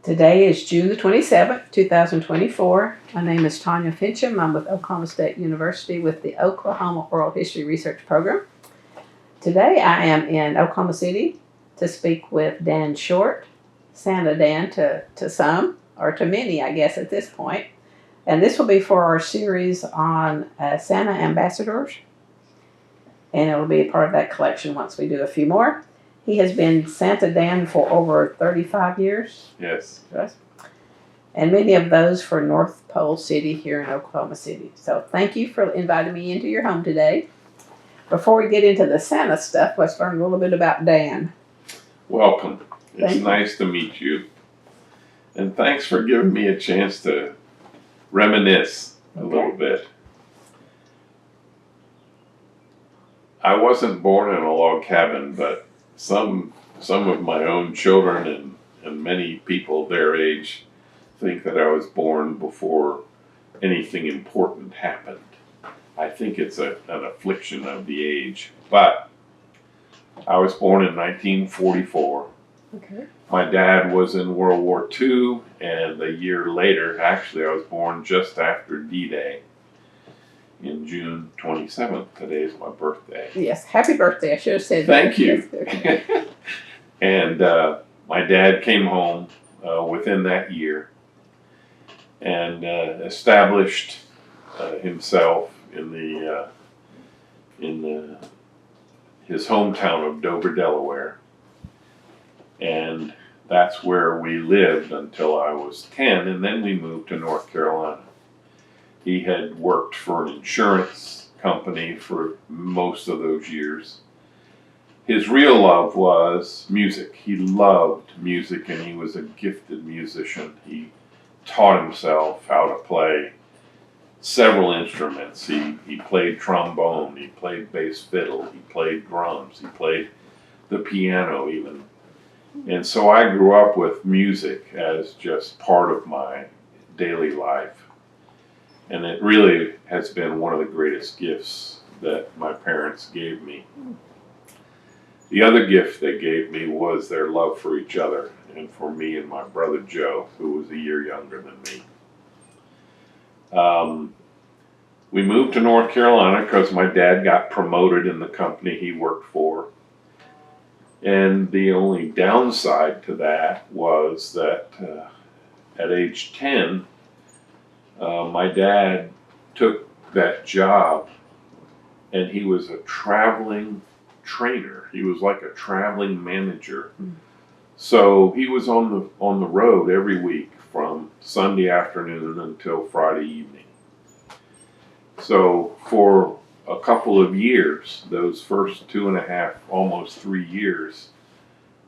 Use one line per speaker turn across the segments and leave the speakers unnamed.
Today is June the 27th, 2024. My name is Tanya Finchum. I'm with Oklahoma State University with the Oklahoma Oral History Research Program. Today I am in Oklahoma City to speak with Dan Short, Santa Dan to some, or to many, I guess, at this point. And this will be for our series on Santa ambassadors. And it will be a part of that collection once we do a few more. He has been Santa Dan for over 35 years.
Yes.
And many of those for North Pole City here in Oklahoma City. So thank you for inviting me into your home today. Before we get into the Santa stuff, let's learn a little bit about Dan.
Welcome. It's
Thank you.
nice to meet you. And thanks for giving me a chance to reminisce a little bit. I wasn't born in a log cabin, but some of my own children and many people their age think that I was born before anything important happened. I think it's an affliction of the age, but I was born in 1944.
Okay.
My dad was in World War II, and a year later, actually I was born just after D-Day. In June 27th. Today is my birthday.
Yes, happy birthday. I should have said
Thank
that.
you.
Yes.
And my dad came home within that year and established himself in his hometown of Dover, Delaware. And that's where we lived until I was 10, and then we moved to North Carolina. He had worked for an insurance company for most of those years. His real love was music. He loved music, and he was a gifted musician. He taught himself how to play several instruments. He played trombone, he played bass fiddle, he played drums, he played the piano even. And so I grew up with music as just part of my daily life. And it really has been one of the greatest gifts that my parents gave me. The other gift they gave me was their love for each other and for me and my brother Joe, who was a year younger than me. We moved to North Carolina because my dad got promoted in the company he worked for. And the only downside to that was that at age 10, my dad took that job, and he was a traveling trainer. He was like a traveling manager. So he was on the road every week from Sunday afternoon until Friday evening. So for a couple of years, those first 2.5, almost 3 years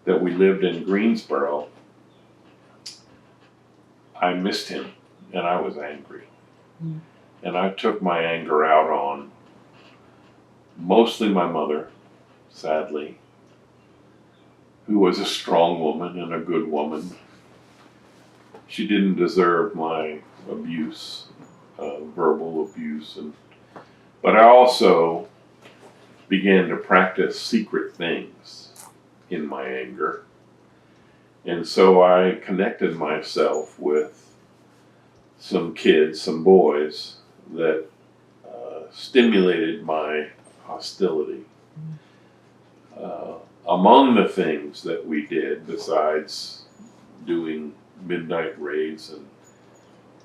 that we lived in Greensboro, I missed him. And I was angry. And I took my anger out on mostly my mother, sadly, who was a strong woman and a good woman. She didn't deserve my abuse, verbal abuse. But I also began to practice secret things in my anger. And so I connected myself with some kids, some boys that stimulated my hostility. Among the things that we did, besides doing midnight raids, and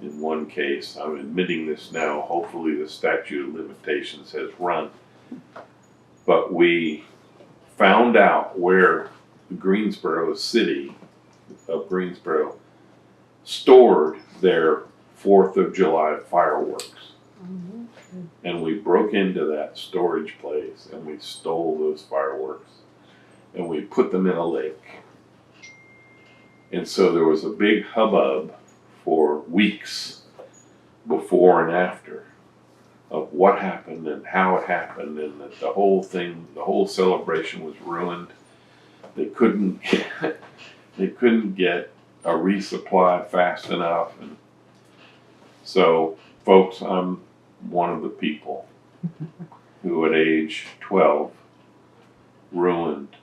in one case, I'm admitting this now, hopefully the statute of limitations has run, but we found out where the Greensboro city of Greensboro stored their 4th of July fireworks. And we broke into that storage place and we stole those fireworks and we put them in a lake. And so there was a big hubbub for weeks before and after of what happened and how it happened, and that the whole thing, the whole celebration was ruined. They couldn't get a resupply fast enough. And so, folks, I'm one of the people who at age 12 ruined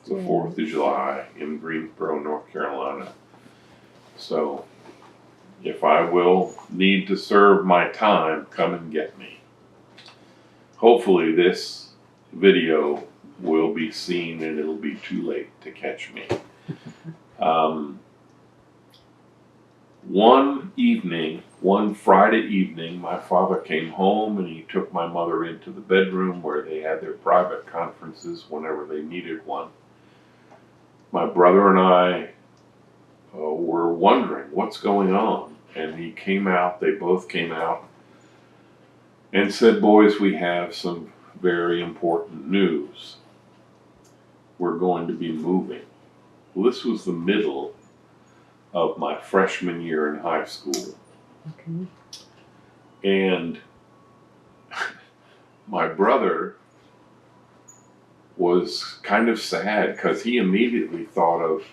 the 4th of July in Greensboro, North Carolina. So if I will need to serve my time, come and get me. Hopefully this video will be seen and it'll be too late to catch me. One Friday evening, my father came home and he took my mother into the bedroom where they had their private conferences whenever they needed one. My brother and I were wondering what's going on, and he came out, they both came out and said, "Boys, we have some very important news. We're going to be moving." Well, this was the middle of my freshman year in high school.
Okay.
And my brother was kind of sad because he immediately thought of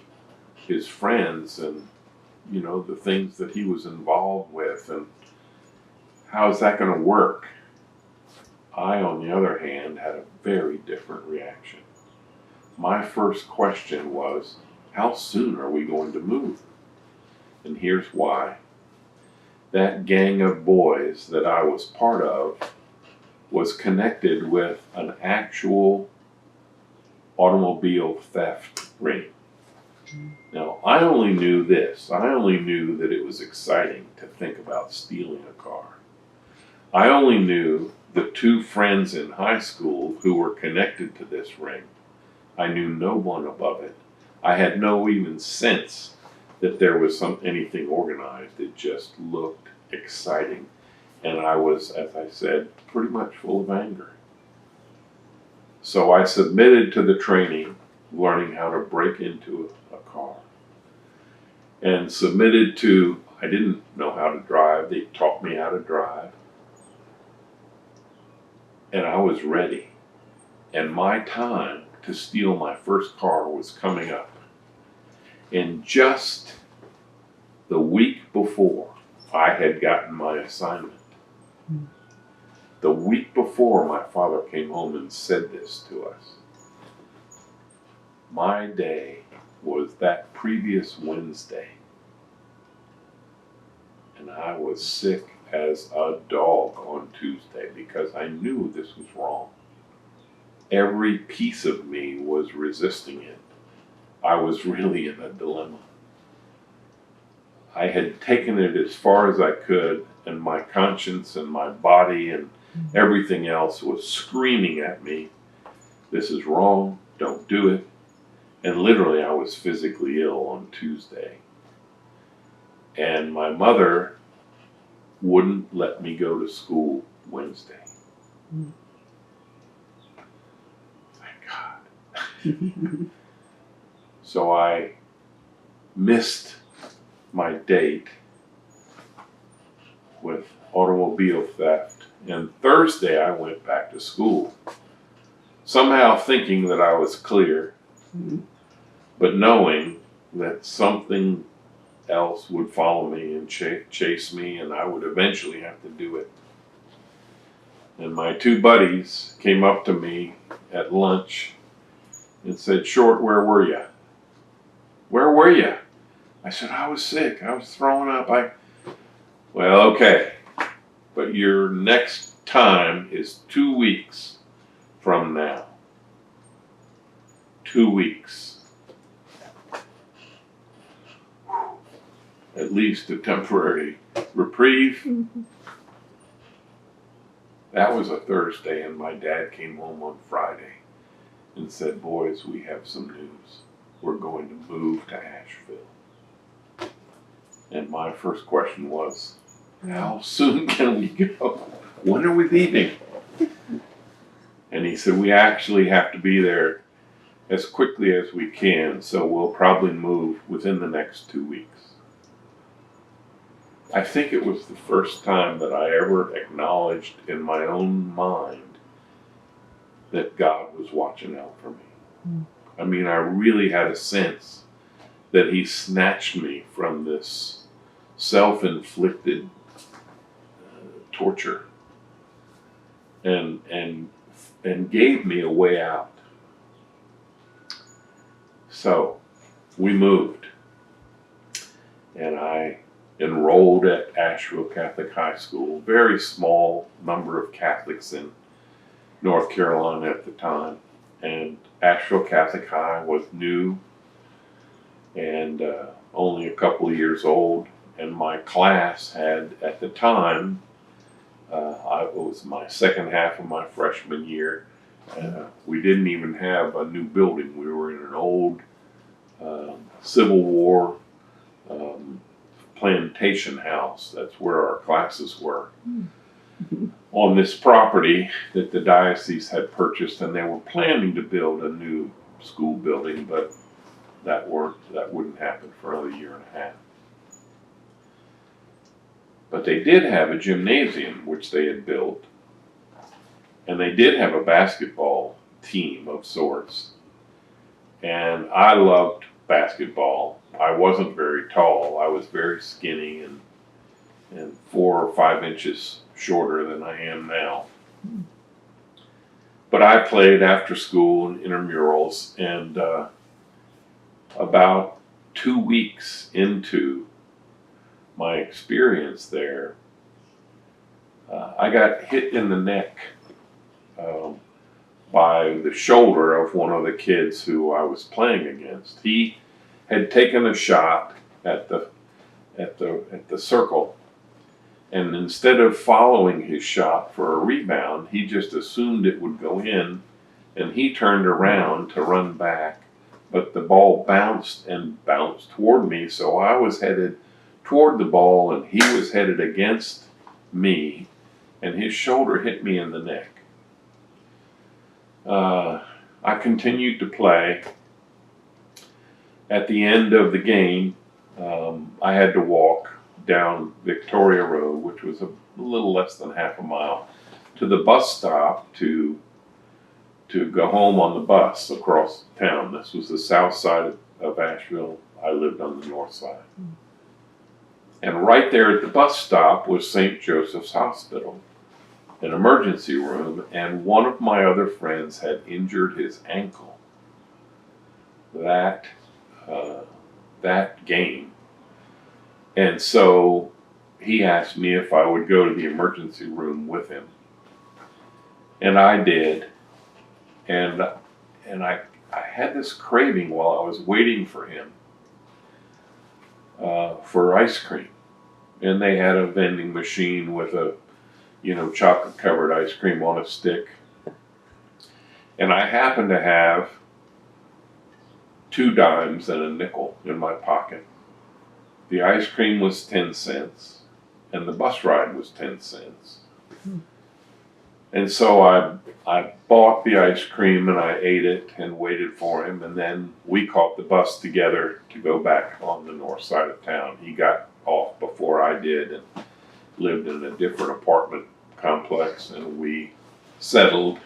his friends and, you know, the things that he was involved with and how is that going to work? I, on the other hand, had a very different reaction. My first question was, how soon are we going to move? And here's why. That gang of boys that I was part of was connected with an actual automobile theft ring. Now, I only knew this. I only knew that it was exciting to think about stealing a car. I only knew the two friends in high school who were connected to this ring. I knew no one above it. I had no even sense that there was anything organized. It just looked exciting. And I was, as I said, pretty much full of anger. So I submitted to the training, learning how to break into a car. And submitted to, I didn't know how to drive. They taught me how to drive. And I was ready. And my time to steal my first car was coming up. And just the week before, I had gotten my assignment. The week before, my father came home and said this to us. My day was that previous Wednesday. And I was sick as a dog on Tuesday because I knew this was wrong. Every piece of me was resisting it. I was really in a dilemma. I had taken it as far as I could, and my conscience and my body and everything else was screaming at me, this is wrong, don't do it. And literally I was physically ill on Tuesday. And my mother wouldn't let me go to school Wednesday. Thank God. So I missed my date with automobile theft. And Thursday I went back to school, somehow thinking that I was clear, but knowing that something else would follow me and chase me, and I would eventually have to do it. And my two buddies came up to me at lunch and said, "Short, where were you? Where were you?" I said, "I was sick. I was throwing up." Well, okay. But your next time is 2 weeks from now. 2 weeks. At least a temporary reprieve. That was a Thursday, and my dad came home on Friday and said, "Boys, we have some news. We're going to move to Asheville." And my first question was, how soon can we go? When are we leaving? And he said, we actually have to be there as quickly as we can, so we'll probably move within the next 2 weeks. I think it was the first time that I ever acknowledged in my own mind that God was watching out for me. I mean, I really had a sense that He snatched me from this self-inflicted torture and gave me a way out. So we moved, and I enrolled at Asheville Catholic High School. Very small number of Catholics in North Carolina at the time, and Asheville Catholic High was new and only a couple of years old, and my class had, at the time, it was my second half of my freshman year, we didn't even have a new building. We were in an old Civil War plantation house. That's where our classes were. On this property that the diocese had purchased, and they were planning to build a new school building, but that wouldn't happen for another year and a half. But they did have a gymnasium, which they had built, and they did have a basketball team of sorts. And I loved basketball. I wasn't very tall. I was very skinny and 4 or 5 inches shorter than I am now. But I played after school in intramurals, and about 2 weeks into my experience there, I got hit in the neck by the shoulder of one of the kids who I was playing against. He had taken a shot at the circle, and instead of following his shot for a rebound, he just assumed it would go in, and he turned around to run back, but the ball bounced toward me, so I was headed toward the ball and he was headed against me, and his shoulder hit me in the neck. I continued to play. At the end of the game, I had to walk down Victoria Road, which was a little less than half a mile, to the bus stop to go home on the bus across town. This was the south side of Asheville. I lived on the north side. And right there at the bus stop was St. Joseph's Hospital, an emergency room, and one of my other friends had injured his ankle that game. And so he asked me if I would go to the emergency room with him. And I did. And I had this craving while I was waiting for him for ice cream. And they had a vending machine with a, chocolate covered ice cream on a stick. And I happened to have 2 dimes and a nickel in my pocket. The ice cream was 10 cents and the bus ride was 10 cents. And so I bought the ice cream and I ate it and waited for him, and then we caught the bus together to go back on the north side of town. He got off before I did and lived in a different apartment complex, and we settled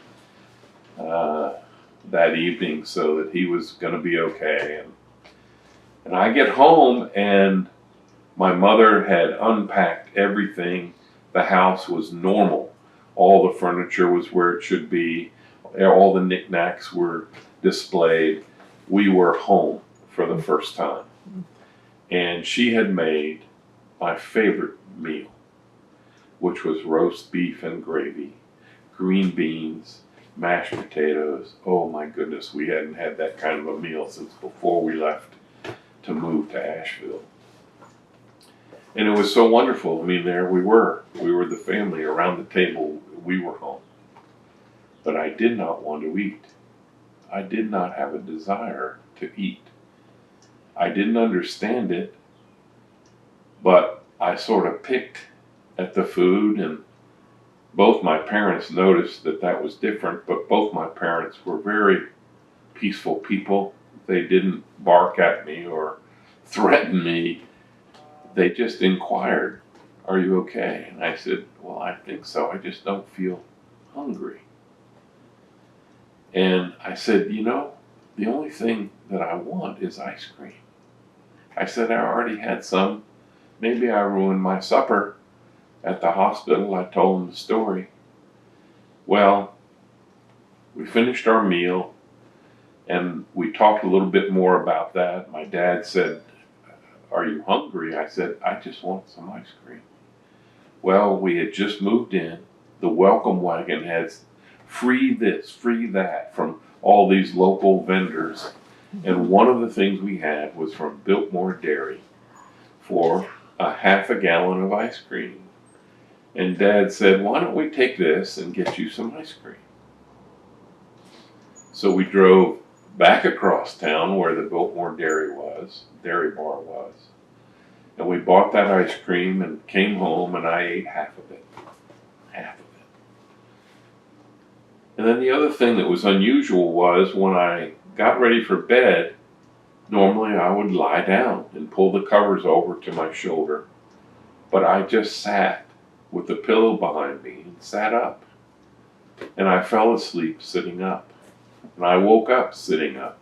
that evening so that he was going to be okay. And I get home and my mother had unpacked everything. The house was normal. All the furniture was where it should be. All the knickknacks were displayed. We were home for the first time. And she had made my favorite meal, which was roast beef and gravy, green beans, mashed potatoes. Oh my goodness, we hadn't had that kind of a meal since before we left to move to Asheville. And it was so wonderful. I mean, there we were the family around the table. We were home. But I did not want to eat. I did not have a desire to eat. I didn't understand it, but I sort of picked at the food, and both my parents noticed that that was different, but both my parents were very peaceful people. They didn't bark at me or threaten me. They just inquired, "Are you okay?" And I said, "Well, I think so. I just don't feel hungry." And I said, the only thing that I want is ice cream. I said, I already had some. Maybe I ruined my supper at the hospital. I told them the story. Well, we finished our meal and we talked a little bit more about that. My dad said, "Are you hungry?" I said, "I just want some ice cream." Well, we had just moved in. The welcome wagon had free this, free that from all these local vendors. And one of the things we had was from Biltmore Dairy for a half a gallon of ice cream. And Dad said, "Why don't we take this and get you some ice cream?" So we drove back across town where the Biltmore dairy bar was. And we bought that ice cream and came home, and I ate half of it. Half of it. And then the other thing that was unusual was when I got ready for bed, normally I would lie down and pull the covers over to my shoulder. But I just sat with the pillow behind me and sat up. And I fell asleep sitting up. And I woke up sitting up.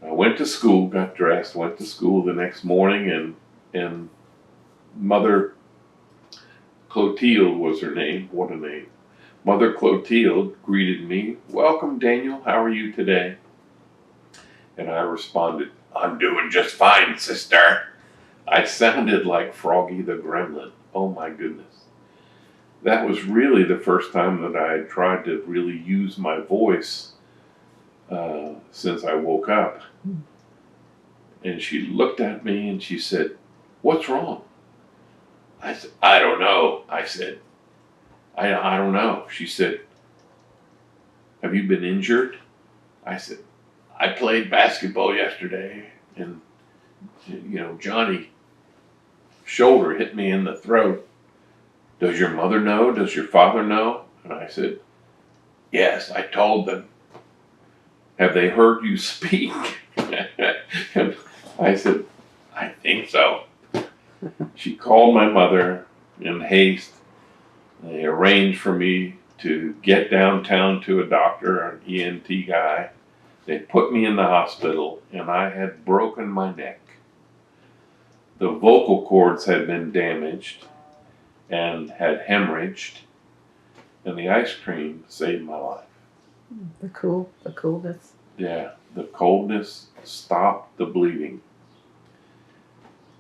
I went to school, got dressed, went to school the next morning, and Mother Clotilde was her name. What a name. Mother Clotilde greeted me. "Welcome, Daniel. How are you today?" And I responded, "I'm doing just fine, sister." I sounded like Froggy the Gremlin. Oh my goodness. That was really the first time that I had tried to really use my voice since I woke up. And she looked at me and she said, "What's wrong?" I said, "I don't know." I said, I don't know. She said, "Have you been injured?" I said, "I played basketball yesterday and, Johnny's shoulder hit me in the throat. Does your mother know? Does your father know?" And I said, "Yes, I told them." "Have they heard you speak?" And I said, "I think so." She called my mother in haste. They arranged for me to get downtown to a doctor, an ENT guy. They put me in the hospital, and I had broken my neck. The vocal cords had been damaged and had hemorrhaged, and the ice cream saved my life.
The coolness.
Yeah, the coldness stopped the bleeding.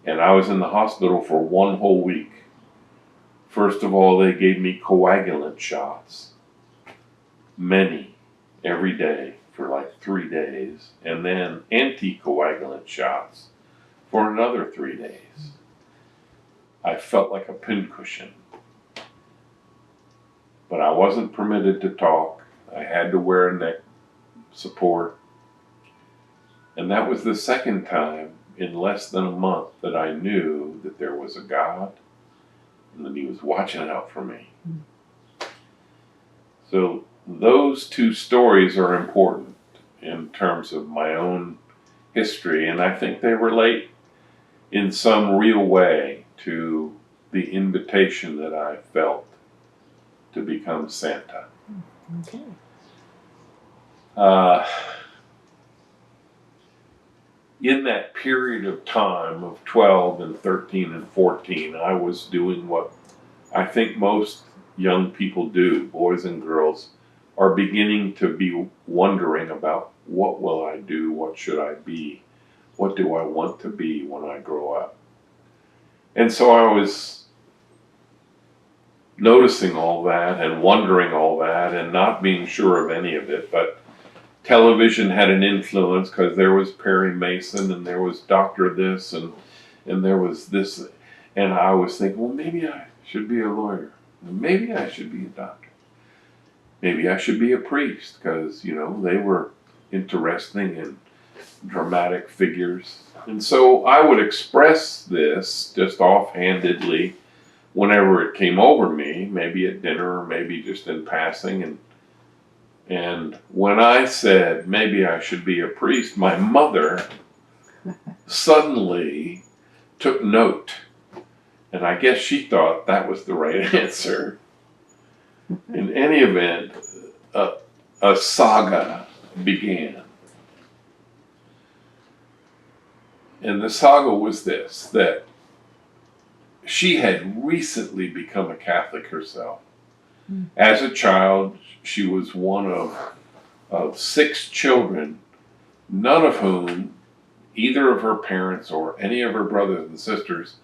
And I was in the hospital for 1 whole week. First of all, they gave me coagulant shots. Many, every day for like 3 days. And then anticoagulant shots for another 3 days. I felt like a pincushion. But I wasn't permitted to talk. I had to wear a neck support. And that was the second time in less than a month that I knew that there was a God and that He was watching out for me. So those two stories are important in terms of my own history, and I think they relate in some real way to the invitation that I felt to become Santa.
Okay.
In that period of time of 12 and 13 and 14, I was doing what I think most young people do, boys and girls, are beginning to be wondering about what will I do, what should I be, what do I want to be when I grow up. And so I was noticing all that and wondering all that and not being sure of any of it, but television had an influence because there was Perry Mason and there was Dr. This and there was this, and I was thinking, well, maybe I should be a lawyer. Maybe I should be a doctor. Maybe I should be a priest because, they were interesting and dramatic figures. And so I would express this just offhandedly whenever it came over me, maybe at dinner or maybe just in passing. And when I said maybe I should be a priest, my mother suddenly took note. And I guess she thought that was the right answer. In any event, a saga began. And the saga was this, that she had recently become a Catholic herself. As a child, she was one of 6 children, none of whom either of her parents or any of her brothers and sisters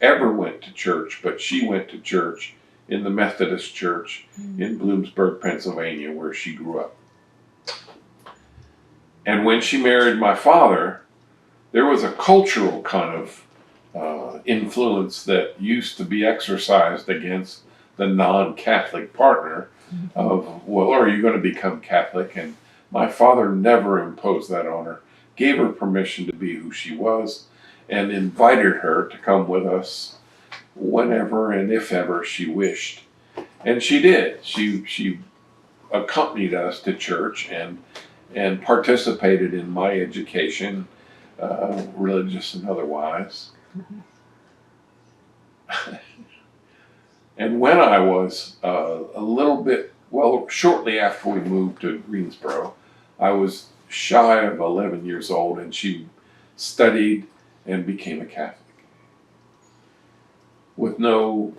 ever went to church, but she went to church in the Methodist Church in Bloomsburg, Pennsylvania, where she grew up. And when she married my father, there was a cultural kind of influence that used to be exercised against the non-Catholic partner of, well, are you going to become Catholic? And my father never imposed that on her, gave her permission to be who she was, and invited her to come with us whenever and if ever she wished. And she did. She accompanied us to church and participated in my education, religious and otherwise. And when I was a little bit, well, shortly after we moved to Greensboro, I was shy of 11 years old, and she studied and became a Catholic with no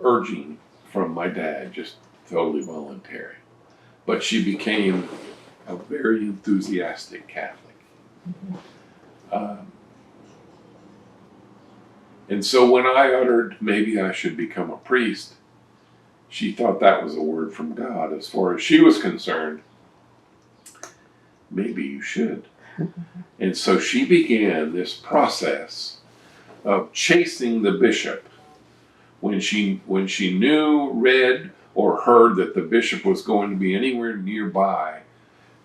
urging from my dad, just totally voluntary. But she became a very enthusiastic Catholic. And so when I uttered, maybe I should become a priest, she thought that was a word from God. As far as she was concerned, maybe you should. And so she began this process of chasing the bishop. When she knew, read, or heard that the bishop was going to be anywhere nearby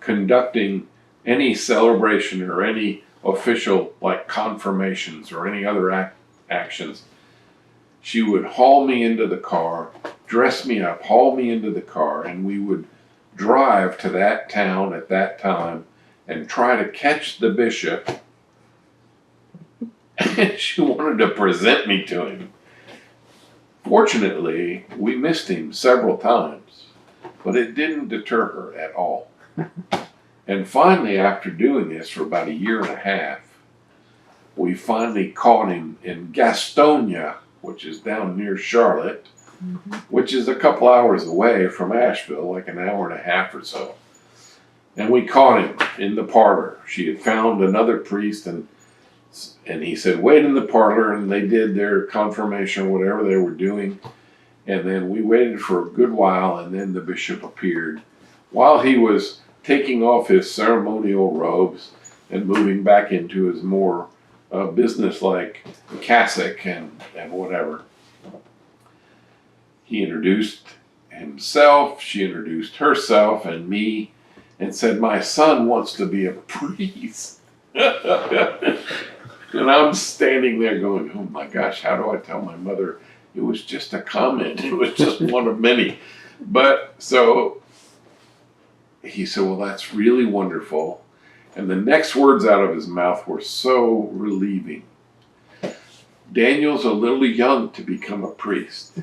conducting any celebration or any official, like confirmations or any other actions, she would haul me into the car, dress me up, haul me into the car, and we would drive to that town at that time and try to catch the bishop. And she wanted to present me to him. Fortunately, we missed him several times, but it didn't deter her at all. And finally, after doing this for about 1.5 years, we finally caught him in Gastonia, which is down near Charlotte, which is a couple hours away from Asheville, like 1.5 hours or so. And we caught him in the parlor. She had found another priest, and he said, wait in the parlor, and they did their confirmation or whatever they were doing. And then we waited for a good while, and then the bishop appeared. While he was taking off his ceremonial robes and moving back into his more business-like cassock and whatever, he introduced himself, she introduced herself and me, and said, my son wants to be a priest. And I'm standing there going, oh my gosh, how do I tell my mother? It was just a comment. It was just one of many. But so he said, well, that's really wonderful. And the next words out of his mouth were so relieving. Daniel's a little young to become a priest.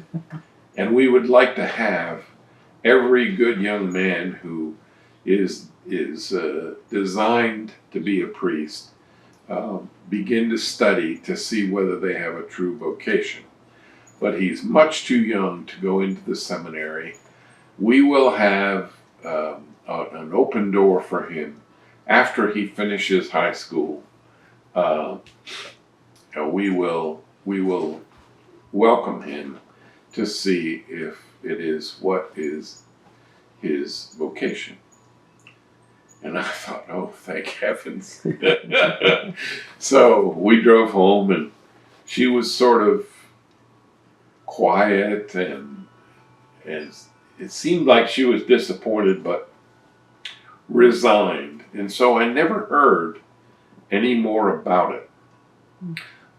And we would like to have every good young man who is designed to be a priest begin to study to see whether they have a true vocation. But he's much too young to go into the seminary. We will have an open door for him after he finishes high school. We will welcome him to see if it is what is his vocation. And I thought, oh, thank heavens. So we drove home, and she was sort of quiet, and it seemed like she was disappointed, but resigned. And so I never heard any more about it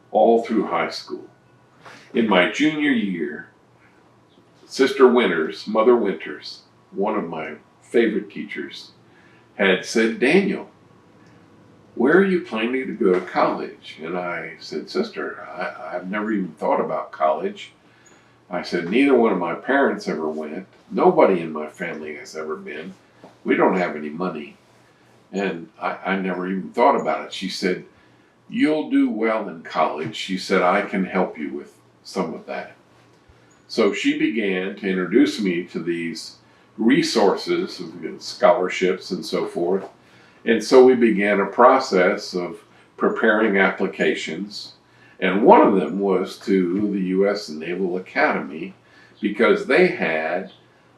all through high school. In my junior year, Sister Winters, Mother Winters, one of my favorite teachers, had said, Daniel, where are you planning to go to college? And I said, Sister, I've never even thought about college. I said, neither one of my parents ever went. Nobody in my family has ever been. We don't have any money. And I never even thought about it. She said, you'll do well in college. She said, I can help you with some of that. So she began to introduce me to these resources, scholarships and so forth. And so we began a process of preparing applications. And one of them was to the U.S. Naval Academy, because they had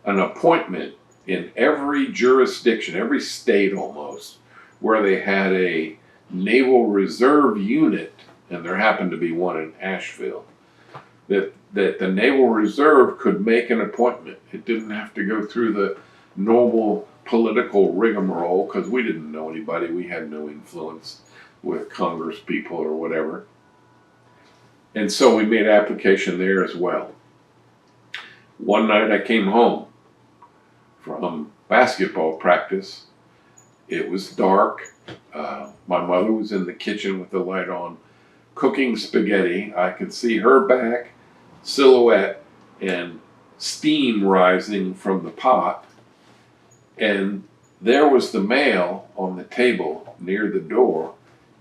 an appointment in every jurisdiction, every state almost, where they had a Naval Reserve unit, and there happened to be one in Asheville, that the Naval Reserve could make an appointment. It didn't have to go through the normal political rigmarole, because we didn't know anybody. We had no influence with Congress people or whatever. And so we made application there as well. One night I came home from basketball practice. It was dark. My mother was in the kitchen with the light on, cooking spaghetti. I could see her back, silhouette, and steam rising from the pot. And there was the mail on the table near the door,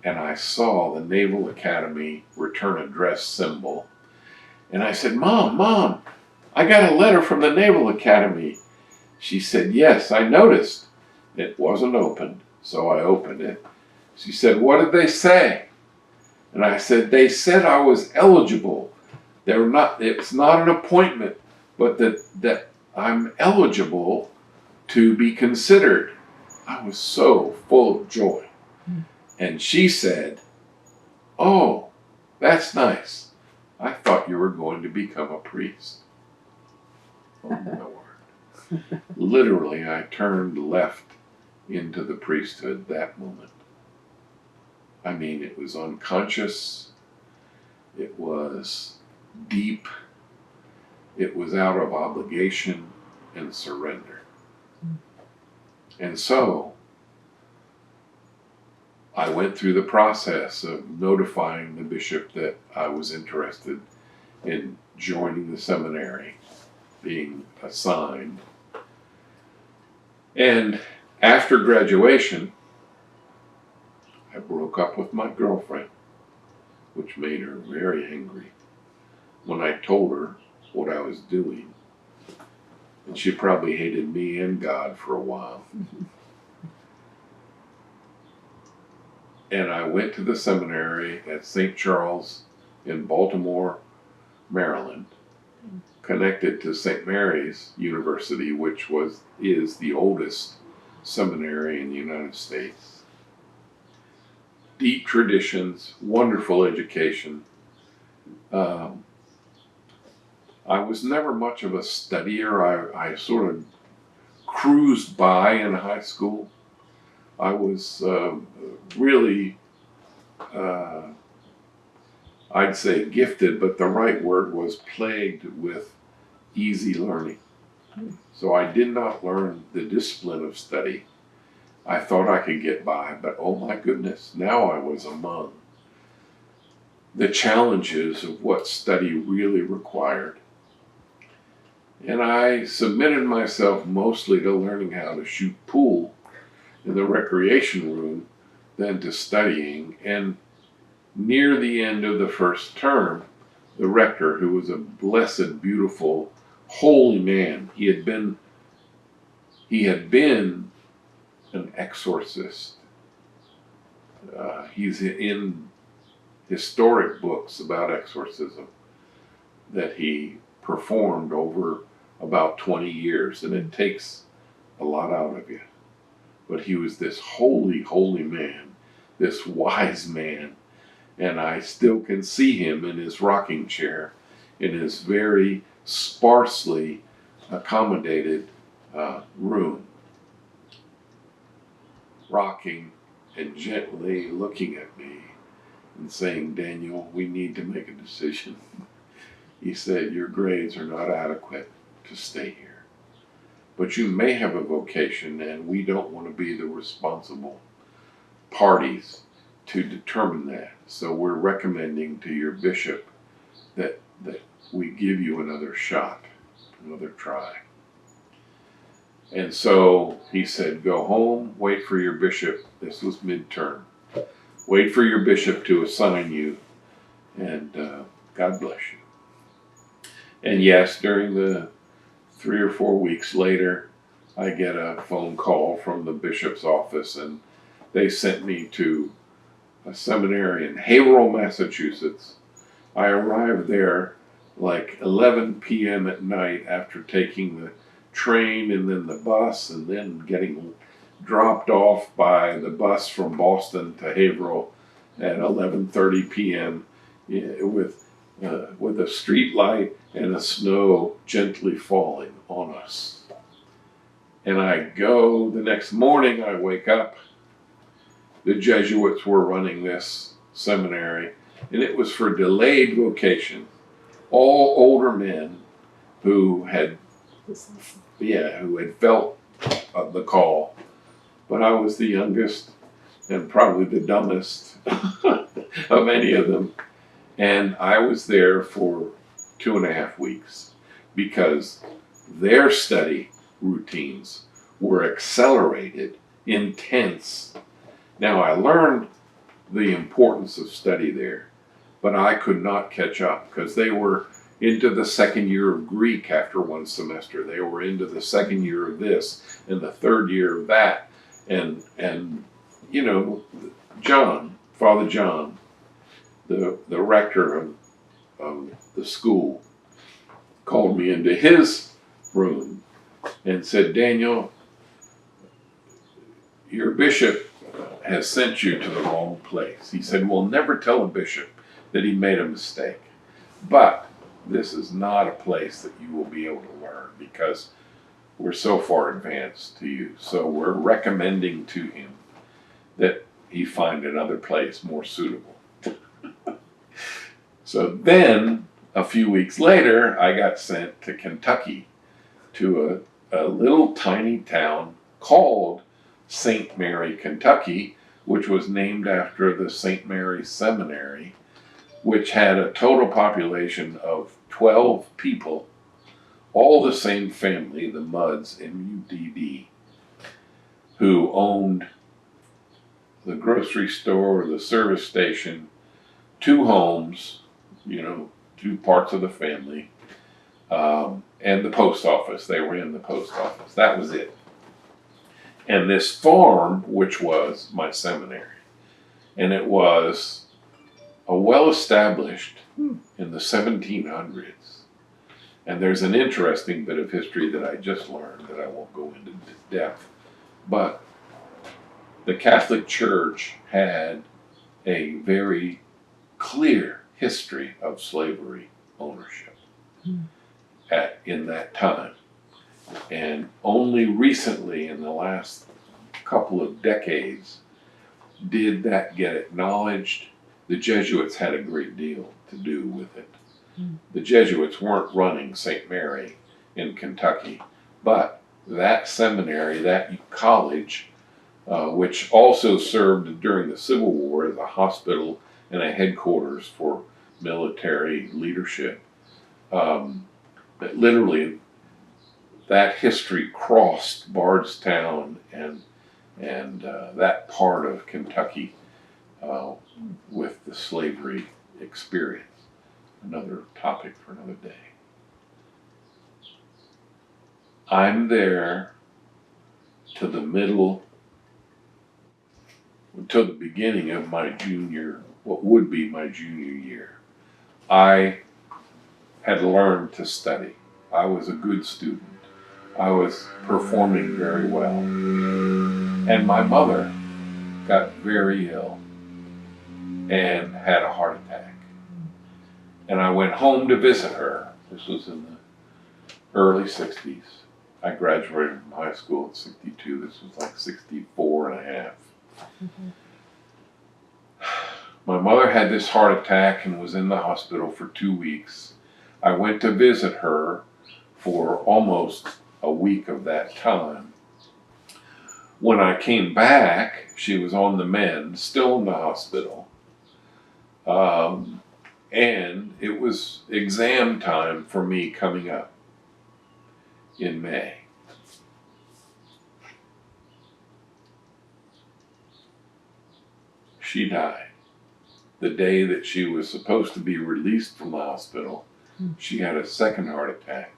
and I saw the Naval Academy return address symbol. And I said, Mom, I got a letter from the Naval Academy. She said, yes, I noticed. It wasn't opened, so I opened it. She said, what did they say? And I said, they said I was eligible. It's not an appointment, but that I'm eligible to be considered. I was so full of joy. And she said, oh, that's nice. I thought you were going to become a priest. Oh my word. Literally, I turned left into the priesthood that moment. I mean, it was unconscious. It was deep. It was out of obligation and surrender. And so, I went through the process of notifying the bishop that I was interested in joining the seminary, being assigned. And after graduation, I broke up with my girlfriend, which made her very angry when I told her what I was doing. And she probably hated me and God for a while. And I went to the seminary at St. Charles in Baltimore, Maryland, connected to St. Mary's University, which is the oldest seminary in the United States. Deep traditions, wonderful education. I was never much of a studier. I sort of cruised by in high school. I was really, I'd say gifted, but the right word was plagued with easy learning. So I did not learn the discipline of study. I thought I could get by, but oh my goodness, now I was among the challenges of what study really required. And I submitted myself mostly to learning how to shoot pool in the recreation room than to studying. And near the end of the first term, the rector, who was a blessed, beautiful, holy man, he had been an exorcist. He's in historic books about exorcism that he performed over about 20 years, and it takes a lot out of you. But he was this holy, holy man, this wise man, and I still can see him in his rocking chair in his very sparsely accommodated room, rocking and gently looking at me and saying, Daniel, we need to make a decision. He said, your grades are not adequate to stay here, but you may have a vocation, and we don't want to be the responsible parties to determine that. So we're recommending to your bishop that we give you another shot, another try. And so he said, go home, wait for your bishop. This was midterm. Wait for your bishop to assign you, and God bless you. And yes, during the 3 or 4 weeks later, I get a phone call from the bishop's office, and they sent me to a seminary in Haverhill, Massachusetts. I arrived there like 11 p.m. at night after taking the train and then the bus and then getting dropped off by the bus from Boston to Haverhill at 11:30 p.m. With a street light and a snow gently falling on us. And I go the next morning, I wake up. The Jesuits were running this seminary, and it was for delayed vocation. All older men who had felt the call. But I was the youngest and probably the dumbest of any of them. And I was there for 2.5 weeks because their study routines were accelerated, intense. Now I learned the importance of study there, but I could not catch up because they were into the second year of Greek after one semester. They were into the second year of this and the third year of that. And you know, Father John, the rector of the school, called me into his room and said, "Daniel, your bishop has sent you to the wrong place." He said, "We'll never tell a bishop that he made a mistake, but this is not a place that you will be able to learn because we're so far advanced to you. So we're recommending to him that he find another place more suitable." So then, a few weeks later, I got sent to Kentucky to a little tiny town called St. Mary, Kentucky, which was named after the St. Mary Seminary, which had a total population of 12 people, all the same family, the Mudds, M-U-D-D, who owned the grocery store, the service station, 2 homes, 2 parts of the family, and the post office. They were in the post office. That was it. And this farm, which was my seminary, and it was a well-established in the 1700s. And there's an interesting bit of history that I just learned that I won't go into depth. But the Catholic Church had a very clear history of slavery ownership in that time. And only recently, in the last couple of decades, did that get acknowledged. The Jesuits had a great deal to do with it. The Jesuits weren't running St. Mary in Kentucky, but that seminary, that college, which also served during the Civil War as a hospital and a headquarters for military leadership, that literally that history crossed Bardstown and that part of Kentucky with the slavery experience. Another topic for another day. I'm there to the beginning of what would be my junior year. I had learned to study. I was a good student. I was performing very well. And my mother got very ill and had a heart attack. And I went home to visit her. This was in the early 60s. I graduated from high school in 62. This was like 64 and a half. My mother had this heart attack and was in the hospital for 2 weeks. I went to visit her for almost a week of that time. When I came back, she was on the mend, still in the hospital. And it was exam time for me coming up in May. She died. The day that she was supposed to be released from the hospital, she had a second heart attack.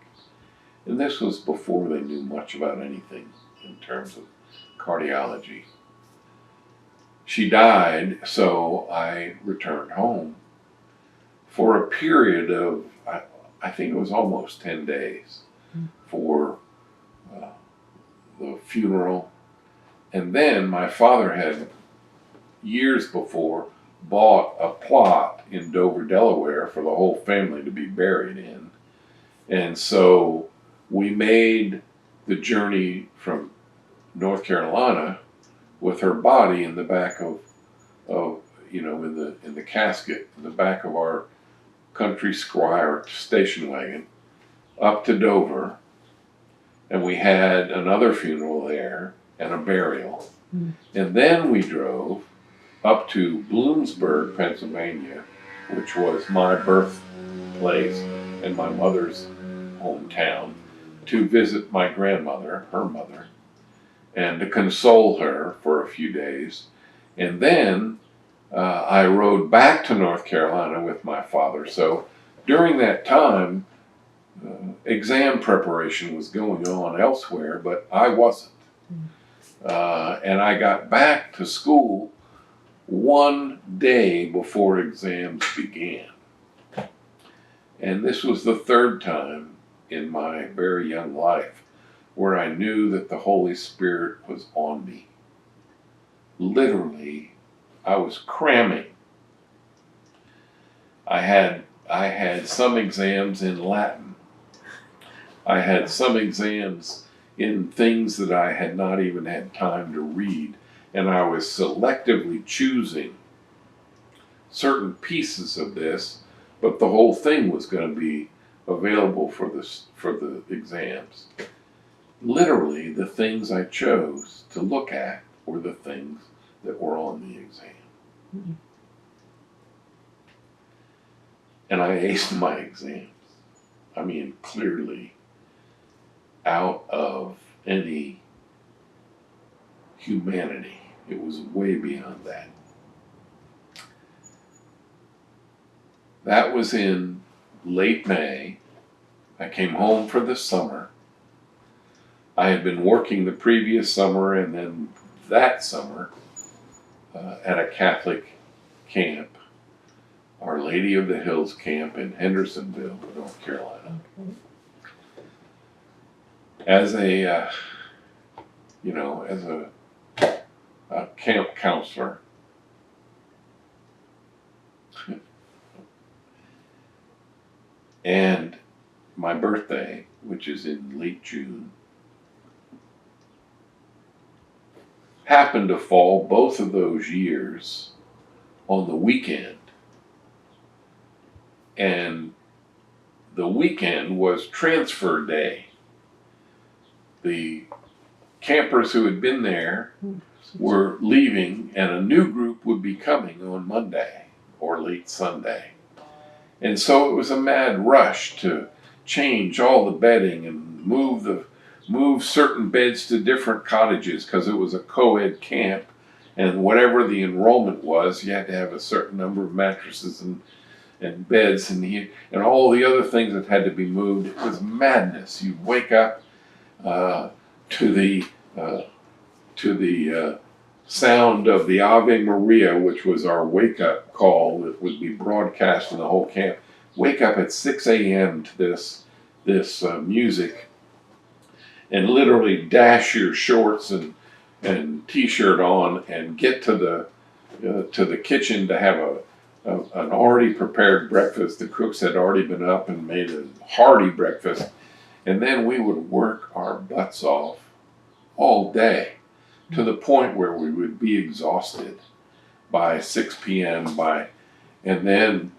And this was before they knew much about anything in terms of cardiology. she died, so I returned home for a period of, I think it was almost 10 days for the funeral. And then my father had, years before, bought a plot in Dover, Delaware for the whole family to be buried in. And so we made the journey from North Carolina with her body in the back of in the casket in the back of our country squire station wagon up to Dover, and we had another funeral there and a burial. And then we drove up to Bloomsburg, Pennsylvania, which was my birthplace and my mother's hometown, to visit my grandmother, her mother, and to console her for a few days. And then I rode back to North Carolina with my father. So during that time, exam preparation was going on elsewhere, but I wasn't. And I got back to school one day before exams began. And this was the third time in my very young life where I knew that the Holy Spirit was on me. Literally, I was cramming. I had some exams in Latin. I had some exams in things that I had not even had time to read, and I was selectively choosing certain pieces of this, but the whole thing was going to be available for the exams. Literally, the things I chose to look at were the things that were on the exam. Mm-hmm. And I aced my exams. I mean, clearly out of any humanity. It was way beyond that. That was in late May. I came home for the summer. I had been working the previous summer and then that summer at a Catholic camp, Our Lady of the Hills camp in Hendersonville, North Carolina. Okay. As a camp counselor. And my birthday, which is in late June, happened to fall both of those years on the weekend. And the weekend was transfer day. The campers who had been there were leaving, and a new group would be coming on Monday or late Sunday. And so it was a mad rush to change all the bedding and move certain beds to different cottages, because it was a co-ed camp, and whatever the enrollment was, you had to have a certain number of mattresses and beds and all the other things that had to be moved. It was madness. You'd wake up to the sound of the Ave Maria, which was our wake-up call that would be broadcast in the whole camp. Wake up at 6 a.m. to this music, and literally dash your shorts and t-shirt on and get to the kitchen to have an already prepared breakfast. The cooks had already been up and made a hearty breakfast, and then we would work our butts off all day, to the point where we would be exhausted by 6 p.m. And then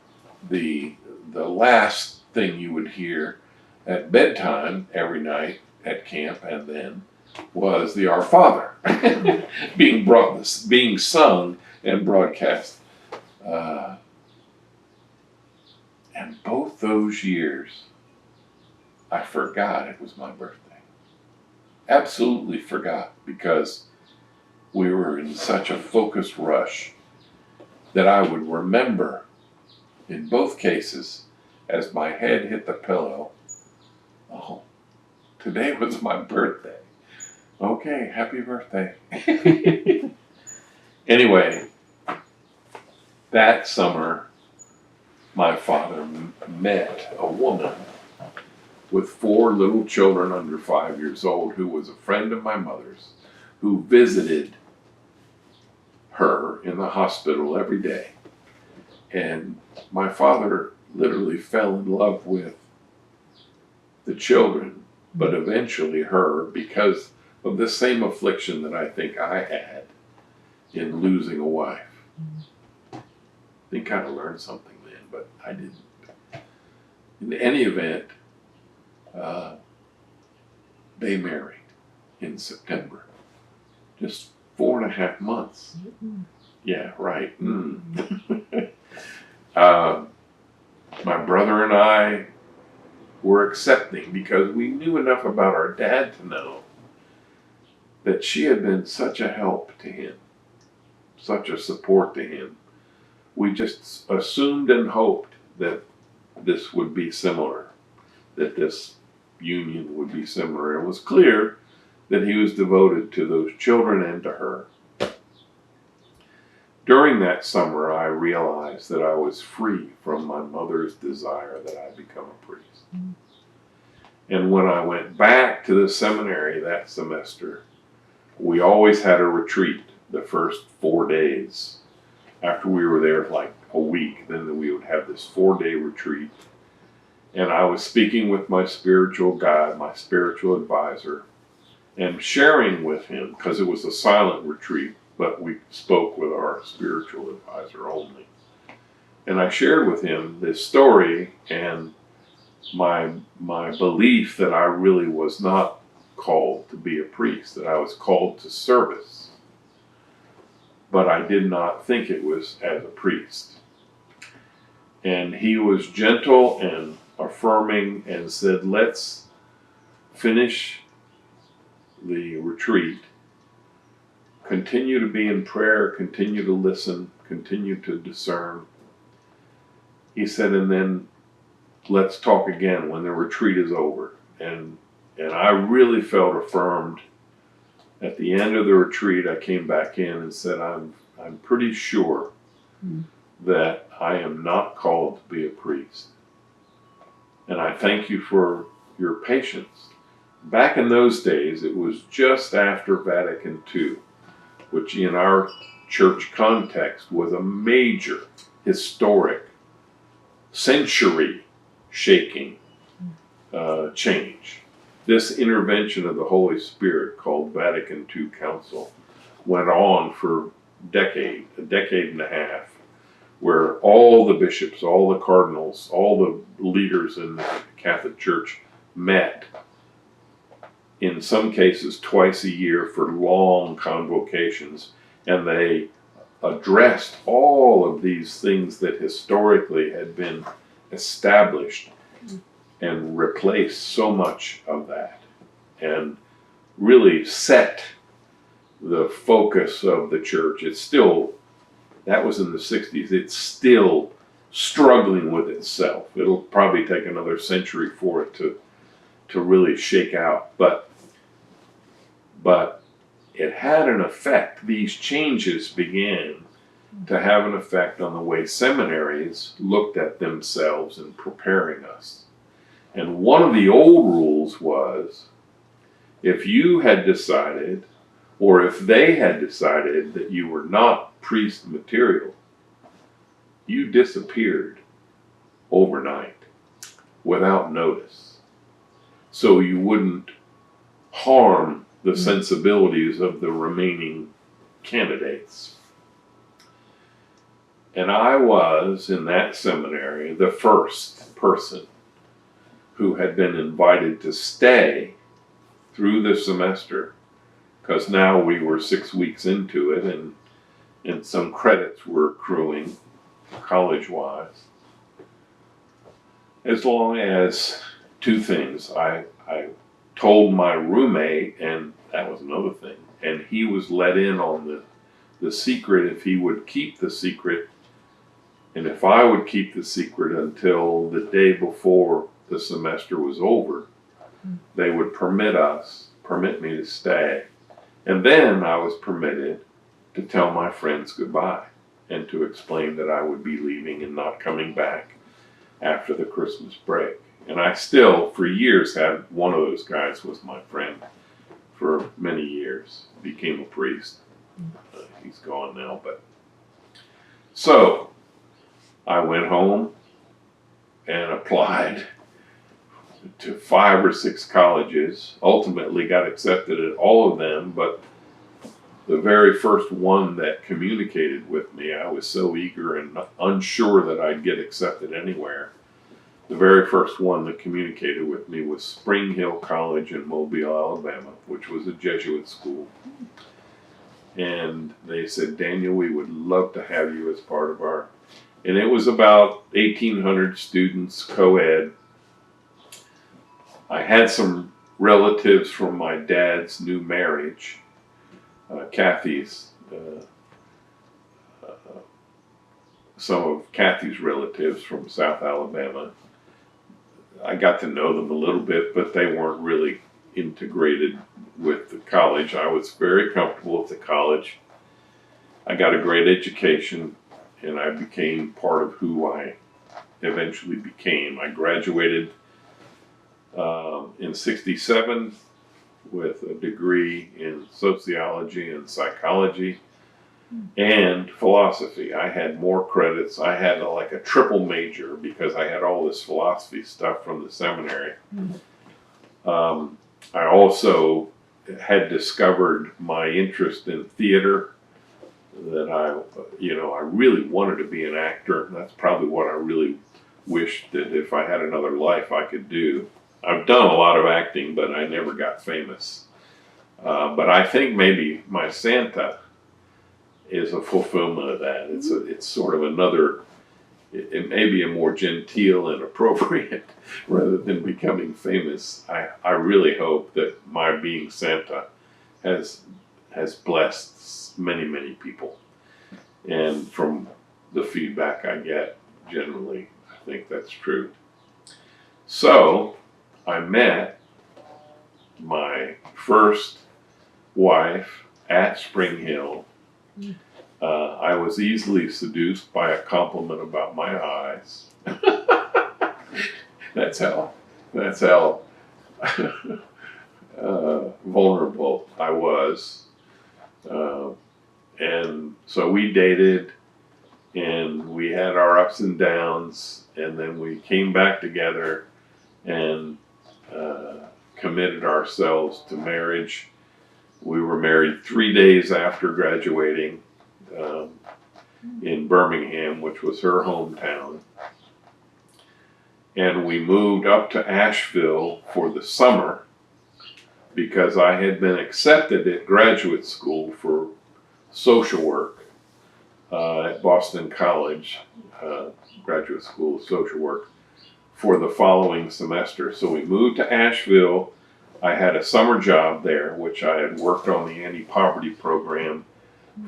the last thing you would hear at bedtime every night at camp and then was the Our Father being sung and broadcast. And both those years, I forgot it was my birthday. Absolutely forgot, because we were in such a focused rush that I would remember in both cases, as my head hit the pillow, oh, today was my birthday. Okay, happy birthday. Anyway, that summer, my father met a woman with 4 little children under 5 years old who was a friend of my mother's, who visited her in the hospital every day. And my father literally fell in love with the children, but eventually her, because of the same affliction that I think I had in losing a wife. I think I learned something then, but I didn't. In any event, they married in September. Just 4.5 months. Yeah, right. My brother and I were accepting, because we knew enough about our dad to know that she had been such a help to him, such a support to him. We just assumed and hoped that this would be similar, that this union would be similar. It was clear that he was devoted to those children and to her. During that summer, I realized that I was free from my mother's desire that I become a priest. And when I went back to the seminary that semester, we always had a retreat the first 4 days. After we were there like a week, then we would have this 4-day retreat. And I was speaking with my spiritual guide, my spiritual advisor, and sharing with him, because it was a silent retreat, but we spoke with our spiritual advisor only. And I shared with him this story and my belief that I really was not called to be a priest, that I was called to service. But I did not think it was as a priest. And he was gentle and affirming and said, let's finish the retreat, continue to be in prayer, continue to listen, continue to discern. He said, and then let's talk again when the retreat is over. And I really felt affirmed. At the end of the retreat, I came back in and said, I'm pretty sure that I am not called to be a priest. And I thank you for your patience. Back in those days, it was just after Vatican II, which in our church context was a major, historic, century-shaking change. This intervention of the Holy Spirit, called Vatican II Council, went on for a decade and a half, where all the bishops, all the cardinals, all the leaders in the Catholic Church met, in some cases twice a year, for long convocations, and they addressed all of these things that historically had been established and replaced so much of that, and really set the focus of the church. It's still, that was in the 60s, it's still struggling with itself. It'll probably take another century for it to really shake out, but it had an effect. These changes began to have an effect on the way seminaries looked at themselves in preparing us. And one of the old rules was, if you had decided, or if they had decided that you were not priest material, you disappeared overnight without notice. So you wouldn't harm the sensibilities of the remaining candidates. And I was, in that seminary, the first person who had been invited to stay through the semester, because now we were 6 weeks into it, and some credits were accruing college-wise. As long as two things, I told my roommate, and that was another thing, and he was let in on the secret if he would keep the secret, and if I would keep the secret until the day before the semester was over, they would permit me to stay. And then I was permitted to tell my friends goodbye and to explain that I would be leaving and not coming back after the Christmas break. And I still, for years, had one of those guys was my friend for many years. Became a priest. He's gone now, but. So, I went home and applied to 5 or 6 colleges. Ultimately got accepted at all of them, but the very first one that communicated with me, I was so eager and unsure that I'd get accepted anywhere. The very first one that communicated with me was Spring Hill College in Mobile, Alabama, which was a Jesuit school. And they said, Daniel, we would love to have you as part of our... And it was about 1,800 students, co-ed. I had some relatives from my dad's new marriage, Kathy's, some of Kathy's relatives from South Alabama. I got to know them a little bit, but they weren't really integrated with the college. I was very comfortable with the college. I got a great education, and I became part of who I eventually became. I graduated in '67 with a degree in sociology and psychology and philosophy. I had more credits. I had like a triple major because I had all this philosophy stuff from the seminary. I also had discovered my interest in theater, that I really wanted to be an actor. That's probably what I really wished that if I had another life I could do. I've done a lot of acting, but I never got famous. But I think maybe my Santa is a fulfillment of that. It's sort of another, it may be a more genteel and appropriate rather than becoming famous. I really hope that my being Santa has blessed many, many people. And from the feedback I get, generally, I think that's true. So, I met my first wife at Spring Hill. I was easily seduced by a compliment about my eyes. That's how vulnerable I was. And so we dated, and we had our ups and downs, and then we came back together and committed ourselves to marriage. We were married 3 days after graduating in Birmingham, which was her hometown. And we moved up to Asheville for the summer because I had been accepted at graduate school for social work at Boston College, graduate school of social work, for the following semester. So we moved to Asheville. I had a summer job there, which I had worked on the anti-poverty program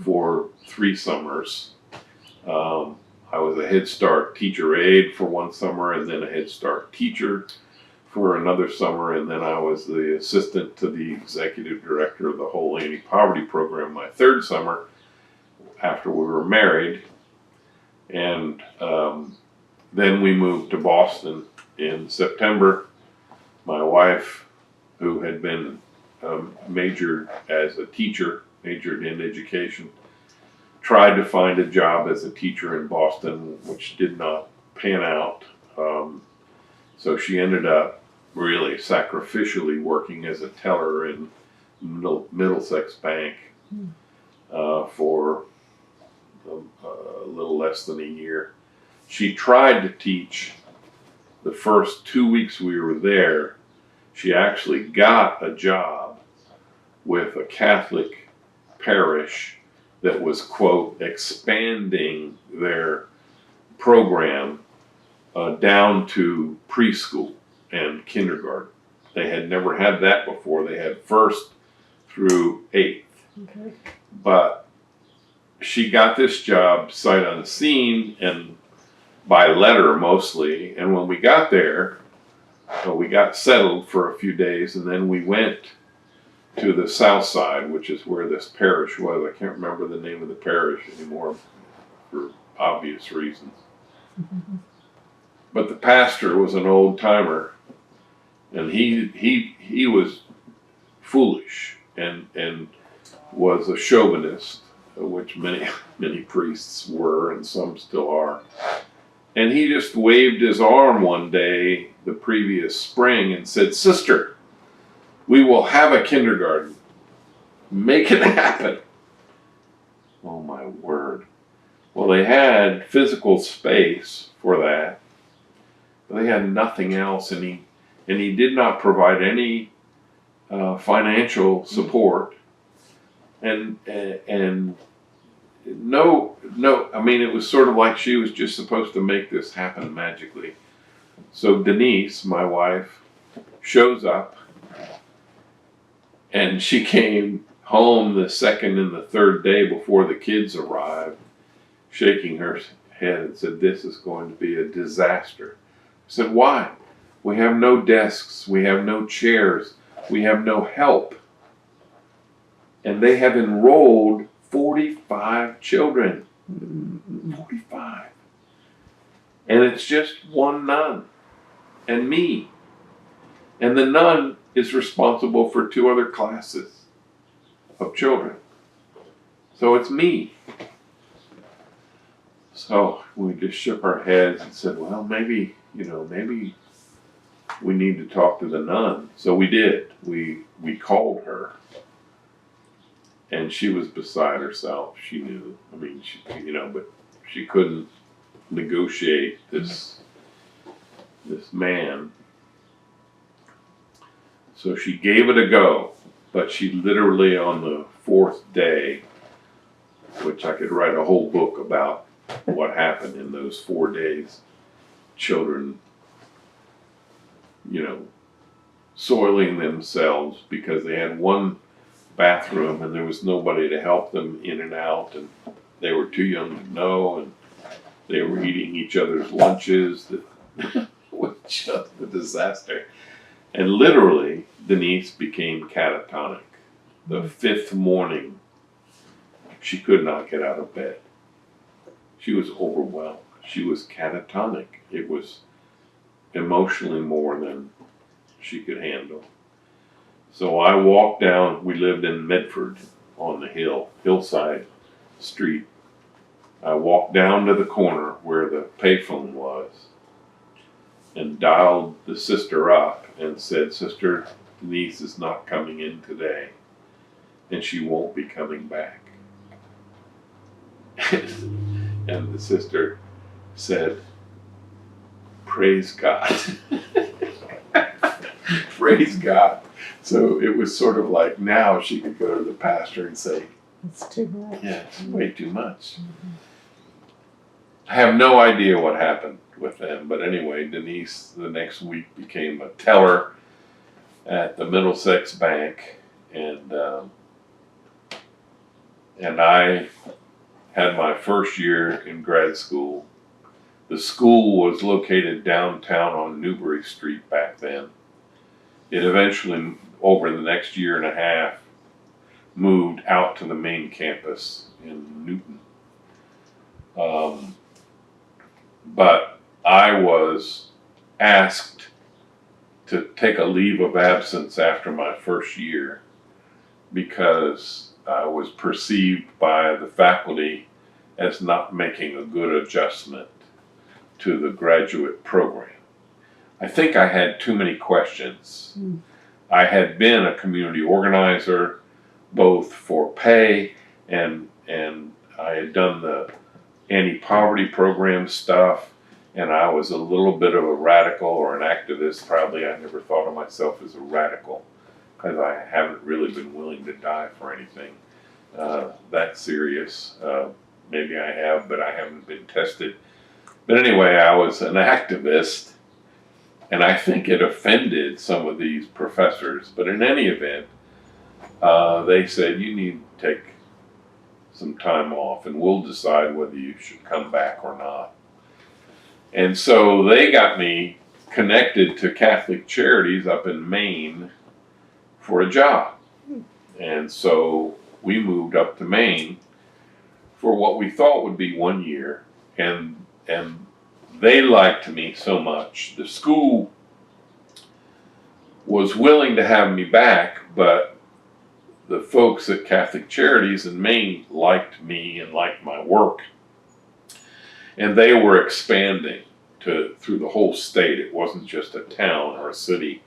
for 3 summers. I was a Head Start teacher aide for 1 summer, and then a Head Start teacher for another summer, and then I was the assistant to the executive director of the whole anti-poverty program my 3rd summer after we were married. And then we moved to Boston in September. My wife, who had been majored as a teacher, majored in education, tried to find a job as a teacher in Boston, which did not pan out. So she ended up really sacrificially working as a teller in Middlesex Bank for a little less than a year. She tried to teach the first 2 weeks we were there. She actually got a job with a Catholic parish that was, quote, expanding their program down to preschool and kindergarten. They had never had that before. They had 1st through 8th. Okay. But she got this job sight unseen and by letter mostly. And when we got there, we got settled for a few days, and then we went to the south side, which is where this parish was. I can't remember the name of the parish anymore for obvious reasons. But the pastor was an old timer, and he was foolish and was a chauvinist, which many priests were, and some still are. And he just waved his arm one day the previous spring and said, "Sister, we will have a kindergarten. Make it happen." Oh my word. Well, they had physical space for that, but they had nothing else, and he did not provide any financial support, and no, I mean, it was sort of like she was just supposed to make this happen magically. So Denise, my wife, shows up, and she came home the second and the third day before the kids arrived, shaking her head and said, "This is going to be a disaster." I said, "Why?" "We have no desks, we have no chairs, we have no help. And they have enrolled 45 children." 45. And it's just one nun and me. And the nun is responsible for 2 other classes of children. So it's me. So we just shook our heads and said, well, maybe we need to talk to the nun. So we did. We called her. And she was beside herself. She knew. I mean, but she couldn't negotiate this man. So she gave it a go, but she literally on the 4th day, which I could write a whole book about what happened in those 4 days, children, soiling themselves because they had one bathroom and there was nobody to help them in and out, and they were too young to know, and they were eating each other's lunches. That was just a disaster. And literally, Denise became catatonic. The 5th morning, she could not get out of bed. She was overwhelmed. She was catatonic. It was emotionally more than she could handle. So I walked down. We lived in Medford on the hillside street. I walked down to the corner where the payphone was and dialed the sister up and said, "Sister Denise is not coming in today, and she won't be coming back." And the sister said, "Praise God." Praise God. So it was sort of like now she could go to the pastor and say,
It's too much.
"Yeah, it's way too much." I have no idea what happened with them, but anyway, Denise the next week became a teller at the Middlesex Bank, and I had my first year in grad school. The school was located downtown on Newbury Street back then. It eventually, over the next year and a half, moved out to the main campus in Newton. But I was asked to take a leave of absence after my first year because I was perceived by the faculty as not making a good adjustment to the graduate program. I think I had too many questions. I had been a community organizer, both for pay and I had done the anti-poverty program stuff, and I was a little bit of a radical or an activist. Probably I never thought of myself as a radical because I haven't really been willing to die for anything that serious. Maybe I have, but I haven't been tested. But anyway, I was an activist, and I think it offended some of these professors. But in any event, they said, "You need to take some time off, and we'll decide whether you should come back or not." And so they got me connected to Catholic Charities up in Maine for a job. And so we moved up to Maine for what we thought would be 1 year. And they liked me so much. The school was willing to have me back, but the folks at Catholic Charities in Maine liked me and liked my work. And they were expanding through the whole state. It wasn't just a town or a city.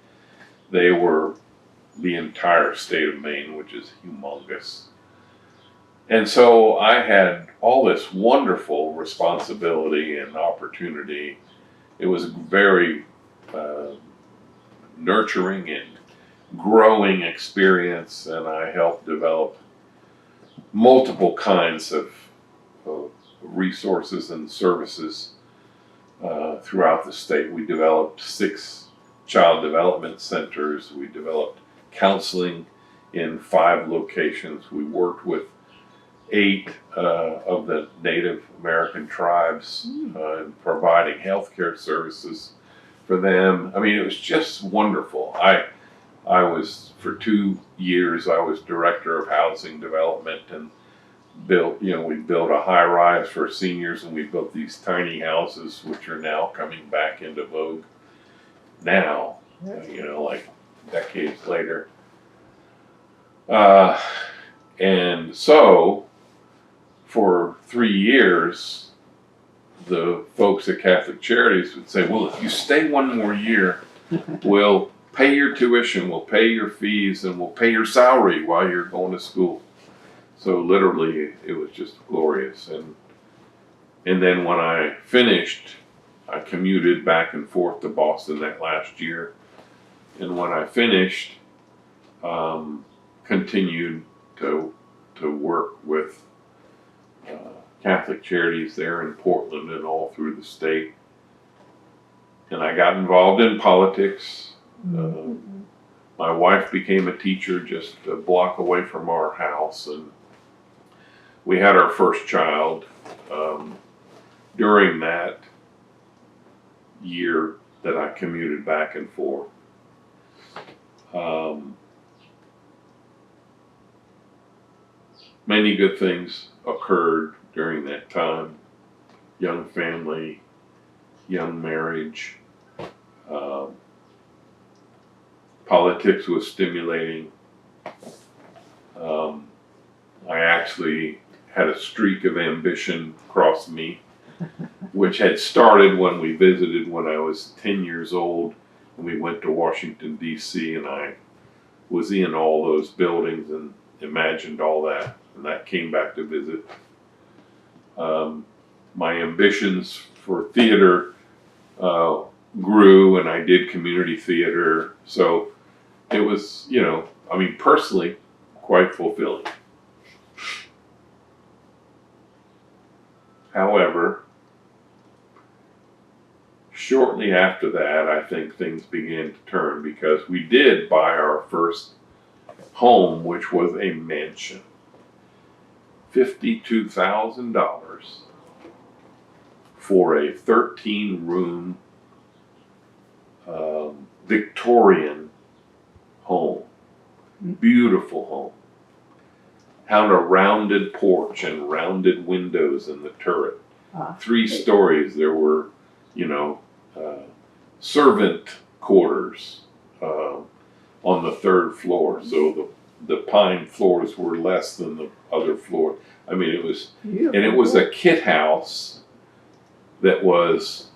They were the entire state of Maine, which is humongous. And so I had all this wonderful responsibility and opportunity. It was very nurturing and growing experience, and I helped develop multiple kinds of resources and services throughout the state. We developed 6 child development centers. We developed counseling in 5 locations. We worked with 8 of the Native American tribes, providing healthcare services for them. I mean, it was just wonderful. I was, for 2 years, I was director of housing development and we built a high rise for seniors, and we built these tiny houses, which are now coming back into vogue now, like decades later. And so for 3 years, the folks at Catholic Charities would say, well, if you stay 1 more year, we'll pay your tuition, we'll pay your fees, and we'll pay your salary while you're going to school. So literally, it was just glorious. And then when I finished, I commuted back and forth to Boston that last year. And when I finished, continued to work with Catholic Charities there in Portland and all through the state. And I got involved in politics. My wife became a teacher just a block away from our house, and we had our first child during that year that I commuted back and forth. Many good things occurred during that time. Young family, young marriage. Politics was stimulating. I actually had a streak of ambition cross me, which had started when we visited when I was 10 years old, and we went to Washington, D.C., and I was in all those buildings and imagined all that, and that came back to visit. My ambitions for theater grew, and I did community theater, so it was, personally, quite fulfilling. However, shortly after that, I think things began to turn, because we did buy our first home, which was a mansion. $52,000 for a 13-room Victorian home. Beautiful home. Had a rounded porch and rounded windows in the turret. 3 stories. There were, servant quarters on the 3rd floor. So the pine floors were less than the other floor. I mean, it was, beautiful. And it was a kit house that was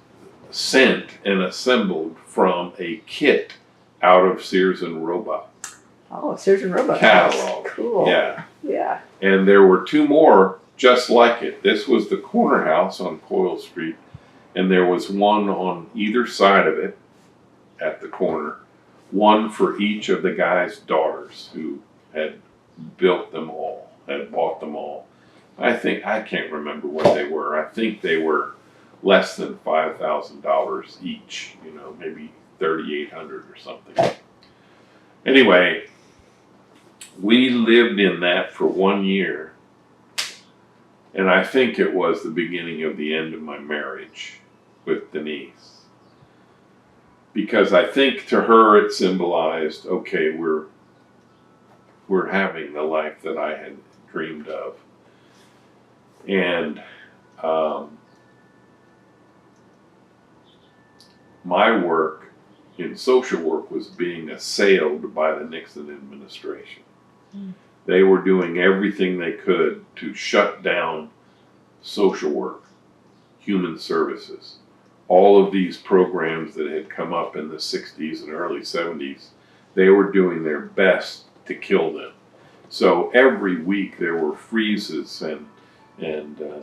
sent and assembled from a kit out of Sears and Roebuck.
Oh, Sears and Roebuck
catalog.
Cool.
Yeah.
Yeah.
And there were 2 more just like it. This was the corner house on Coyle Street, and there was one on either side of it at the corner, one for each of the guy's daughters who had built them all, had bought them all. I can't remember what they were. I think they were less than $5,000 each, maybe $3,800 or something. Anyway, we lived in that for 1 year, and I think it was the beginning of the end of my marriage with Denise. Because I think to her it symbolized, okay, were having the life that I had dreamed of. And my work in social work was being assailed by the Nixon administration. They were doing everything they could to shut down social work, human services. All of these programs that had come up in the 60s and early 70s, they were doing their best to kill them. So every week there were freezes and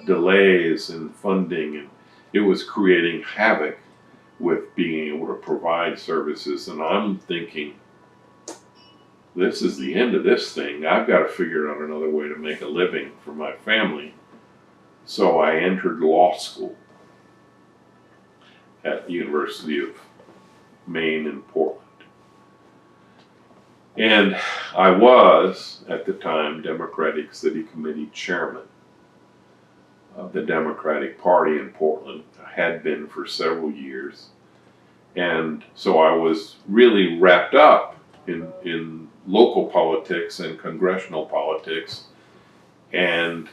delays in funding, and it was creating havoc with being able to provide services. And I'm thinking, this is the end of this thing. I've got to figure out another way to make a living for my family. So I entered law school at the University of Maine in Portland. And I was, at the time, Democratic City Committee Chairman of the Democratic Party in Portland. I had been for several years. And so I was really wrapped up in local politics and congressional politics. And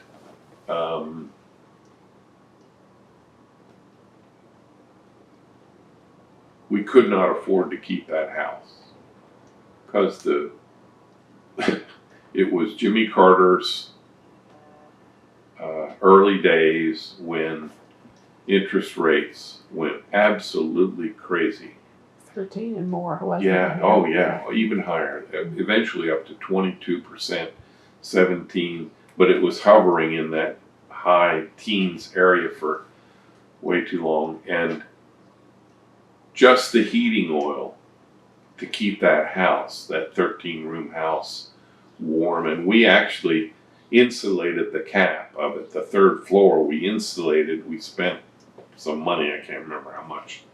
we could not afford to keep that house because it was Jimmy Carter's early days when interest rates went absolutely crazy.
13 and more, wasn't
Yeah,
it?
oh yeah, even higher. Eventually up to 22%, 17, but it was hovering in that high teens area for way too long. And just the heating oil to keep that house, that 13-room house, warm. And we actually insulated the cap of it. The third floor we insulated. We spent some money, I can't remember how much,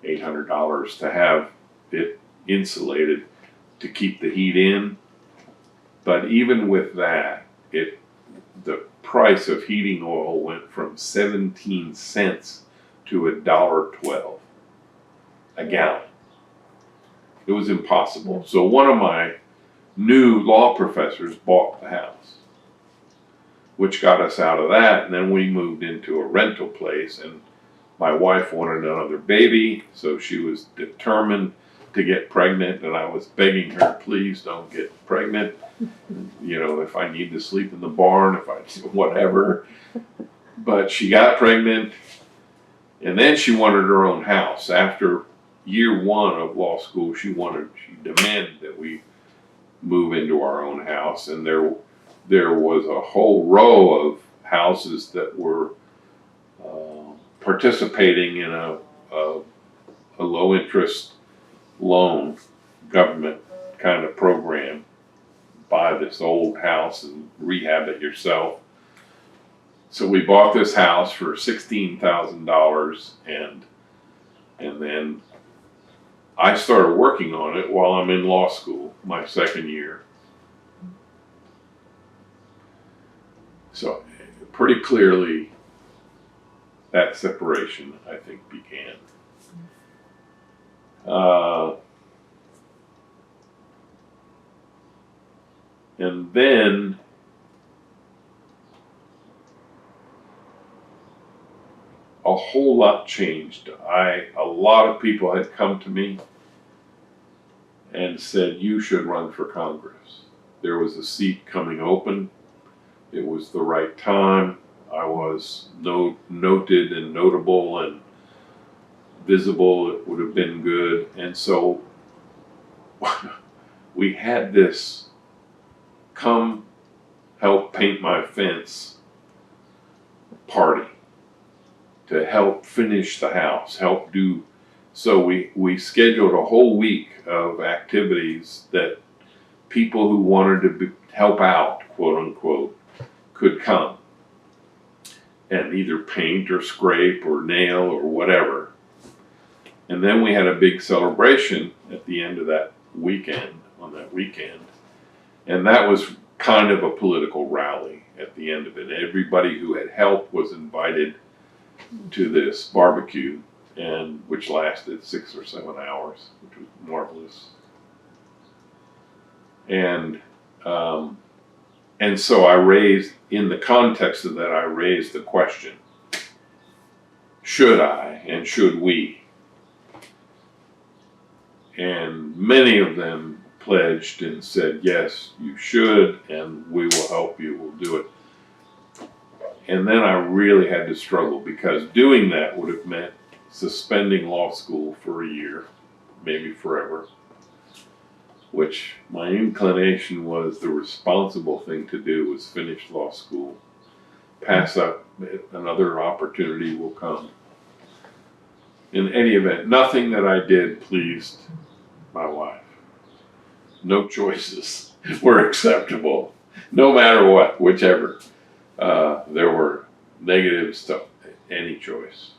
$800 to have it insulated to keep the heat in. But even with that, the price of heating oil went from 17 cents to $1.12 a gallon. It was impossible. So one of my new law professors bought the house, which got us out of that. And then we moved into a rental place, and my wife wanted another baby, so she was determined to get pregnant, and I was begging her, please don't get pregnant. You know, if I need to sleep in the barn, if I whatever. But she got pregnant, and then she wanted her own house. After year one of law school, she demanded that we move into our own house, and there was a whole row of houses that were participating in a low interest loan government kind of program. Buy this old house and rehab it yourself. So we bought this house for $16,000, and then I started working on it while I'm in law school, my second year. So pretty clearly that separation, I think, began. And then a whole lot changed. A lot of people had come to me and said, you should run for Congress. There was a seat coming open. It was the right time. I was noted and notable and visible. It would have been good. And so we had this come help paint my fence party to help finish the house, help do. So we scheduled a whole week of activities that people who wanted to help out, quote unquote, could come and either paint or scrape or nail or whatever. And then we had a big celebration at the end of that weekend, and that was kind of a political rally at the end of it. Everybody who had helped was invited to this barbecue, and which lasted 6 or 7 hours, which was marvelous. And And so I raised, in the context of that, I raised the question, should I and should we? And many of them pledged and said, yes, you should, and we will help you, we'll do it. And then I really had to struggle, because doing that would have meant suspending law school for a year, maybe forever, which my inclination was the responsible thing to do was finish law school, pass up, another opportunity will come. In any event, nothing that I did pleased my wife. No choices were acceptable, no matter what, whichever. There were negatives to any choice.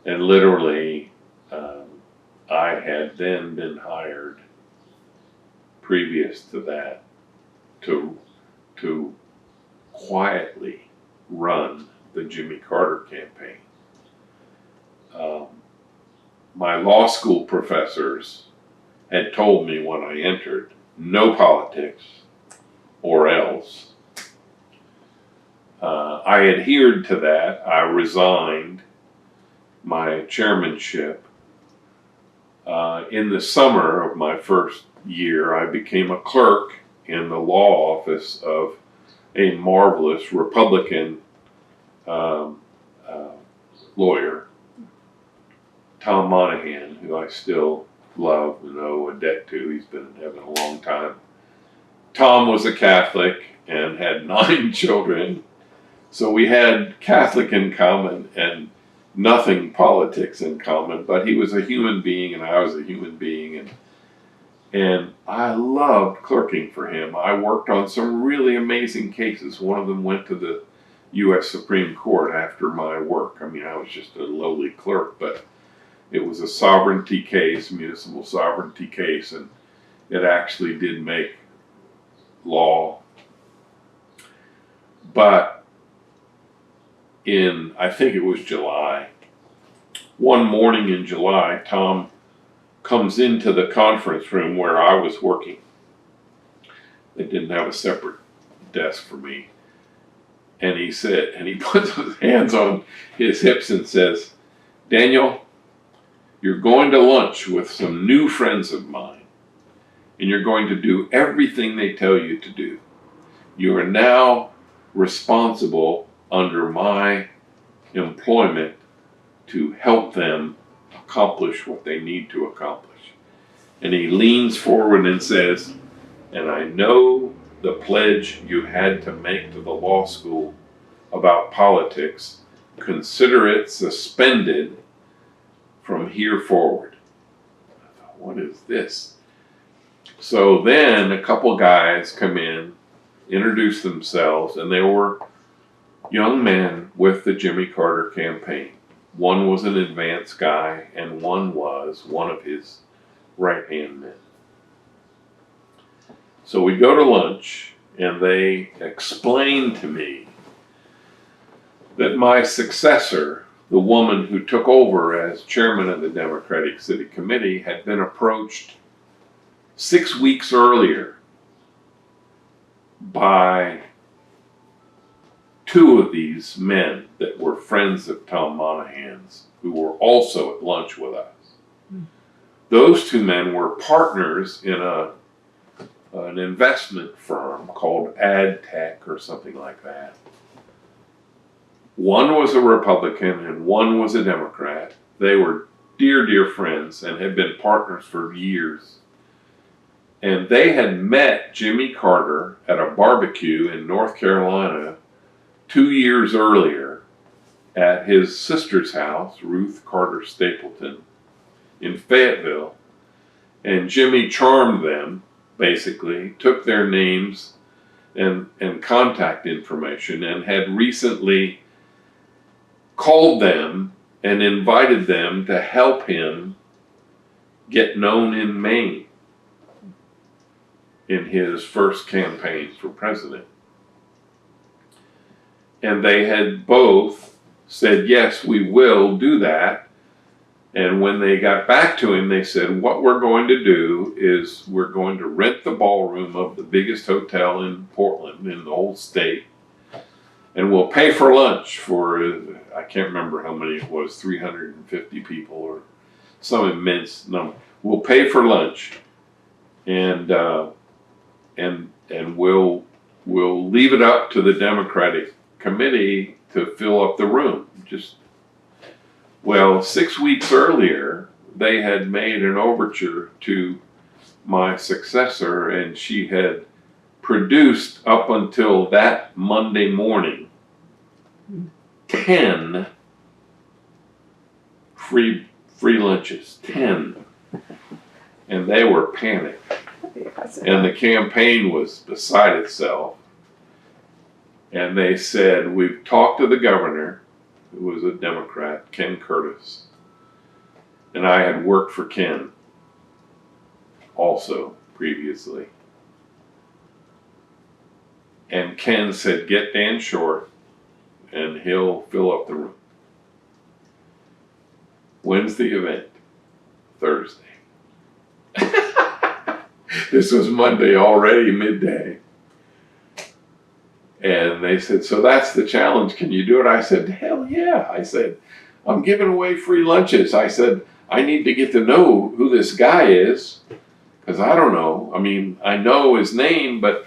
And literally, I had then been hired previous to that to quietly run the Jimmy Carter campaign. My law school professors had told me when I entered, no politics or else. I adhered to that. I resigned my chairmanship. In the summer of my first year, I became a clerk in the law office of a marvelous Republican lawyer, Tom Monahan, who I still love and owe a debt to. He's been in heaven a long time. Tom was a Catholic and had 9 children. So we had Catholic in common and nothing politics in common, but he was a human being and I was a human being, and I loved clerking for him. I worked on some really amazing cases. One of them went to the U.S. Supreme Court after my work. I mean, I was just a lowly clerk, but it was a sovereignty case, municipal sovereignty case, and it actually did make law. But in, I think it was July, one morning in July, Tom comes into the conference room where I was working. They didn't have a separate desk for me. And he said, and he puts his hands on his hips and says, Daniel, you're going to lunch with some new friends of mine, and you're going to do everything they tell you to do. You are now responsible under my employment to help them accomplish what they need to accomplish. And he leans forward and says, and I know the pledge you had to make to the law school about politics, consider it suspended from here forward. I thought, what is this? So then a couple guys come in, introduce themselves, and they were young men with the Jimmy Carter campaign. One was an advance guy, and one was one of his right-hand men. So we go to lunch, and they explain to me that my successor, the woman who took over as chairman of the Democratic City Committee, had been approached 6 weeks earlier by 2 of these men that were friends of Tom Monahan's, who were also at lunch with us. Those 2 men were partners in an investment firm called Ad Tech or something like that. One was a Republican and one was a Democrat. They were dear, dear friends and had been partners for years. And they had met Jimmy Carter at a barbecue in North Carolina 2 years earlier at his sister's house, Ruth Carter Stapleton, in Fayetteville. And Jimmy charmed them, basically, took their names and contact information, and had recently called them and invited them to help him get known in Maine in his first campaign for president. And they had both said, yes, we will do that. And when they got back to him, they said, what we're going to do is we're going to rent the ballroom of the biggest hotel in Portland, in the whole state, and we'll pay for lunch for, I can't remember how many it was, 350 people or some immense number. We'll pay for lunch, and we'll leave it up to the Democratic Committee to fill up the room. Well, 6 weeks earlier, they had made an overture to my successor, and she had produced up until that Monday morning 10 free lunches. 10. And they were panicked. And the campaign was beside itself. And they said, we've talked to the governor, who was a Democrat, Ken Curtis. And I had worked for Ken also previously. And Ken said, get Dan Short and he'll fill up the room. When's the event? Thursday. This was Monday already, midday. And they said, so that's the challenge. Can you do it? I said, hell yeah. I said, I'm giving away free lunches. I said, I need to get to know who this guy is, because I don't know. I mean, I know his name, but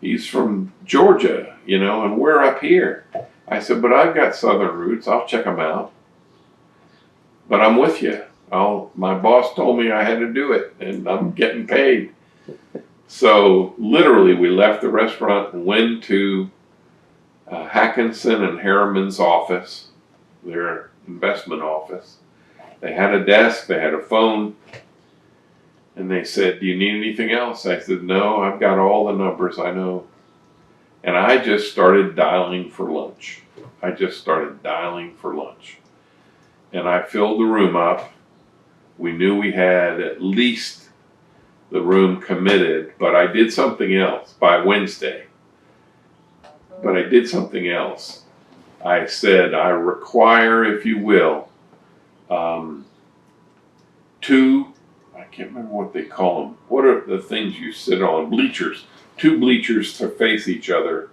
he's from Georgia, and we're up here. I said, but I've got Southern roots. I'll check him out. But I'm with you. My boss told me I had to do it, and I'm getting paid. So literally, we left the restaurant and went to Hackinson and Harriman's office, their investment office. They had a desk, they had a phone, and they said, do you need anything else? I said, no, I've got all the numbers I know. And I just started dialing for lunch. And I filled the room up. We knew we had at least the room committed, but I did something else by Wednesday. I said, I require, if you will, two, I can't remember what they call them. What are the things you sit on? Bleachers. 2 bleachers to face each other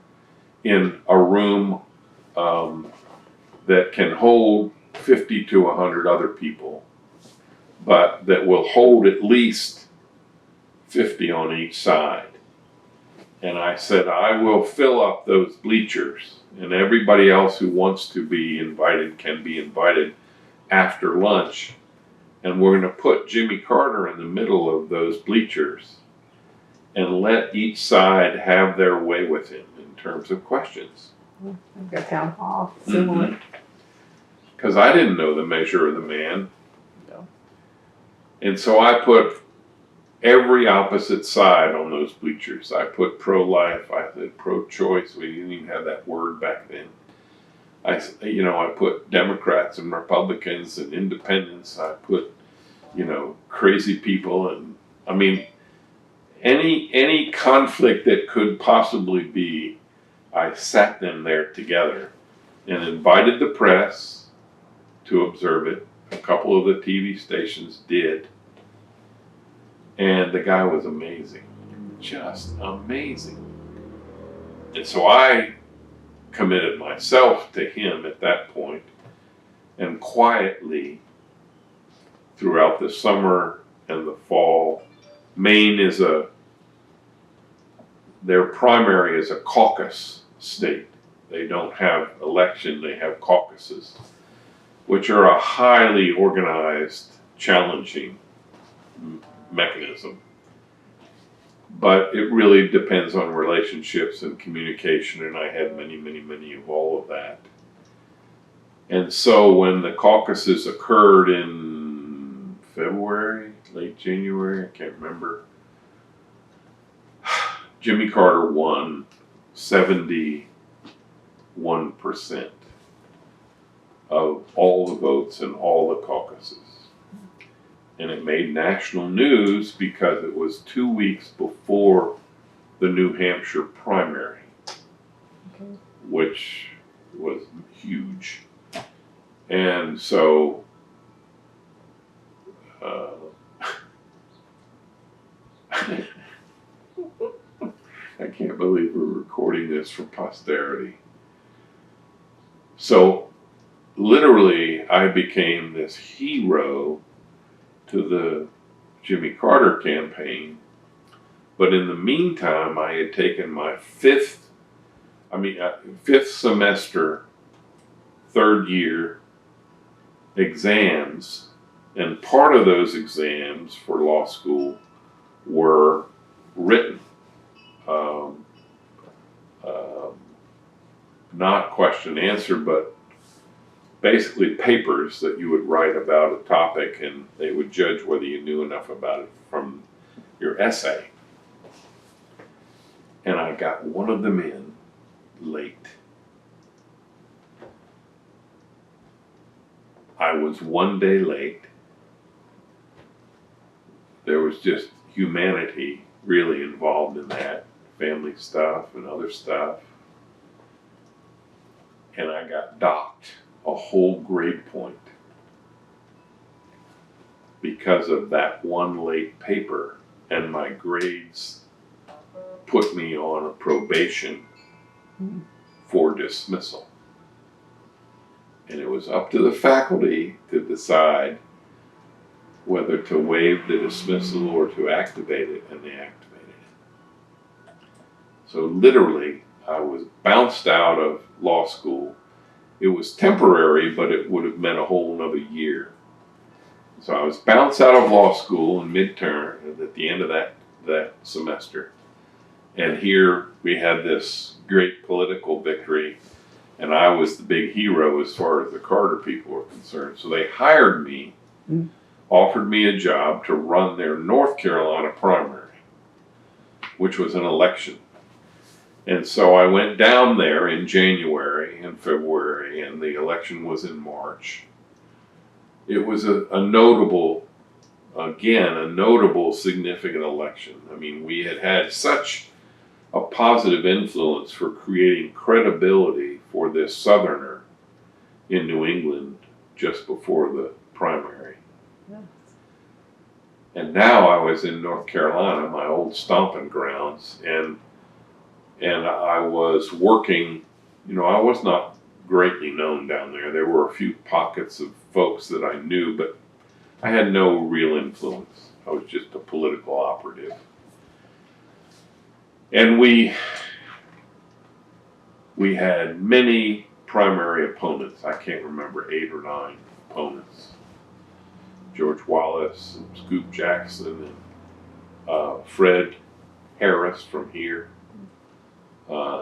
in a room that can hold 50 to 100 other people, but that will hold at least 50 on each side. And I said, I will fill up those bleachers, and everybody else who wants to be invited can be invited after lunch. And we're going to put Jimmy Carter in the middle of those bleachers and let each side have their way with him in terms of questions.
Like a town hall, similar.
Because I didn't know the measure of the man.
No.
And so I put every opposite side on those bleachers. I put pro-life, I said pro-choice. We didn't even have that word back then. I put Democrats and Republicans and independents. I put, crazy people, and I mean, any conflict that could possibly be, I sat them there together and invited the press to observe it. A couple of the TV stations did. And the guy was amazing, just amazing. And so I committed myself to him at that point, and quietly throughout the summer and the fall. Maine their primary is a caucus state. They don't have election, they have caucuses, which are a highly organized, challenging mechanism. But it really depends on relationships and communication, and I had many, many, many of all of that. And so when the caucuses occurred in February, late January, I can't remember, Jimmy Carter won 71% of all the votes in all the caucuses. And it made national news because it was 2 weeks before the New Hampshire primary, which was huge. And so believe we're recording this for posterity. So literally, I became this hero to the Jimmy Carter campaign. But in the meantime, I had taken my fifth semester, third year exams, and part of those exams for law school were written. Not question answer, but basically papers that you would write about a topic, and they would judge whether you knew enough about it from your essay. And I got one of them in late. I was one day late. There was just humanity really involved in that, family stuff and other stuff. And I got docked a whole grade point because of that one late paper, and my grades put me on a probation for dismissal. And it was up to the faculty to decide whether to waive the dismissal or to activate it, and they activated it. So literally, I was bounced out of law school. It was temporary, but it would have meant a whole another year. So I was bounced out of law school in midterm at the end of that semester. And here we had this great political victory, and I was the big hero as far as the Carter people were concerned. So they hired me, offered me a job to run their North Carolina primary, which was an election. And so I went down there in January and February, and the election was in March. It was a notable, significant election. I mean, we had such a positive influence for creating credibility for this Southerner in New England just before the primary. Yes. And now I was in North Carolina, my old stomping grounds, and I was working, I was not greatly known down there. There were a few pockets of folks that I knew, but I had no real influence. I was just a political operative. And we had many primary opponents. I can't remember, 8 or 9 opponents. George Wallace, and Scoop Jackson, and Fred Harris from here.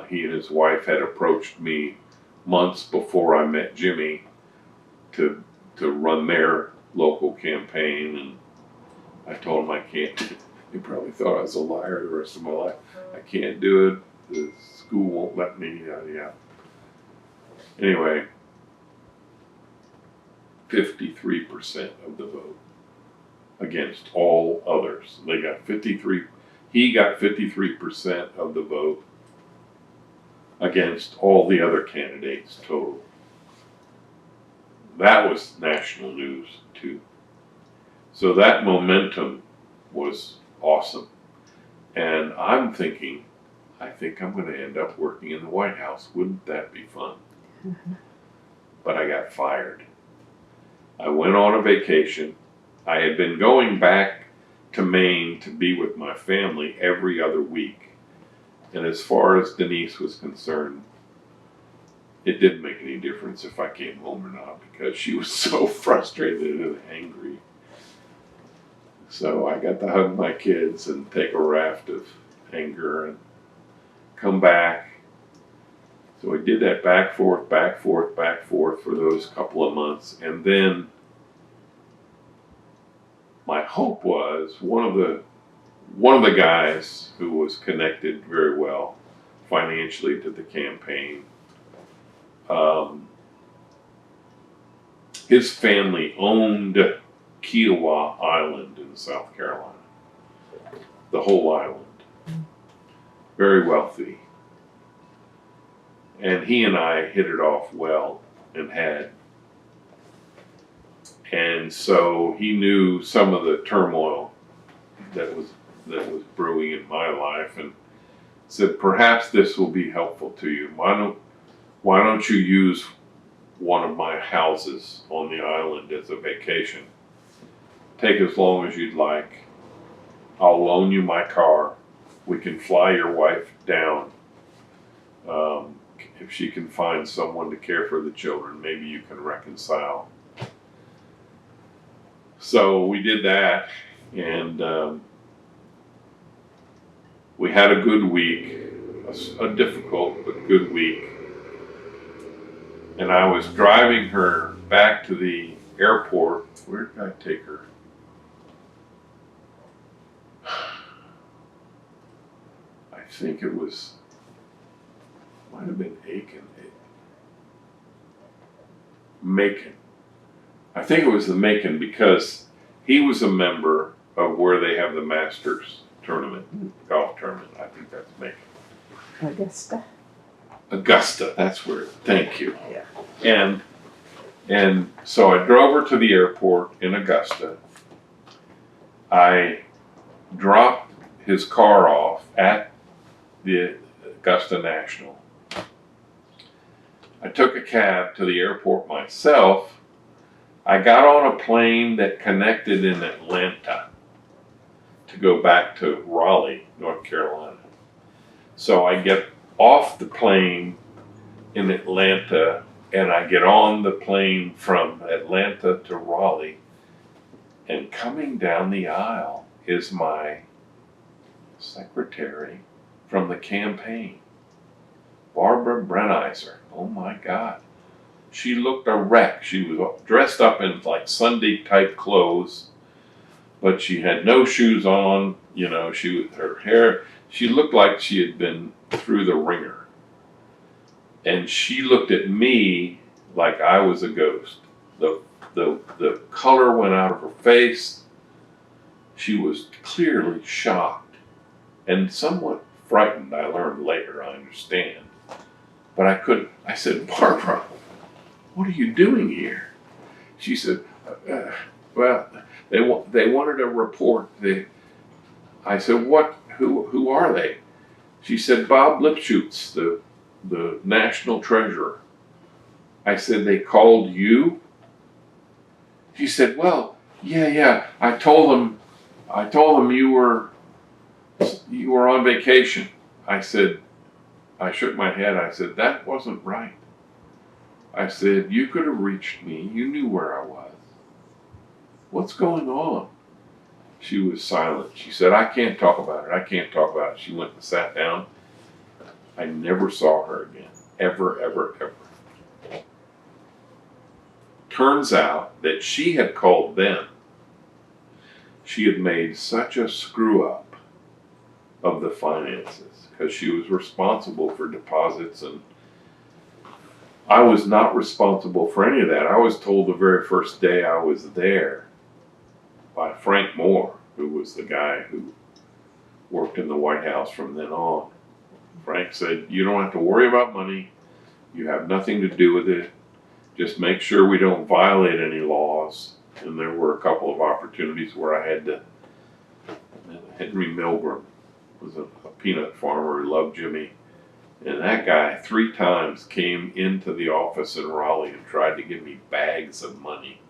He and his wife had approached me months before I met Jimmy to run their local campaign, and I told him I can't. He probably thought I was a liar the rest of my life. I can't do it. The school won't let me. Yeah. Anyway, 53% of the vote against all others. They got 53. He got 53% of the vote against all the other candidates total. That was national news too. So that momentum was awesome. And I'm thinking, I think I'm going to end up working in the White House. Wouldn't that be fun? But I got fired. I went on a vacation. I had been going back to Maine to be with my family every other week. And as far as Denise was concerned, it didn't make any difference if I came home or not, because she was so frustrated and angry. So I got to hug my kids and take a raft of anger and come back. So I did that back, forth for those couple of months. And then my hope was one of the guys who was connected very well financially to the campaign, his family owned Kiowa Island in South Carolina, the whole island, very wealthy. And he and I hit it off well and so he knew some of the turmoil that was brewing in my life, and said, perhaps this will be helpful to you. Why don't you use one of my houses on the island as a vacation? Take as long as you'd like. I'll loan you my car. We can fly your wife down. If she can find someone to care for the children, maybe you can reconcile. So we did that, and we had a good week, a difficult but good week. And I was driving her back to the airport. Where did I take her? I think it was, might have been Macon. I think it was the Macon, because he was a member of where they have the Masters tournament, golf tournament. I think that's Macon. Augusta, that's where, thank you.
Yeah.
And so I drove her to the airport in Augusta. I dropped his car off at the Augusta National. I took a cab to the airport myself. I got on a plane that connected in Atlanta to go back to Raleigh, North Carolina. So I get off the plane in Atlanta, and I get on the plane from Atlanta to Raleigh, and coming down the aisle is my secretary from the campaign, Barbara Brenizer. Oh my God. She looked a wreck. She was dressed up in like Sunday type clothes, but she had no shoes on. You know, her hair, she looked like she had been through the ringer. And she looked at me like I was a ghost. The color went out of her face. She was clearly shocked and somewhat frightened. I learned later, I understand. But I said, Barbara, what are you doing here? She said, well, they wanted a report. I said, who are they? She said, Bob Lipschutz, the national treasurer. I said, they called you? She said, well, yeah. I told them you were on vacation. I shook my head. I said, that wasn't right. I said, you could have reached me. You knew where I was. What's going on? She was silent. She said, I can't talk about it. She went and sat down. I never saw her again. Ever. Turns out that she had called them. She had made such a screw up of the finances because she was responsible for deposits, and I was not responsible for any of that. I was told the very first day I was there by Frank Moore, who was the guy who worked in the White House from then on. Frank said, you don't have to worry about money. You have nothing to do with it. Just make sure we don't violate any laws. And there were a couple of opportunities where I had to. Henry Milgram was a peanut farmer who loved Jimmy. And that guy 3 times came into the office in Raleigh and tried to give me bags of money.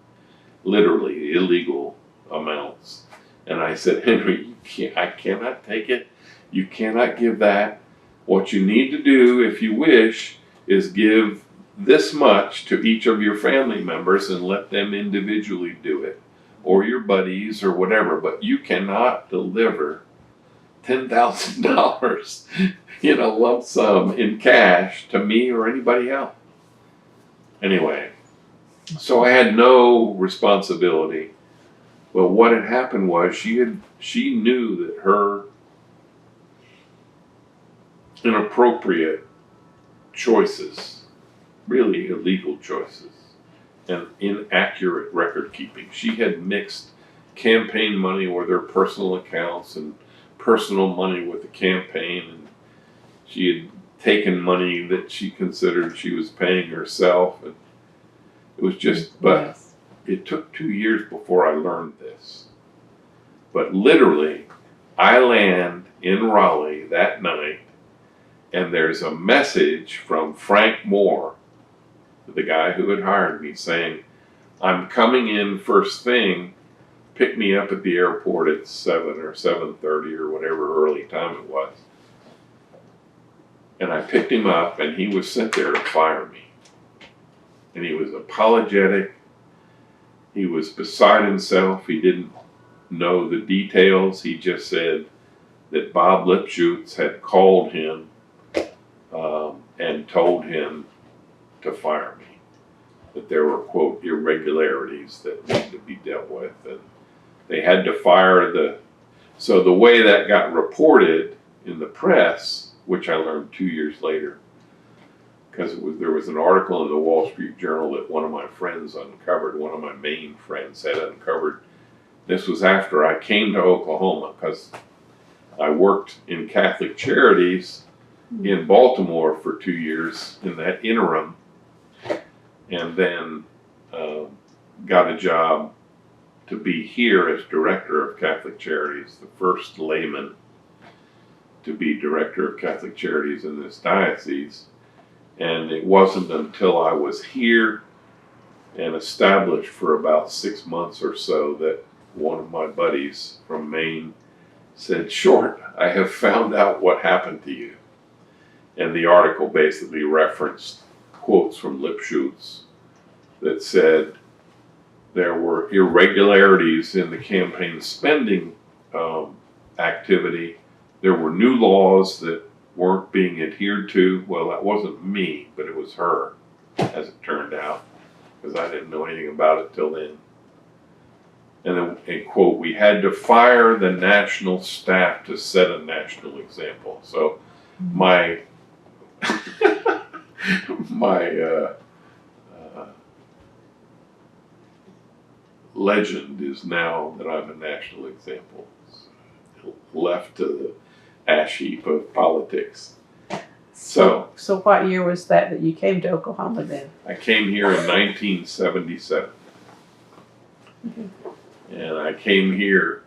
Literally illegal amounts. And I said, Henry, I cannot take it. You cannot give that. What you need to do, if you wish, is give this much to each of your family members and let them individually do it, or your buddies or whatever, but you cannot deliver $10,000 in a lump sum in cash to me or anybody else. Anyway, so I had no responsibility. But what had happened was she knew that her inappropriate choices, really illegal choices, and inaccurate record keeping. She had mixed campaign money with her personal accounts and personal money with the campaign, and she had taken money that she considered she was paying herself, and it was just, but it took 2 years before I learned this. But literally, I land in Raleigh that night and there's a message from Frank Moore, the guy who had hired me, saying, I'm coming in first thing, pick me up at the airport at 7 or 7:30 or whatever early time it was. And I picked him up, and he was sent there to fire me. And he was apologetic. He was beside himself. He didn't know the details. He just said that Bob Lipschutz had called him and told him to fire me. That there were, quote, irregularities that needed to be dealt with. And they had to fire so the way that got reported in the press, which I learned 2 years later, because there was an article in the Wall Street Journal that one of my friends uncovered, one of my main friends had uncovered. This was after I came to Oklahoma, because I worked in Catholic Charities in Baltimore for 2 years in that interim, and then got a job to be here as director of Catholic Charities, the first layman to be director of Catholic Charities in this diocese. And it wasn't until I was here and established for about 6 months or so that one of my buddies from Maine said, Short, I have found out what happened to you. And the article basically referenced quotes from Lipschutz that said there were irregularities in the campaign spending activity. There were new laws that weren't being adhered to. Well, that wasn't me, but it was her, as it turned out, because I didn't know anything about it till then. And then, a quote, we had to fire the national staff to set a national example. So my legend is now that I'm a national example. Left to the ash heap of politics. So
what year was that you came to Oklahoma then?
I came here in 1977. And I came here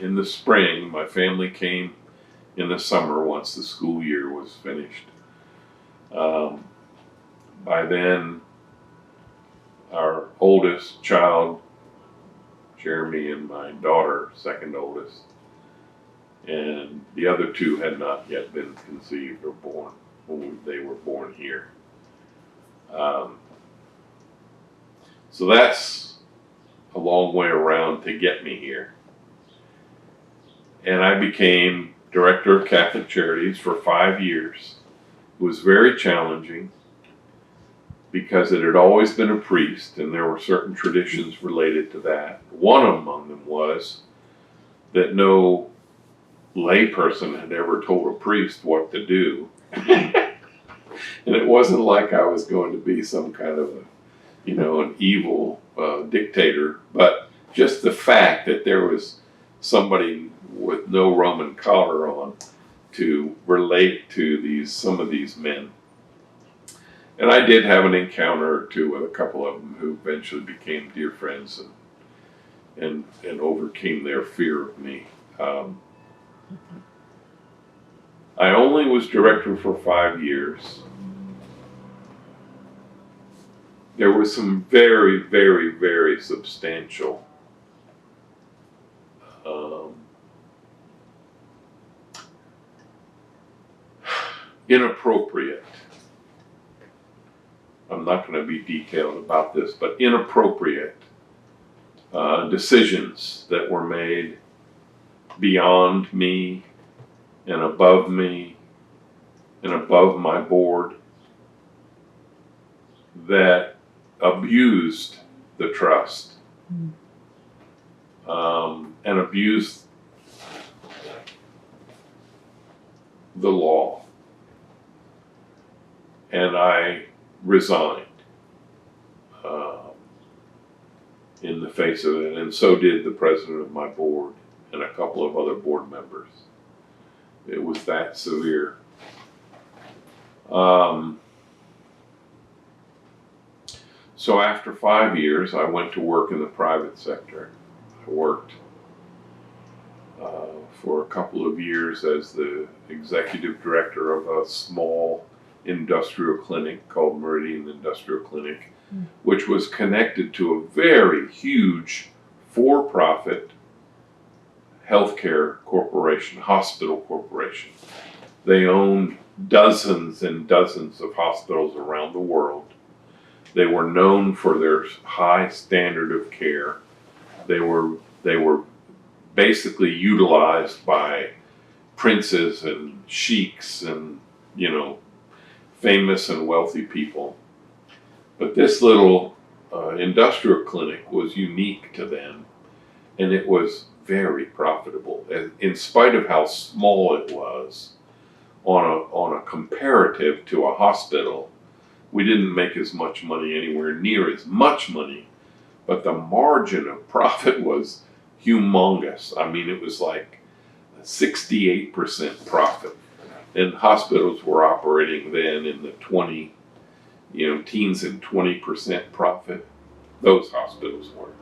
in the spring. My family came in the summer once the school year was finished. By then, our oldest child, Jeremy, and my daughter, second oldest, and the other two had not yet been conceived or born when they were born here. So that's a long way around to get me here. And I became director of Catholic Charities for 5 years. It was very challenging because it had always been a priest, and there were certain traditions related to that. One among them was that no layperson had ever told a priest what to do. And it wasn't like I was going to be some kind of an evil dictator, but just the fact that there was somebody with no Roman collar on to relate to some of these men. And I did have an encounter or two with a couple of them who eventually became dear friends and overcame their fear of me. I only was director for 5 years. There was some very, very, very substantial inappropriate, I'm not going to be detailed about this, but inappropriate decisions that were made beyond me and above my board that abused the trust and abused the law. And I resigned in the face of it, and so did the president of my board and a couple of other board members. It was that severe. So after 5 years, I went to work in the private sector. I worked for a couple of years as the executive director of a small industrial clinic called Meridian Industrial Clinic, which was connected to a very huge for-profit healthcare corporation, hospital corporation. They owned dozens and dozens of hospitals around the world. They were known for their high standard of care. They were basically utilized by princes and sheiks and, famous and wealthy people. But this little industrial clinic was unique to them, and it was very profitable. And in spite of how small it was, on a comparative to a hospital, we didn't make as much money, anywhere near as much money, but the margin of profit was humongous. I mean, it was like 68% profit. And hospitals were operating then in the teens and 20% profit. Those hospitals were.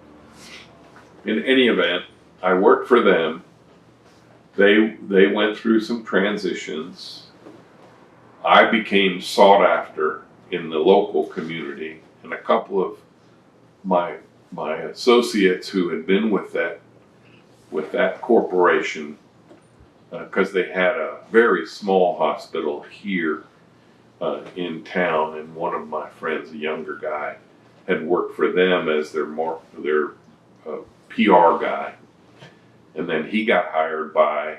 In any event, I worked for them. They went through some transitions. I became sought after in the local community, and a couple of my associates who had been with that corporation, because they had a very small hospital here in town, and one of my friends, a younger guy, had worked for them as their PR guy. And then he got hired by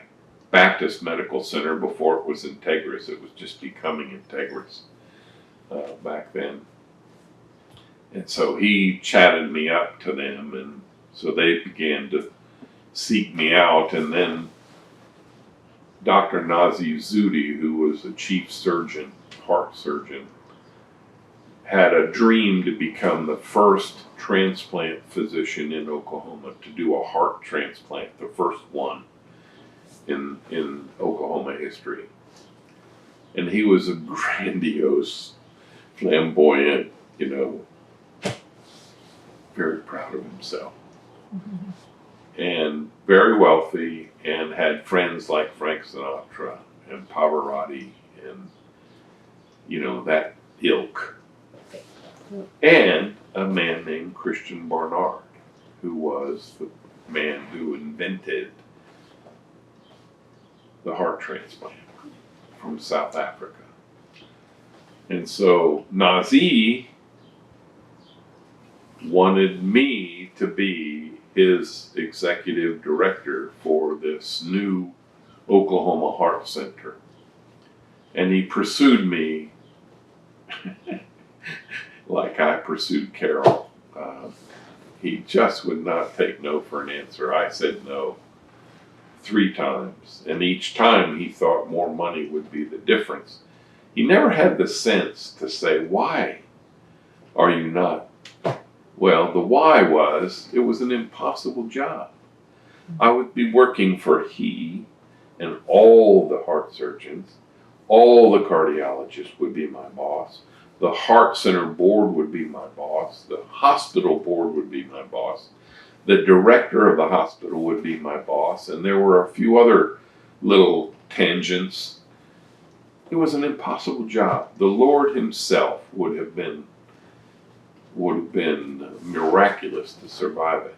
Baptist Medical Center before it was Integris. It was just becoming Integris back then. And so he chatted me up to them, and so they began to seek me out. And then Dr. Nazi Zudi, who was a chief surgeon, heart surgeon, had a dream to become the first transplant physician in Oklahoma to do a heart transplant, the first one in Oklahoma history. And he was a grandiose, flamboyant, very proud of himself. Mm-hmm. And very wealthy, and had friends like Frank Sinatra and Pavarotti and, that ilk. And a man named Christian Barnard, who was the man who invented the heart transplant from South Africa. And so Nazi wanted me to be his executive director for this new Oklahoma Heart Center. And he pursued me like I pursued Carol. He just would not take no for an answer. I said no 3 times, and each time he thought more money would be the difference. He never had the sense to say, why are you not? Well, the why was, it was an impossible job. I would be working for he and all the heart surgeons, all the cardiologists would be my boss. The heart center board would be my boss. The hospital board would be my boss. The director of the hospital would be my boss. And there were a few other little tangents. It was an impossible job. The Lord himself would have been miraculous to survive it.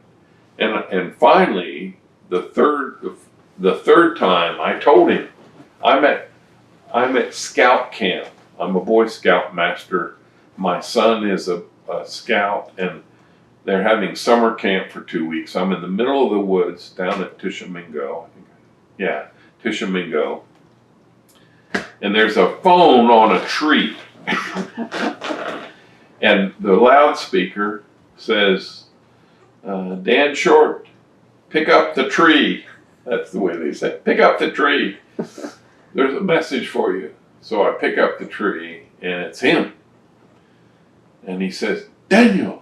And finally, the third time I told him, I'm at scout camp. I'm a Boy Scout master. My son is a scout, and they're having summer camp for 2 weeks. I'm in the middle of the woods down at Tishomingo. Tishomingo. And there's a phone on a tree. And the loudspeaker says, Dan Short, pick up the tree. That's the way they say it. Pick up the tree. There's a message for you. So I pick up the tree, and it's him. And he says, Daniel,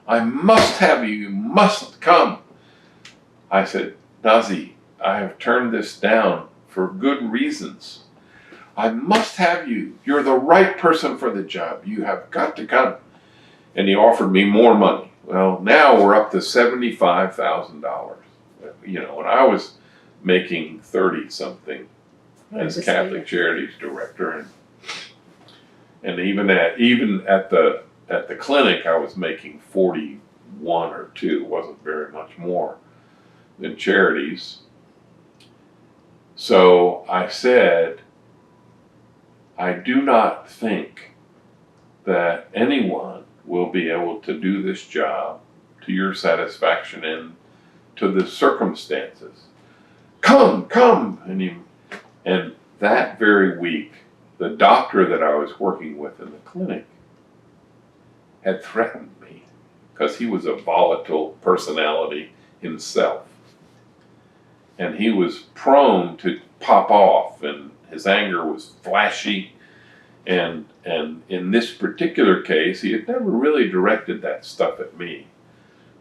I must have you. You must come. I said, Nazi, I have turned this down for good reasons. I must have you. You're the right person for the job. You have got to come. And he offered me more money. Well, now we're up to $75,000. And I was making 30 something as Catholic Charities director, and even at the clinic I was making 41 or 2, wasn't very much more than charities. So I said, I do not think that anyone will be able to do this job to your satisfaction and to the circumstances. Come, and that very week, the doctor that I was working with in the clinic had threatened me because he was a volatile personality himself. And he was prone to pop off, and his anger was flashy. And in this particular case, he had never really directed that stuff at me.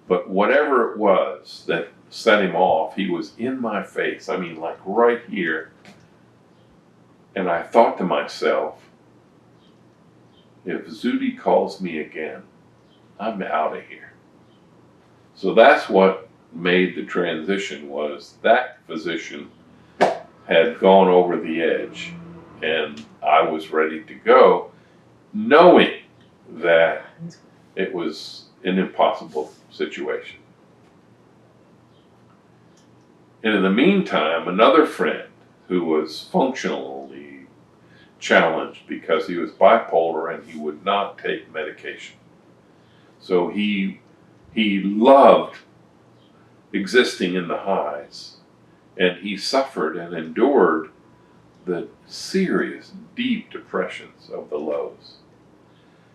But whatever it was that set him off, he was in my face. I mean, like right here. And I thought to myself, if Zudi calls me again, I'm out of here. So that's what made the transition, was that physician had gone over the edge, and I was ready to go, knowing that it was an impossible situation. And in the meantime, another friend who was functionally challenged because he was bipolar and he would not take medication. So he loved existing in the highs, and he suffered and endured the serious, deep depressions of the lows.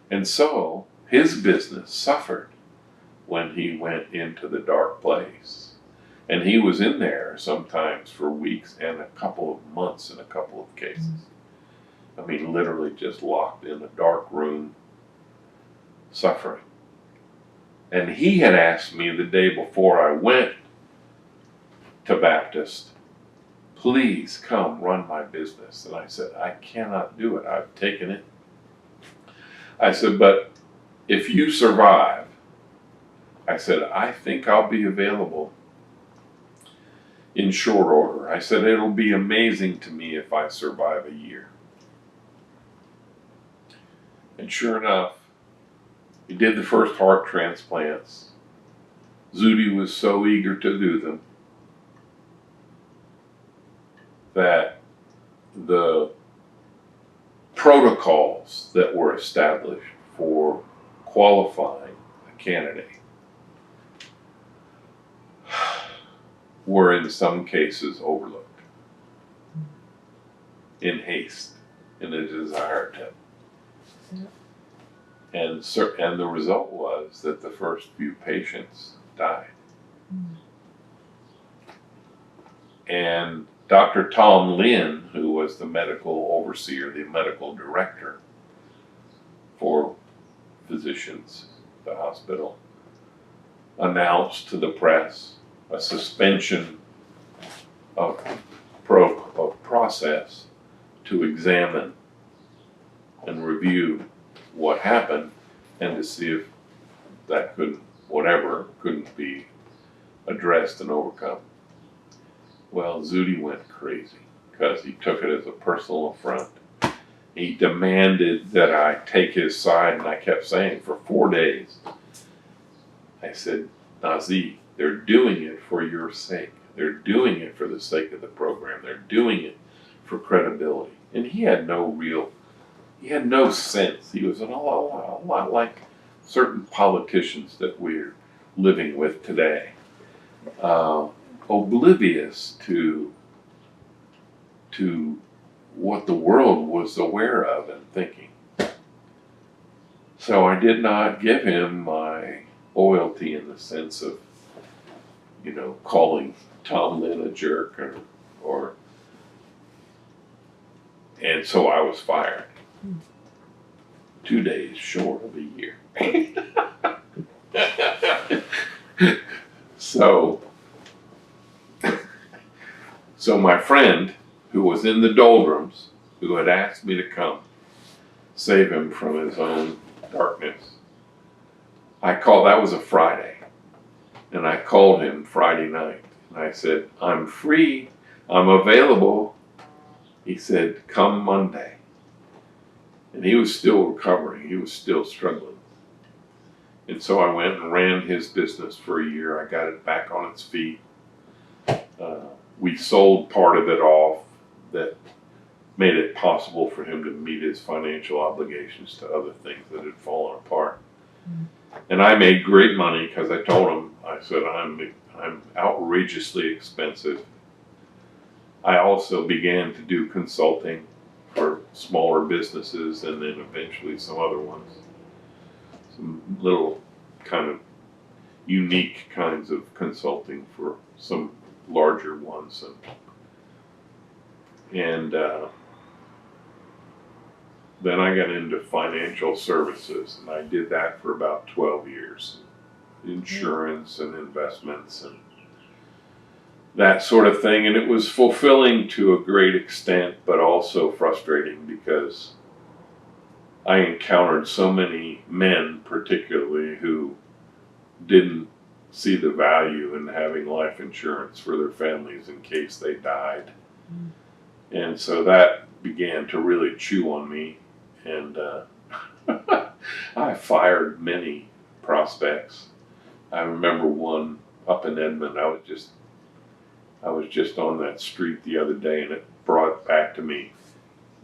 And so his business suffered when he went into the dark place. And he was in there sometimes for weeks and a couple of months in a couple of cases. I mean, literally just locked in a dark room, suffering. And he had asked me the day before I went to Baptist, please come run my business. And I said, I cannot do it. I've taken it. I said, but if you survive, I said, I think I'll be available in short order. I said, it'll be amazing to me if I survive a year. And sure enough, he did the first heart transplants. Zudi was so eager to do them that the protocols that were established for qualifying a candidate were in some cases overlooked in haste, in a desire to. And the result was that the first few patients died. And Dr. Tom Lin, who was the medical overseer, the medical director for physicians at the hospital, announced to the press a suspension of process to examine and review what happened and to see if that couldn't be addressed and overcome. Well, Zudi went crazy because he took it as a personal affront. He demanded that I take his side, and I kept saying for 4 days, I said, Nazi, they're doing it for your sake. They're doing it for the sake of the program. They're doing it for credibility. And he had no sense. He was a lot like certain politicians that we're living with today. Oblivious to what the world was aware of and thinking. So I did not give him my loyalty in the sense of, calling Tom Lin a jerk and so I was fired. 2 days short of a year. So my friend, who was in the doldrums, who had asked me to come save him from his own darkness, that was a Friday, and I called him Friday night And I said, I'm free, I'm available. He said, come Monday. And he was still recovering, he was still struggling. And so I went and ran his business for a year. I got it back on its feet. We sold part of it off that made it possible for him to meet his financial obligations to other things that had fallen apart. And I made great money because I told him, I said, I'm outrageously expensive. I also began to do consulting for smaller businesses and then eventually some other ones. Some little kind of unique kinds of consulting for some larger ones. And then I got into financial services, and I did that for about 12 years. Insurance and investments and that sort of thing. And it was fulfilling to a great extent, but also frustrating because I encountered so many men, particularly, who didn't see the value in having life insurance for their families in case they died. And so that began to really chew on me. And I fired many prospects. I remember one up in Edmond. I was just on that street the other day, and it brought back to me.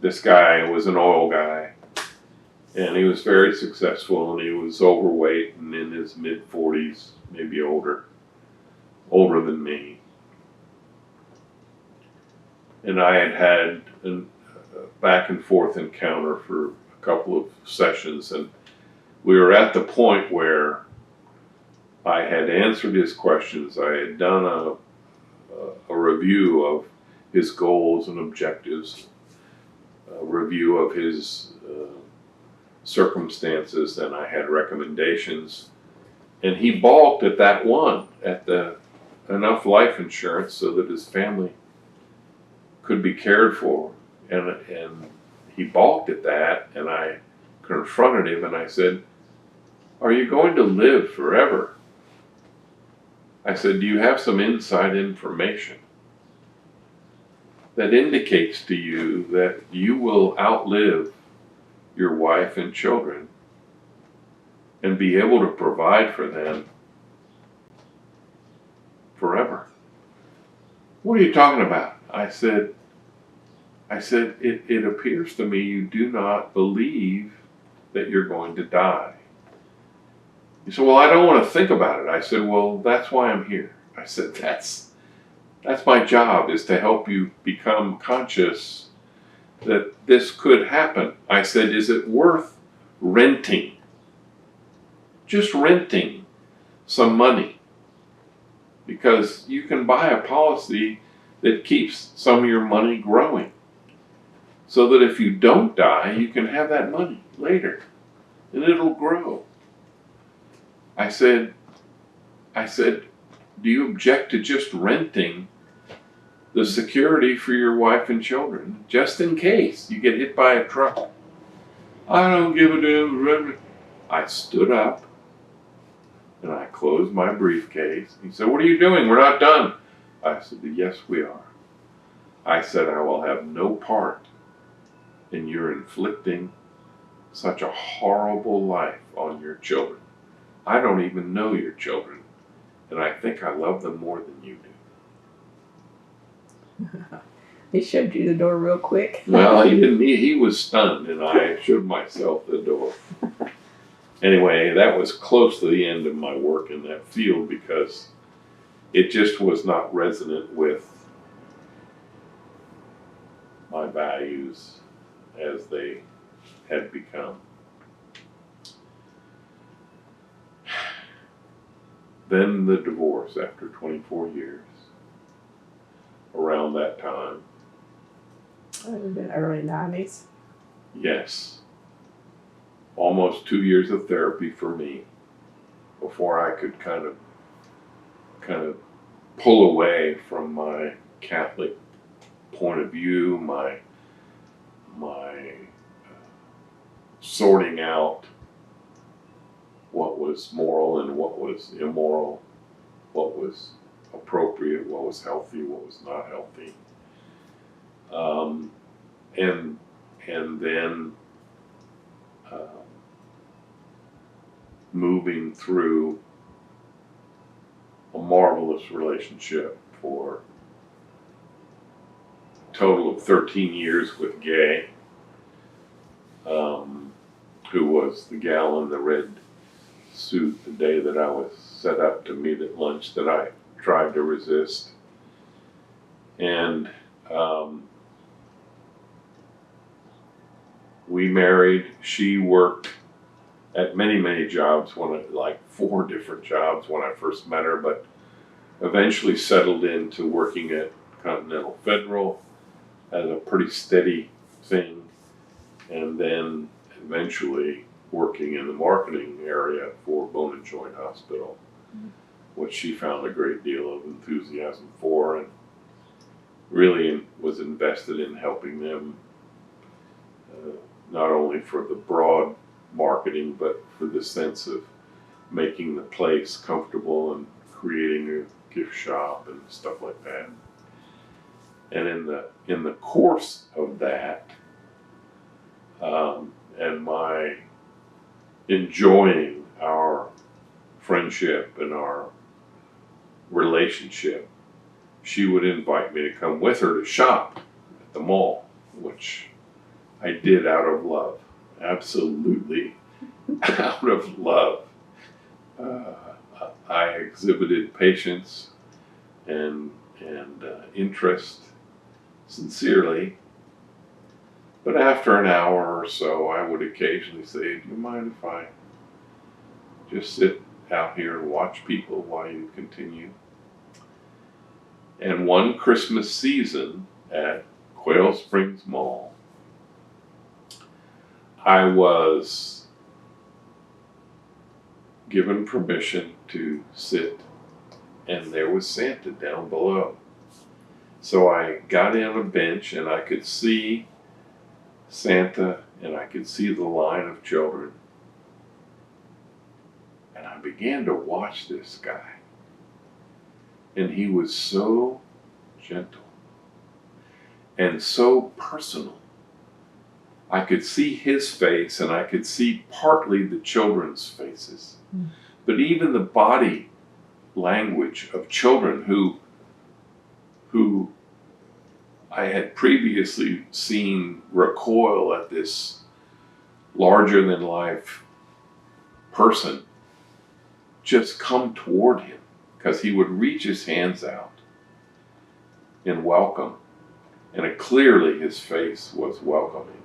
This guy was an oil guy, and he was very successful, and he was overweight and in his mid-40s, maybe older than me. And I had a back and forth encounter for a couple of sessions, and we were at the point where I had answered his questions. I had done a review of his goals and objectives, a review of his circumstances, and I had recommendations. And he balked at that one, at the enough life insurance so that his family could be cared for. And he balked at that, and I confronted him and I said, are you going to live forever? I said, do you have some inside information that indicates to you that you will outlive your wife and children and be able to provide for them forever? What are you talking about? I said, it appears to me you do not believe that you're going to die. He said, well, I don't want to think about it. I said, well, that's why I'm here. I said, that's my job, is to help you become conscious that this could happen. I said, is it worth renting? Just renting some money. Because you can buy a policy that keeps some of your money growing. So that if you don't die, you can have that money later. And it'll grow. I said, do you object to just renting the security for your wife and children, just in case you get hit by a truck? I don't give a damn. I stood up and I closed my briefcase. He said, what are you doing? We're not done. I said, yes, we are. I said, I will have no part in your inflicting such a horrible life on your children. I don't even know your children, and I think I love them more than you do.
He showed you the door real quick.
Well, he didn't. He was stunned, and I showed myself the door. Anyway, that was close to the end of my work in that field because it just was not resonant with my values as they had become. Then the divorce after 24 years, around that time.
It would have been early 90s.
Yes. Almost 2 years of therapy for me before I could kind of pull away from my Catholic point of view, my sorting out what was moral and what was immoral, what was appropriate, what what was healthy, what was not healthy. And then moving through a marvelous relationship for a total of 13 years with Gay, who was the gal in the red suit the day that I was set up to meet at lunch that I tried to resist. And we married. She worked at many jobs, like 4 different jobs when I first met her, but eventually settled into working at Continental Federal as a pretty steady thing, and then eventually working in the marketing area for Bone and Joint Hospital, which she found a great deal of enthusiasm for, and really was invested in helping them, not only for the broad marketing, but for the sense of making the place comfortable and creating a gift shop and stuff like that. And in the course of that, and my enjoying our friendship and our relationship, she would invite me to come with her to shop at the mall, which I did out of love. Absolutely out of love. I exhibited patience and interest sincerely, but after an hour or so I would occasionally say, do you mind if I just sit out here and watch people while you continue? And one Christmas season at Quail Springs Mall, I was given permission to sit, and there was Santa down below. So I got in a bench and I could see Santa and I could see the line of children. And I began to watch this guy. And he was so gentle and so personal. I could see his face and I could see partly the children's faces. But even the body language of children who I had previously seen recoil at this larger than life person just come toward him, because he would reach his hands out in welcome, and clearly his face was welcoming,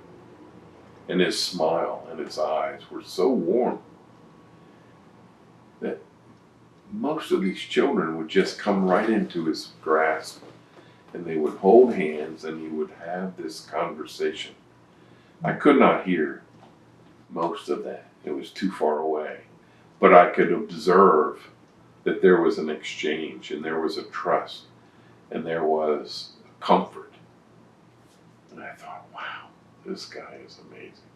and his smile and his eyes were so warm that most of these children would just come right into his grasp, and they would hold hands and he would have this conversation. I could not hear most of that. It was too far away. But I could observe that there was an exchange, and there was a trust, and there was comfort. And I thought, wow, this guy is amazing.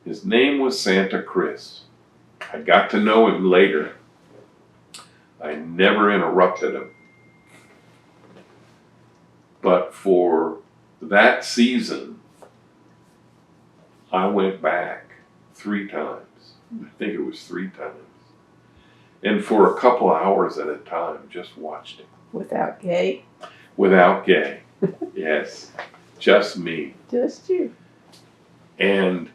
His name was Santa Chris. I got to know him later. I never interrupted him. But for that season, I went back 3 times. I think it was 3 times. And for a couple hours at a time, just watched him.
Without Gay?
Without Gay. Yes. Just me.
Just you.
And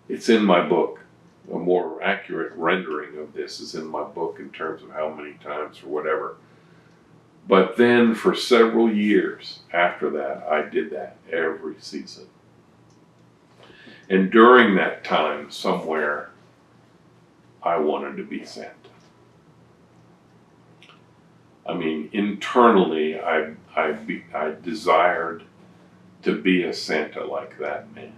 it's in my book. A more accurate rendering of this is in my book in terms of how many times or whatever. But then for several years after that, I did that every season. And during that time, somewhere, I wanted to be Santa. I mean, internally, I desired to be a Santa like that man.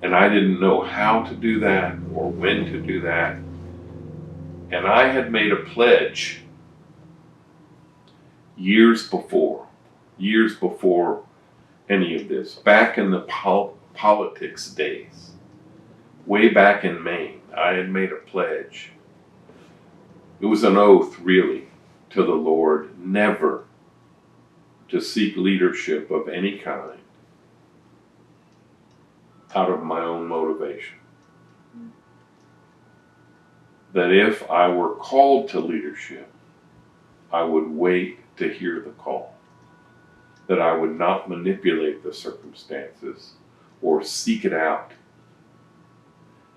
And I didn't know how to do that or when to do that. And I had made a pledge years before any of this, back in the politics days, way back in Maine, I had made a pledge. It was an oath, really, to the Lord never to seek leadership of any kind out of my own motivation. That if I were called to leadership, I would wait to hear the call. That I would not manipulate the circumstances or seek it out.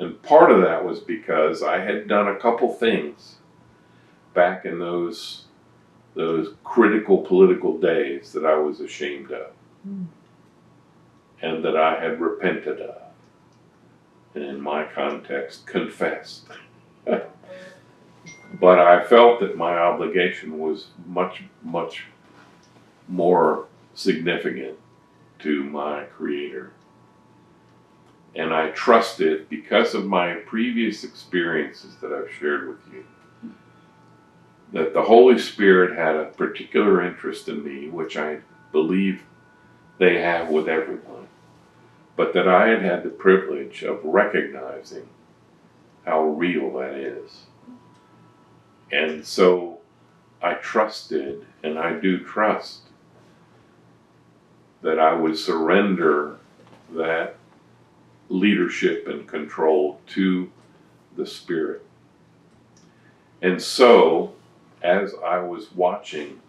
And part of that was because I had done a couple things back in those critical political days that I was ashamed of. And that I had repented of. And in my context, confessed. But I felt that my obligation was much, much more significant to my Creator. And I trusted, because of my previous experiences that I've shared with you, that the Holy Spirit had a particular interest in me, which I believe they have with everyone, but that I had had the privilege of recognizing how real that is. And so I trusted, and I do trust, that I would surrender that leadership and control to the Spirit. And so, as I was watching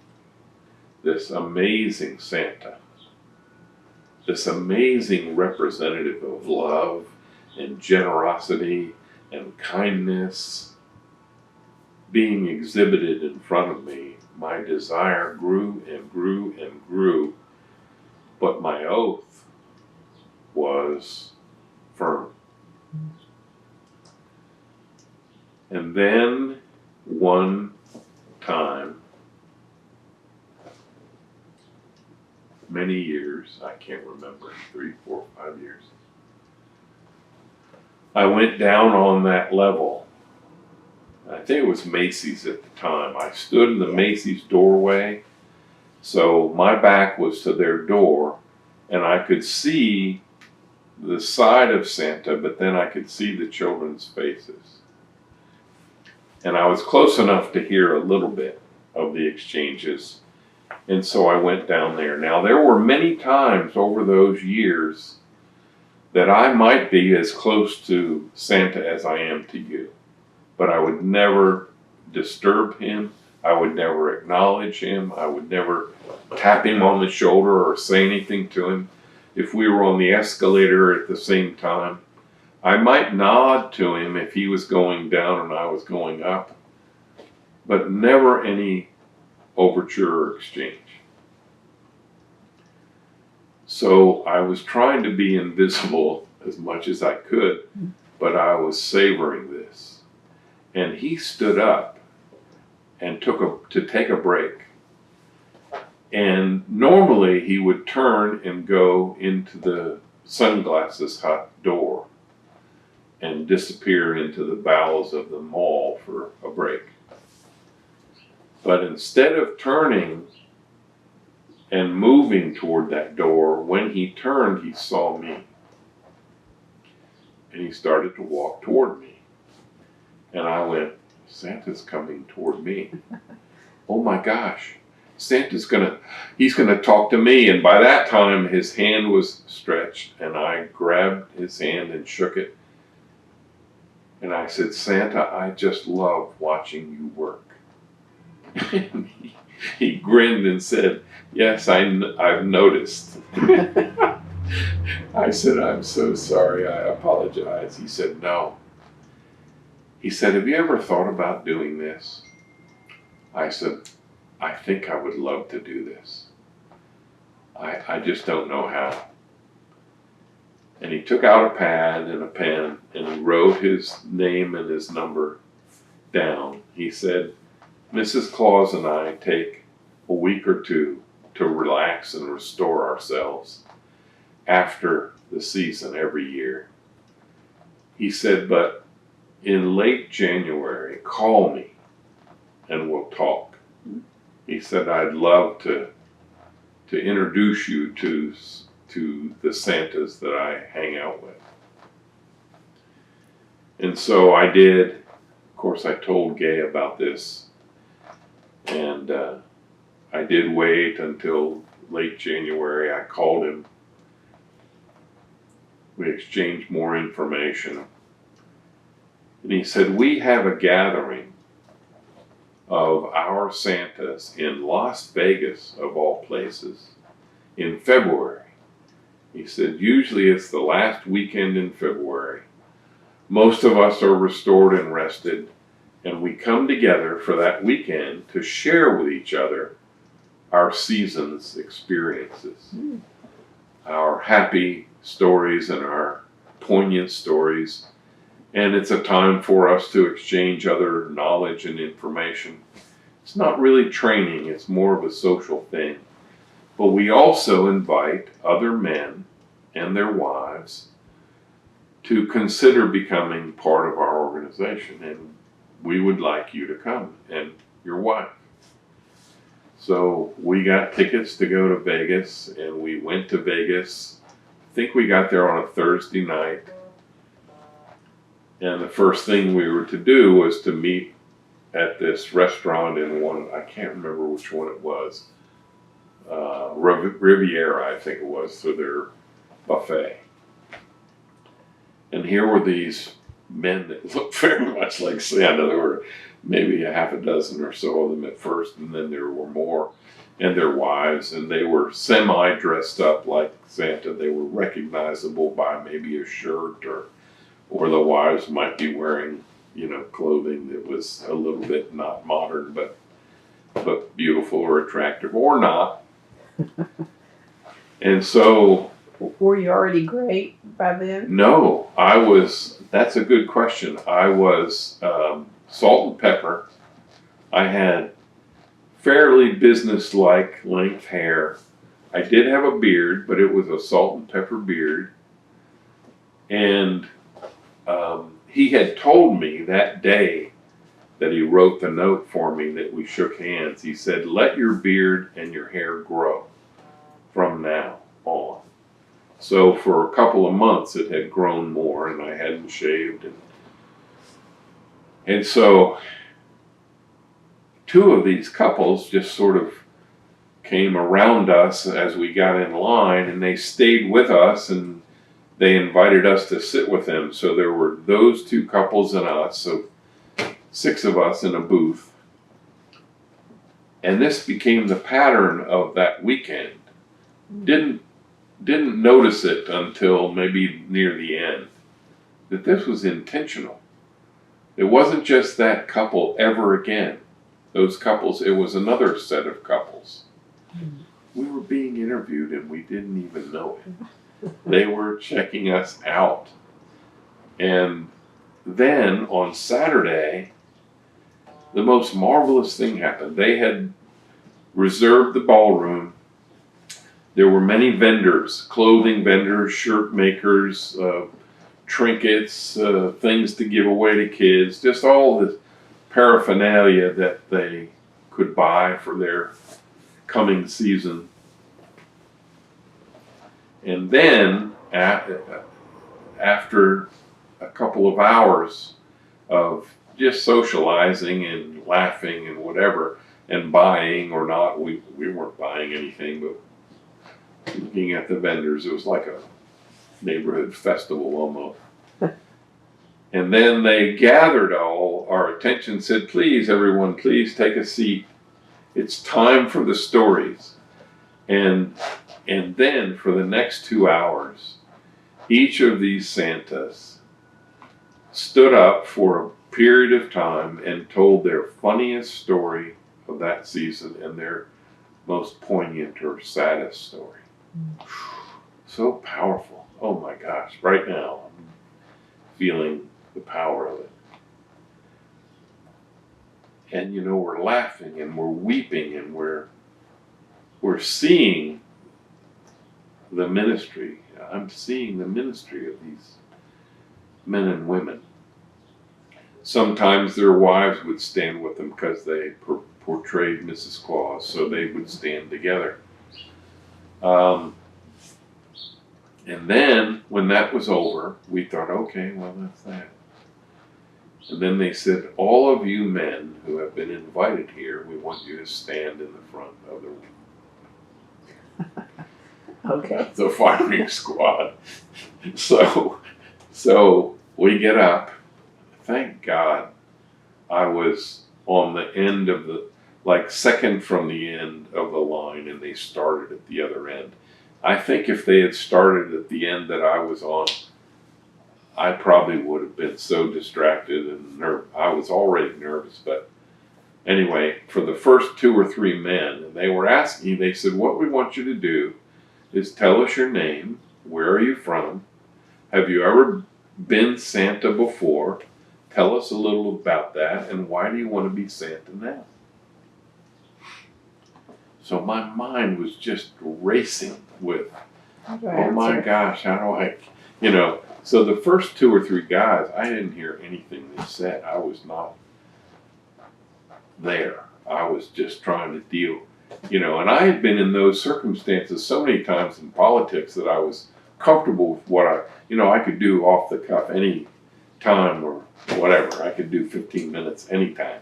this amazing Santa, this amazing representative of love and generosity and kindness being exhibited in front of me, my desire grew and grew and grew, but my oath was firm. And then one time, many years, I can't remember, 3, 4, 5 years, I went down on that level. I think it was Macy's at the time. I stood in the Macy's doorway, so my back was to their door, and I could see the side of Santa, but then I could see the children's faces. And I was close enough to hear a little bit of the exchanges, and so I went down there. Now, there were many times over those years that I might be as close to Santa as I am to you, but I would never disturb him. I would never acknowledge him. I would never tap him on the shoulder or say anything to him. If we were on the escalator at the same time, I might nod to him if he was going down and I was going up, but never any overture or exchange. So I was trying to be invisible as much as I could, but I was savoring this. And he stood up and to take a break. And normally he would turn and go into the sunglasses hut door and disappear into the bowels of the mall for a break. But instead of turning and moving toward that door, when he turned, he saw me. And he started to walk toward me. And I went, Santa's coming toward me. Oh my gosh. He's gonna talk to me. And by that time, his hand was stretched, and I grabbed his hand and shook it. And I said, Santa, I just love watching you work. And he grinned and said, yes, I've noticed. I said, I'm so sorry, I apologize. He said, no. He said, have you ever thought about doing this? I said, I think I would love to do this. I just don't know how. And he took out a pad and a pen and he wrote his name and his number down. He said, Mrs. Claus and I take a week or two to relax and restore ourselves after the season every year. He said, but in late January, call me and we'll talk. He said, I'd love to introduce you to the Santas that I hang out with. And so I did course, I told Gay about this, and I did wait until late January. I called him. We exchanged more information. And he said, we have a gathering of our Santas in Las Vegas, of all places, in February. He said, usually it's the last weekend in February. Most of us are restored and rested, and we come together for that weekend to share with each other our season's experiences, our happy stories and our poignant stories. And it's a time for us to exchange other knowledge and information. It's not really training, it's more of a social thing. But we also invite other men and their wives to consider becoming part of our organization. And we would like you to come, and your wife. So we got tickets to go to Vegas, and we went to Vegas. I think we got there on a Thursday night. And the first thing we were to do was to meet at this restaurant in one, I can't remember which one it was, Riviera, I think it was, for their buffet. And here were these men that looked very much like Santa. There were maybe a half a dozen or so of them at first, and then there were more, and their wives, and they were semi-dressed up like Santa. They were recognizable by maybe a shirt, or the wives might be wearing, clothing that was a little bit not modern, but beautiful or attractive, or not. And so...
Were you already great by then?
No, that's a good question. I was salt and pepper. I had fairly business-like length hair. I did have a beard, but it was a salt and pepper beard. And he had told me that day that he wrote the note for me that we shook hands. He said, let your beard and your hair grow from now on. So for a couple of months it had grown more, and I hadn't shaved. And so two of these couples just sort of came around us as we got in line, and they stayed with us, and they invited us to sit with them. So there were those two couples and us, so 6 of us in a booth. And this became the pattern of that weekend. Didn't notice it until maybe near the end, that this was intentional. It wasn't just that couple ever again. Those couples, it was another set of couples. We were being interviewed and we didn't even know it. They were checking us out. And then on Saturday, the most marvelous thing happened. They had reserved the ballroom. There were many vendors, clothing vendors, shirt makers, trinkets, things to give away to kids, just all the paraphernalia that they could buy for their coming season. And then, after a couple of hours of just socializing and laughing and whatever, and buying or not, we weren't buying anything, but looking at the vendors, it was like a neighborhood festival almost. And then they gathered all our attention, said, please, everyone, please take a seat. It's time for the stories. And then for the next 2 hours, each of these Santas stood up for a period of time and told their funniest story of that season and their most poignant or saddest story. So powerful. Oh my gosh, right now I'm feeling the power of it. And we're laughing and we're weeping and we're seeing the ministry. I'm seeing the ministry of these men and women. Sometimes their wives would stand with them because they portrayed Mrs. Claus, so they would stand together. And then, when that was over, we thought, okay, well, that's that. And then they said, all of you men who have been invited here, we want you to stand in the front of
Okay.
the firing squad. So we get up. Thank God I was on the end of like second from the end of the line, and they started at the other end. I think if they had started at the end that I was on, I probably would have been so distracted and I was already nervous. But anyway, for the first 2 or 3 men, they were asking, they said, what we want you to do is tell us your name, where are you from, have you ever been Santa before, tell us a little about that, and why do you want to be Santa now? So my mind was just racing with, oh my gosh, how do I, so the first 2 or 3 guys, I didn't hear anything they said. I was not there. I was just trying to deal, and I had been in those circumstances so many times in politics that I was comfortable with what I could do off the cuff any time or whatever. I could do 15 minutes anytime,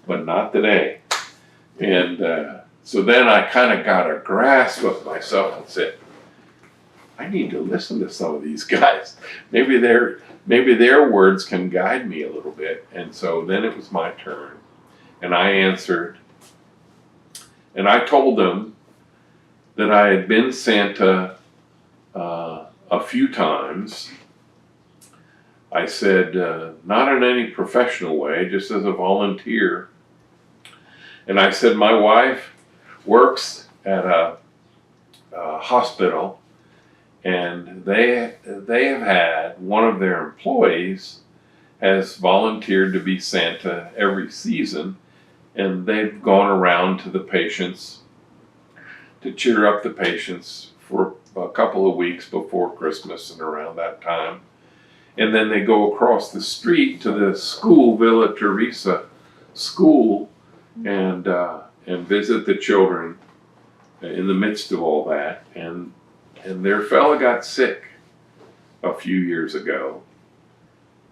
but not today. And so then I kind of got a grasp of myself and said, I need to listen to some of these guys. Maybe their words can guide me a little bit. And so then it was my turn, and I answered, and I told them that I had been Santa a few times. I said, not in any professional way, just as a volunteer. And I said, my wife works at a hospital, and they have had one of their employees has volunteered to be Santa every season, and they've gone around to the patients to cheer up the patients for a couple of weeks before Christmas and around that time. And then they go across the street to the school, Villa Teresa school, and visit the children in the midst of all that. And their fella got sick a few years ago,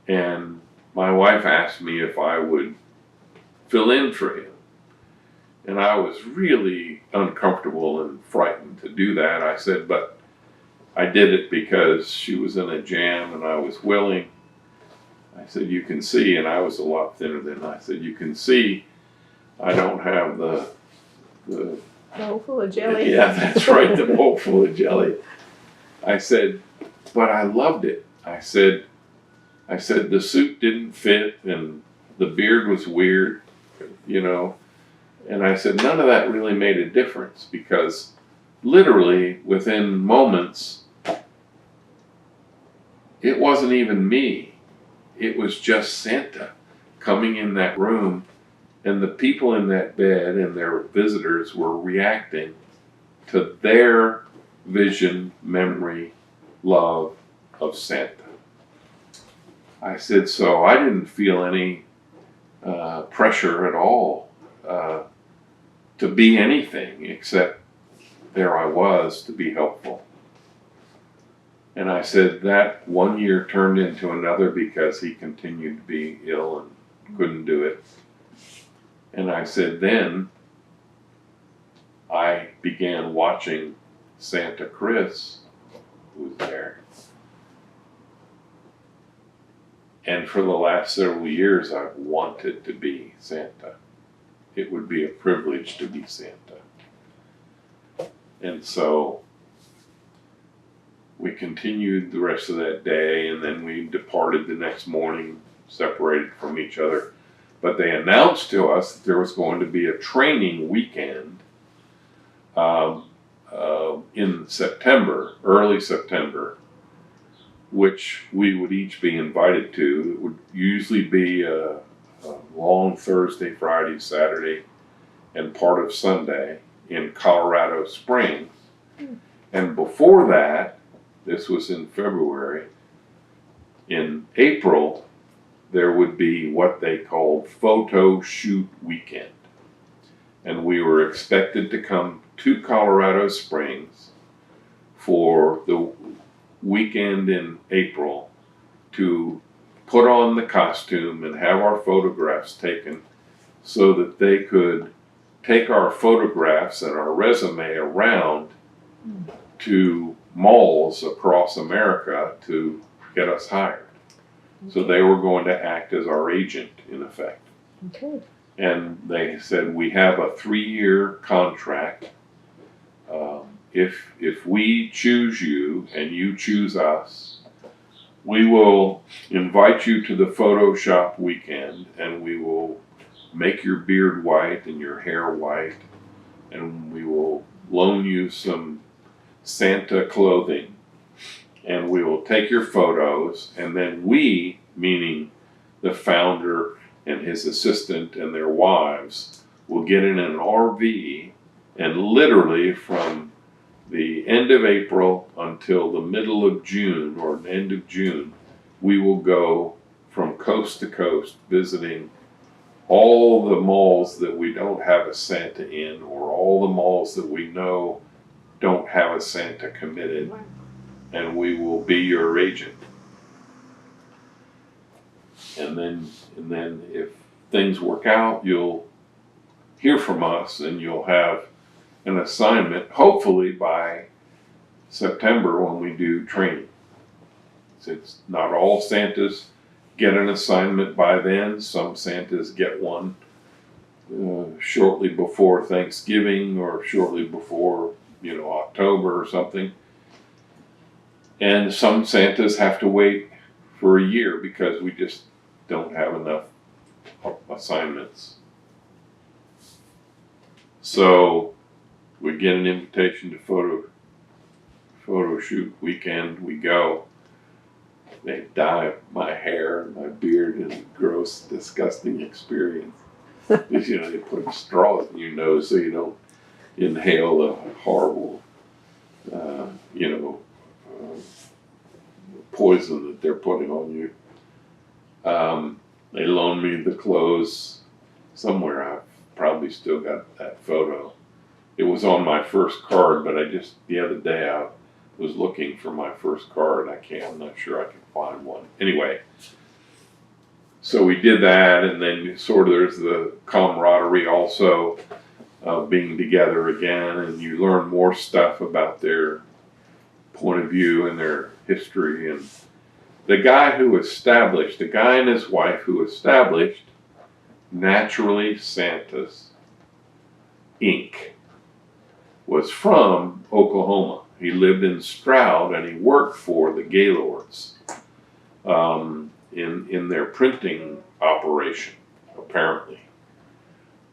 and my wife asked me if I would fill in for him. And I was really uncomfortable and frightened to do that. I said, but I did it because she was in a jam and I was willing. I said, you can see, and I was a lot thinner than I said, you can see I don't have the
bowl full of jelly.
Yeah, that's right, the bowl full of jelly. I said, but I loved it. I said the suit didn't fit and the beard was weird, and I said none of that really made a difference, because literally within moments it wasn't even me. It was just Santa coming in that room, and the people in that bed and their visitors were reacting to their vision, memory, love of Santa. I said, so I didn't feel any pressure at all to be anything, except there I was to be helpful. And I said that 1 year turned into another because he continued to be ill and couldn't do it. And I said then I began watching Santa Chris, who was there. And for the last several years, I've wanted to be Santa. It would be a privilege to be Santa. And so we continued the rest of that day, and then we departed the next morning, separated from each other. But they announced to us that there was going to be a training weekend in September, early September, which we would each be invited to. It would usually be a long Thursday, Friday, Saturday, and part of Sunday in Colorado Springs. And before that, this was in February, in April, there would be what they called photo shoot weekend. And we were expected to come to Colorado Springs for the weekend in April to put on the costume and have our photographs taken so that they could take our photographs and our resume around to malls across America to get us hired. So they were going to act as our agent, in effect.
Okay.
And they said, we have a 3-year contract. If we choose you and you choose us, we will invite you to the Photoshop weekend, and we will make your beard white and your hair white, and we will loan you some Santa clothing, and we will take your photos, and then we, meaning the founder and his assistant and their wives, will get in an RV, and literally from the end of April until the middle of June or the end of June, we will go from coast to coast visiting all the malls that we don't have a Santa in, or all the malls that we know don't have a Santa committed, and we will be your agent. And then if things work out, you'll hear from us and you'll have an assignment, hopefully by September when we do training. It's not all Santas get an assignment by then. Some Santas get one shortly before Thanksgiving or shortly before, October or something. And some Santas have to wait for a year because we just don't have enough assignments. So we get an invitation to photo shoot weekend. We go. They dye my hair and my beard in a gross, disgusting experience. They put straws in your nose so you don't inhale the horrible, poison that they're putting on you. They loaned me the clothes somewhere. I've probably still got that photo. It was on my first card, but the other day I was looking for my first card. I'm not sure I can find one. Anyway, so we did that, and then sort of there's the camaraderie also of being together again, and you learn more stuff about their point of view and their history. And the guy and his wife who established Naturally Santas, Inc., was from Oklahoma. He lived in Stroud, and he worked for the Gaylords in their printing operation, apparently,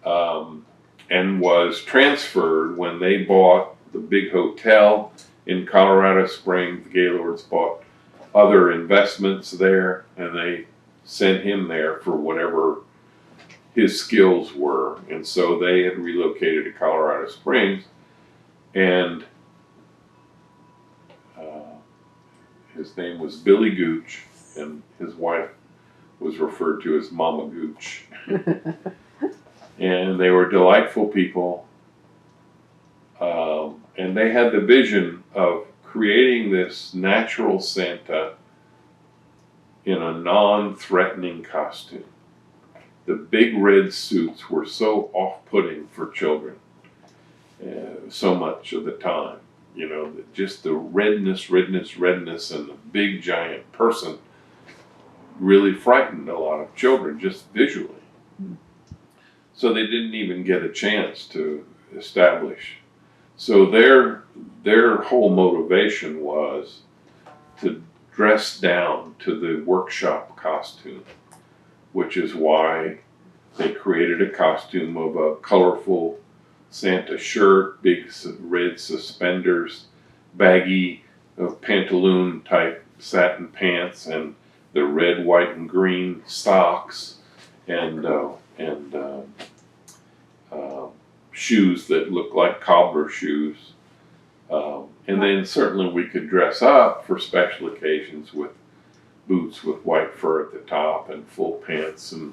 and was transferred when they bought the big hotel in Colorado Springs. The Gaylords bought other investments there, and they sent him there for whatever his skills were. And so they had relocated to Colorado Springs, and his name was Billy Gooch, and his wife was referred to as Mama Gooch. And they were delightful people. And they had the vision of creating this natural Santa in a non-threatening costume. The big red suits were so off-putting for children so much of the time. Just the redness, and the big giant person really frightened a lot of children just visually. So they didn't even get a chance to establish. So their whole motivation was to dress down to the workshop costume, which is why they created a costume of a colorful Santa shirt, big red suspenders, baggy pantaloon type satin pants, and the red, white, and green socks, and shoes that look like cobbler shoes. And then certainly we could dress up for special occasions with boots with white fur at the top and full pants and,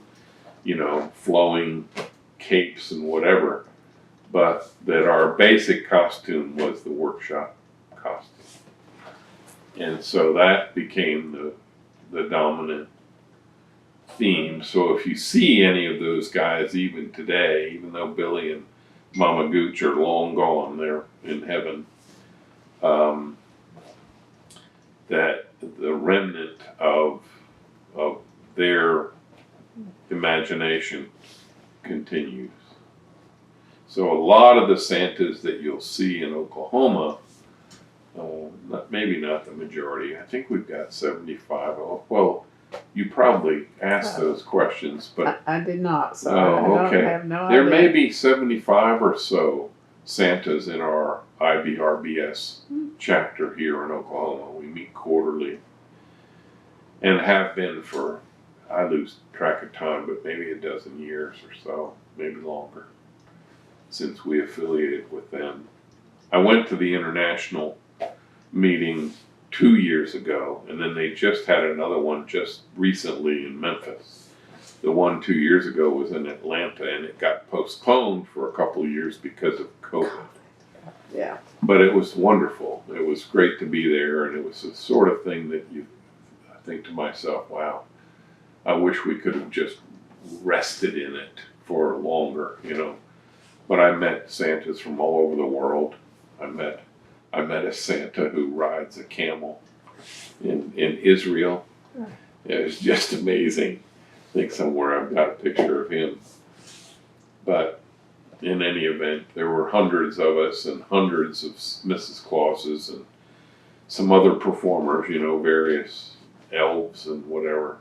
flowing capes and whatever. But that our basic costume was the workshop costume. And so that became the dominant theme. So if you see any of those guys even today, even though Billy and Mama Gooch are long gone, they're in heaven, that the remnant of their imagination continues. So a lot of the Santas that you'll see in Oklahoma, maybe not the majority, I think we've got 75. Well, you probably asked those questions, but
I did not, so
oh,
I
okay.
don't have no
There
idea.
may be 75 or so Santas in our IBRBS chapter here in Oklahoma. We meet quarterly and have been for, I lose track of time, but maybe a dozen years or so, maybe longer, since we affiliated with them. I went to the international meeting 2 years ago, and then they just had another one just recently in Memphis. The one 2 years ago was in Atlanta, and it got postponed for a couple of years because of COVID.
Yeah.
But it was wonderful. It was great to be there, and it was the sort of thing that I think to myself, wow, I wish we could have just rested in it for longer, you know. But I met Santas from all over the world. I met a Santa who rides a camel in Israel. It was just amazing. I think somewhere I've got a picture of him. But in any event, there were hundreds of us and hundreds of Mrs. Clauses and some other performers, you know, various elves and whatever.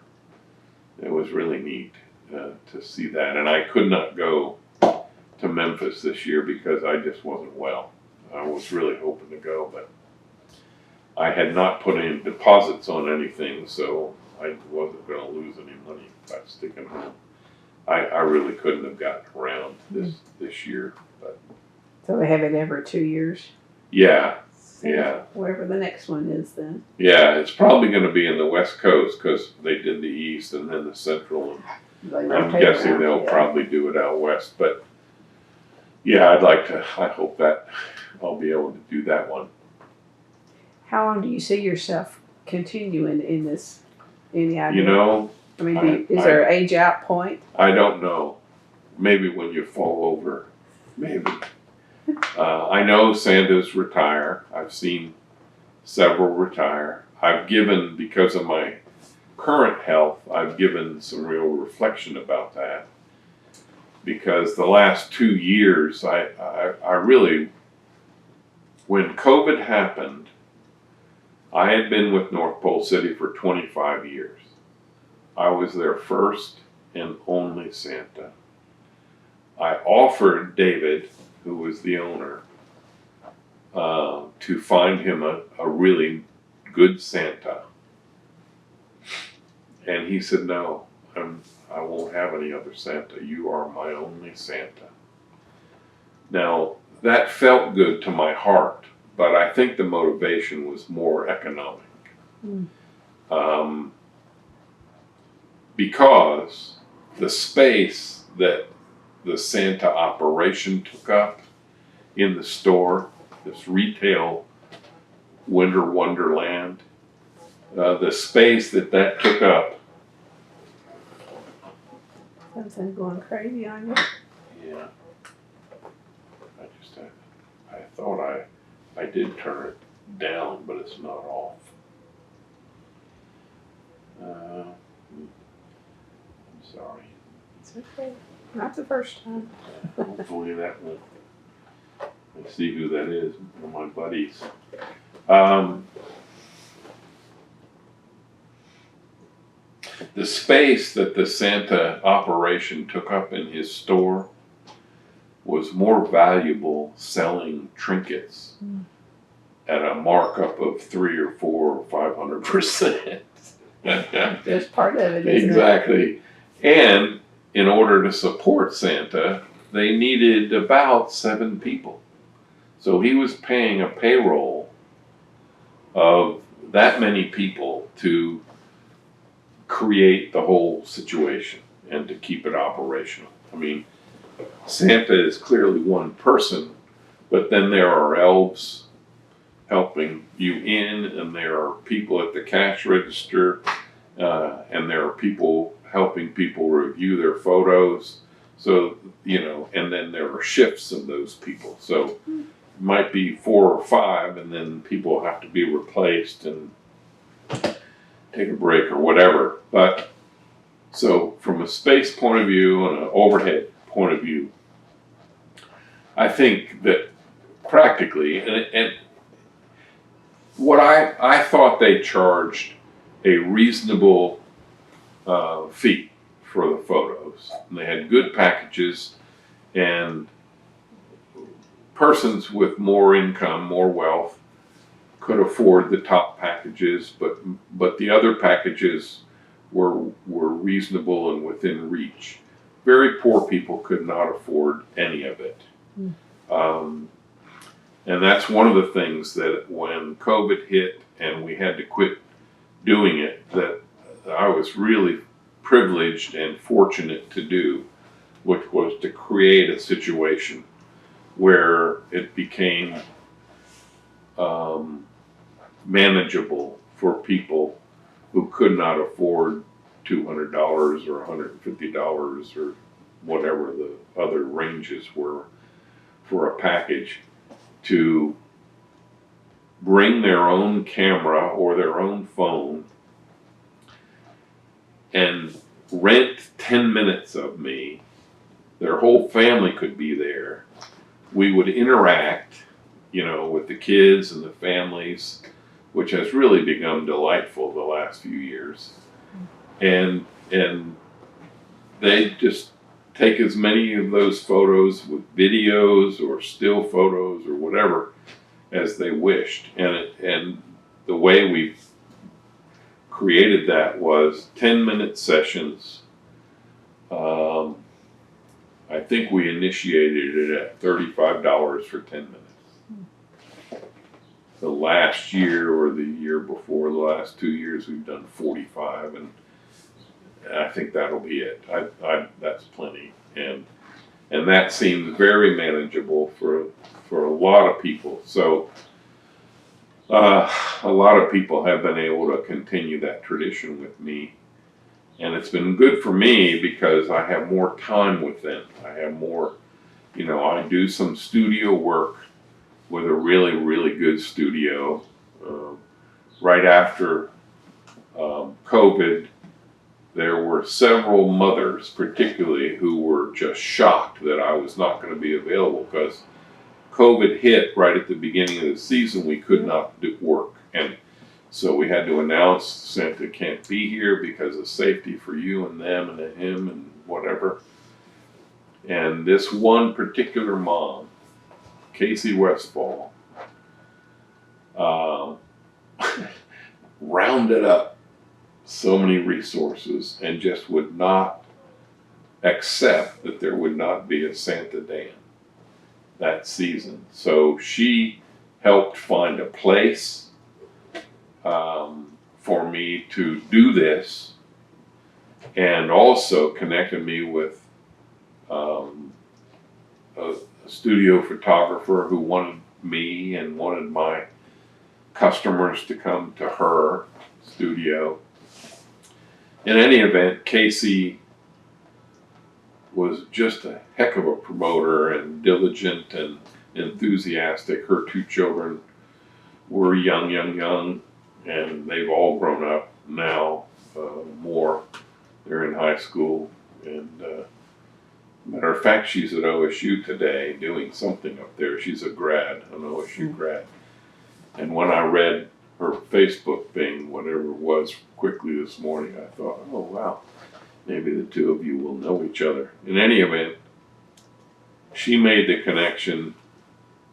It was really neat to see that. And I could not go to Memphis this year because I just wasn't well. I was really hoping to go, but I had not put in deposits on anything, so I wasn't going to lose any money by sticking home. I really couldn't have gotten around this year, but
So they have it every 2 years?
yeah.
Wherever the next one is then.
Yeah, it's probably going to be in the West Coast because they did the East and then the Central, and I'm guessing they'll probably do it out West, but yeah, I hope that I'll be able to do that one.
How long do you see yourself continuing in this? Any idea?
You know,
I mean, is there an age out point?
I don't know. Maybe when you fall over, maybe. I know Santas retire. I've seen several retire. I've given, because of my current health, I've given some real reflection about that. Because the last 2 years, I really, when COVID happened, I had been with North Pole City for 25 years. I was their first and only Santa. I offered David, who was the owner, to find him a really good Santa. And he said, no, I won't have any other Santa. You are my only Santa. Now, that felt good to my heart, but I think the motivation was more economic. Because the space that the Santa operation took up in the store, this retail winter wonderland, the space that took up.
Something going crazy on you?
Yeah. I thought I did turn it down, but it's not off. I'm sorry.
It's okay. Not the first time.
Hopefully that won't. Let's see who that is. One of my buddies. The space that the Santa operation took up in his store was more valuable selling trinkets at a markup of 300 or 400 or 500%.
That's part of it, isn't
Exactly. And in order to support Santa, they needed about 7 people. So he was paying a payroll of that many people to create the whole situation and to keep it operational. I mean, Santa is clearly one person, but then there are elves helping you in, and there are people at the cash register, and there are people helping people review their photos. So, and then there are shifts of those people. So it might be 4 or 5, and then people have to be replaced and take a break or whatever. But so from a space point of view and an overhead point of view, I think that practically, and what I thought they charged a reasonable fee for the photos. And they had good packages, and persons with more income, more wealth, could afford the top packages, but the other packages were reasonable and within reach. Very poor people could not afford any of it. And that's one of the things that when COVID hit and we had to quit doing it, that I was really privileged and fortunate to do, which was to create a situation where it became manageable for people who could not afford $200 or $150 or whatever the other ranges were for a package, to bring their own camera or their own phone and rent 10 minutes of me. Their whole family could be there. We would interact, with the kids and the families, which has really become delightful the last few years. And they just take as many of those photos with videos or still photos or whatever as they wished. And the way we created that was 10-minute sessions. I think we initiated it at $35 for 10 minutes. The last year or the year before, the last 2 years, we've done 45, and I think that'll be it. That's plenty, and that seems very manageable for a lot of people. So a lot of people have been able to continue that tradition with me, and it's been good for me because I have more time with them. I have more, I do some studio work with a really, really good studio. Right after COVID, there were several mothers, particularly, who were just shocked that I was not going to be available because COVID hit right at the beginning of the season. We could not do work, and so we had to announce Santa can't be here because of safety for you and them and him and whatever. And this one particular mom, Casey Westfall, rounded up so many resources and just would not accept that there would not be a Santa Dan that season. So she helped find a place for me to do this, and also connected me with a studio photographer who wanted me and wanted my customers to come to her studio. In any event, Casey was just a heck of a promoter and diligent and enthusiastic. Her 2 children were young, and they've all grown up now, more. They're in high school, and matter of fact, she's at OSU today doing something up there. She's a grad, an OSU grad. And when I read her Facebook thing, whatever it was, quickly this morning, I thought, oh wow, maybe the 2 of you will know each other. In any event, she made the connection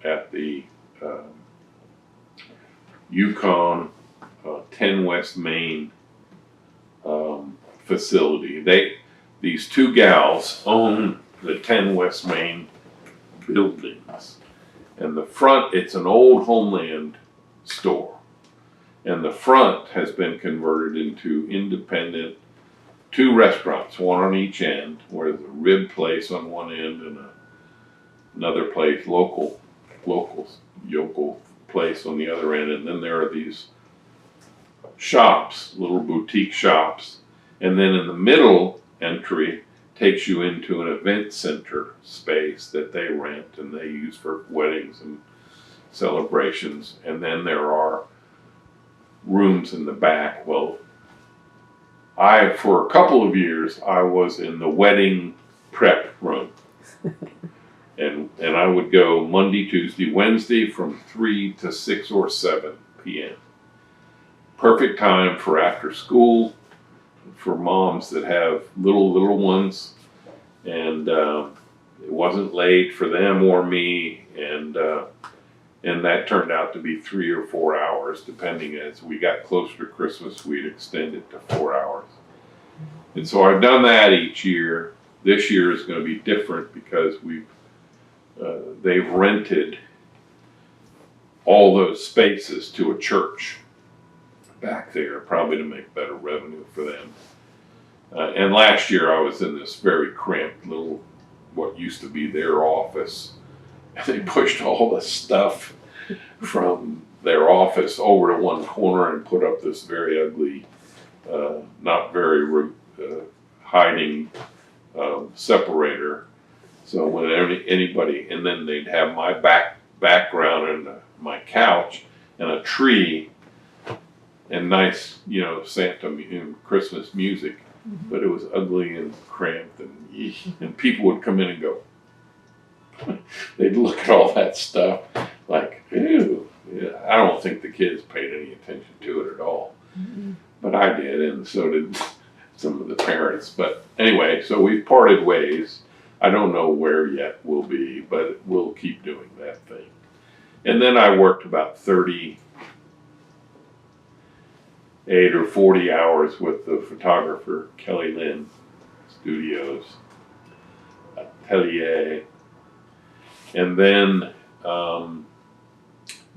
at the Yukon 10 West Main facility. These 2 gals own the 10 West Main buildings. And the front, it's an old Homeland store. And the front has been converted into independent 2 restaurants, one on each end, where there's a rib place on one end and another place, local place on the other end. And then there are these shops, little boutique shops. And then in the middle entry takes you into an event center space that they rent and they use for weddings and celebrations. And then there are rooms in the back. Well, for a couple of years, I was in the wedding prep room. And I would go Monday, Tuesday, Wednesday from 3 to 6 or 7 p.m. Perfect time for after school, for moms that have little ones. And it wasn't late for them or me. And that turned out to be 3 or 4 hours, depending. As we got closer to Christmas, we'd extend it to 4 hours. And so I've done that each year. This year is going to be different because they've rented all those spaces to a church back there, probably to make better revenue for them. And last year I was in this very cramped little, what used to be their office. And they pushed all the stuff from their office over to one corner and put up this very ugly, not very hiding separator. So when anybody, and then they'd have my background and my couch and a tree and nice, Santa Christmas music, but it was ugly and cramped, and people would come in and go, they'd look at all that stuff like, ew. Yeah, I don't think the kids paid any attention to it at all, but I did, and so did some of the parents. But anyway, so we've parted ways. I don't know where yet we'll be, but we'll keep doing that thing. And then I worked about 38 or 40 hours with the photographer, Kelly Lynn Studios, Atelier, and then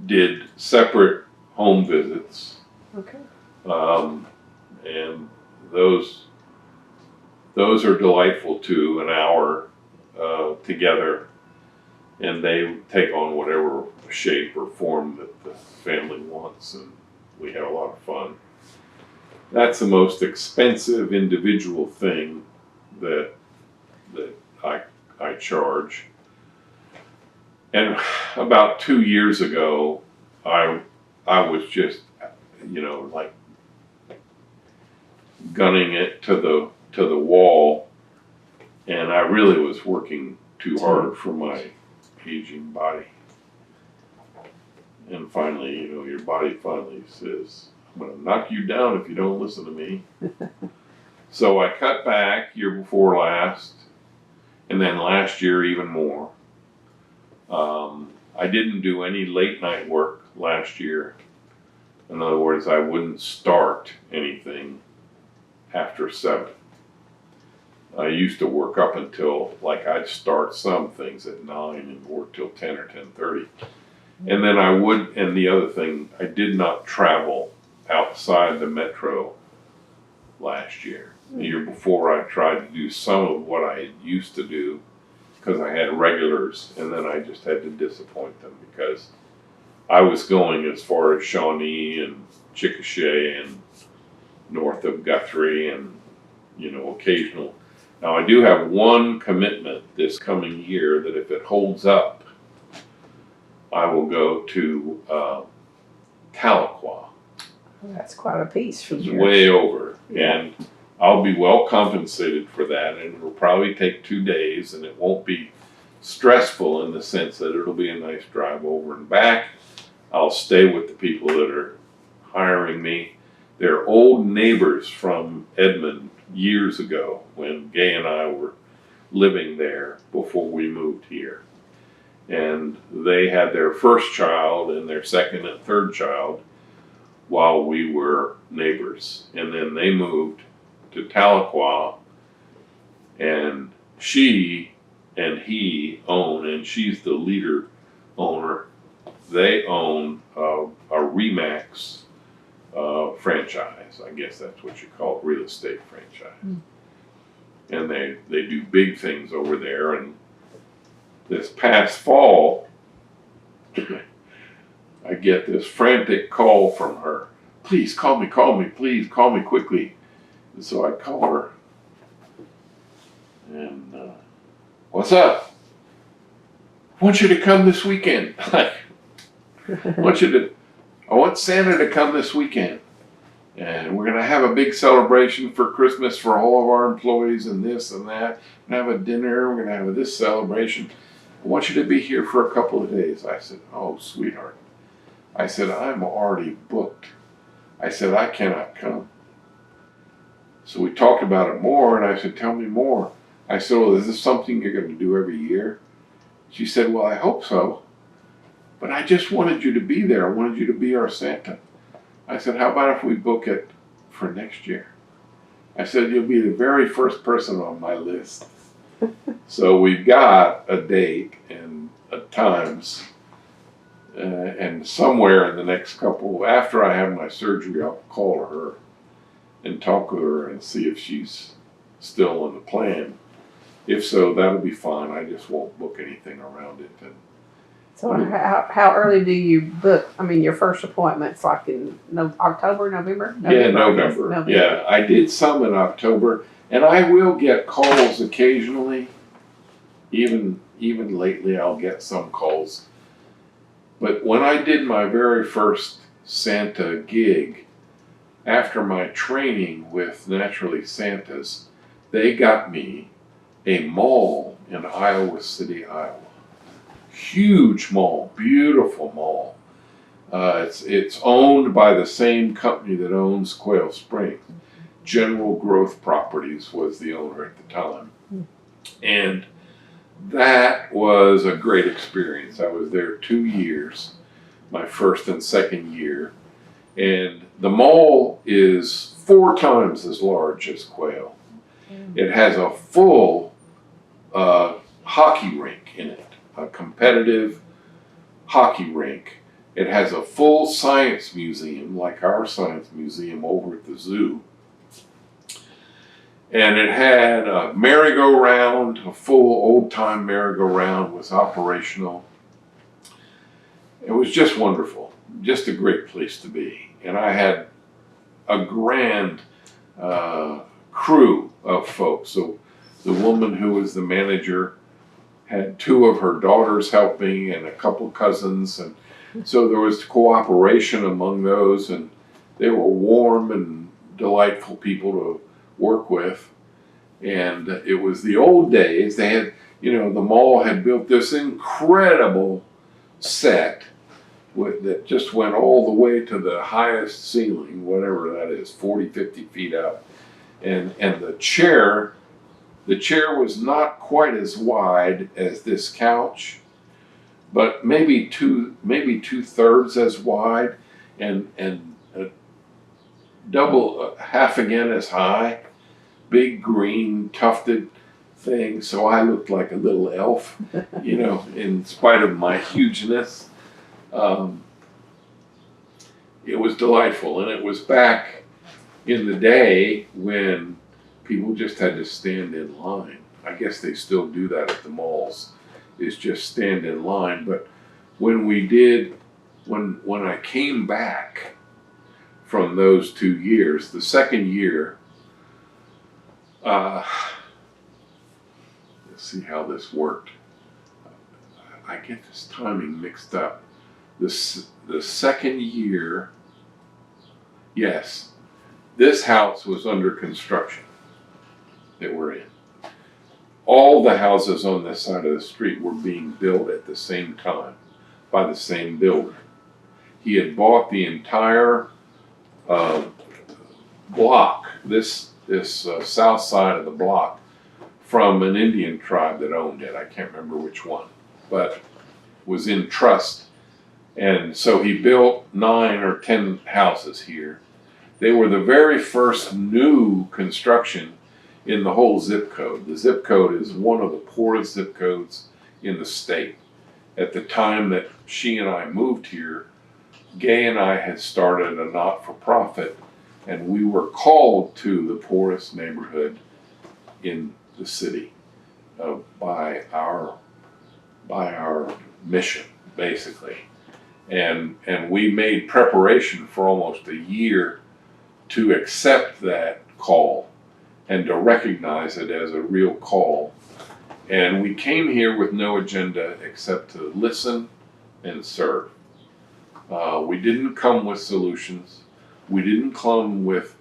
did separate home visits.
Okay.
And those are delightful too, an hour together, and they take on whatever shape or form that the family wants, and we have a lot of fun. That's the most expensive individual thing that I charge. And about 2 years ago, I was just, like gunning it to the wall, and I really was working too hard for my aging body. And finally, your body finally says, I'm going to knock you down if you don't listen to me. So I cut back year before last, and then last year even more. I didn't do any late night work last year. In other words, I wouldn't start anything after 7. I used to work up until, I'd start some things at 9 and work till 10 or 10:30. And then and the other thing, I did not travel outside the metro last year. The year before, I tried to do some of what I used to do because I had regulars, and then I just had to disappoint them because I was going as far as Shawnee and Chickasha and north of Guthrie and, occasional. Now, I do have one commitment this coming year that if it holds up, I will go to Tahlequah.
That's quite a piece from
It's
here.
way over,
Yeah.
and I'll be well compensated for that, and it'll probably take 2 days, and it won't be stressful in the sense that it'll be a nice drive over and back. I'll stay with the people that are hiring me. They're old neighbors from Edmond years ago when Gay and I were living there before we moved here. And they had their first child and their second and third child while we were neighbors. And then they moved to Tahlequah, and she and he own, and she's the leader owner, they own a Remax franchise. I guess that's what you call it, real estate franchise. And they do big things over there. And this past fall, I get this frantic call from her. Please call me, please call me quickly. So I call her, and what's up? I want you to come this weekend. I want Santa to come this weekend. And we're going to have a big celebration for Christmas for all of our employees and this and that. We're going to have a dinner. We're going to have this celebration. I want you to be here for a couple of days. I said, oh, sweetheart. I said, I'm already booked. I said, I cannot come. So we talked about it more, and I said, tell me more. I said, well, is this something you're going to do every year? She said, well, I hope so. But I just wanted you to be there. I wanted you to be our Santa. I said, how about if we book it for next year? I said, you'll be the very first person on my list. So we've got a date and times, and somewhere in the next couple, after I have my surgery, I'll call her and talk with her and see if she's still on the plan. If so, that'll be fine. I just won't book anything around it. And
So how early do you book? I mean, your first appointment's like in October, November?
yeah, November. Yeah, I did some in October, and I will get calls occasionally. Even lately, I'll get some calls. But when I did my very first Santa gig, after my training with Naturally Santas, they got me a mall in Iowa City, Iowa. Huge mall, beautiful mall. It's owned by the same company that owns Quail Springs. General Growth Properties was the owner at the time. And that was a great experience. I was there 2 years, my first and second year. And the mall is 4 times as large as Quail. It has a full hockey rink in it, a competitive hockey rink. It has a full science museum, like our science museum over at the zoo. And it had a merry-go-round, a full old-time merry-go-round was operational. It was just wonderful, just a great place to be. And I had a grand crew of folks. So the woman who was the manager had 2 of her daughters helping and a couple cousins. And so there was cooperation among those, and they were warm and delightful people to work with. And it was the old days. They had, the mall had built this incredible set that just went all the way to the highest ceiling, whatever that is, 40, 50 feet up. And the chair was not quite as wide as this couch, but maybe two-thirds as wide, and half again as high. Big green tufted thing, so I looked like a little elf, in spite of my hugeness. It was delightful, and it was back in the day when people just had to stand in line. I guess they still do that at the malls, is just stand in line. But when I came back from those 2 years, the second year, let's see how this worked. I get this timing mixed up. The second year, yes, this house was under construction that we're in. All the houses on this side of the street were being built at the same time by the same builder. He had bought the entire block, this south side of the block, from an Indian tribe that owned it. I can't remember which one, but was in trust. And so he built 9 or 10 houses here. They were the very first new construction in the whole zip code. The zip code is one of the poorest zip codes in the state. At the time that she and I moved here, Gay and I had started a not-for-profit, and we were called to the poorest neighborhood in the city by our mission, basically. And we made preparation for almost a year to accept that call. and to recognize it as a real call. And we came here with no agenda except to listen and serve. We didn't come with solutions. We didn't come with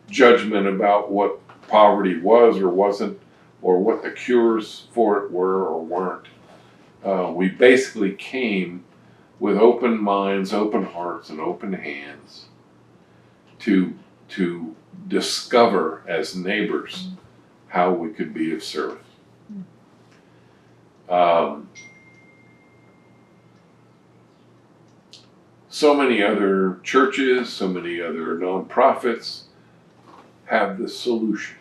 judgment about what poverty was or wasn't, or what the cures for it were or weren't. We basically came with open minds, open hearts, and open hands to discover as neighbors how we could be of service. So many other churches, so many other nonprofits have the solution.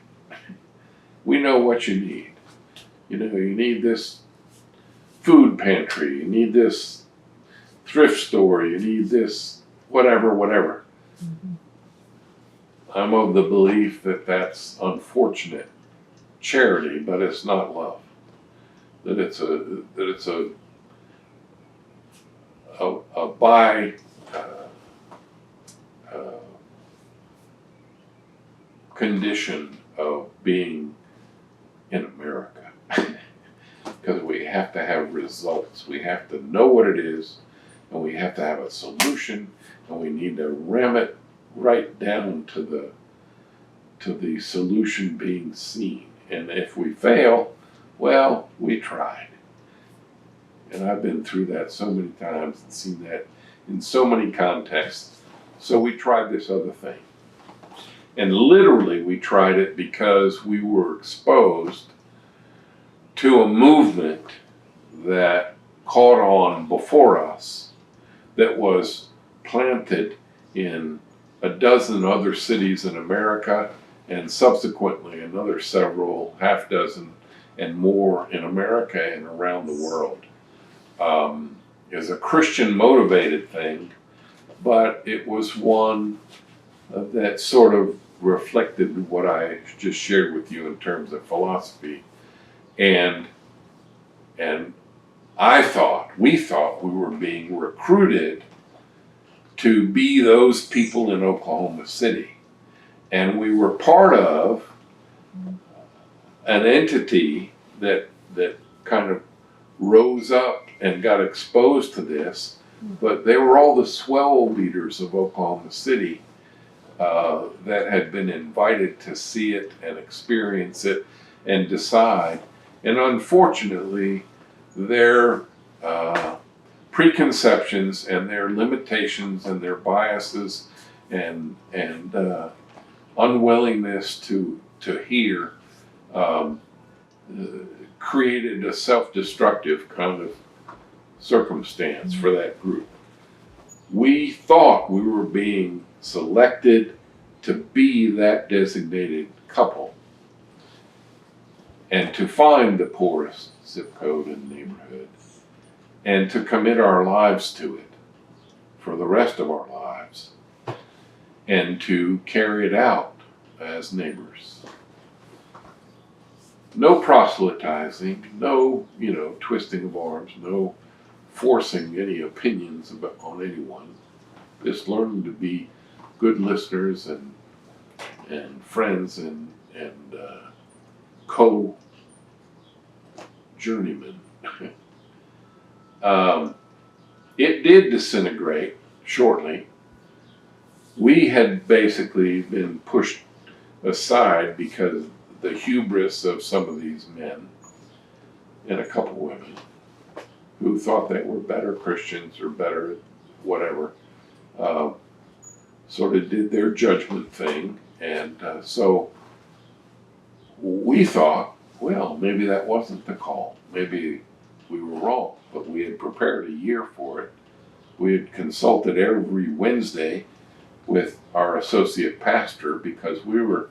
We know what you need. You know, you need this food pantry, you need this thrift store, you need this whatever. I'm of the belief that that's unfortunate charity, but it's not love. That it's a by condition of being in America. Because we have to have results. We have to know what it is, and we have to have a solution, and we need to ram it right down to the solution being seen. And if we fail, well, we tried. And I've been through that so many times and seen that in so many contexts. So we tried this other thing. And literally we tried it because we were exposed to a movement that caught on before us, that was planted in a dozen other cities in America, and subsequently another several, half dozen and more in America and around the world. Is a Christian motivated thing, but it was one that sort of reflected what I just shared with you in terms of philosophy. And we thought we were being recruited to be those people in Oklahoma City. And we were part of an entity that kind of rose up and got exposed to this, but they were all the swell leaders of Oklahoma City that had been invited to see it and experience it and decide. And unfortunately, their preconceptions and their limitations and their biases and unwillingness to hear created a self-destructive kind of circumstance for that group. We thought we were being selected to be that designated couple and to find the poorest zip code in the neighborhood and to commit our lives to it for the rest of our lives and to carry it out as neighbors. No proselytizing, no, twisting of arms, no forcing any opinions on anyone. Just learning to be good listeners and friends and co-journeymen. It did disintegrate shortly. We had basically been pushed aside because the hubris of some of these men and a couple women who thought they were better Christians or better whatever, sort of did their judgment thing. And so we thought, well, maybe that wasn't the call. Maybe we were wrong, but we had prepared a year for it. We had consulted every Wednesday with our associate pastor because we were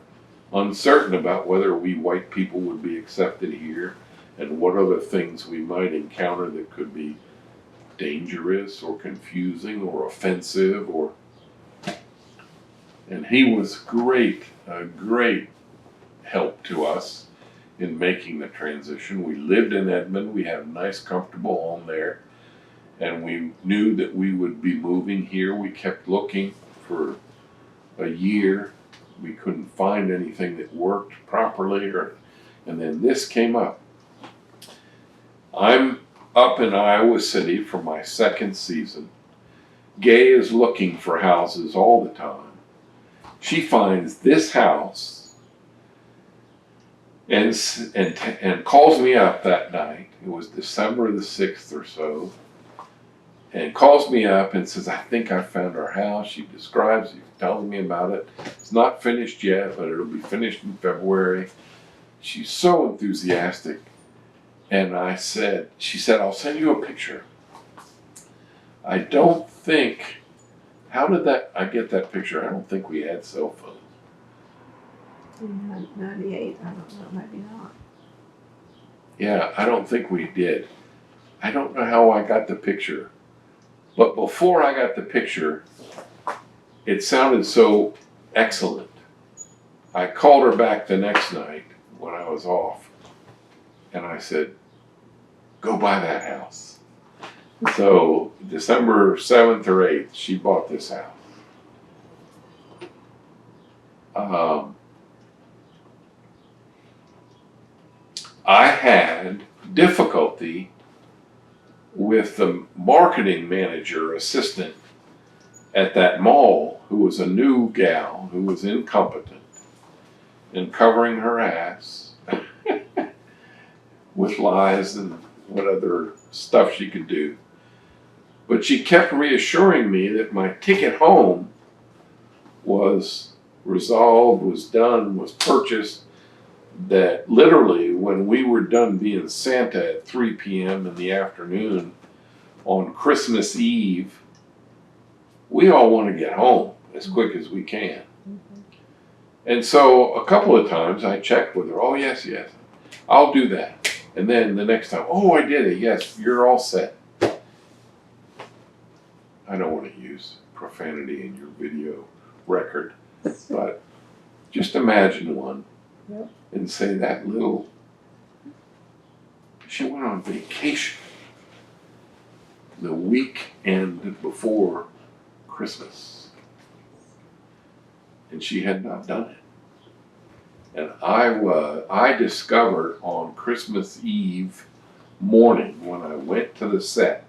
uncertain about whether we white people would be accepted here and what other things we might encounter that could be dangerous or confusing or offensive and he was a great help to us in making the transition. We lived in Edmond, we had a nice comfortable home there, and we knew that we would be moving here. We kept looking for a year, we couldn't find anything that worked properly, and then this came up. I'm up in Iowa City for my second season. Gay is looking for houses all the time. She finds this house and calls me up that night. It was December the 6th or so. And calls me up and says, I think I found our house. She describes it, tells me about it. It's not finished yet, but it'll be finished in February. She's so enthusiastic. And she said, I'll send you a picture. I don't think, how did I get that picture? I don't think we had cell phones.
98, I don't know, maybe not.
Yeah, I don't think we did. I don't know how I got the picture. But before I got the picture, it sounded so excellent. I called her back the next night when I was off, and I said, go buy that house. So December 7th or 8th, she bought this house. I had difficulty with the marketing manager assistant at that mall, who was a new gal who was incompetent and covering her ass with lies and what other stuff she could do. But she kept reassuring me that my ticket home was resolved, was done, was purchased, that literally when we were done being Santa at 3 p.m. in the afternoon on Christmas Eve, we all want to get home as quick as we can. Mm-hmm. And so a couple of times I checked with her, oh yes, I'll do that. And then the next time, oh, I did it, yes, you're all set. I don't want to use profanity in your video record, but just imagine one. Yep. And say that she went on vacation the weekend before Christmas, and she had not done it. And I discovered on Christmas Eve morning, when I went to the set,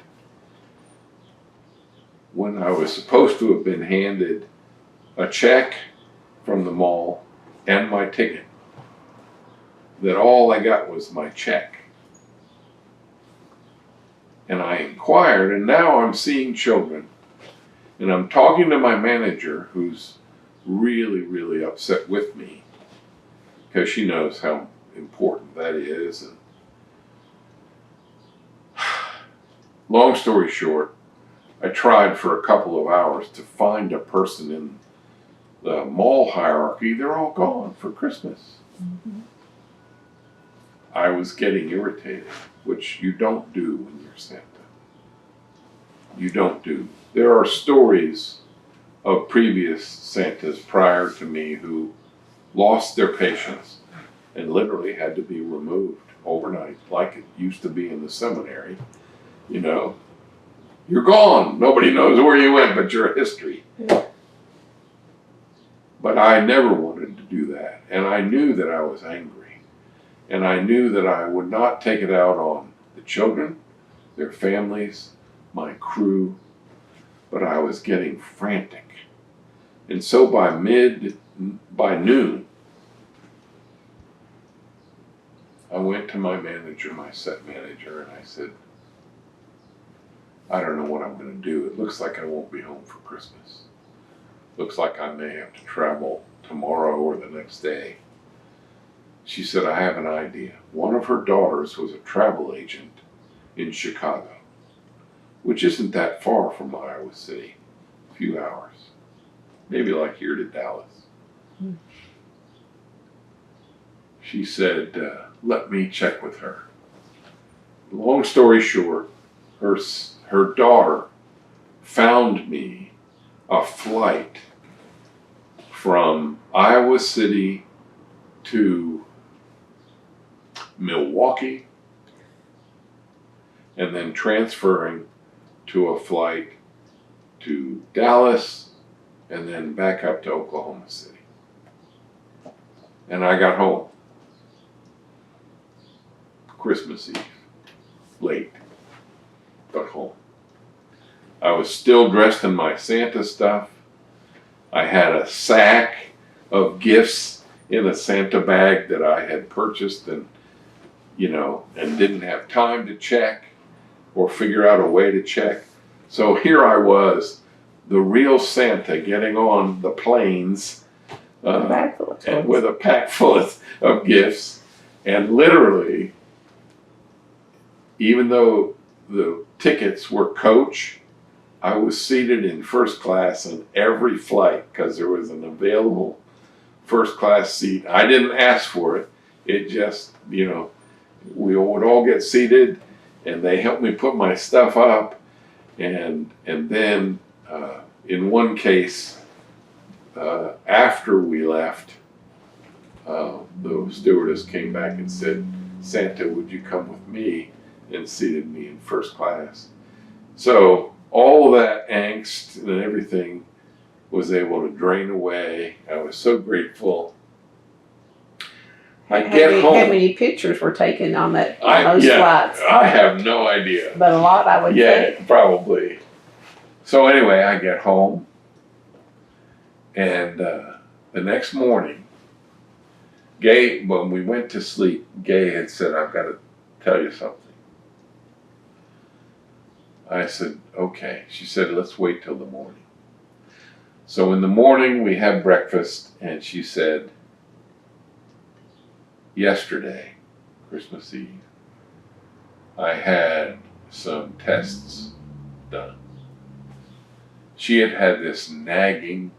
when I was supposed to have been handed a check from the mall and my ticket, that all I got was my check. And I inquired, and now I'm seeing children, and I'm talking to my manager, who's really, really upset with me, because she knows how important that is. And long story short, I tried for a couple of hours to find a person in the mall hierarchy. They're all gone for Christmas. Mm-hmm. I was getting irritated, which you don't do when you're Santa. You don't do. There are stories of previous Santas prior to me who lost their patience and literally had to be removed overnight, like it used to be in the seminary. You know, you're gone. Nobody knows where you went but your history. Yeah. But I never wanted to do that, and I knew that I was angry. And I knew that I would not take it out on the children, their families, my crew, but I was getting frantic. And so by noon, I went to my manager, my set manager, and I said, I don't know what I'm going to do. It looks like I won't be home for Christmas. Looks like I may have to travel tomorrow or the next day. She said, I have an idea. One of her daughters was a travel agent in Chicago, which isn't that far from Iowa City, a few hours, maybe like here to Dallas. Hmm. She said, let me check with her. Long story short, her daughter found me a flight from Iowa City to Milwaukee, and then transferring to a flight to Dallas, and then back up to Oklahoma City. And I got home Christmas Eve, late, but home. I was still dressed in my Santa stuff. I had a sack of gifts in a Santa bag that I had purchased and didn't have time to check or figure out a way to check. So here I was, the real Santa, getting on the planes and with a pack full of gifts. And literally, even though the tickets were coach, I was seated in first class on every flight because there was an available first class seat. I didn't ask for it. It just, we would all get seated and they helped me put my stuff up. And then in one case, after we left, the stewardess came back and said, "Santa, would you come with me?" and seated me in first class. So all of that angst and everything was able to drain away. I was so grateful. I get home.
How many pictures were taken on those flights?
I have no idea.
But a lot, I would think.
Yeah, probably. So anyway, I get home, and the next morning, Gay, when we went to sleep, Gay had said, "I've got to tell you something." I said, "Okay." She said, "Let's wait till the morning." So in the morning, we had breakfast, and she said, "Yesterday, Christmas Eve, I had some tests done." She had had this nagging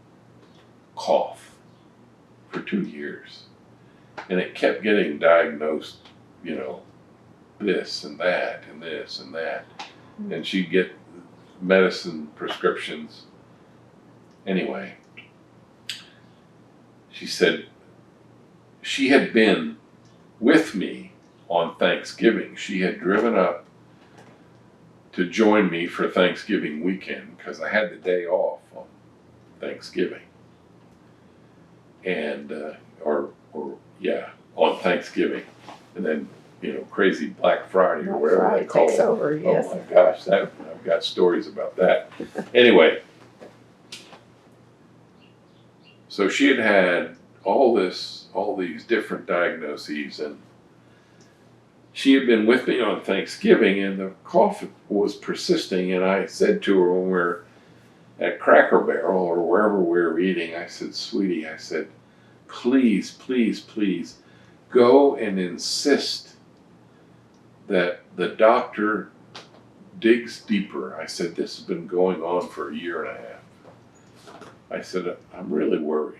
cough for 2 years, and it kept getting diagnosed, this and that and this and that. And she'd get medicine prescriptions. Anyway, she said she had been with me on Thanksgiving. She had driven up to join me for Thanksgiving weekend because I had the day off on Thanksgiving. And, on Thanksgiving. And then, crazy Black Friday or whatever they call it.
Over, yes.
Oh my gosh, I've got stories about that. Anyway, so she had had all these different diagnoses, and she had been with me on Thanksgiving, and the cough was persisting. And I said to her when we were at Cracker Barrel or wherever we were eating, I said, "Sweetie," I said, "please, please, please go and insist that the doctor digs deeper." I said, "This has been going on for a year and a half." I said, "I'm really worried."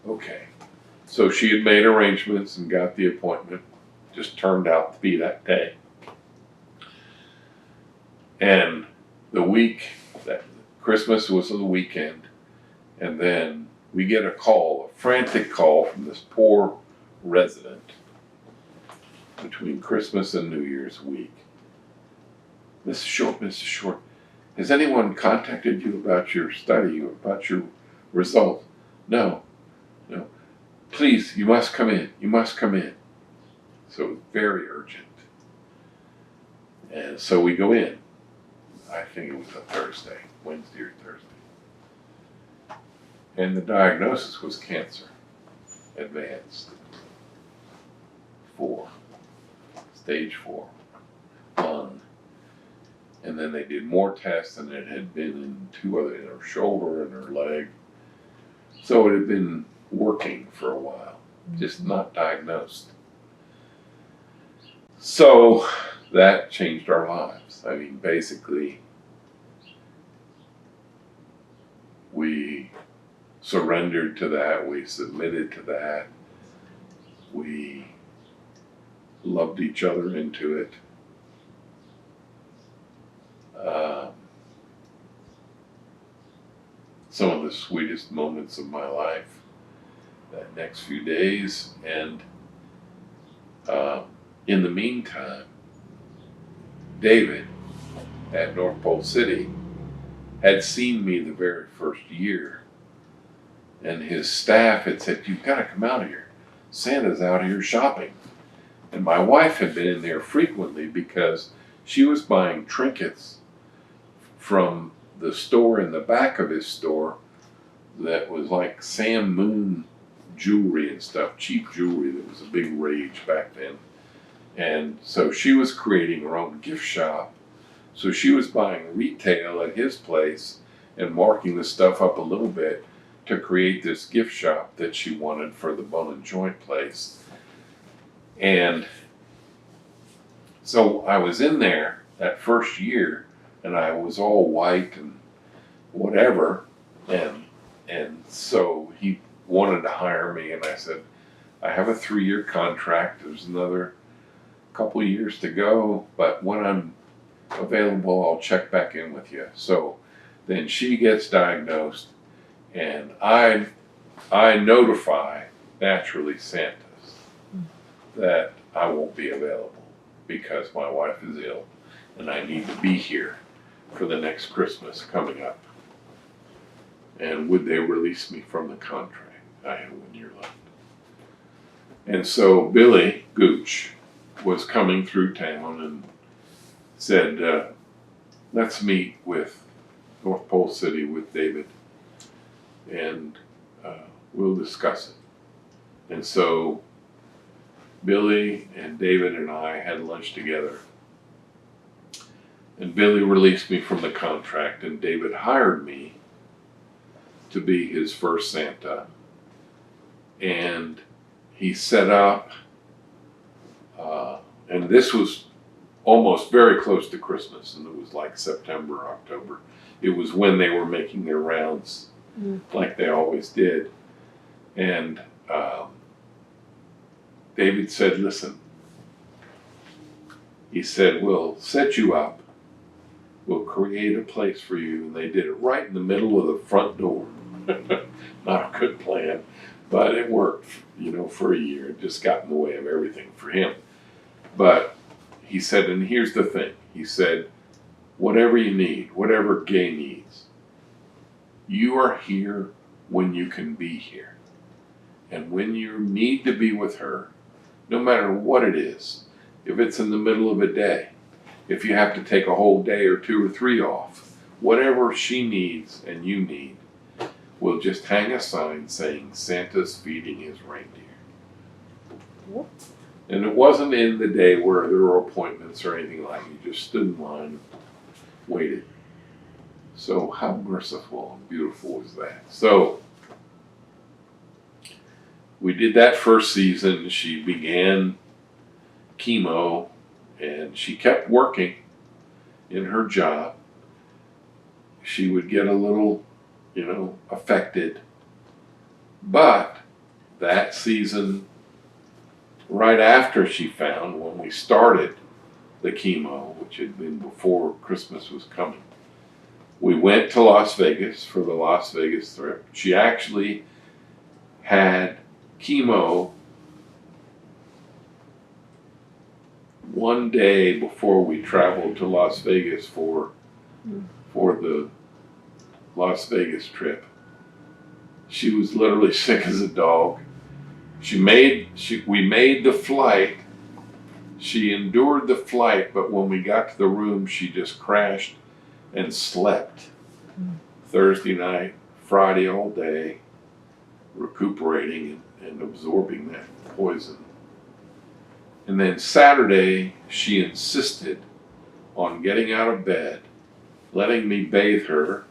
Okay. So she had made arrangements and got the appointment. Just turned out to be that day. And the week, that Christmas was the weekend, and then we get a call, a frantic call from this poor resident between Christmas and New Year's week. "Mrs. Short, has anyone contacted you about your study or about your result?" No. "Please, you must come in. You must come in." So it was very urgent. And so we go in. I think it was a Thursday, Wednesday or Thursday. And the diagnosis was cancer, advanced, 4, stage 4, lung. And then they did more tests, and it had been in 2 other, in her shoulder and her leg. So it had been working for a while, just not diagnosed. So that changed our lives. I mean, basically, we surrendered to that, we submitted to that, we loved each other into it. Some of the sweetest moments of my life, that next few days. And in the meantime, David at North Pole City had seen me the very first year. and his staff had said, "You've got to come out here. Santa's out here shopping." And my wife had been in there frequently because she was buying trinkets from the store in the back of his store that was like Sam Moon jewelry and stuff, cheap jewelry that was a big rage back then. And so she was creating her own gift shop. So she was buying retail at his place and marking the stuff up a little bit to create this gift shop that she wanted for the Bone and Joint place. And so I was in there that first year, and I was all white and whatever, and so he wanted to hire me, and I said, "I have a 3-year contract. There's another couple of years to go, but when I'm available, I'll check back in with you." So then she gets diagnosed, and I notify, naturally, Santas that I won't be available because my wife is ill and I need to be here for the next Christmas coming up. And would they release me from the contract? I had 1 year left. And so Billy Gooch was coming through town and said, "Let's meet with North Pole City with David, and we'll discuss it." And so Billy and David and I had lunch together. And Billy released me from the contract, and David hired me to be his first Santa. And he set up, and this was almost very close to Christmas, and it was like September, October. It was when they were making their rounds, like they always did. And David said, "Listen," he said, "we'll set you up. We'll create a place for you." And they did it right in the middle of the front door. Not a good plan, but it worked, for a year. It just got in the way of everything for him. But he said, and here's the thing. He said, "Whatever you need, whatever Gay needs, you are here when you can be here. And when you need to be with her, no matter what it is, if it's in the middle of a day, if you have to take a whole day or 2 or 3 off, whatever she needs and you need, we'll just hang a sign saying Santa's feeding his reindeer."
Yep.
And it wasn't in the day where there were appointments or anything like that. You just stood in line and waited. So how merciful and beautiful was that? So we did that first season. She began chemo, and she kept working in her job. She would get a little, affected. But that season, right after she found, when we started the chemo, which had been before Christmas was coming, we went to Las Vegas for the Las Vegas trip. She actually had chemo one day before we traveled to Las Vegas for the Las Vegas trip. She was literally sick as a dog. We made the flight. She endured the flight, but when we got to the room, she just crashed and slept. Thursday night, Friday all day, recuperating and absorbing that poison. And then Saturday, she insisted on getting out of bed, letting me bathe her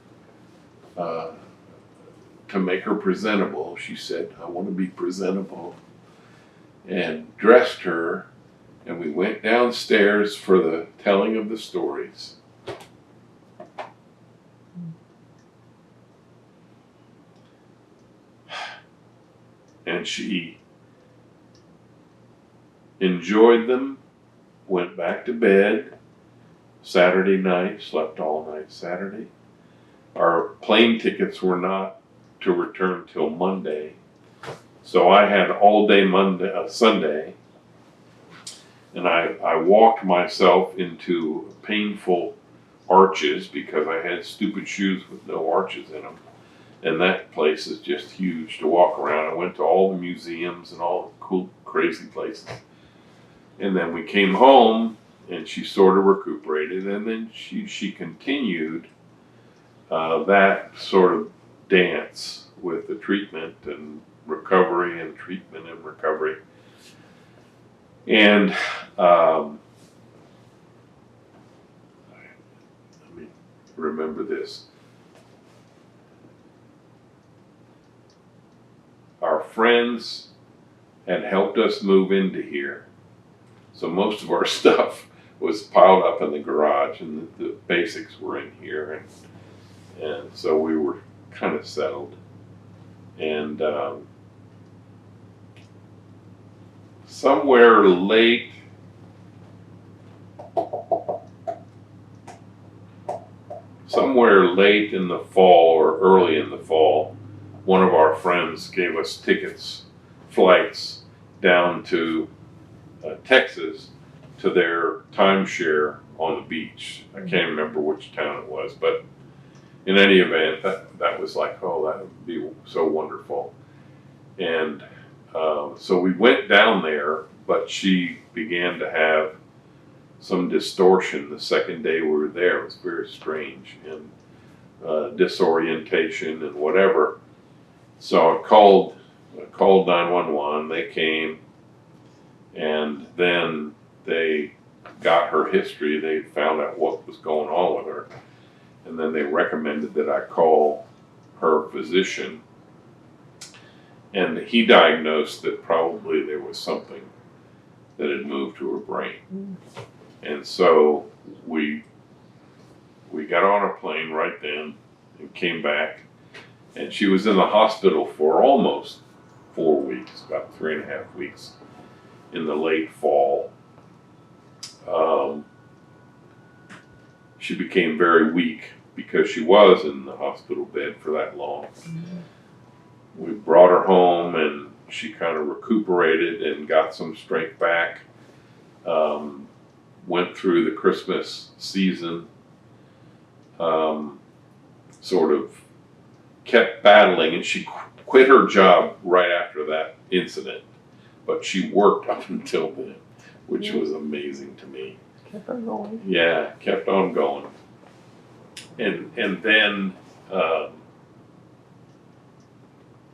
to make her presentable. She said, "I want to be presentable," and dressed her, and we went downstairs for the telling of the stories. And she enjoyed them, went back to bed Saturday night, slept all night Saturday. Our plane tickets were not to return till Monday, so I had all day Sunday, and I walked myself into painful arches because I had stupid shoes with no arches in them, And that place is just huge to walk around. I went to all the museums and all the cool, crazy places. And then we came home, and she sort of recuperated, and then she continued that sort of dance with the treatment and recovery and treatment and recovery. And let me remember this. Our friends had helped us move into here. So most of our stuff was piled up in the garage, and the basics were in here. And so we were kind of settled. And somewhere late in the fall or early in the fall, one of our friends gave us flights down to Texas to their timeshare on the beach. I can't remember which town it was, but in any event, that was like, oh, that would be so wonderful. And so we went down there, but she began to have some distortion the second day we were there. It was very strange, and disorientation and whatever. So I called 911. They came, and then they got her history. They found out what was going on with her, and then they recommended that I call her physician, and he diagnosed that probably there was something that had moved to her brain. And so we got on a plane right then and came back, and she was in the hospital for almost 4 weeks, about 3.5 weeks in the late fall. She became very weak because she was in the hospital bed for that long. We brought her home, and she kind of recuperated and got some strength back. Went through the Christmas season, sort of kept battling, and she quit her job right after that incident, but she worked up until then, which was amazing to me.
Kept on going.
Yeah, kept on going. And then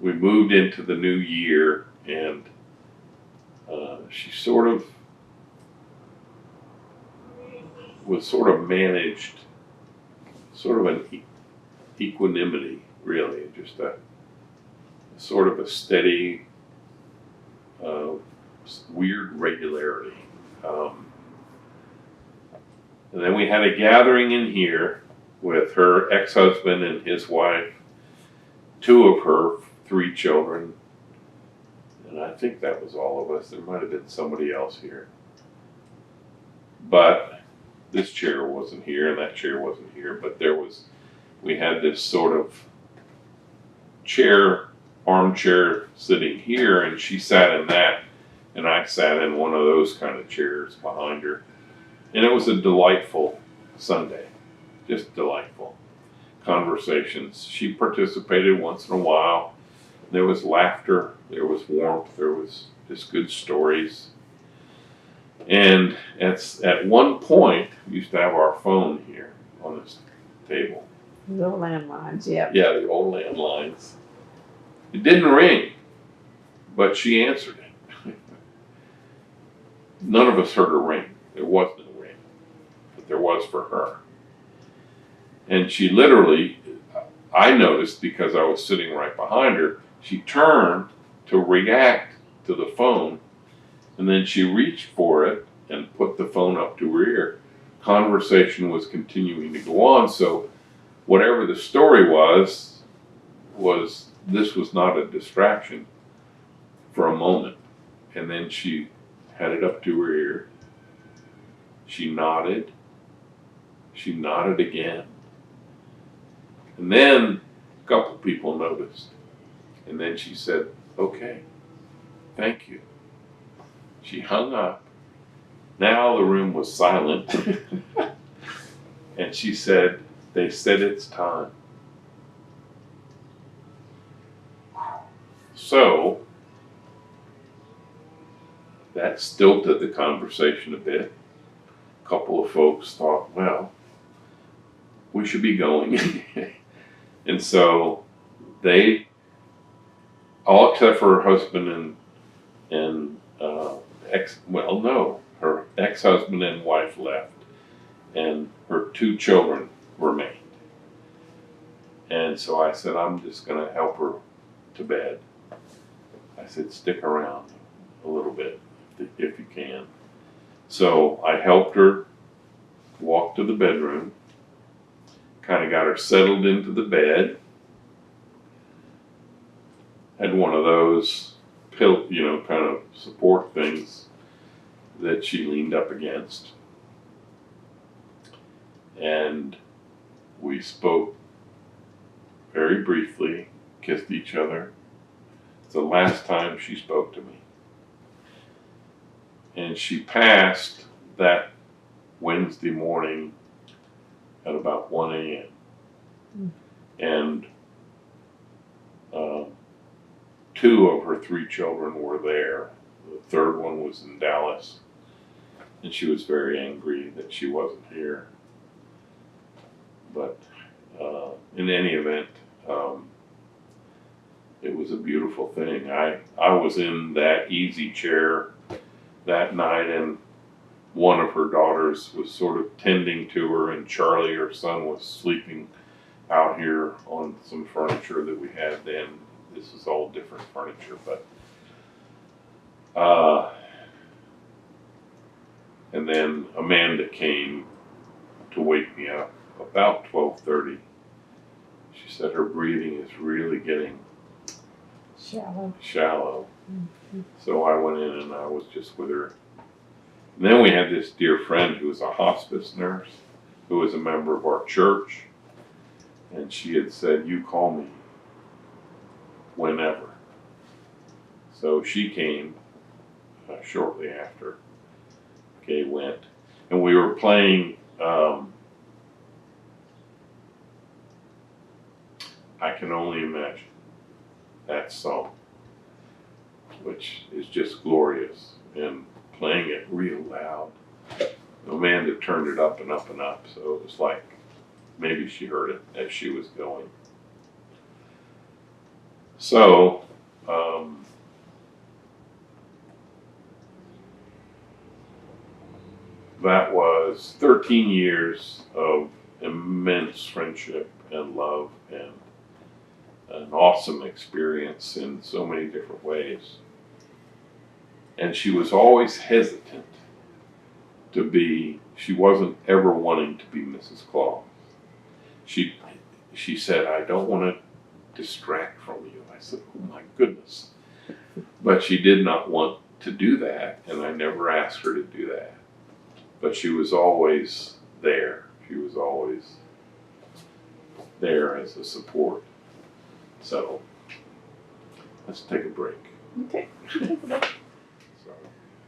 we moved into the new year, and she was sort of managed, sort of an equanimity, really, just a sort of a steady, weird regularity. And then we had a gathering in here with her ex-husband and his wife, 2 of her 3 children, and I think that was all of us. There might have been somebody else here. But this chair wasn't here, and that chair wasn't here, but we had this sort of armchair sitting here, and she sat in that, and I sat in one of those kind of chairs behind her. And it was a delightful Sunday, just delightful. Conversations. She participated once in a while. There was laughter, there was warmth, there was just good stories. And at one point, we used to have our phone here on this table.
The old landlines, yeah.
Yeah, the old landlines. It didn't ring, but she answered it. None of us heard a ring. There was no ring, but there was for her. And she literally, I noticed because I was sitting right behind her, she turned to react to the phone, and then she reached for it and put the phone up to her ear. Conversation was continuing to go on, so whatever the story was this was not a distraction for a moment. And then she had it up to her ear. She nodded again. And then a couple people noticed. And then she said, "Okay, thank you." She hung up. Now the room was silent. And she said, "They said it's time." So that stilted the conversation a bit. A couple of folks thought, well, we should be going. And so they, all except for her husband and her ex-husband and wife left, and her 2 children remained. And so I said, I'm just going to help her to bed. I said, stick around a little bit if you can. So I helped her walk to the bedroom, kind of got her settled into the bed, had one of those kind of support things that she leaned up against. And we spoke very briefly, kissed each other. It's the last time she spoke to me. And she passed that Wednesday morning at about 1 a.m. And 2 of her 3 children were there. The 3rd one was in Dallas, and she was very angry that she wasn't here. But in any event, it was a beautiful thing. I was in that easy chair that night, and one of her daughters was sort of tending to her, and Charlie, her son, was sleeping out here on some furniture that we had then. This is all different furniture, but and then Amanda came to wake me up about 12:30. She said her breathing is really getting shallow. Mm-hmm. So I went in and I was just with her. And then we had this dear friend who was a hospice nurse, who was a member of our church, and she had said, you call me whenever. So she came shortly after Kay went, and we were playing I Can Only Imagine, that song, which is just glorious, and playing it real loud. Amanda turned it up and up and up, so it was like maybe she heard it as she was going. So that was 13 years of immense friendship and love and an awesome experience in so many different ways. And she was always hesitant she wasn't ever wanting to be Mrs. Claus. She said, I don't want to distract from you. I said, oh my goodness. But she did not want to do that, and I never asked her to do that. But she was always there. She was always there as a support. So, let's take a break.
Okay.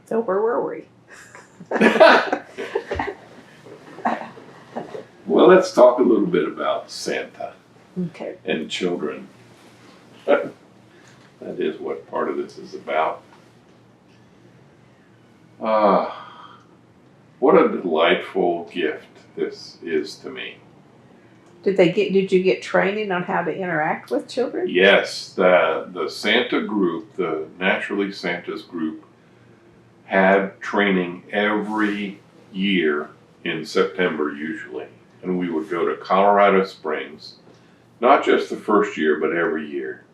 So where were we?
Well, let's talk a little bit about Santa.
Okay.
And children. That is what part of this is about. What a delightful gift this is to me.
Did you get training on how to interact with children?
Yes, the Santa group, the Naturally Santa's group, had training every year in September usually. And we would go to Colorado Springs, not just the first year, but every year.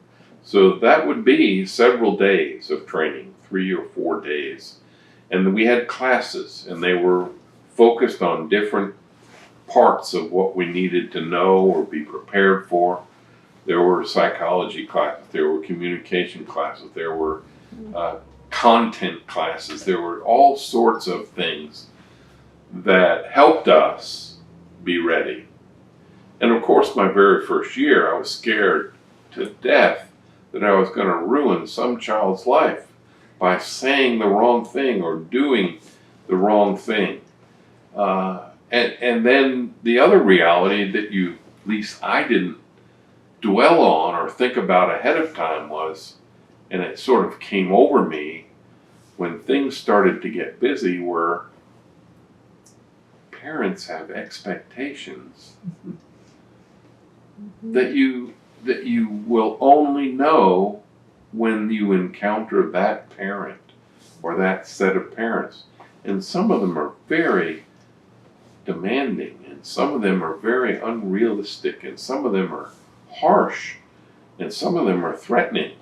So that would be several days of training, 3 or 4 days. And we had classes, and they were focused on different parts of what we needed to know or be prepared for. There were psychology classes, there were communication classes, there were content classes, there were all sorts of things that helped us be ready. And of course, my very first year, I was scared to death that I was going to ruin some child's life by saying the wrong thing or doing the wrong thing. And then the other reality that at least I didn't dwell on or think about ahead of time was, And it sort of came over me when things started to get busy, where parents have expectations that you will only know when you encounter that parent or that set of parents. And some of them are very demanding, and some of them are very unrealistic, and some of them are harsh, and some of them are threatening.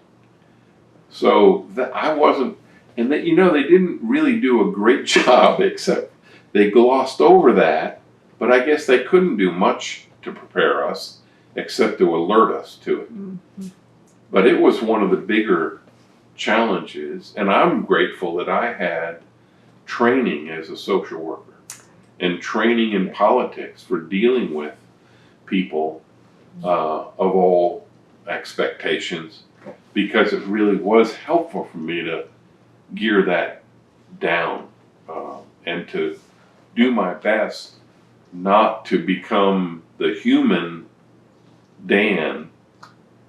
So that I wasn't, and that, they didn't really do a great job, except they glossed over that, but I guess they couldn't do much to prepare us except to alert us to it.
Mm-hmm.
But it was one of the bigger challenges, and I'm grateful that I had training as a social worker and training in politics for dealing with people of all expectations, because it really was helpful for me to gear that down and to do my best not to become the human Dan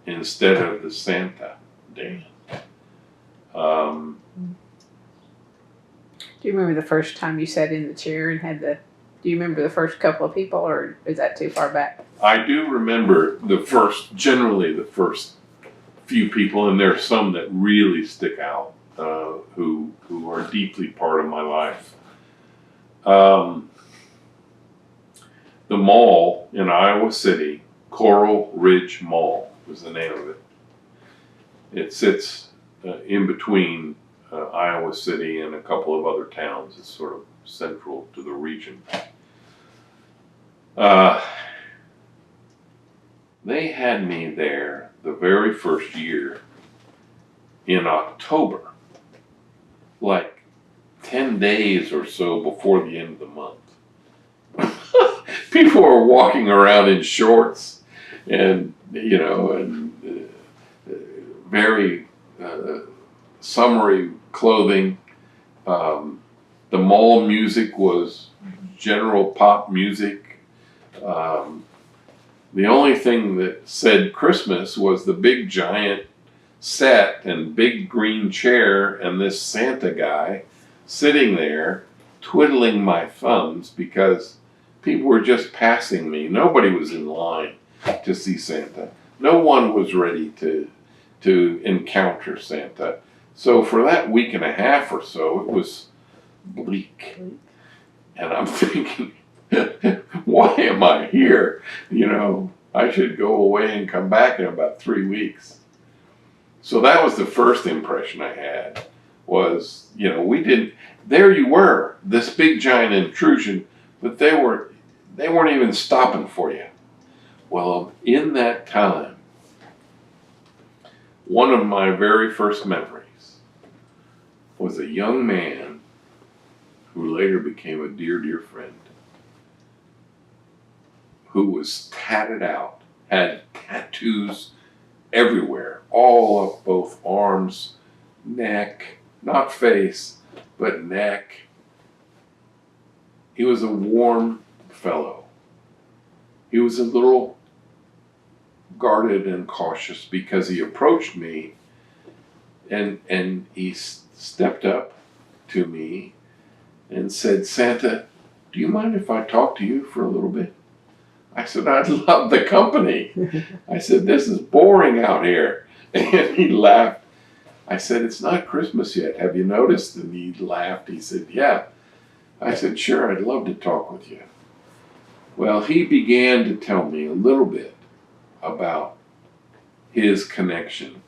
instead of the Santa Dan.
Do you remember the first time you sat in the chair and do you remember the first couple of people, or is that too far back?
I do remember generally the first few people, and there's some that really stick out, who are deeply part of my life. The mall in Iowa City, Coral Ridge Mall was the name of it. It sits in between Iowa City and a couple of other towns. It's sort of central to the region. They had me there the very first year in October, like 10 days or so before the end of the month. People were walking around in shorts and, very summery clothing. The mall music was general pop music. The only thing that said Christmas was the big giant set and big green chair and this Santa guy sitting there twiddling my thumbs because people were just passing me. Nobody was in line to see Santa. No one was ready to encounter Santa. So for that week and a half or so, it was bleak. And I'm thinking, why am I here? I should go away and come back in about 3 weeks. So that was the first impression I had, was, there you were, this big giant intrusion, but they weren't even stopping for you. Well, in that time, one of my very first memories was a young man who later became a dear, dear friend, who was tatted out, had tattoos everywhere, all up both arms, neck, not face, but neck. He was a warm fellow. He was a little guarded and cautious because he approached me and he stepped up to me and said, "Santa, do you mind if I talk to you for a little bit?" I said, "I'd love the company." I said, "This is boring out here." And he laughed. I said, "It's not Christmas yet. Have you noticed?" And he laughed. He said, "Yeah." I said, "Sure, I'd love to talk with you." Well, he began to tell me a little bit about his connection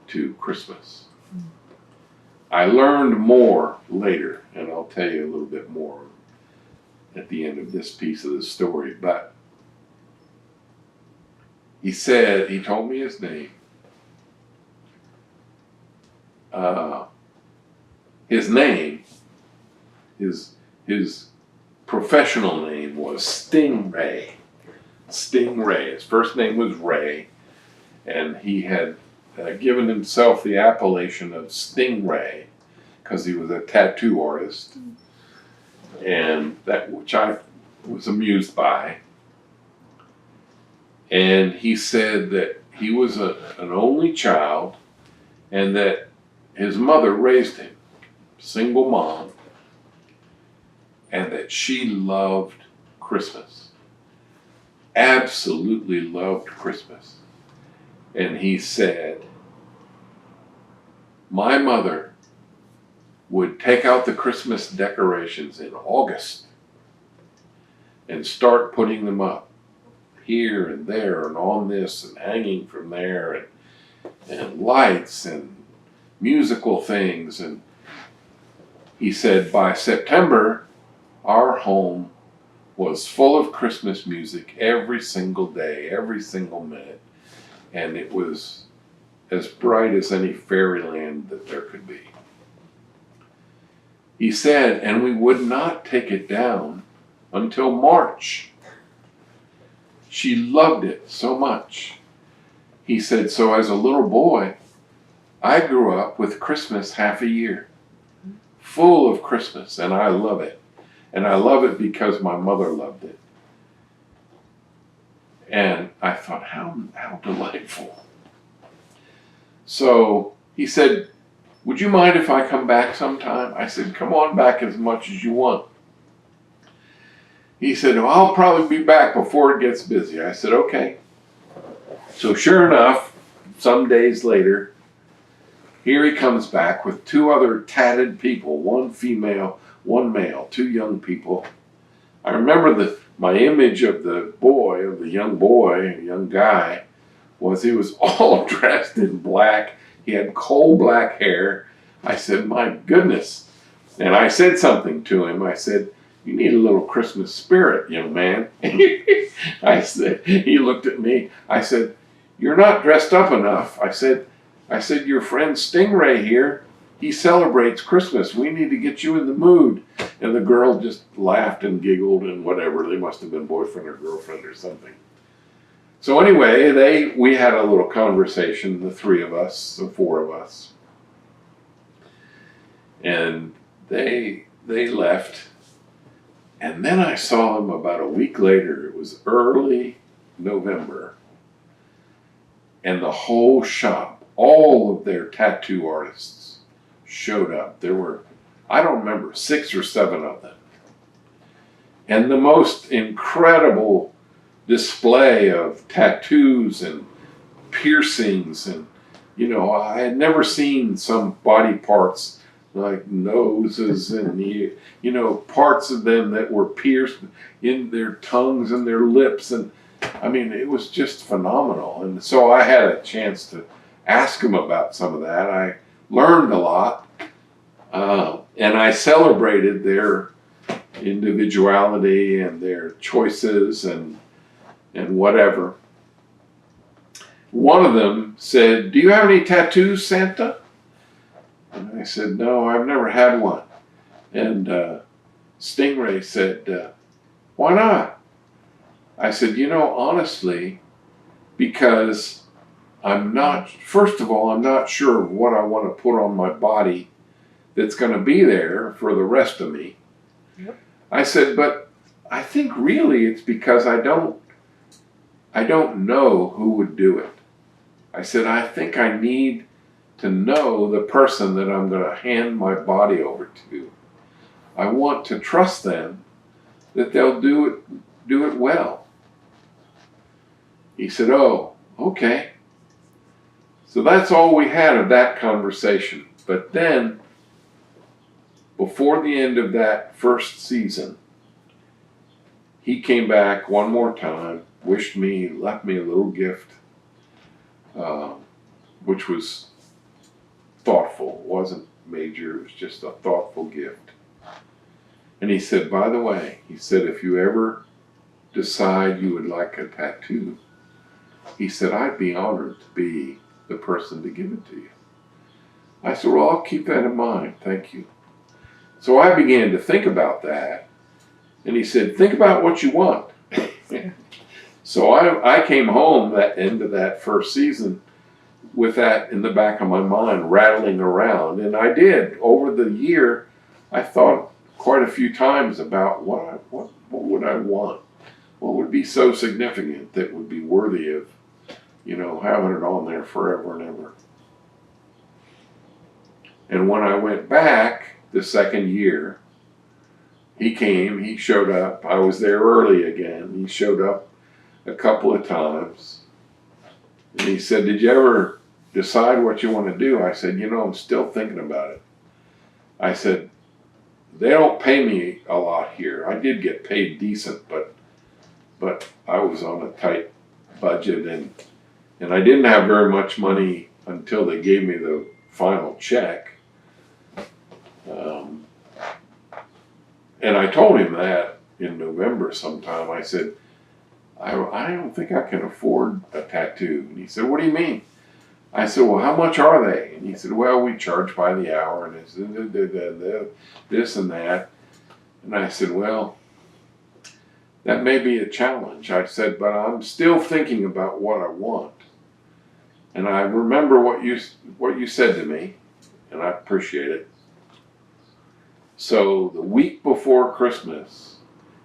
to Christmas. I learned more later, and I'll tell you a little bit more at the end of this piece of the story, but he told me his name. His professional name was Stingray. Stingray. His first name was Ray, and he had given himself the appellation of Stingray because he was a tattoo artist, and which I was amused by. And he said that he was an only child, and that his mother raised him, single mom, and that she loved Christmas, absolutely loved Christmas. And he said, my mother would take out the Christmas decorations in August and start putting them up here and there and on this and hanging from there and lights and musical things. And he said by September, our home was full of Christmas music every single day, every single minute. And it was as bright as any fairyland that there could be. He said, and we would not take it down until March. She loved it so much. He said, so as a little boy, I grew up with Christmas half a year, full of Christmas, and I love it. And I love it because my mother loved it. And I thought, how delightful. So he said, would you mind if I come back sometime? I said, come on back as much as you want. He said, well, I'll probably be back before it gets busy. I said, okay. So sure enough, some days later, here he comes back with two other tatted people, one female, one male, two young people. I remember my image of the young guy, was he was all dressed in black. He had coal black hair. I said, my goodness. And I said something to him. I said, you need a little Christmas spirit, young man. I said, he looked at me. I said, you're not dressed up enough. I said, your friend Stingray here, he celebrates Christmas. We need to get you in the mood. And the girl just laughed and giggled and whatever. They must have been boyfriend or girlfriend or something. So anyway, we had a little conversation, the three of us, the four of us. And they left. And then I saw them about a week later. It was early November. And the whole shop, all of their tattoo artists showed up. There were, I don't remember, 6 or 7 of them. And the most incredible display of tattoos and piercings. And, I had never seen some body parts like noses and, parts of them that were pierced in their tongues and their lips. And I mean, it was just phenomenal. And so I had a chance to ask them about some of that. I learned a lot. And I celebrated their individuality and their choices and whatever. One of them said, do you have any tattoos, Santa? And I said, no, I've never had one. And Stingray said, why not? I said, honestly, because first of all, I'm not sure what I want to put on my body that's going to be there for the rest of me. Yep. I said, but I think really it's because I don't know who would do it. I said, I think I need to know the person that I'm going to hand my body over to. I want to trust them that they'll do it well. He said, oh, okay. So that's all we had of that conversation. But then, before the end of that first season, he came back one more time, wished me, left me a little gift, which was thoughtful. It wasn't major, it was just a thoughtful gift. And he said, by the way, if you ever decide you would like a tattoo, he said, I'd be honored to be the person to give it to you. I said, well, I'll keep that in mind, thank you. So I began to think about that, and he said, think about what you want. So I came home that end of that first season with that in the back of my mind, rattling around. And I did. Over the year, I thought quite a few times about what would I want? What would be so significant that would be worthy of, having it on there forever and ever. And when I went back the second year, he came, he showed up. I was there early again. He showed up a couple of times. And he said, "Did you ever decide what you want to do?" I said, "I'm still thinking about it." I said, "They don't pay me a lot here. I did get paid decent, but I was on a tight budget, and I didn't have very much money until they gave me the final check." And I told him that in November sometime. I said, I don't think I can afford a tattoo." And he said, "What do you mean?" I said, "Well, how much are they?" And he said, "Well, we charge by the hour, and it's this and that." And I said, "Well, that may be a challenge." I said, "But I'm still thinking about what I want. And I remember what you said to me, and I appreciate it." So the week before Christmas,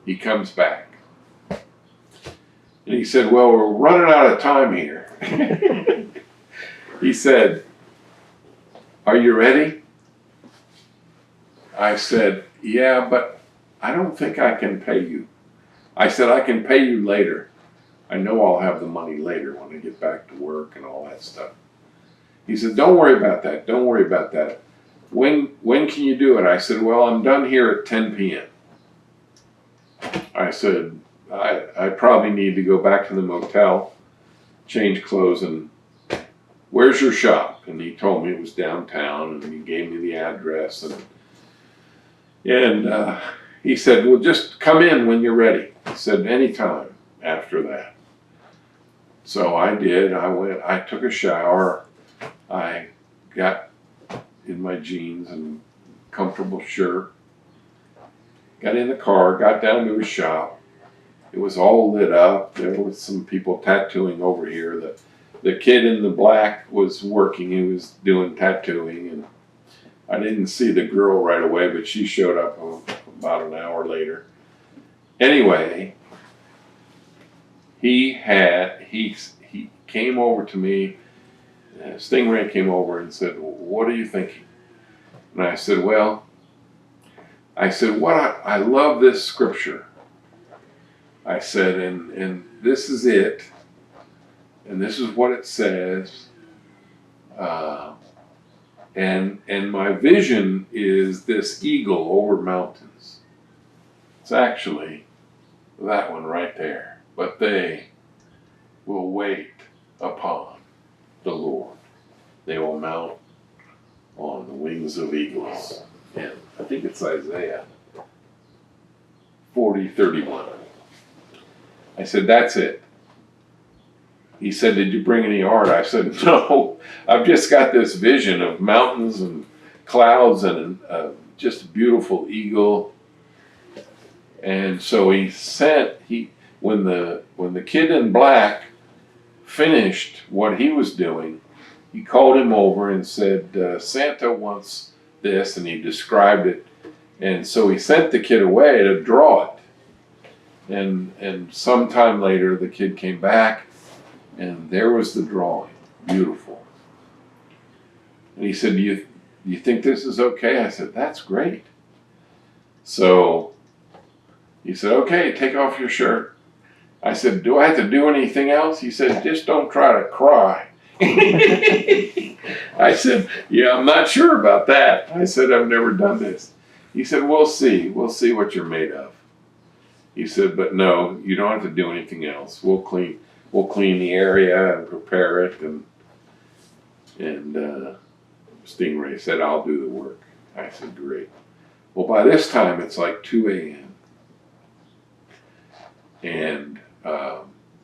he comes back. And he said, "Well, we're running out of time here." He said, "Are you ready?" I said, "Yeah, but I don't think I can pay you." I said, "I can pay you later. I know I'll have the money later when I get back to work and all that stuff." He said, "Don't worry about that. Don't worry about that. When can you do it?" I said, "Well, I'm done here at 10 p.m. I said, I probably need to go back to the motel, change clothes, and where's your shop?" And he told me it was downtown, and he gave me the address, and he said, "Well, just come in when you're ready." He said, "Anytime after that." So I did. I went, I took a shower. I got in my jeans and comfortable shirt, got in the car, got down to his shop. It was all lit up. There was some people tattooing over here. The kid in the black was working. He was doing tattooing, and I didn't see the girl right away, but she showed up about an hour later. Anyway, he came over to me. Stingray came over and said, "What are you thinking?" And I said, "Well," I said, I love this scripture." I said, and this is it, and this is what it says, and my vision is this eagle over mountains. It's actually that one right there. "But they will wait upon the Lord. They will mount on the wings of eagles." And I think it's Isaiah 40:31. I said, "That's it." He said, "Did you bring any art?" I said, "No, I've just got this vision of mountains and clouds and just a beautiful eagle." And so when the kid in black finished what he was doing, he called him over and said, "Santa wants this," and he described it. And so he sent the kid away to draw it. And sometime later, the kid came back, and there was the drawing, beautiful. And he said, do you think this is okay?" I said, "That's great." So he said, "Okay, take off your shirt." I said, "Do I have to do anything else?" He said, "Just don't try to cry." I said, "Yeah, I'm not sure about that." I said, "I've never done this." He said, We'll see what you're made of." He said, "But no, you don't have to do anything else. We'll clean the area and prepare it." And Stingray said, "I'll do the work." I said, "Great." Well, by this time it's like 2 a.m. And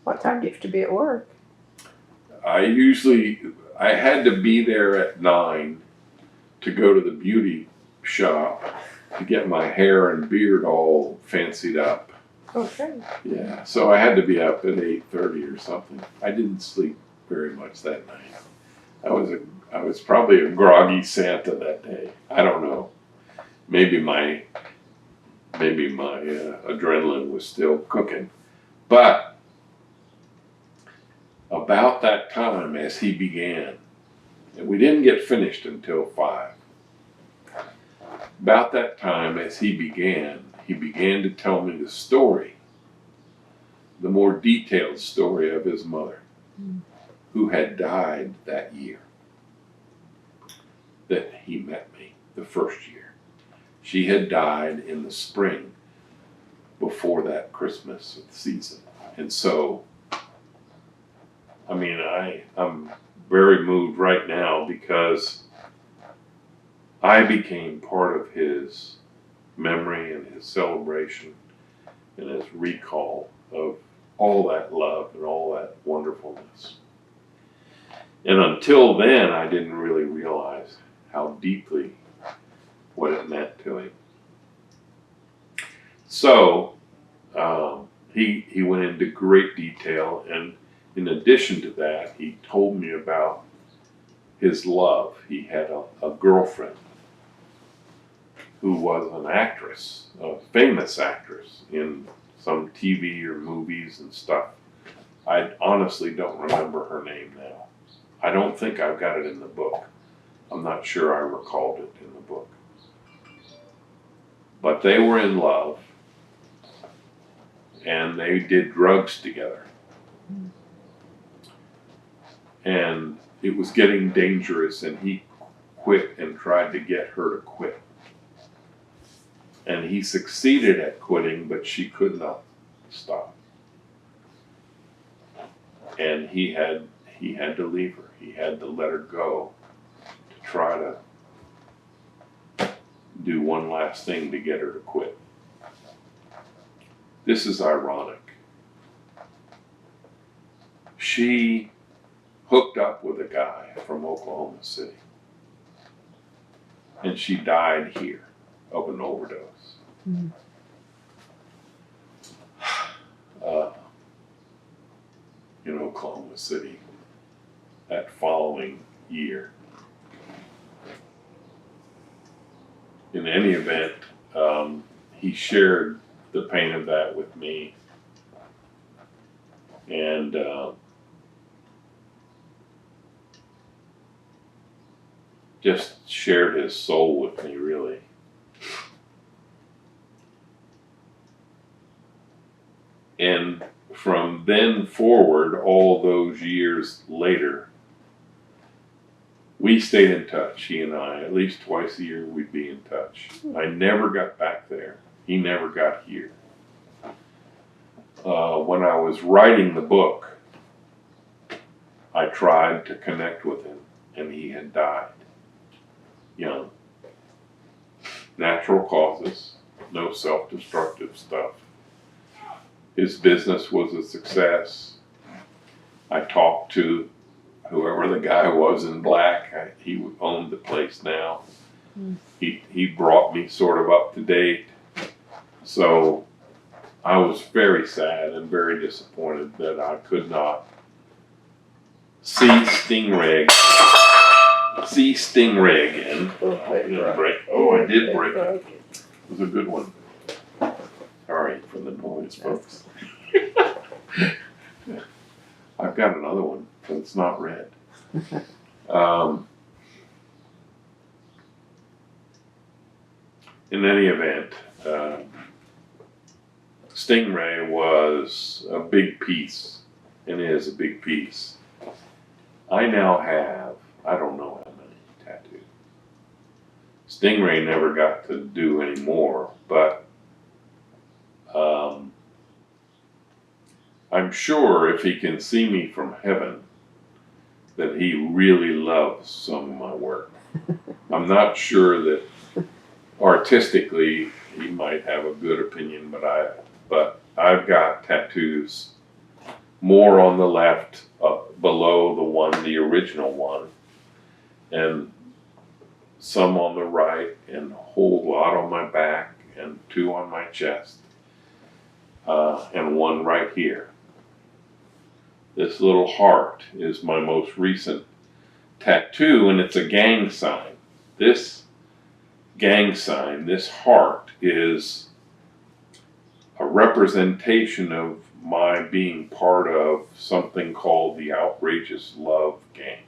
What time do you have to be at work?
I had to be there at 9 to go to the beauty shop to get my hair and beard all fancied up.
Okay.
Yeah, so I had to be up at 8:30 or something. I didn't sleep very much that night. I was probably a groggy Santa that day. I don't know. Maybe my adrenaline was still cooking. But about that time, as he began, and we didn't get finished until 5. About that time, as he began to tell me the story, the more detailed story of his mother, who had died that year that he met me, the first year. She had died in the spring before that Christmas season. And so, I mean, I'm very moved right now because I became part of his memory and his celebration and his recall of all that love and all that wonderfulness. And until then, I didn't really realize how deeply what it meant to him. So he went into great detail, and in addition to that, he told me about his love. He had a girlfriend who was an actress, a famous actress in some TV or movies and stuff. I honestly don't remember her name now. I don't think I've got it in the book. I'm not sure I recalled it in the book. But they were in love, and they did drugs together. And it was getting dangerous, and he quit and tried to get her to quit. And he succeeded at quitting, but she could not stop. And he had to leave her. He had to let her go to try to do one last thing to get her to quit. This is ironic. She hooked up with a guy from Oklahoma City, and she died here of an overdose. In Oklahoma City that following year. In any event, he shared the pain of that with me, and just shared his soul with me, really. And from then forward, all those years later, we stayed in touch, he and I. At least twice a year we'd be in touch. I never got back there. He never got here. When I was writing the book, I tried to connect with him, and he had died young. Natural causes, no self-destructive stuff. His business was a success. I talked to whoever the guy was in black. He owned the place now. He brought me sort of up to date. So I was very sad and very disappointed that I could not see Stingray again. I didn't break. Oh, I did break it. It was a good one. Sorry for the noise, folks. I've got another one, but it's not red. In any event, Stingray was a big piece, and is a big piece. I now have, I don't know how many tattoos. Stingray never got to do any more, but I'm sure if he can see me from heaven, that he really loves some of my work. I'm not sure that artistically he might have a good opinion, but I've got tattoos more on the left, below the original one, and some on the right, and a whole lot on my back, and 2 on my chest, and 1 right here. This little heart is my most recent tattoo, and it's a gang sign. This gang sign, this heart, is a representation of my being part of something called the Outrageous Love Gang.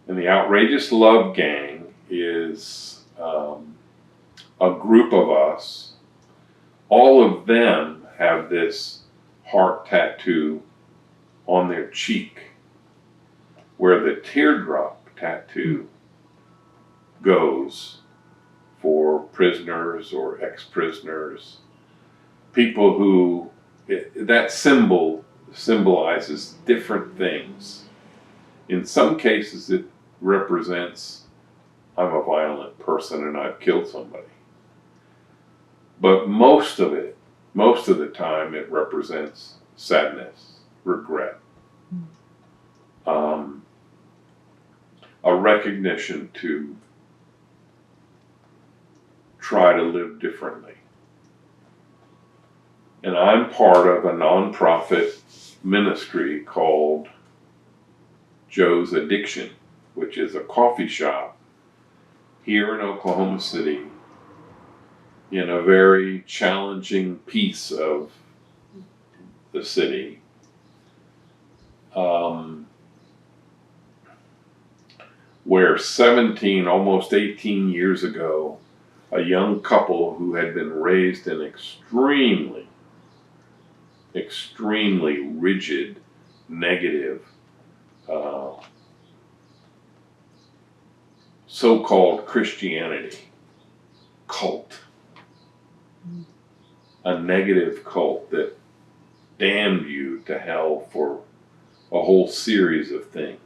And the Outrageous Love Gang is a group of us, all of them have this heart tattoo on their cheek, where the teardrop tattoo goes for prisoners or ex-prisoners, people who, that symbol symbolizes different things. In some cases it represents, I'm a violent person and I've killed somebody. But most of the time it represents sadness, regret, a recognition to try to live differently. And I'm part of a nonprofit ministry called Joe's Addiction, which is a coffee shop here in Oklahoma City, in a very challenging piece of the city. Where 17, almost 18 years ago, a young couple who had been raised in extremely rigid, negative, so-called Christianity cult, a negative cult that damned you to hell for a whole series of things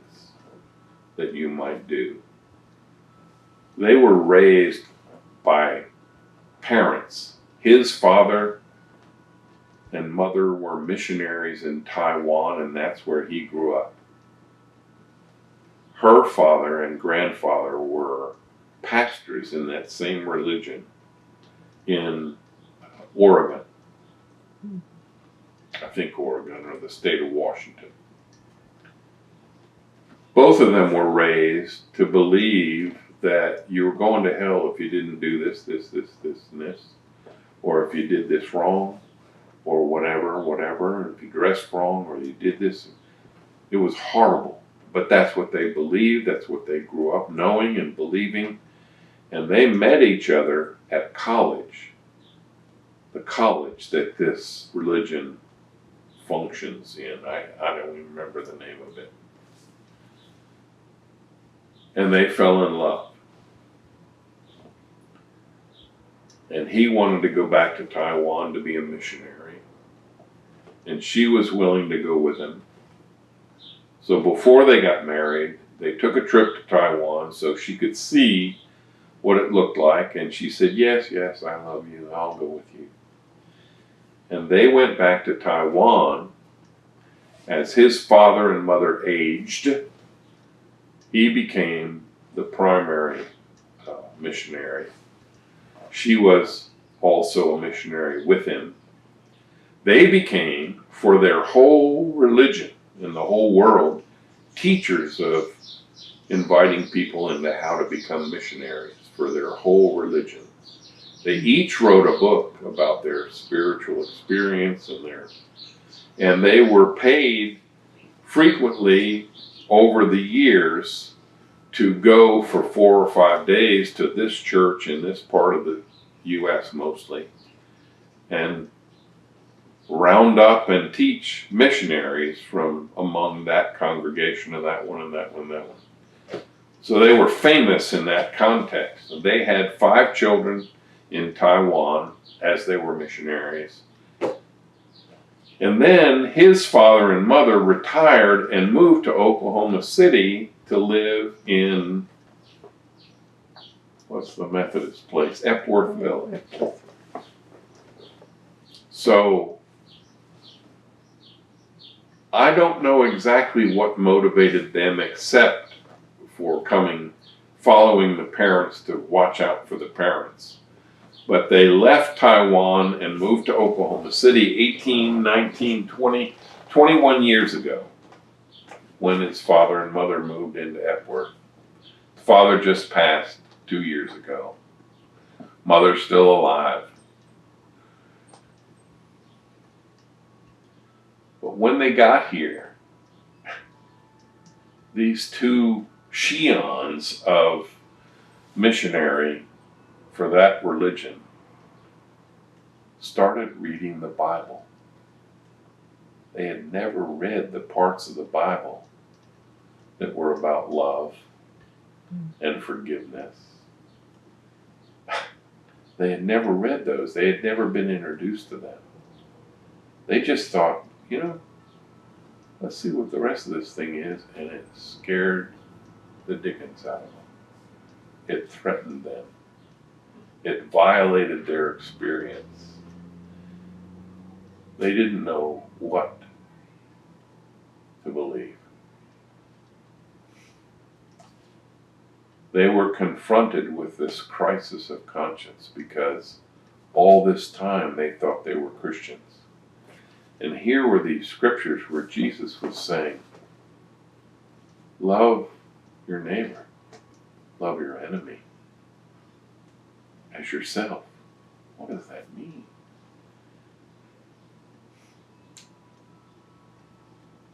that you might do. They were raised by parents. His father and mother were missionaries in Taiwan, and that's where he grew up. Her father and grandfather were pastors in that same religion in Oregon. I think Oregon, or the state of Washington. Both of them were raised to believe that you were going to hell if you didn't do this, and this, or if you did this wrong, or whatever, and if you dressed wrong, or you did this. It was horrible, but that's what they believed, that's what they grew up knowing and believing, and they met each other at college, the college that this religion functions in. I don't even remember the name of it. And they fell in love. And he wanted to go back to Taiwan to be a missionary. And she was willing to go with him. So before they got married, they took a trip to Taiwan so she could see what it looked like. And she said, yes, I love you, I'll go with you. And they went back to Taiwan. As his father and mother aged, he became the primary missionary. She was also a missionary with him. They became, for their whole religion in the whole world, teachers of inviting people into how to become missionaries for their whole religion. They each wrote a book about their spiritual experience and they were paid frequently over the years to go for 4 or 5 days to this church in this part of the U.S. mostly, and round up and teach missionaries from among that congregation and that one and that one and that one. So they were famous in that context. They had 5 children in Taiwan as they were missionaries. And then his father and mother retired and moved to Oklahoma City to live in, what's the Methodist place? Epworthville. So I don't know exactly what motivated them except for following the parents to watch out for the parents. But they left Taiwan and moved to Oklahoma City 18, 19, 20, 21 years ago when his father and mother moved into Epworth. Father just passed 2 years ago. Mother's still alive. But when they got here, these 2 Shions of missionary for that religion started reading the Bible. They had never read the parts of the Bible that were about love and forgiveness. They had never read those. They had never been introduced to them. They just thought, let's see what the rest of this thing is, and it scared the dickens out of them. It threatened them. It violated their experience. They didn't know what to believe. They were confronted with this crisis of conscience because all this time they thought they were Christians. And here were these scriptures where Jesus was saying, love your neighbor, love your enemy as yourself. What does that mean?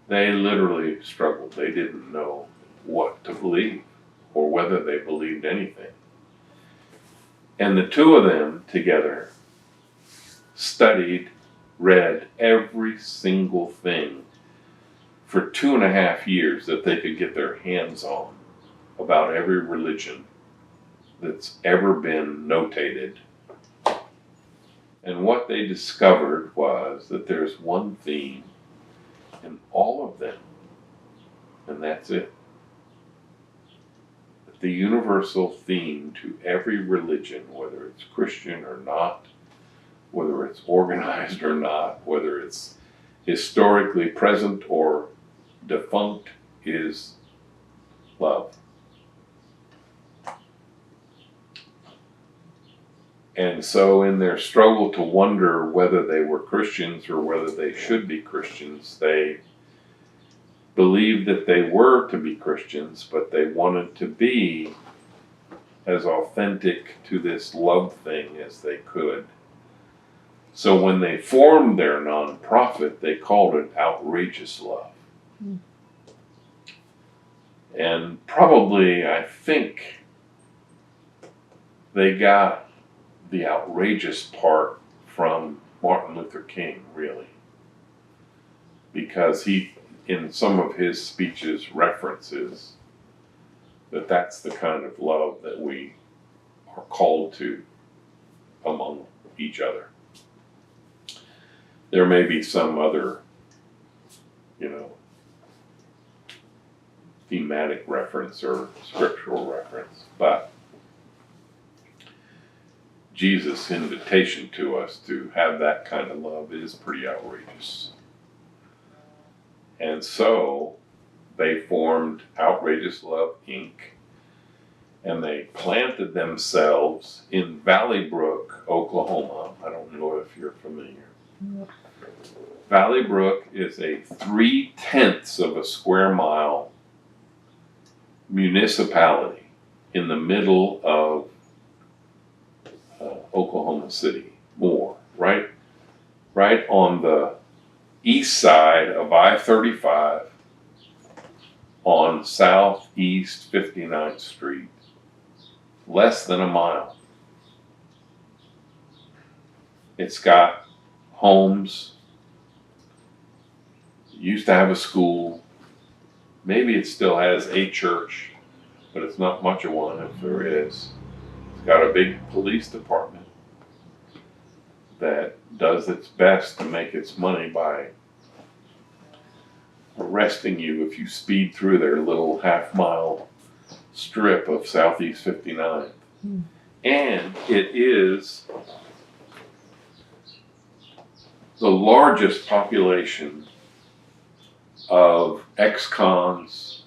They literally struggled. They didn't know what to believe or whether they believed anything. And the two of them together studied, read every single thing for 2.5 years that they could get their hands on about every religion that's ever been notated. And what they discovered was that there's one theme in all of them, and that's it. The universal theme to every religion, whether it's Christian or not, whether it's organized or not, whether it's historically present or defunct, is love. And so in their struggle to wonder whether they were Christians or whether they should be Christians, they believed that they were to be Christians, but they wanted to be as authentic to this love thing as they could. So when they formed their nonprofit, they called it Outrageous Love. And probably, I think, they got the outrageous part from Martin Luther King, really. Because he, in some of his speeches, references that that's the kind of love that we are called to among each other. There may be some other, thematic reference or scriptural reference, but Jesus' invitation to us to have that kind of love is pretty outrageous. And so they formed Outrageous Love, Inc., and they planted themselves in Valley Brook, Oklahoma. I don't know if you're familiar. Yep. Valley Brook is a 0.3 of a square mile municipality in the middle of Oklahoma City, right on the east side of I-35 on Southeast 59th Street, less than a mile. It's got homes, used to have a school, maybe it still has a church, but it's not much of one if there is. It's got a big police department that does its best to make its money by arresting you if you speed through their little half-mile strip of Southeast 59th. And it is the largest population of ex-cons,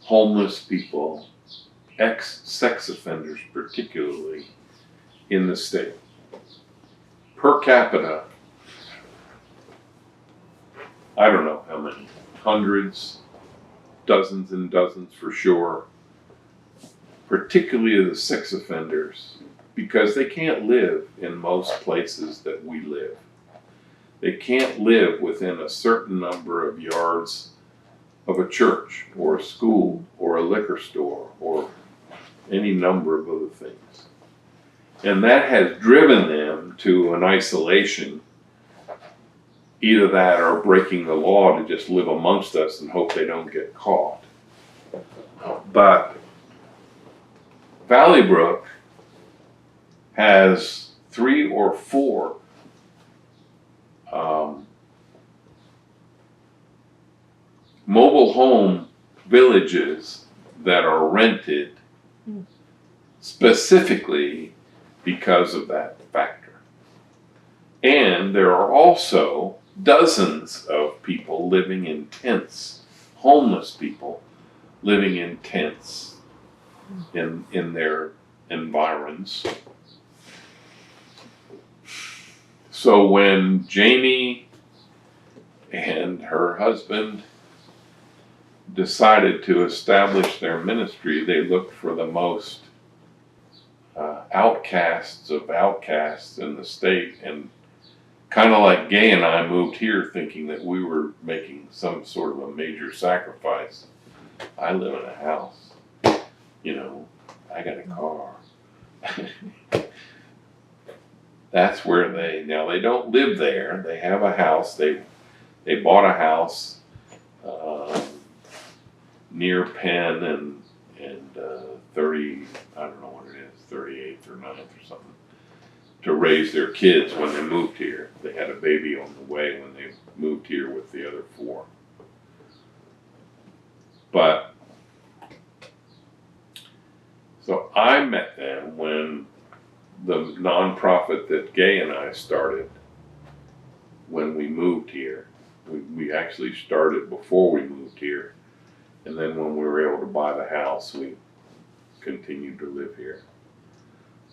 homeless people, ex-sex offenders particularly, in the state. Per capita, I don't know how many, hundreds, dozens and dozens for sure, particularly of the sex offenders, because they can't live in most places that we live. They can't live within a certain number of yards of a church or a school or a liquor store or any number of other things. And that has driven them to an isolation. Either that or breaking the law to just live amongst us and hope they don't get caught. But Valley Brook has 3 or 4 mobile home villages that are rented specifically because of that factor. And there are also dozens of people living in tents, homeless people living in tents in their environs. So when Jamie and her husband decided to establish their ministry, they looked for the most outcasts of outcasts in the state, and kind of like Gay and I moved here thinking that we were making some sort of a major sacrifice. I live in a house, you know, I got a car. That's where they don't live there. They have a house. They bought a house near Penn and 30, I don't know what it is, 38th or 9th or something, to raise their kids when they moved here. They had a baby on the way when they moved here with the other 4. But, so I met them when the nonprofit that Gay and I started, when we moved here. We actually started before we moved here. And then when we were able to buy the house, we continued to live here.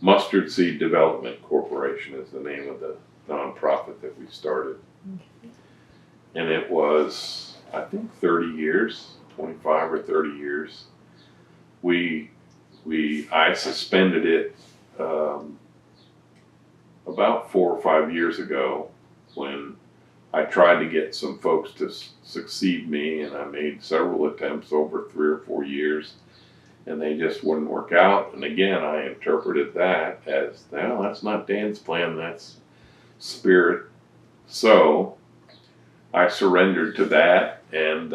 Mustard Seed Development Corporation is the name of the nonprofit that we started. And it was, I think, 30 years, 25 or 30 years. I suspended it about 4 or 5 years ago when I tried to get some folks to succeed me, and I made several attempts over 3 or 4 years, and they just wouldn't work out. And again, I interpreted that as, well, that's not Dan's plan, that's spirit. So I surrendered to that, and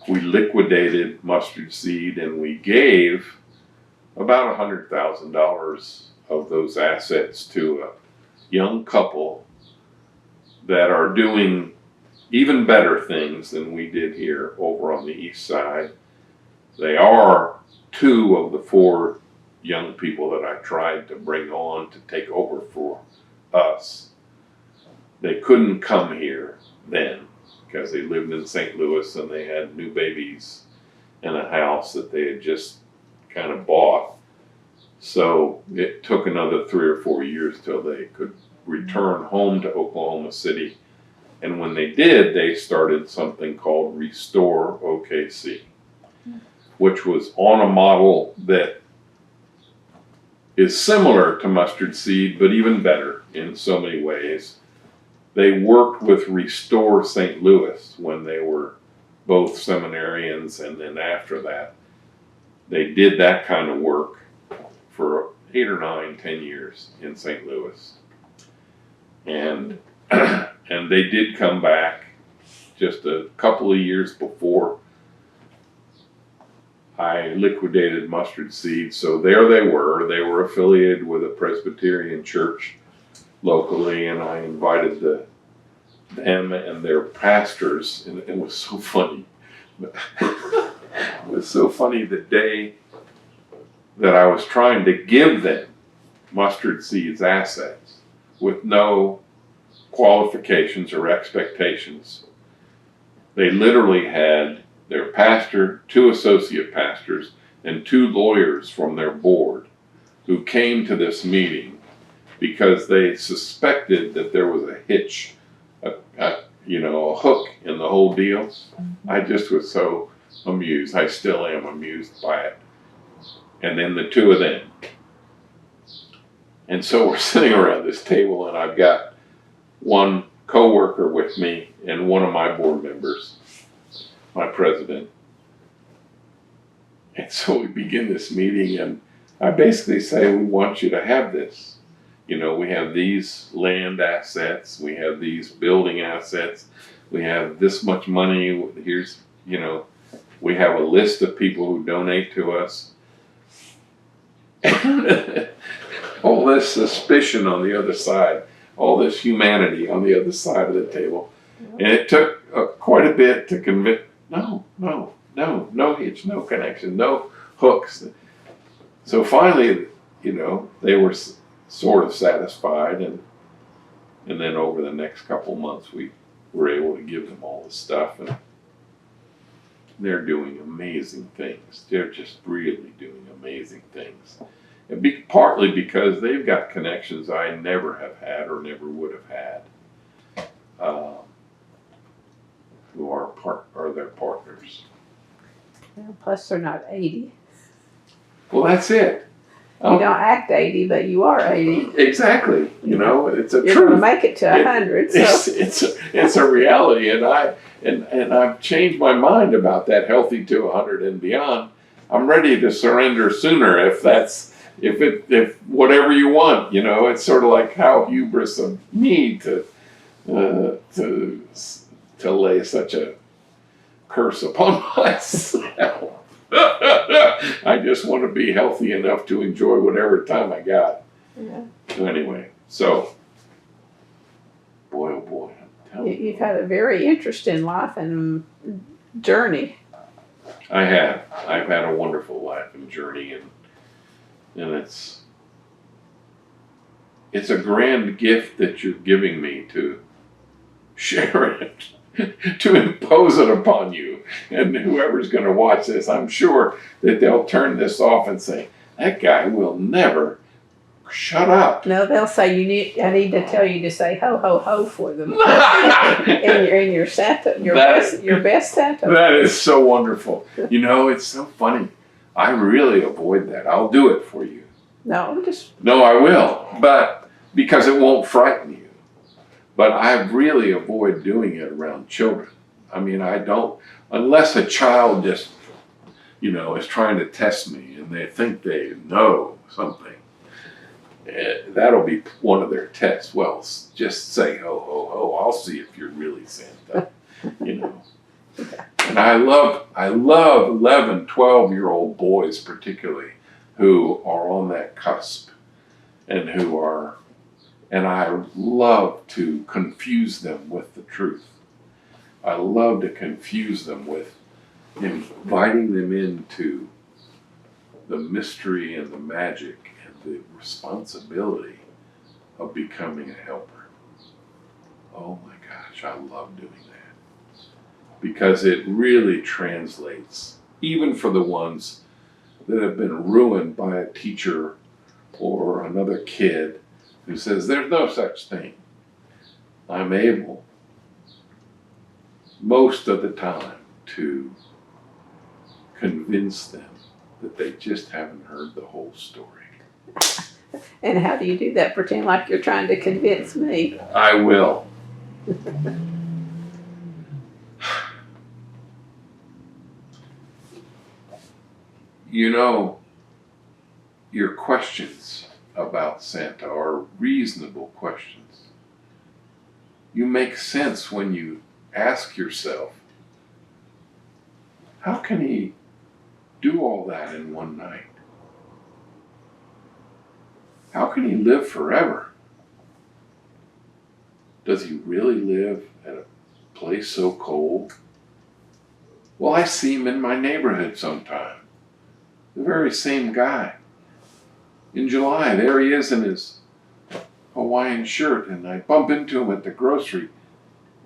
we liquidated Mustard Seed, and we gave about $100,000 of those assets to a young couple that are doing even better things than we did here over on the east side. They are 2 of the 4 young people that I tried to bring on to take over for us. They couldn't come here then because they lived in St. Louis and they had new babies in a house that they had just kind of bought. So it took another 3 or 4 years till they could return home to Oklahoma City. And when they did, they started something called Restore OKC, which was on a model that is similar to Mustard Seed, but even better in so many ways. They worked with Restore St. Louis when they were both seminarians, and then after that, they did that kind of work for 8 or 9, 10 years in St. Louis. And and they did come back just a couple of years before I liquidated Mustard Seed. So there they were affiliated with a Presbyterian church locally, and I invited them and their pastors, and it was so funny. It was so funny the day that I was trying to give them Mustard Seed's assets with no qualifications or expectations. They literally had their pastor, 2 associate pastors, and 2 lawyers from their board who came to this meeting because they suspected that there was a hitch, a hook in the whole deal. I just was so amused. I still am amused by it. And then the 2 of them. And so we're sitting around this table, and I've got one co-worker with me and one of my board members, my president. And so we begin this meeting, and I basically say, we want you to have this. You know, we have these land assets, we have these building assets, we have this much money. Here's, you know, we have a list of people who donate to us. All this suspicion on the other side, all this humanity on the other side of the table. And it took quite a bit to convince, no hitch, no connection, no hooks. So finally, you know, they were sort of satisfied, and then over the next couple months, we were able to give them all the stuff, and they're doing amazing things. They're just really doing amazing things. And partly because they've got connections I never have had or never would have had, who are their partners.
Well, plus they're not 80.
Well, that's it.
You don't act 80, but you are 80.
Exactly. You know, it's a
You're
truth.
going to make it to 100. So.
It's a reality, and I've changed my mind about that healthy to 100 and beyond. I'm ready to surrender sooner if whatever you want. You know, it's sort of like how hubris of me to lay such a curse upon myself. I just want to be healthy enough to enjoy whatever time I got.
Yeah.
So anyway, so boy, oh boy, I'm telling you.
You've had a very interesting life and journey.
I've had a wonderful life and journey, and it's a grand gift that you're giving me to share it. To impose it upon you. And whoever's going to watch this, I'm sure that they'll turn this off and say, that guy will never shut up.
No, they'll say I need to tell you to say ho ho ho for them. in your Santa, your best Santa.
That is so wonderful. You know, it's so funny. I really avoid that. I'll do it for you.
No,
I will, but because it won't frighten you. But I really avoid doing it around children. I mean, I don't, unless a child just, you know, is trying to test me and they think they know something. That'll be one of their tests. Well, just say ho, ho, ho. I'll see if you're really Santa, you know. And I love 11, 12-year-old boys particularly who are on that cusp and and I love to confuse them with the truth. I love to confuse them with inviting them into the mystery and the magic and the responsibility of becoming a helper. Oh my gosh, I love doing that. Because it really translates, even for the ones that have been ruined by a teacher or another kid who says, there's no such thing. I'm able, most of the time, to convince them that they just haven't heard the whole story.
And how do you do that? Pretend like you're trying to convince me.
I will. You know, your questions about Santa are reasonable questions. You make sense when you ask yourself, how can he do all that in one night? How can he live forever? Does he really live at a place so cold? Well, I see him in my neighborhood sometime. The very same guy. In July, there he is in his Hawaiian shirt, and I bump into him at the grocery.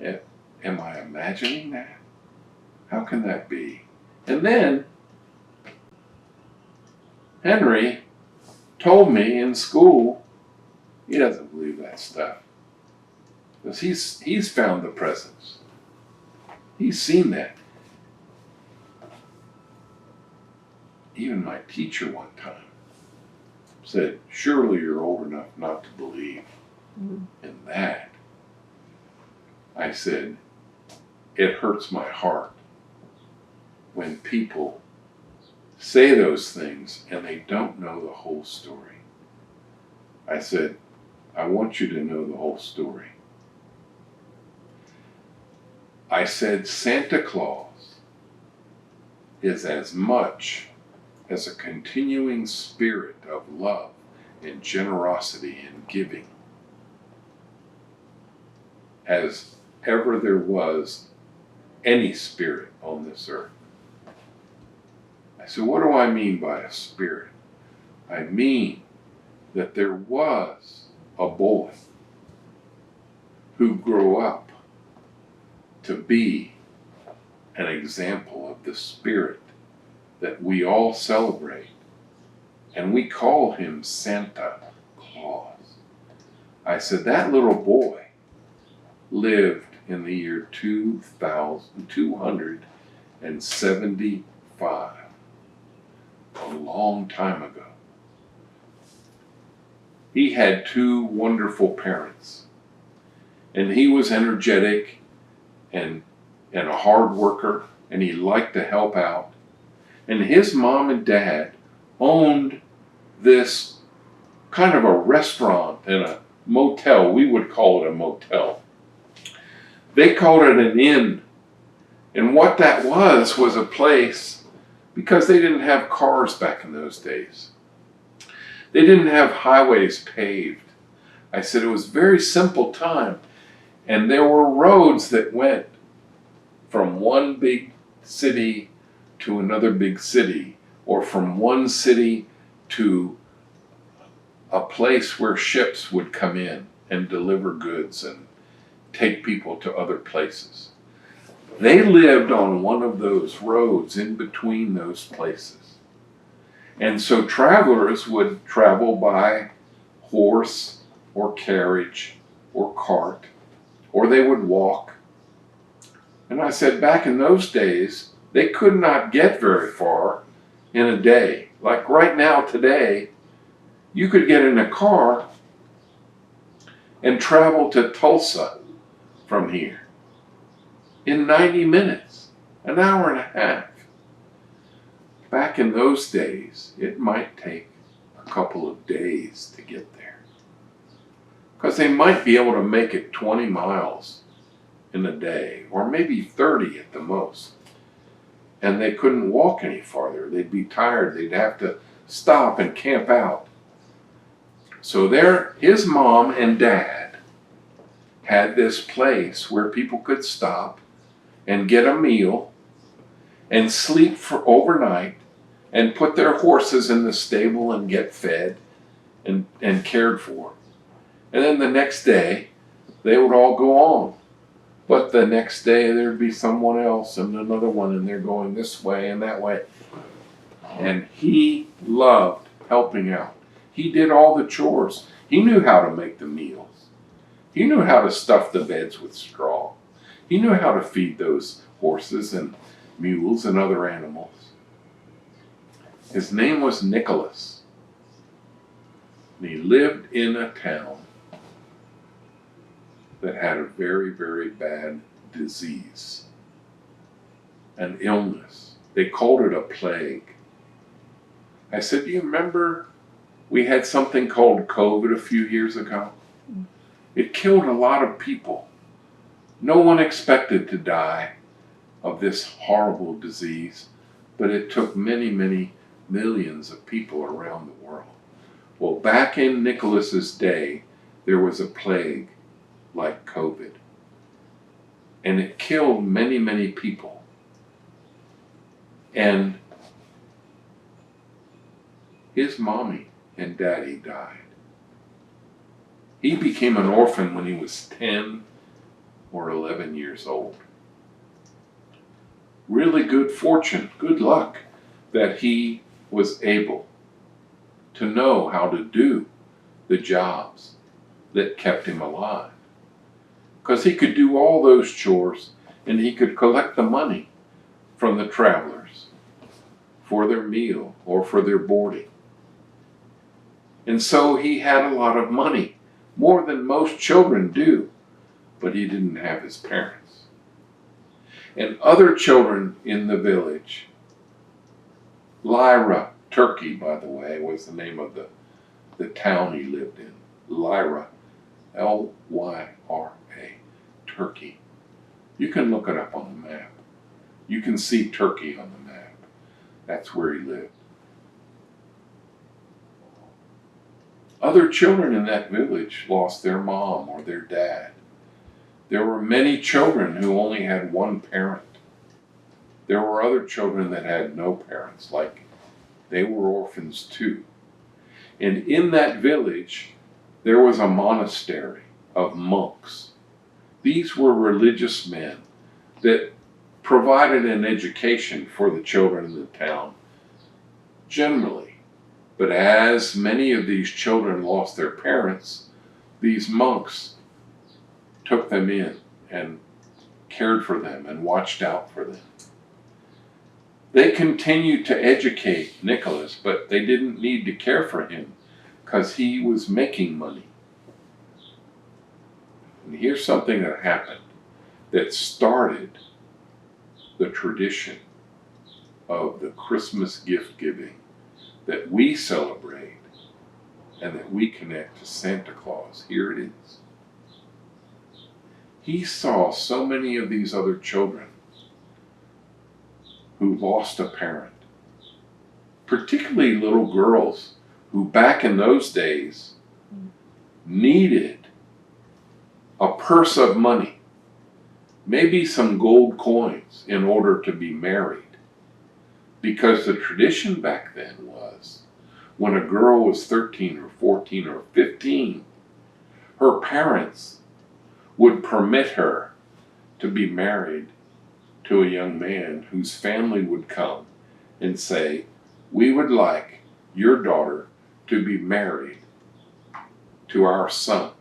Am I imagining that? How can that be? And then, Henry told me in school, he doesn't believe that stuff. Because he's found the presence. He's seen that. Even my teacher one time said, surely you're old enough not to believe in that. I said, it hurts my heart when people say those things and they don't know the whole story. I said, I want you to know the whole story. I said, Santa Claus is as much as a continuing spirit of love and generosity and giving as ever there was any spirit on this earth. I said, what do I mean by a spirit? I mean that there was a boy who grew up to be an example of the spirit that we all celebrate, and we call him Santa Claus. I said, that little boy lived in the year 2275, a long time ago. He had two wonderful parents, and he was energetic and a hard worker, and he liked to help out. And his mom and dad owned this kind of a restaurant and a motel. We would call it a motel. They called it an inn. And what that was a place, because they didn't have cars back in those days. They didn't have highways paved. I said it was a very simple time. And there were roads that went from one big city to another big city, or from one city to a place where ships would come in and deliver goods and take people to other places. They lived on one of those roads in between those places. And so travelers would travel by horse or carriage or cart, or they would walk. And I said, back in those days, they could not get very far in a day. Like right now, today, you could get in a car and travel to Tulsa from here in 90 minutes, an hour and a half. Back in those days, it might take a couple of days to get there, because they might be able to make it 20 miles in a day, or maybe 30 at the most. And they couldn't walk any farther. They'd be tired. They'd have to stop and camp out. So his mom and dad had this place where people could stop and get a meal and sleep for overnight and put their horses in the stable and get fed and cared for. And then the next day, they would all go on. But the next day there'd be someone else and another one, and they're going this way and that way. And he loved helping out. He did all the chores. He knew how to make the meals. He knew how to stuff the beds with straw. He knew how to feed those horses and mules and other animals. His name was Nicholas. And he lived in a town that had a very, very bad disease, an illness. They called it a plague. I said, do you remember we had something called COVID a few years ago? It killed a lot of people. No one expected to die of this horrible disease, but it took many, many millions of people around the world. Well, back in Nicholas's day, there was a plague like COVID. And it killed many, many people. And his mommy and daddy died. He became an orphan when he was 10 or 11 years old. Really good fortune, good luck that he was able to know how to do the jobs that kept him alive. Because he could do all those chores, and he could collect the money from the travelers for their meal or for their boarding. And so he had a lot of money, more than most children do, but he didn't have his parents. And other children in the village Lyra, Turkey, by the way, was the name of the town he lived in. Lyra, Lyra, Turkey. You can look it up on the map. You can see Turkey on the map. That's where he lived. Other children in that village lost their mom or their dad. There were many children who only had one parent. There were other children that had no parents, like they were orphans too. And in that village, there was a monastery of monks. These were religious men that provided an education for the children in the town generally. But as many of these children lost their parents, these monks took them in and cared for them and watched out for them. They continued to educate Nicholas, but they didn't need to care for him because he was making money. And here's something that happened that started the tradition of the Christmas gift giving that we celebrate and that we connect to Santa Claus. Here it is. He saw so many of these other children who lost a parent, particularly little girls who back in those days needed a purse of money, maybe some gold coins in order to be married. Because the tradition back then was when a girl was 13 or 14 or 15, her parents would permit her to be married to a young man whose family would come and say, "We would like your daughter to be married to our son."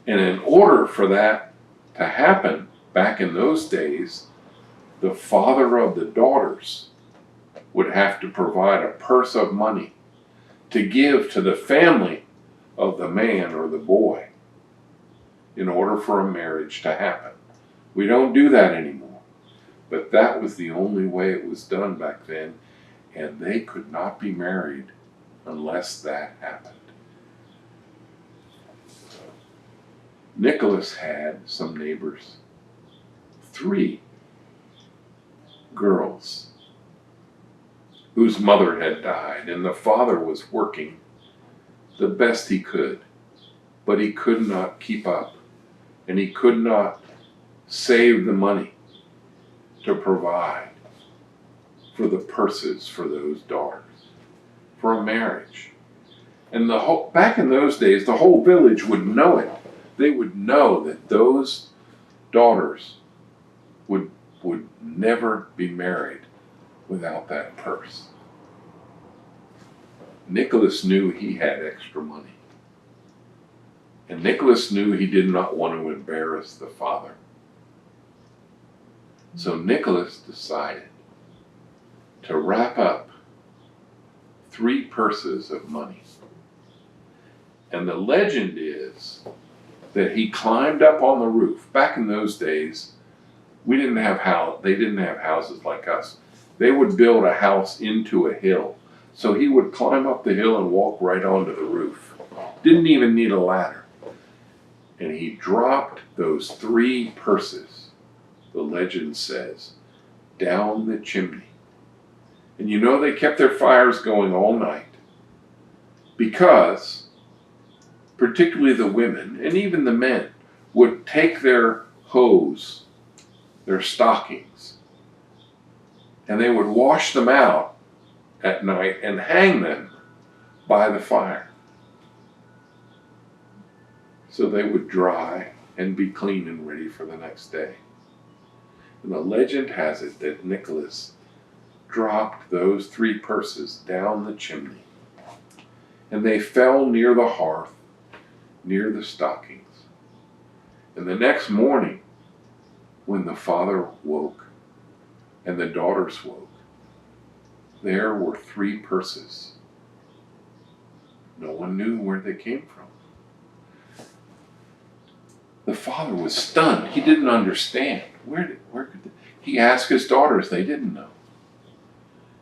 And in order for that to happen, back in those days, the father of the daughters would have to provide a purse of money to give to the family of the man or the boy in order for a marriage to happen. We don't do that anymore, but that was the only way it was done back then, and they could not be married unless that happened. Nicholas had some neighbors, 3 girls whose mother had died, and the father was working the best he could, but he could not keep up, and he could not save the money to provide for the purses for those daughters, for a marriage. And back in those days, the whole village would know it. They would know that those daughters would never be married without that purse. Nicholas knew he had extra money. And Nicholas knew he did not want to embarrass the father. So Nicholas decided to wrap up 3 purses of money. And the legend is that he climbed up on the roof. Back in those days, they didn't have houses like us. They would build a house into a hill. So he would climb up the hill and walk right onto the roof. Didn't even need a ladder. And he dropped those 3 purses, the legend says, down the chimney. And you know they kept their fires going all night because particularly the women and even the men would take their hose, their stockings, and they would wash them out at night and hang them by the fire. So they would dry and be clean and ready for the next day. And the legend has it that Nicholas dropped those 3 purses down the chimney, and they fell near the hearth, near the stockings. And the next morning, when the father woke and the daughters woke, there were 3 purses. No one knew where they came from. The father was stunned. He didn't understand. Where could he asked his daughters, they didn't know.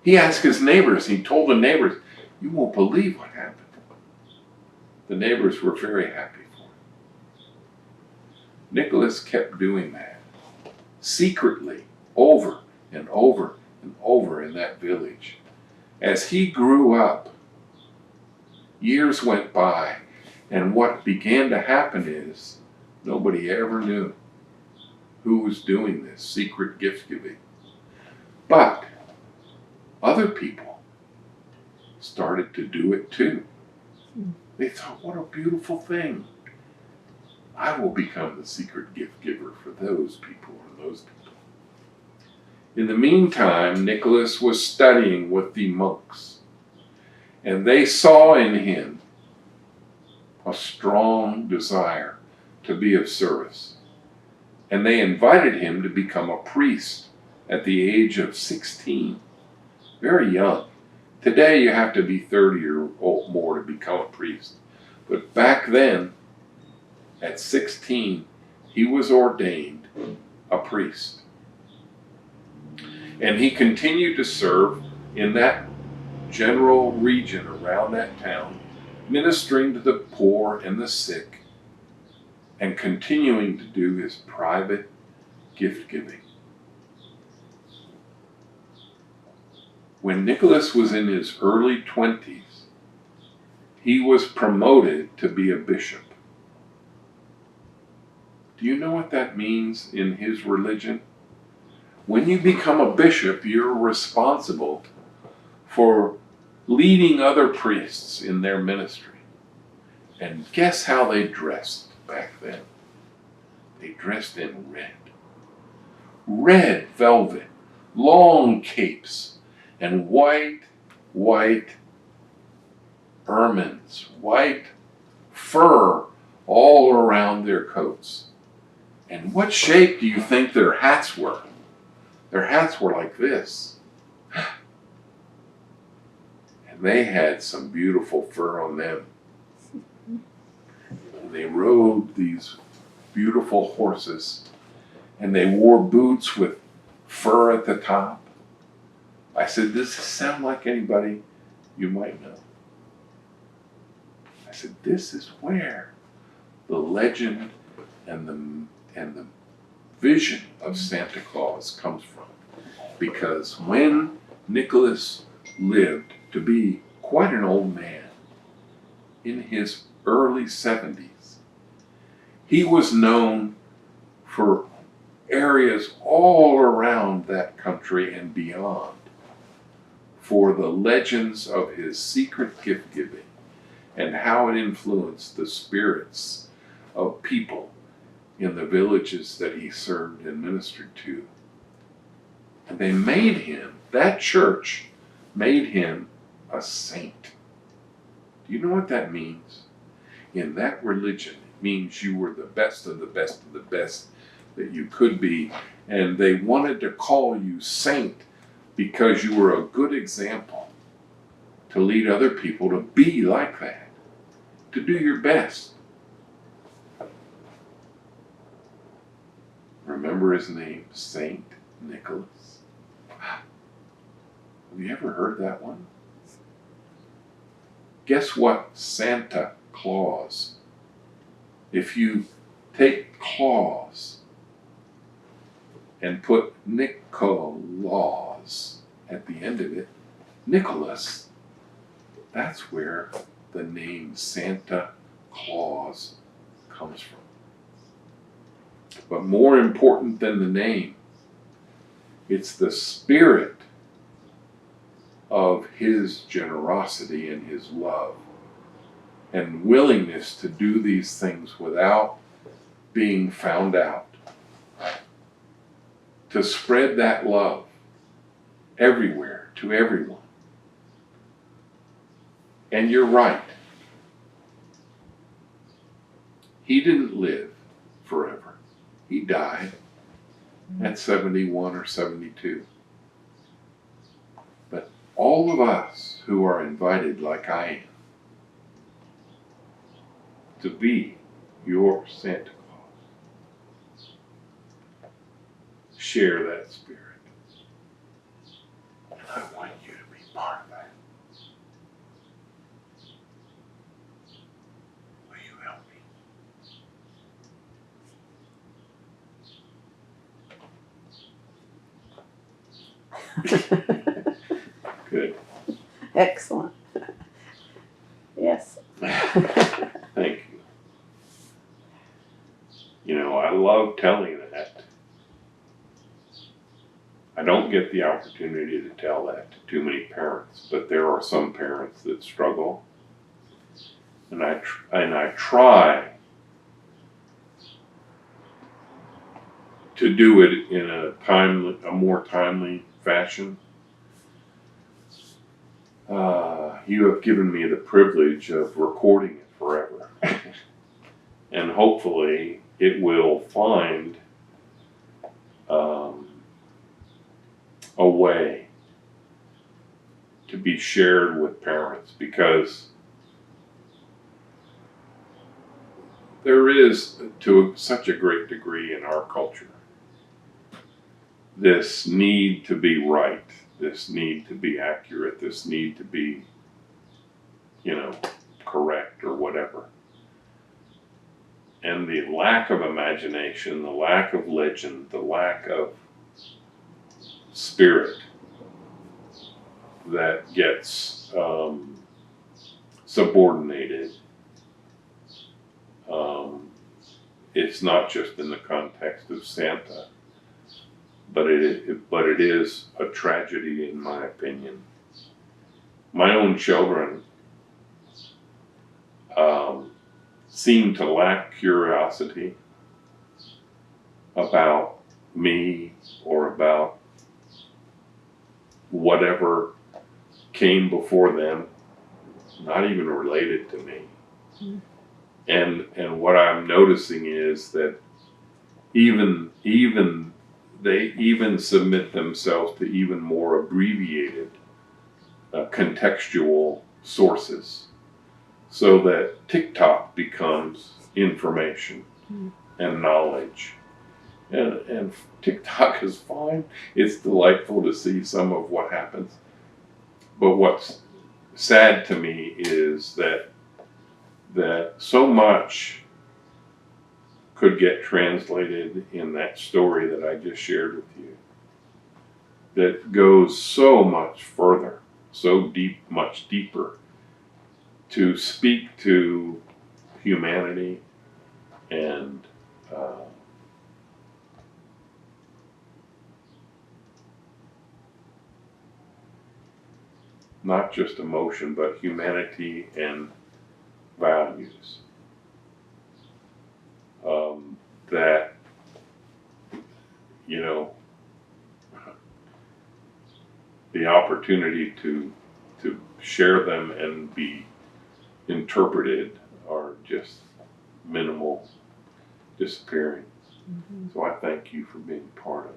He asked his neighbors, he told the neighbors, "You won't believe what happened." The neighbors were very happy for him. Nicholas kept doing that, secretly, over and over and over in that village. As he grew up, years went by, and what began to happen is nobody ever knew who was doing this secret gift giving. But other people started to do it too. They thought, what a beautiful thing. I will become the secret gift giver for those people or those people. In the meantime, Nicholas was studying with the monks, and they saw in him a strong desire to be of service. And they invited him to become a priest at the age of 16, very young. Today you have to be 30 or more to become a priest. But back then, at 16, he was ordained a priest. And he continued to serve in that general region around that town, ministering to the poor and the sick, and continuing to do his private gift giving. When Nicholas was in his early 20s, he was promoted to be a bishop. Do you know what that means in his religion? When you become a bishop, you're responsible for leading other priests in their ministry. And guess how they dressed back then? They dressed in red. Red velvet, long capes, and white ermines, white fur all around their coats. And what shape do you think their hats were? Their hats were like this. And they had some beautiful fur on them. And they rode these beautiful horses, and they wore boots with fur at the top. I said, does this sound like anybody you might know? I said, this is where the legend and the vision of Santa Claus comes from. Because when Nicholas lived to be quite an old man, in his early 70s, he was known for areas all around that country and beyond for the legends of his secret gift giving and how it influenced the spirits of people in the villages that he served and ministered to. And they made him, that church made him a saint. Do you know what that means? In that religion, it means you were the best of the best of the best that you could be, and they wanted to call you saint because you were a good example to lead other people to be like that, to do your best. Remember his name, Saint Nicholas? Have you ever heard that one? Guess what? Santa Claus. If you take Claus and put Nicholaus at the end of it, Nicholas, that's where the name Santa Claus comes from. But more important than the name, it's the spirit of his generosity and his love and willingness to do these things without being found out. To spread that love everywhere to everyone. And you're right. He didn't live forever. He died at 71 or 72. But all of us who are invited, like I am, to be your Santa Claus, share that spirit. And I want you to Good.
Excellent. Yes.
Thank you. You know, I love telling that. I don't get the opportunity to tell that to too many parents, but there are some parents that struggle, and I try to do it in a more timely fashion. You have given me the privilege of recording it forever, and hopefully it will find a way to be shared with parents, because there is, to such a great degree in our culture, this need to be right, this need to be accurate, this need to be, correct or whatever. And the lack of imagination, the lack of legend, the lack of spirit that gets subordinated. It's not just in the context of Santa, but it is a tragedy, in my opinion. My own children seem to lack curiosity about me or about whatever came before them, not even related to me. Mm. And what I'm noticing is that they submit themselves to even more abbreviated contextual sources, so that TikTok becomes information and knowledge. And TikTok is fine. It's delightful to see some of what happens. But what's sad to me is that so much could get translated in that story that I just shared with you, that goes so much further, so deep, much deeper, to speak to humanity and not just emotion, but humanity and values. That, the opportunity to share them and be interpreted are just minimal, disappearing. Mm-hmm. So I thank you for being part of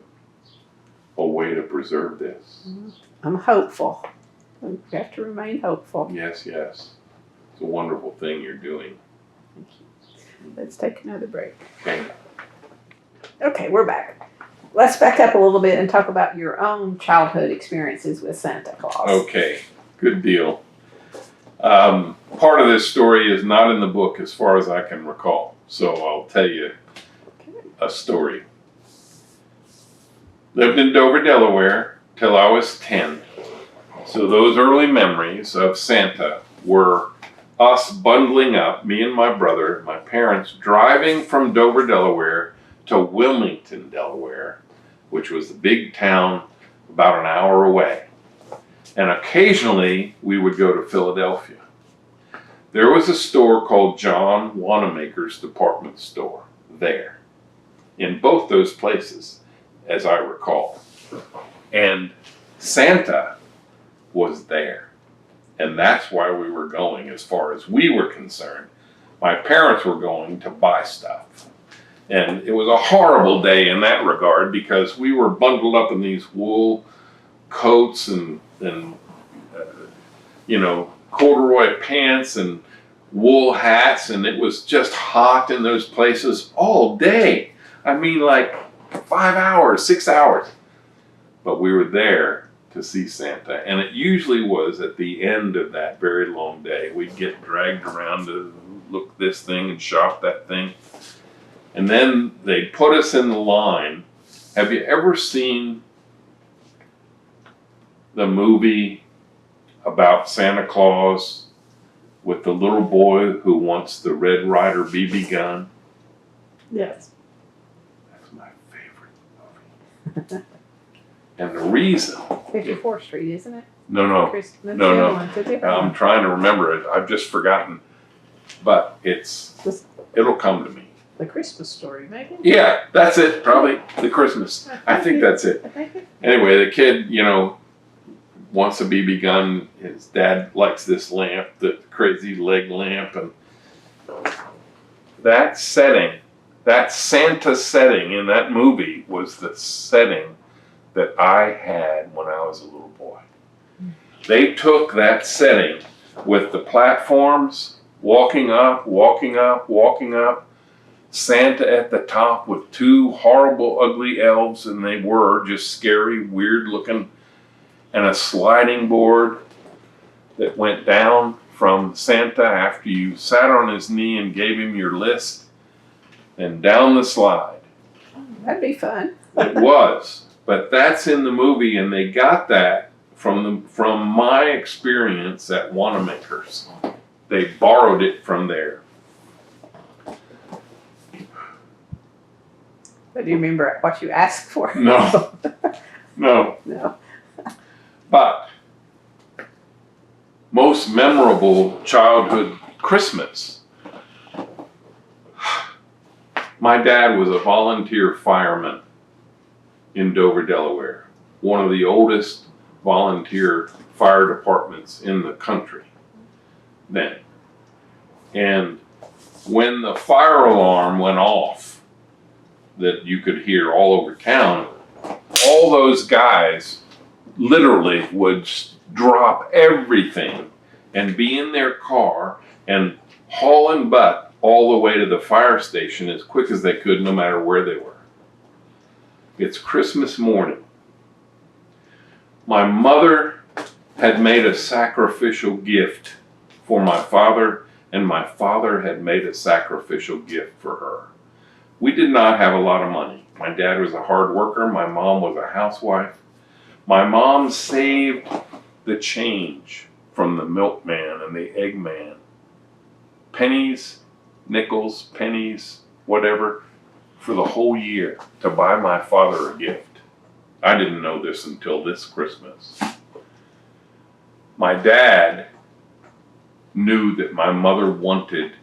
a way to preserve this.
Mm-hmm. I'm hopeful. We have to remain hopeful.
Yes. It's a wonderful thing you're doing.
Thank you. Let's take another break.
Okay,
we're back. Let's back up a little bit and talk about your own childhood experiences with Santa Claus.
Okay, good deal. Part of this story is not in the book as far as I can recall, so I'll tell you a story. Lived in Dover, Delaware till I was 10. So those early memories of Santa were us bundling up, me and my brother, my parents, driving from Dover, Delaware to Wilmington, Delaware, which was a big town about an hour away. And occasionally we would go to Philadelphia. There was a store called John Wanamaker's Department Store there, in both those places, as I recall. And Santa was there. And that's why we were going, as far as we were concerned. My parents were going to buy stuff. And it was a horrible day in that regard, because we were bundled up in these wool coats and corduroy pants and wool hats, and it was just hot in those places all day. I mean, like 5 hours, 6 hours. But we were there to see Santa, and it usually was at the end of that very long day. We'd get dragged around to look this thing and shop that thing, and then they'd put us in the line. Have you ever seen the movie about Santa Claus with the little boy who wants the Red Ryder BB gun?
Yes.
That's my favorite movie. And the reason...
54th Street, isn't it?
No. No. I'm trying to remember it. I've just forgotten. But it'll come to me.
The Christmas Story, maybe?
Yeah, that's it. Probably the Christmas. I think that's it. Anyway, the kid, wants a BB gun. His dad likes this lamp, the crazy leg lamp, and that setting, that Santa setting in that movie was the setting that I had when I was a little boy. They took that setting with the platforms, walking up, Santa at the top with two horrible, ugly elves, and they were just scary, weird looking, and a sliding board that went down from Santa after you sat on his knee and gave him your list, and down the slide.
That'd be fun.
It was, but that's in the movie, and they got that from my experience at Wanamaker's. They borrowed it from there.
But do you remember what you asked for?
No. No. But most memorable childhood Christmas. My dad was a volunteer fireman in Dover, Delaware, one of the oldest volunteer fire departments in the country then. And when the fire alarm went off that you could hear all over town, all those guys literally would drop everything and be in their car and hauling butt all the way to the fire station as quick as they could, no matter where they were. It's Christmas morning. My mother had made a sacrificial gift for my father, and my father had made a sacrificial gift for her. We did not have a lot of money. My dad was a hard worker. My mom was a housewife. My mom saved the change from the milkman and the eggman. Pennies, nickels, pennies, whatever, for the whole year to buy my father a gift. I didn't know this until this Christmas. My dad knew that my mother wanted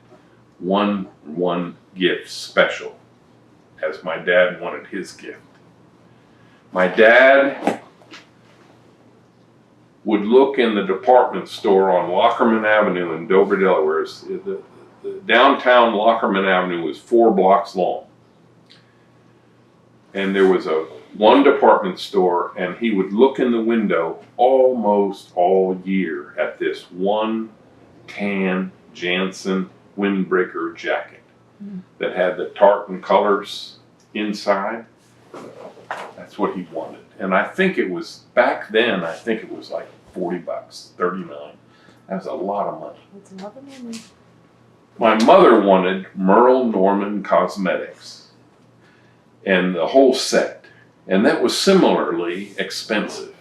one gift special, as my dad wanted his gift. My dad would look in the department store on Lockerman Avenue in Dover, Delaware. The downtown Lockerman Avenue was 4 blocks long. And there was one department store, and he would look in the window almost all year at this one tan Jansen windbreaker jacket that had the tartan colors inside. That's what he wanted. And I think it was, back then, I think it was like $40, $39. That was a lot of money.
That's a lot of money.
My mother wanted Merle Norman Cosmetics and the whole set. And that was similarly expensive.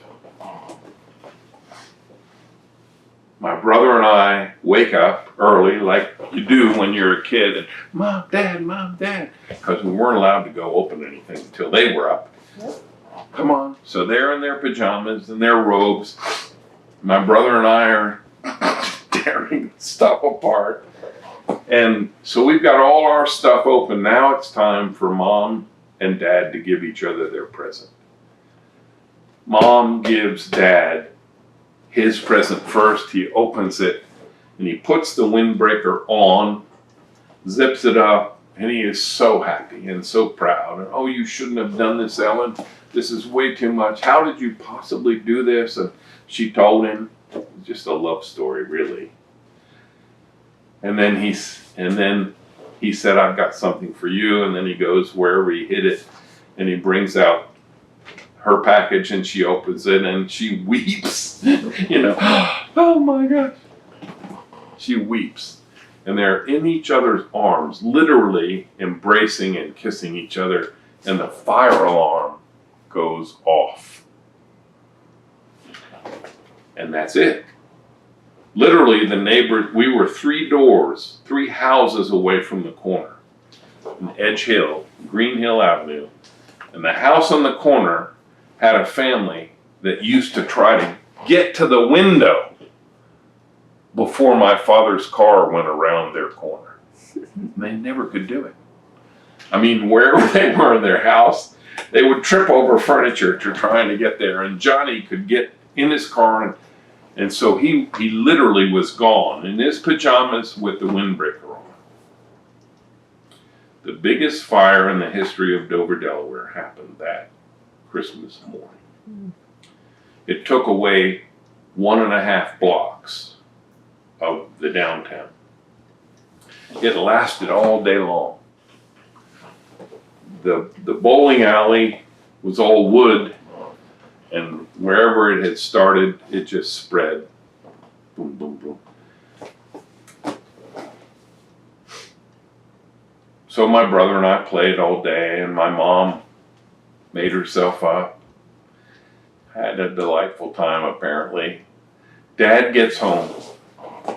My brother and I wake up early like you do when you're a kid, and Mom, Dad, because we weren't allowed to go open anything until they were up.
Yep.
Come on. So they're in their pajamas and their robes. My brother and I are tearing stuff apart. And so we've got all our stuff open. Now it's time for Mom and Dad to give each other their present. Mom gives Dad his present first. He opens it and he puts the windbreaker on, zips it up, and he is so happy and so proud. And, oh, you shouldn't have done this, Ellen. This is way too much. How did you possibly do this? And she told him. Just a love story, really. And then he said, I've got something for you. And then he goes wherever he hid it, and he brings out her package, and she opens it, and she weeps. Oh my gosh. She weeps. And they're in each other's arms, literally embracing and kissing each other, and the fire alarm goes off. and that's it. Literally, the neighbors, we were 3 houses away from the corner, in Edge Hill, Green Hill Avenue, and the house on the corner had a family that used to try to get to the window before my father's car went around their corner. They never could do it. I mean, wherever they were in their house, they would trip over furniture to trying to get there, and Johnny could get in his car, and so he literally was gone in his pajamas with the windbreaker on. The biggest fire in the history of Dover, Delaware happened that Christmas morning. It took away 1.5 blocks of the downtown. It lasted all day long. The bowling alley was all wood, and wherever it had started, it just spread. Boom, boom, boom. So my brother and I played all day, and my mom made herself up. Had a delightful time, apparently. Dad gets home,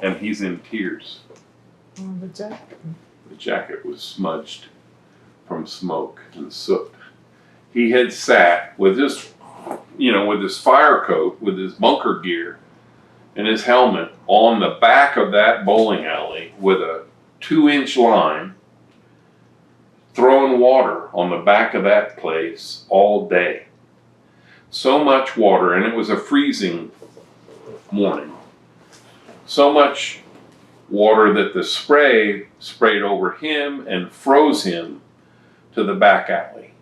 and he's in tears.
Oh, the jacket.
The jacket was smudged from smoke and soot. He had sat with his, with his fire coat, with his bunker gear, and his helmet on the back of that bowling alley with a 2-inch line, throwing water on the back of that place all day. So much water, and it was a freezing morning. So much water that the spray sprayed over him and froze him to the back alley.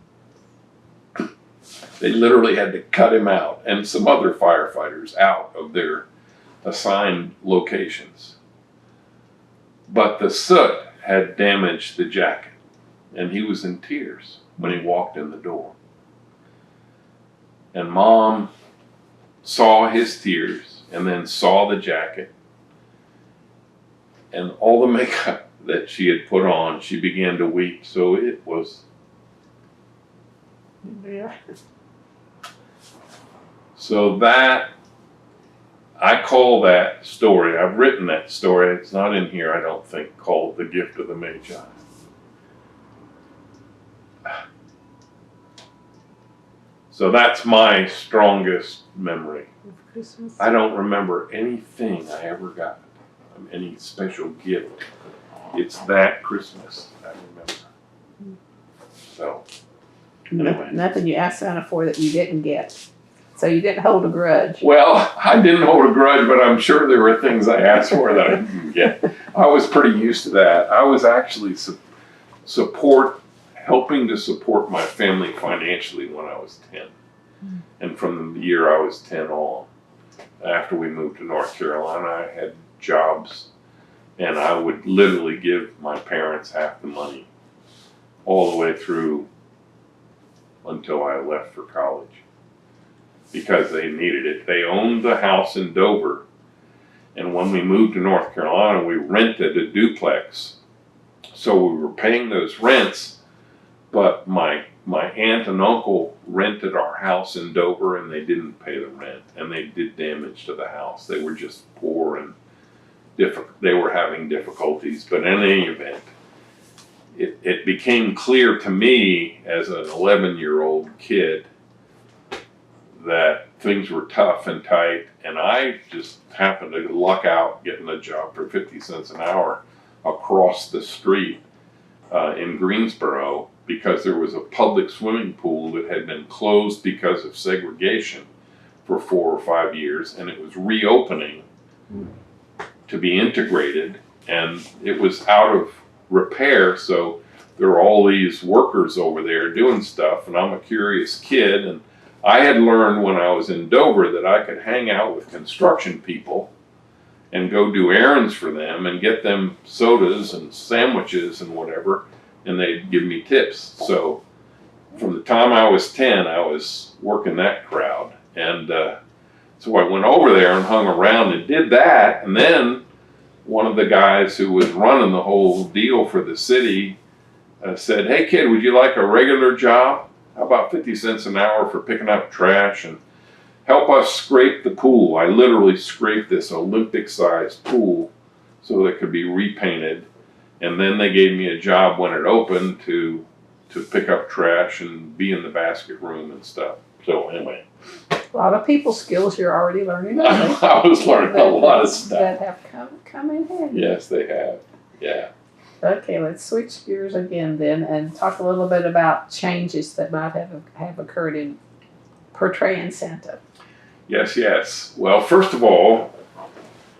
They literally had to cut him out and some other firefighters out of their assigned locations. But the soot had damaged the jacket, and he was in tears when he walked in the door. And Mom saw his tears and then saw the jacket and all the makeup that she had put on. She began to weep. So it was.
Yeah.
So that, I call that story, I've written that story, it's not in here, I don't think, called The Gift of the Magi. So that's my strongest memory.
Christmas.
I don't remember anything I ever got, any special gift. It's that Christmas I remember. So, anyway.
Nothing you asked Santa for that you didn't get. So you didn't hold a grudge.
Well, I didn't hold a grudge, but I'm sure there were things I asked for that I didn't get. I was pretty used to that. I was actually helping to support my family financially when I was 10. And from the year I was 10 on, after we moved to North Carolina, I had jobs, and I would literally give my parents half the money all the way through until I left for college, because they needed it. They owned the house in Dover, and when we moved to North Carolina, we rented a duplex. So we were paying those rents, but my aunt and uncle rented our house in Dover, and they didn't pay the rent, and they did damage to the house. They were just poor and they were having difficulties. But in any event, it became clear to me as an 11-year-old kid that things were tough and tight, and I just happened to luck out getting a job for 50 cents an hour across the street in Greensboro, because there was a public swimming pool that had been closed because of segregation for 4 or 5 years, and it was reopening to be integrated, and it was out of repair, so there were all these workers over there doing stuff, and I'm a curious kid, and I had learned when I was in Dover that I could hang out with construction people and go do errands for them and get them sodas and sandwiches and whatever, and they'd give me tips. So from the time I was 10, I was working that crowd. And so I went over there and hung around and did that. And then one of the guys who was running the whole deal for the city said, "Hey kid, would you like a regular job? How about 50 cents an hour for picking up trash?" And help us scrape the pool. I literally scraped this Olympic-sized pool so that it could be repainted. And then they gave me a job when it opened to pick up trash and be in the basket room and stuff. So anyway.
A lot of people skills you're already learning.
I was learning a lot of stuff.
That have come in handy.
Yes, they have. Yeah.
Okay, let's switch gears again then and talk a little bit about changes that might have occurred in portraying Santa.
Yes. Well, first of all,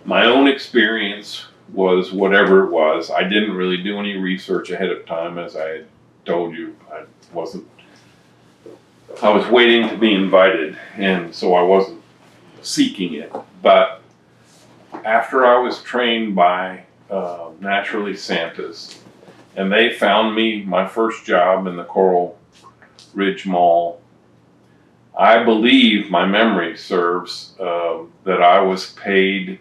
my own experience was whatever it was. I didn't really do any research ahead of time, as I had told you. I was waiting to be invited, and so I wasn't seeking it. But after I was trained by Naturally Santas, and they found me my first job in the Coral Ridge Mall, I believe my memory serves that I was paid,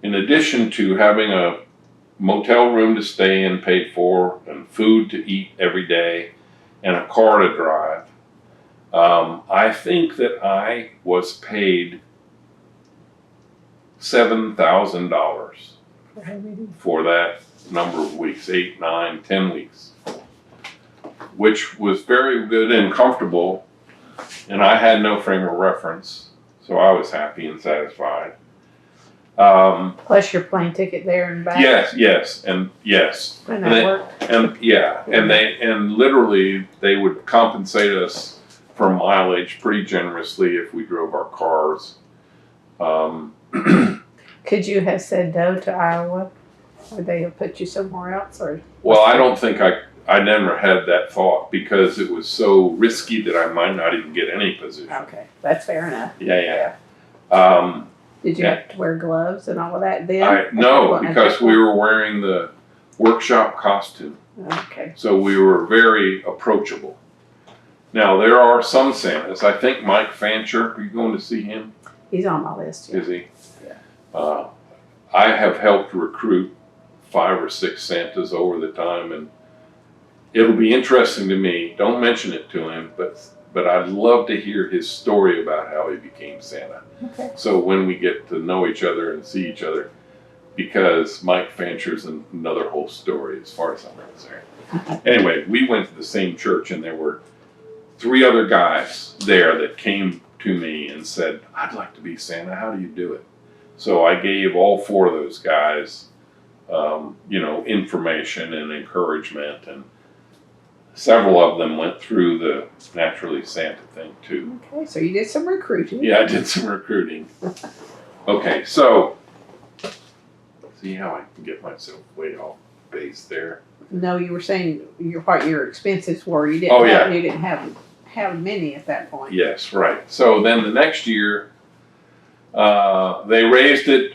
in addition to having a motel room to stay in paid for and food to eat every day and a car to drive. I think that I was paid $7,000 for that number of weeks, 8, 9, 10 weeks, which was very good and comfortable, and I had no frame of reference, so I was happy and satisfied.
Plus your plane ticket there and back.
Yes. And
that worked.
And literally they would compensate us for mileage pretty generously if we drove our cars.
Could you have said no to Iowa? Would they have put you somewhere else? Or
well, I don't think I never had that thought, because it was so risky that I might not even get any position.
Okay, that's fair enough.
Yeah.
Did you have to wear gloves and all of that then?
No, because we were wearing the workshop costume.
Okay.
So we were very approachable. Now, there are some Santas. I think Mike Fancher, are you going to see him?
He's on my list. Yeah.
Is he?
Yeah.
I have helped recruit 5 or 6 Santas over the time, and it'll be interesting to me. Don't mention it to him, but I'd love to hear his story about how he became Santa.
Okay.
So when we get to know each other and see each other, because Mike Fancher's another whole story as far as I'm concerned. Anyway, we went to the same church, and there were 3 other guys there that came to me and said, "I'd like to be Santa. How do you do it?" So I gave all 4 of those guys, information and encouragement, and several of them went through the Naturally Santa thing too.
Okay, so you did some recruiting.
Yeah, I did some recruiting. Okay, so see how I can get myself way off base there.
No, you were saying what your expenses were. You didn't have many at that point.
Yes, right. So then the next year, they raised it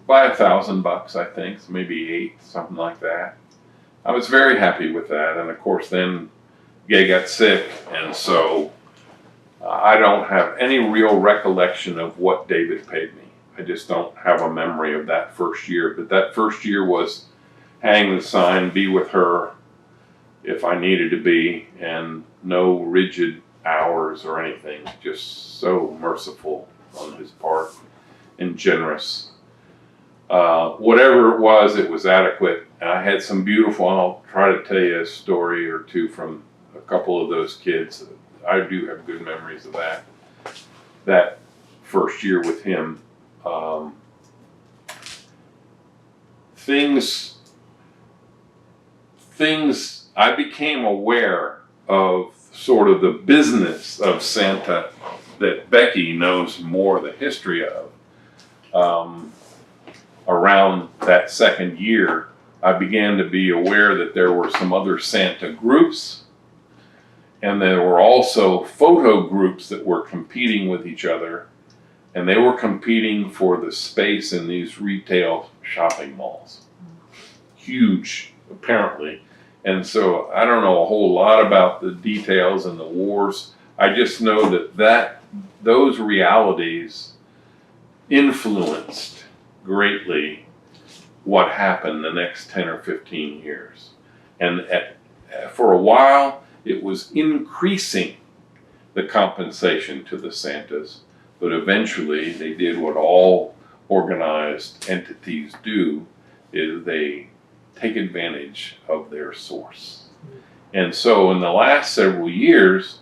by $1,000, I think, so maybe 8, something like that. I was very happy with that, and of course then Gay got sick, and so I don't have any real recollection of what David paid me. I just don't have a memory of that first year, but that first year was hang the sign, be with her if I needed to be, and no rigid hours or anything, just so merciful on his part and generous. Whatever it was adequate. I had some beautiful, I'll try to tell you a story or two from a couple of those kids. I do have good memories of that first year with him. I became aware of sort of the business of Santa that Becky knows more the history of. Around that second year, I began to be aware that there were some other Santa groups, and there were also photo groups that were competing with each other, and they were competing for the space in these retail shopping malls. Huge, apparently. And so I don't know a whole lot about the details and the wars. I just know that those realities influenced greatly what happened the next 10 or 15 years. And for a while, it was increasing the compensation to the Santas, but eventually they did what all organized entities do, is they take advantage of their source. And so in the last several years,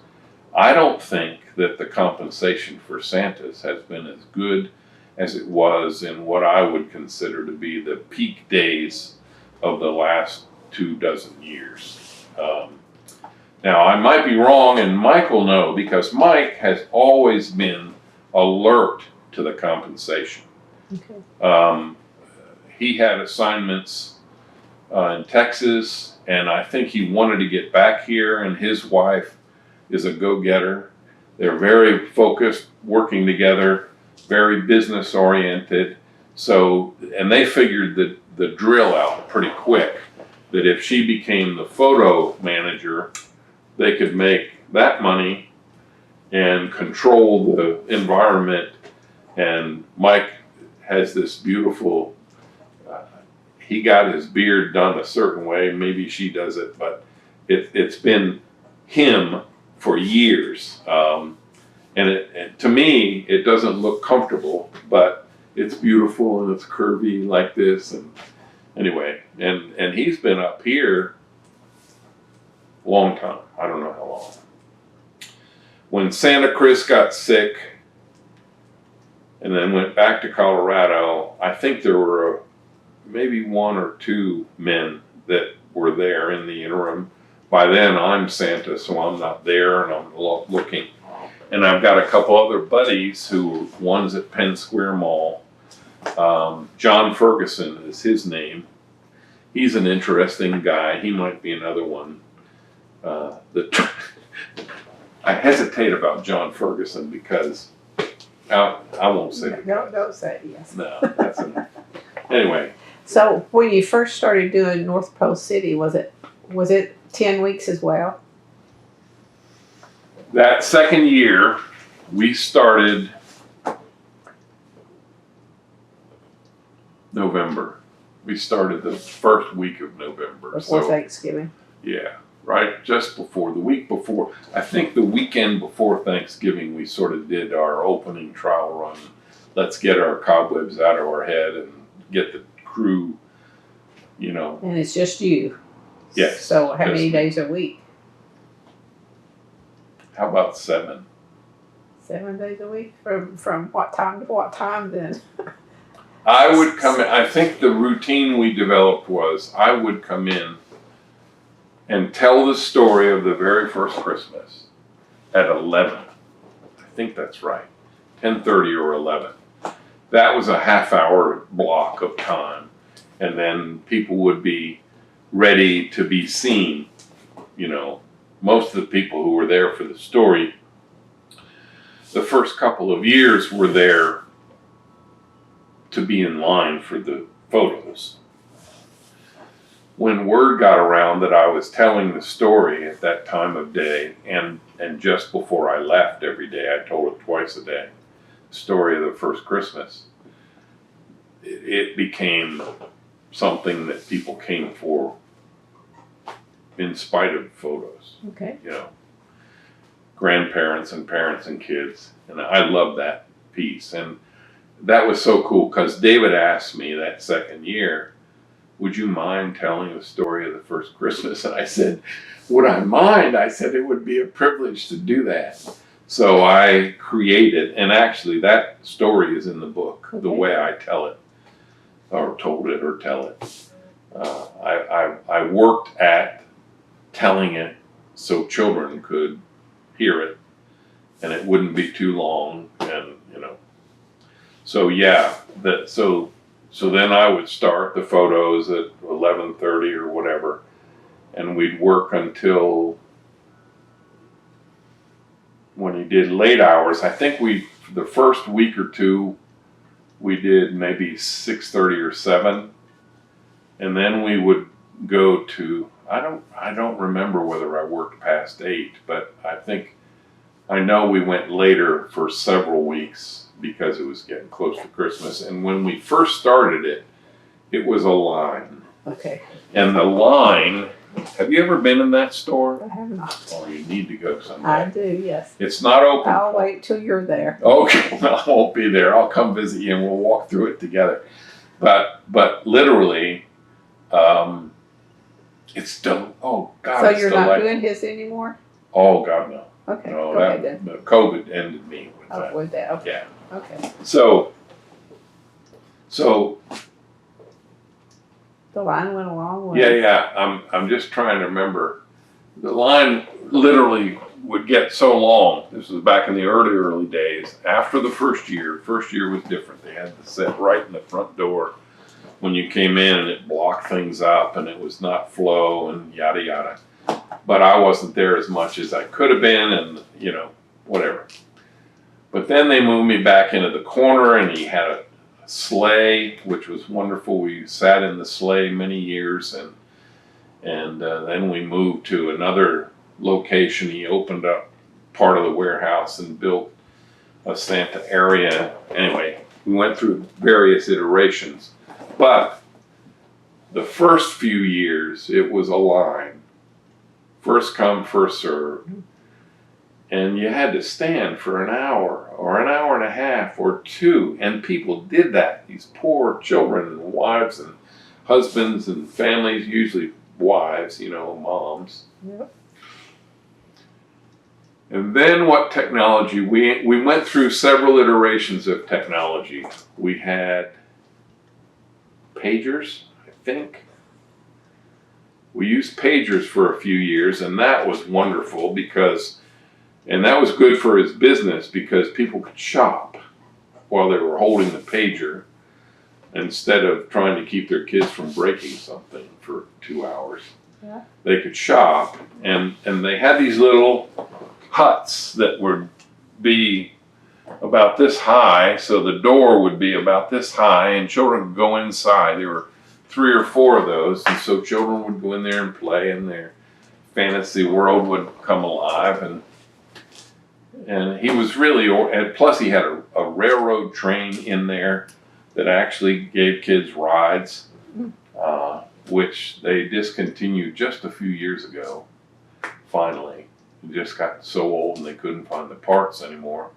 I don't think that the compensation for Santas has been as good as it was in what I would consider to be the peak days of the last 24 years. Now, I might be wrong, and Mike will know, because Mike has always been alert to the compensation.
Okay.
He had assignments in Texas, and I think he wanted to get back here, and his wife is a go-getter. They're very focused, working together, very business-oriented. So, and they figured that the drill out pretty quick, that if she became the photo manager, they could make that money and control the environment. And Mike has this beautiful, he got his beard done a certain way, maybe she does it, but it's been him for years. And to me, it doesn't look comfortable, but it's beautiful and it's curvy like this. And anyway, and he's been up here a long time. I don't know how long. When Santa Chris got sick and then went back to Colorado, I think there were maybe 1 or 2 men that were there in the interim. By then I'm Santa, so I'm not there, and I'm looking. And I've got a couple other buddies who, one's at Penn Square Mall. John Ferguson is his name. He's an interesting guy. He might be another one. I hesitate about John Ferguson because I won't say it.
No, don't say it, yes.
No, that's enough. Anyway.
So when you first started doing North Pole City, was it 10 weeks as well?
That second year, we started November. We started the first week of November.
Before Thanksgiving?
Yeah, right, just before, the week before. I think the weekend before Thanksgiving, we sort of did our opening trial run. Let's get our cobwebs out of our head and get the crew, you know.
And it's just you?
Yes.
So how many days a week?
How about 7?
7 days a week? From what time to what time then?
I would come in, I think the routine we developed was I would come in and tell the story of the very first Christmas at 11. I think that's right. 10:30 or 11. That was a half-hour block of time. And then people would be ready to be seen. You know, most of the people who were there for the story, the first couple of years were there to be in line for the photos. When word got around that I was telling the story at that time of day, and just before I left every day, I told it twice a day, the story of the first Christmas, it became something that people came for in spite of photos.
Okay.
You know, grandparents and parents and kids. And I love that piece. And that was so cool because David asked me that second year, would you mind telling the story of the first Christmas? And I said, would I mind? I said, it would be a privilege to do that. So I created, and actually that story is in the book, the way I tell it, or told it, or tell it. I worked at telling it so children could hear it, and it wouldn't be too long, and you know. So yeah, so then I would start the photos at 11:30 or whatever, and we'd work until when he did late hours. I think the first week or two, we did maybe 6:30 or 7, and then we would go to, I don't remember whether I worked past 8, but I know we went later for several weeks because it was getting close to Christmas. And when we first started it, it was a line.
Okay.
And the line Have you ever been in that store?
I have not.
Oh, you need to go
I
someday.
do, yes.
It's not open.
I'll wait till you're there.
Okay, well, I won't be there. I'll come visit you and we'll walk through it together. But literally, it's still, oh God,
So
it's
you're
still
not
like,
doing his anymore?
oh God, no.
Okay,
No,
go ahead then.
the COVID ended me with
Oh,
that.
with that, okay.
Yeah.
Okay.
So
The line went a long way.
yeah. I'm just trying to remember. The line literally would get so long. This was back in the early days. After the first year was different. They had to sit right in the front door when you came in, and it blocked things up, and it was not flow and yada yada. But I wasn't there as much as I could have been, and whatever. But then they moved me back into the corner, and he had a sleigh, which was wonderful. We sat in the sleigh many years, and then we moved to another location. He opened up part of the warehouse and built a Santa area. Anyway, we went through various iterations, but the first few years it was a line, first come, first served. And you had to stand for an hour or an hour and a half or two. And people did that. These poor children and wives and husbands and families, usually wives, moms.
Yep.
And then what technology? We went through several iterations of technology. We had pagers, I think. We used pagers for a few years, and that was wonderful and that was good for his business because people could shop while they were holding the pager instead of trying to keep their kids from breaking something for 2 hours.
Yeah.
They could shop, and they had these little huts that would be about this high, so the door would be about this high, and children would go inside. There were 3 or 4 of those, and so children would go in there and play, and their fantasy world would come alive. And he was really, and plus he had a railroad train in there that actually gave kids rides, which they discontinued just a few years ago, finally. It just got so old and they couldn't find the parts anymore.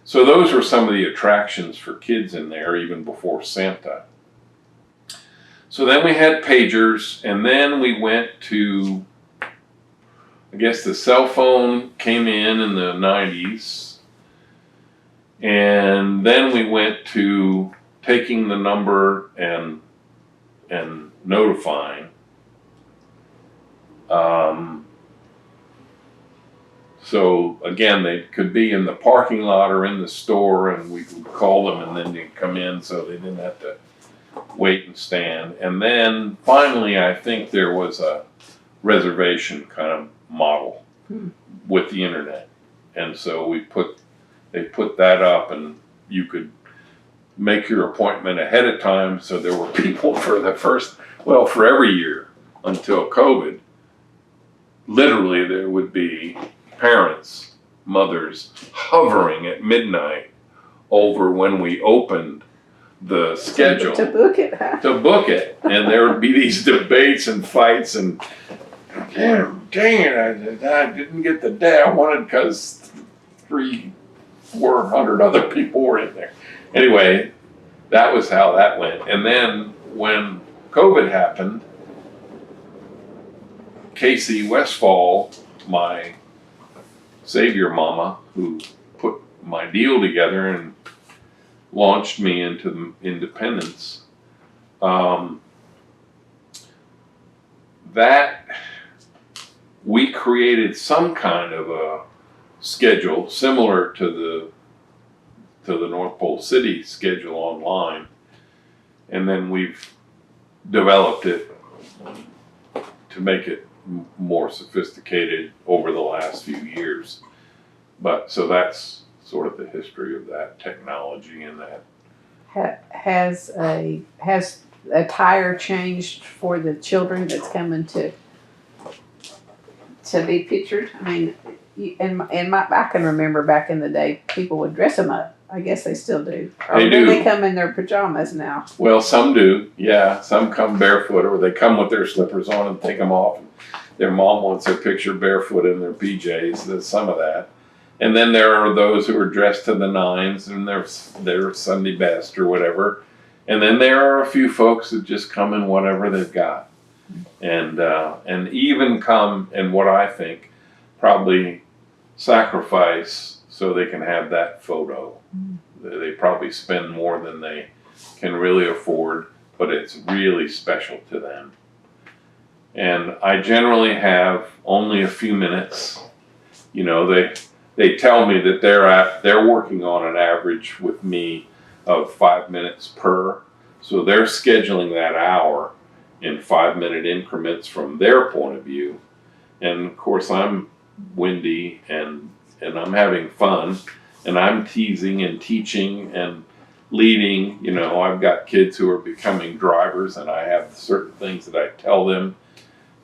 So those were some of the attractions for kids in there, even before Santa. So then we had pagers, and then we went to, I guess the cell phone came in the 90s, and then we went to taking the number and notifying. So again, they could be in the parking lot or in the store, and we would call them, and then they'd come in, so they didn't have to wait and stand. And then finally, I think there was a reservation kind of model with the internet, and so they put that up, and you could make your appointment ahead of time. So there were people for every year until COVID. Literally, there would be parents, mothers hovering at midnight over when we opened the schedule
To book it, huh?
and there would be these debates and fights, and dang it, I didn't get the day I wanted because 300-400 other people were in there. Anyway, that was how that went. And then when COVID happened, Casey Westfall, my savior mama, who put my deal together and launched me into independence, that we created some kind of a schedule similar to the North Pole City schedule online, and then we've developed it to make it more sophisticated over the last few years. But so that's sort of the history of that technology and that.
Has a tire changed for the children that's coming to be pictured? I mean, I can remember back in the day, people would dress them up I guess they still do. Or
They
do they
do.
come in their pajamas now?
Well, some do, yeah. Some come barefoot, or they come with their slippers on and take them off. Their mom wants their picture barefoot in their PJs. There's some of that. And then there are those who are dressed to the nines and they're Sunday best or whatever. And then there are a few folks that just come in whatever they've got. And even come in what I think probably sacrifice so they can have that photo. They probably spend more than they can really afford, but it's really special to them. And I generally have only a few minutes. You know, they tell me that they're working on an average with me of 5 minutes per. So they're scheduling that hour in 5-minute increments from their point of view. And of course I'm windy and I'm having fun and I'm teasing and teaching and leading. You know, I've got kids who are becoming drivers and I have certain things that I tell them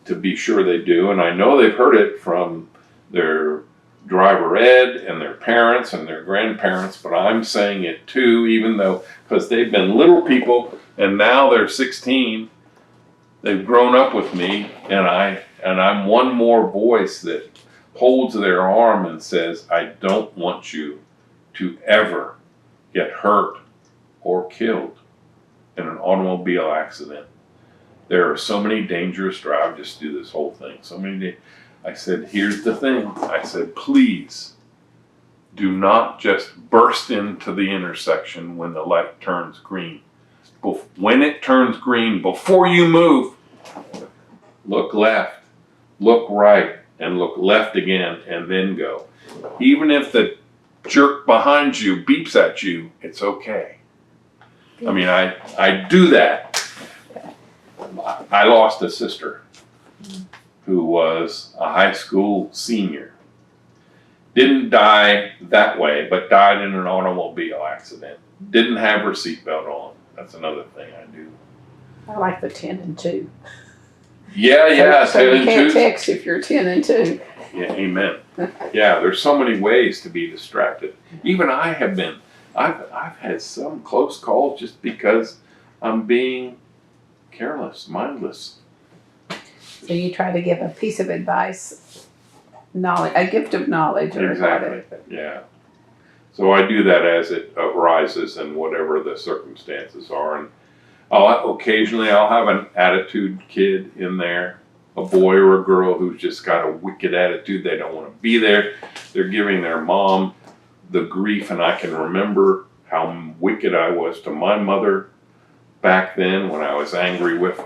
to be sure they do. And I know they've heard it from their driver ed and their parents and their grandparents, but I'm saying it too, even though, because they've been little people and now they're 16. They've grown up with me, and I'm one more voice that holds their arm and says, I don't want you to ever get hurt or killed in an automobile accident. There are so many dangerous drives. Just do this whole thing. So many. I said, here's the thing. I said, please do not just burst into the intersection when the light turns green. When it turns green, before you move, look left, look right, and look left again, and then go. Even if the jerk behind you beeps at you, it's okay. I mean, I do that. I lost a sister who was a high school senior. Didn't die that way, but died in an automobile accident. Didn't have her seatbelt on. That's another thing I do.
I like the 10 and 2.
Yeah,
So
10
you
and
can't
2.
text if you're 10 and 2.
Yeah, amen. Yeah, there's so many ways to be distracted. Even I have been. I've had some close calls just because I'm being careless, mindless.
So you try to give a piece of advice, knowledge, a gift of knowledge. Or
Exactly. Yeah. So I do that as it arises and whatever the circumstances are. And occasionally I'll have an attitude kid in there, a boy or a girl who's just got a wicked attitude. They don't want to be there. They're giving their mom the grief, and I can remember how wicked I was to my mother back then when I was angry with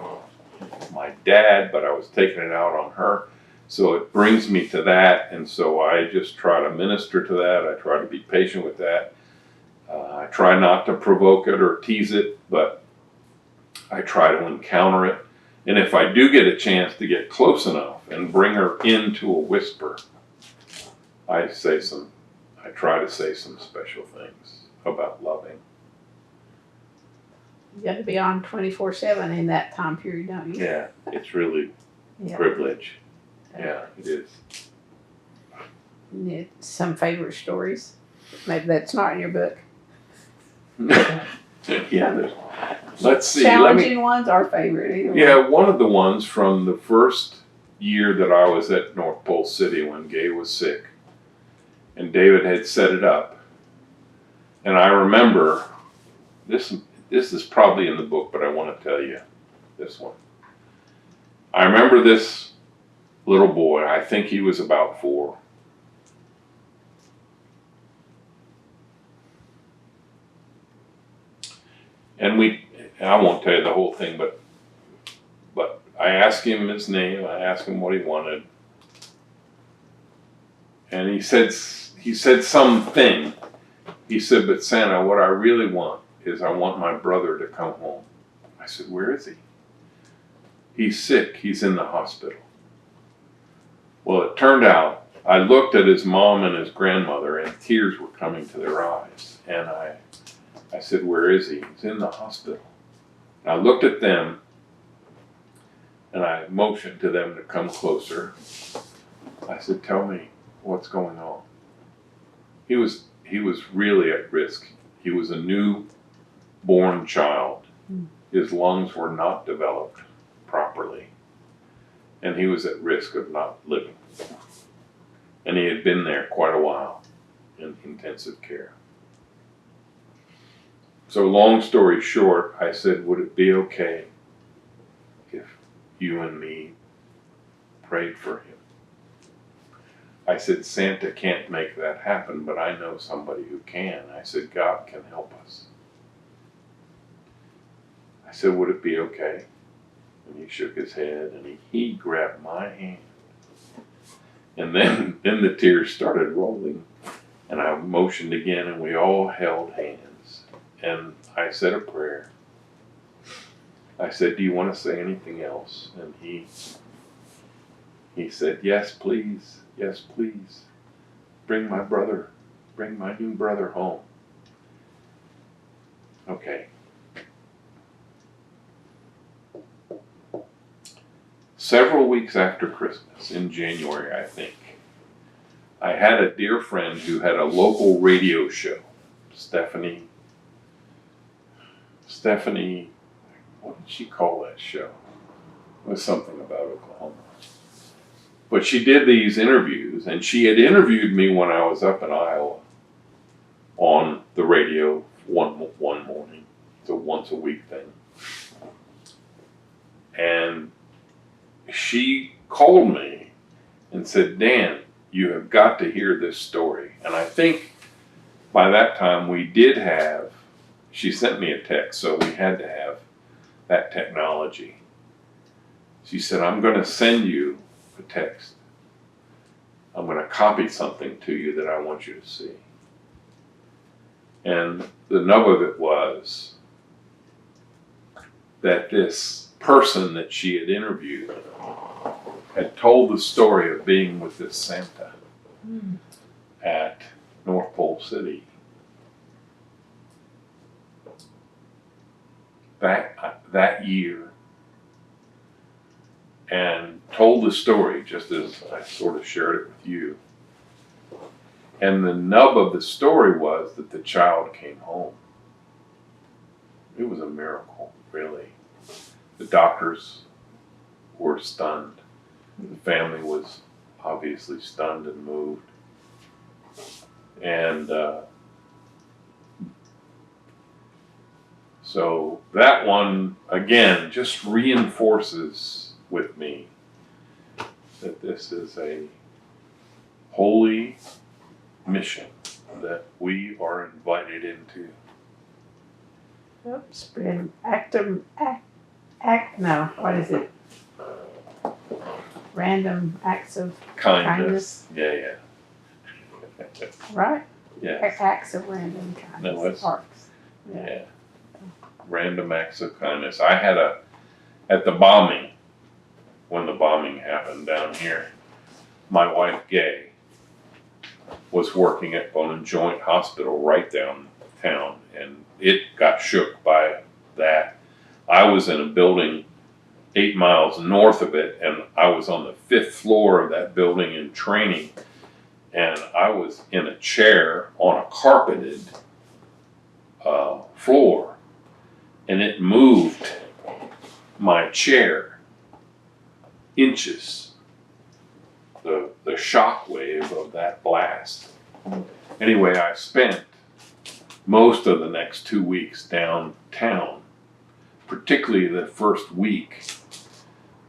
my dad, but I was taking it out on her. So it brings me to that, and so I just try to minister to that. I try to be patient with that. I try not to provoke it or tease it, but I try to encounter it. And if I do get a chance to get close enough and bring her into a whisper, I try to say some special things about loving.
You got to be on 24/7 in that time period, don't you?
Yeah, it's really
Yeah.
privilege. Yeah, it is.
Yeah, some favorite stories. Maybe that's not in your book.
Yeah, let's see.
Challenging ones or favorite, either way.
Yeah, one of the ones from the first year that I was at North Pole City when Gay was sick, and David had set it up. And I remember, this is probably in the book, but I want to tell you this one. I remember this little boy, I think he was about 4. And I won't tell you the whole thing, but I asked him his name, I asked him what he wanted. And he said something. He said, but Santa, what I really want is I want my brother to come home. I said, where is he? He's sick, he's in the hospital. Well, it turned out, I looked at his mom and his grandmother and tears were coming to their eyes. And I said, where is he? He's in the hospital. And I looked at them and I motioned to them to come closer. I said, tell me what's going on. He was he was really at risk. He was a newborn child. His lungs were not developed properly, and he was at risk of not living. And he had been there quite a while in intensive care. So long story short, I said, would it be okay if you and me prayed for him? I said, Santa can't make that happen, but I know somebody who can. I said, God can help us. I said, would it be okay? And he shook his head, and he grabbed my hand. And then the tears started rolling, and I motioned again, and we all held hands. And I said a prayer. I said, do you want to say anything else? And he said, yes, please. Yes, please. Bring my new brother home. Okay. Several weeks after Christmas, in January, I think, I had a dear friend who had a local radio show. Stephanie, what did she call that show? It was something about Oklahoma. But she did these interviews, and she had interviewed me when I was up in Iowa on the radio one morning. It's a once a week thing. And she called me and said, Dan, you have got to hear this story. And I think by that time she sent me a text, so we had to have that technology. She said, I'm going to send you a text. I'm going to copy something to you that I want you to see. And the nub of it was that this person that she had interviewed had told the story of being with this Santa at North Pole City. That year, and told the story just as I sort of shared it with you. And the nub of the story was that the child came home. It was a miracle, really. The doctors were stunned. The family was obviously stunned and moved. And so that one, again, just reinforces with me that this is a holy mission that we are invited into.
Oops, been random acts of kindness.
Yeah.
Right?
Yeah.
Acts of random kindness.
No, it's,
Arcs.
yeah. Random acts of kindness. I had at the bombing, when the bombing happened down here, my wife Gay was working at Bone and Joint Hospital right downtown, and it got shook by that. I was in a building 8 miles north of it, and I was on the 5th floor of that building in training, and I was in a chair on a carpeted floor, and it moved my chair inches, the shock wave of that blast. Anyway, I spent most of the next 2 weeks downtown, particularly the first week,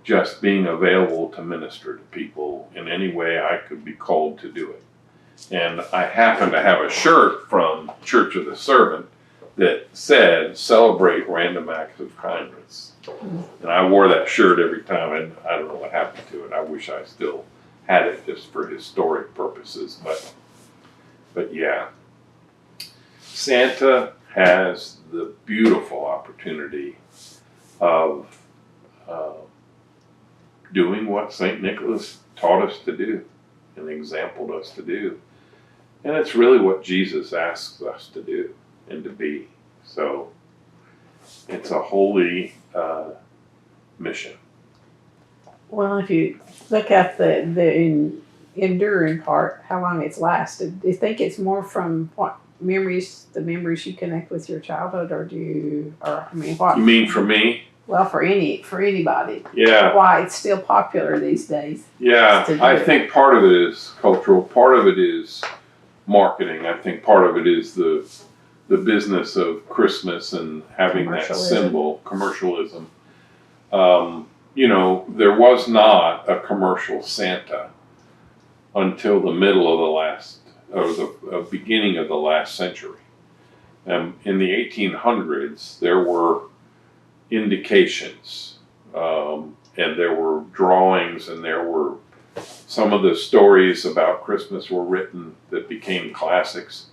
just being available to minister to people in any way I could be called to do it. And I happened to have a shirt from Church of the Servant that said, celebrate random acts of kindness. And I wore that shirt every time, and I don't know what happened to it. I wish I still had it just for historic purposes, but yeah. Santa has the beautiful opportunity of doing what Saint Nicholas taught us to do and exampled us to do. And it's really what Jesus asks us to do and to be. So it's a holy mission.
Well, if you look at in enduring part, how long it's lasted. Do you think it's more from what memories, the memories you connect with your childhood, or what?
You mean for me?
Well, for anybody.
Yeah.
Why it's still popular these days.
Yeah, I think part of it is cultural, part of it is marketing. I think part of it is the business of Christmas and having that symbol, commercialism. There was not a commercial Santa until the middle of the beginning of the last century. In the 1800s, there were indications, and there were drawings, and there were some of the stories about Christmas were written that became classics.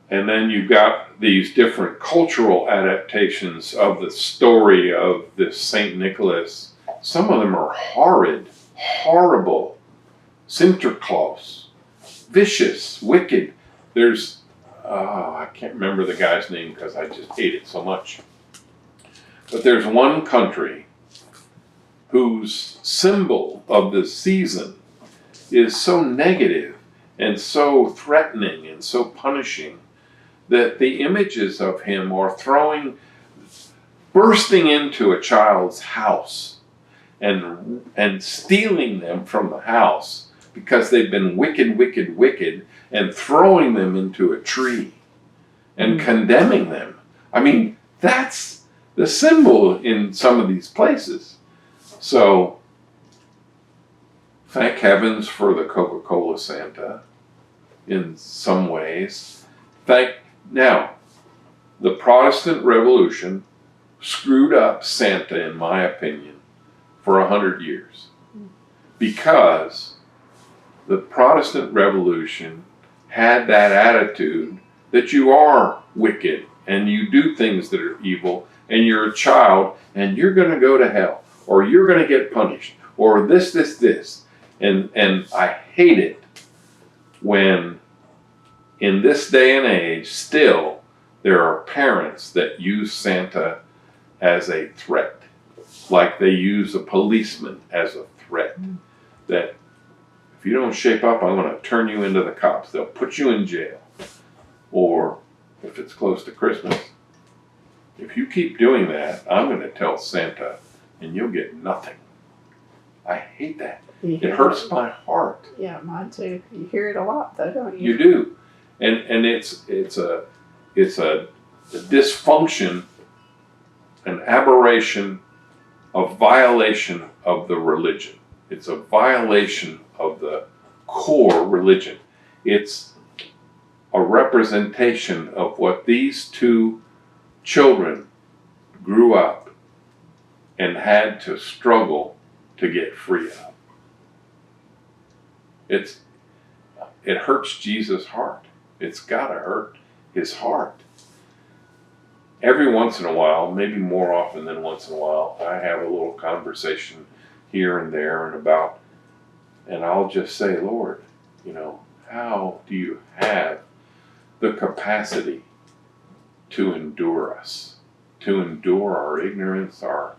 And then you've got these different cultural adaptations of the story of this Saint Nicholas. Some of them are horrid, horrible, Santa Claus, vicious, wicked. There's, I can't remember the guy's name because I just hate it so much. But there's one country whose symbol of the season is so negative and so threatening and so punishing that the images of him are bursting into a child's house and stealing them from the house because they've been wicked, wicked, wicked, and throwing them into a tree and condemning them. I mean, that's the symbol in some of these places. So, thank heavens for the Coca-Cola Santa in some ways. Now, the Protestant Revolution screwed up Santa, in my opinion, for 100 years. Because the Protestant Revolution had that attitude that you are wicked and you do things that are evil and you're a child and you're going to go to hell or you're going to get punished or this. And I hate it when in this day and age still there are parents that use Santa as a threat, like they use a policeman as a threat, that if you don't shape up, I'm going to turn you into the cops. They'll put you in jail. Or if it's close to Christmas, if you keep doing that, I'm going to tell Santa and you'll get nothing. I hate that. It hurts my heart.
Yeah, mine too. You hear it a lot though, don't you?
You do. And it's a dysfunction, an aberration, a violation of the religion. It's a violation of the core religion. It's a representation of what these two children grew up and had to struggle to get free of. It hurts Jesus' heart. It's got to hurt his heart. Every once in a while, maybe more often than once in a while, I have a little conversation here and there and I'll just say, Lord, how do you have the capacity to endure us, to endure our ignorance, our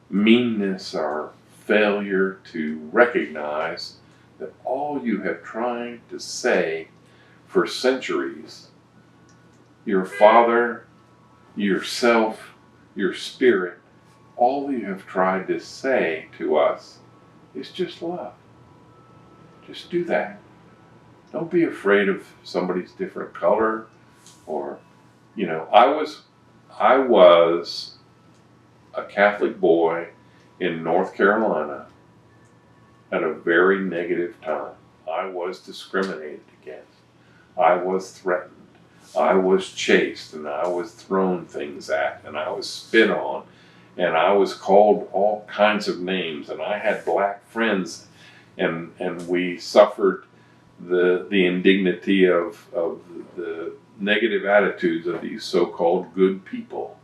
meanness, our failure to recognize that all you have tried to say for centuries, your Father, yourself, your Spirit, all you have tried to say to us is just love. Just do that. Don't be afraid of somebody's different color or, I was a Catholic boy in North Carolina at a very negative time. I was discriminated against. I was threatened. I was chased and I was thrown things at and I was spit on and I was called all kinds of names and I had black friends and we suffered the indignity of the negative attitudes of these so-called good people.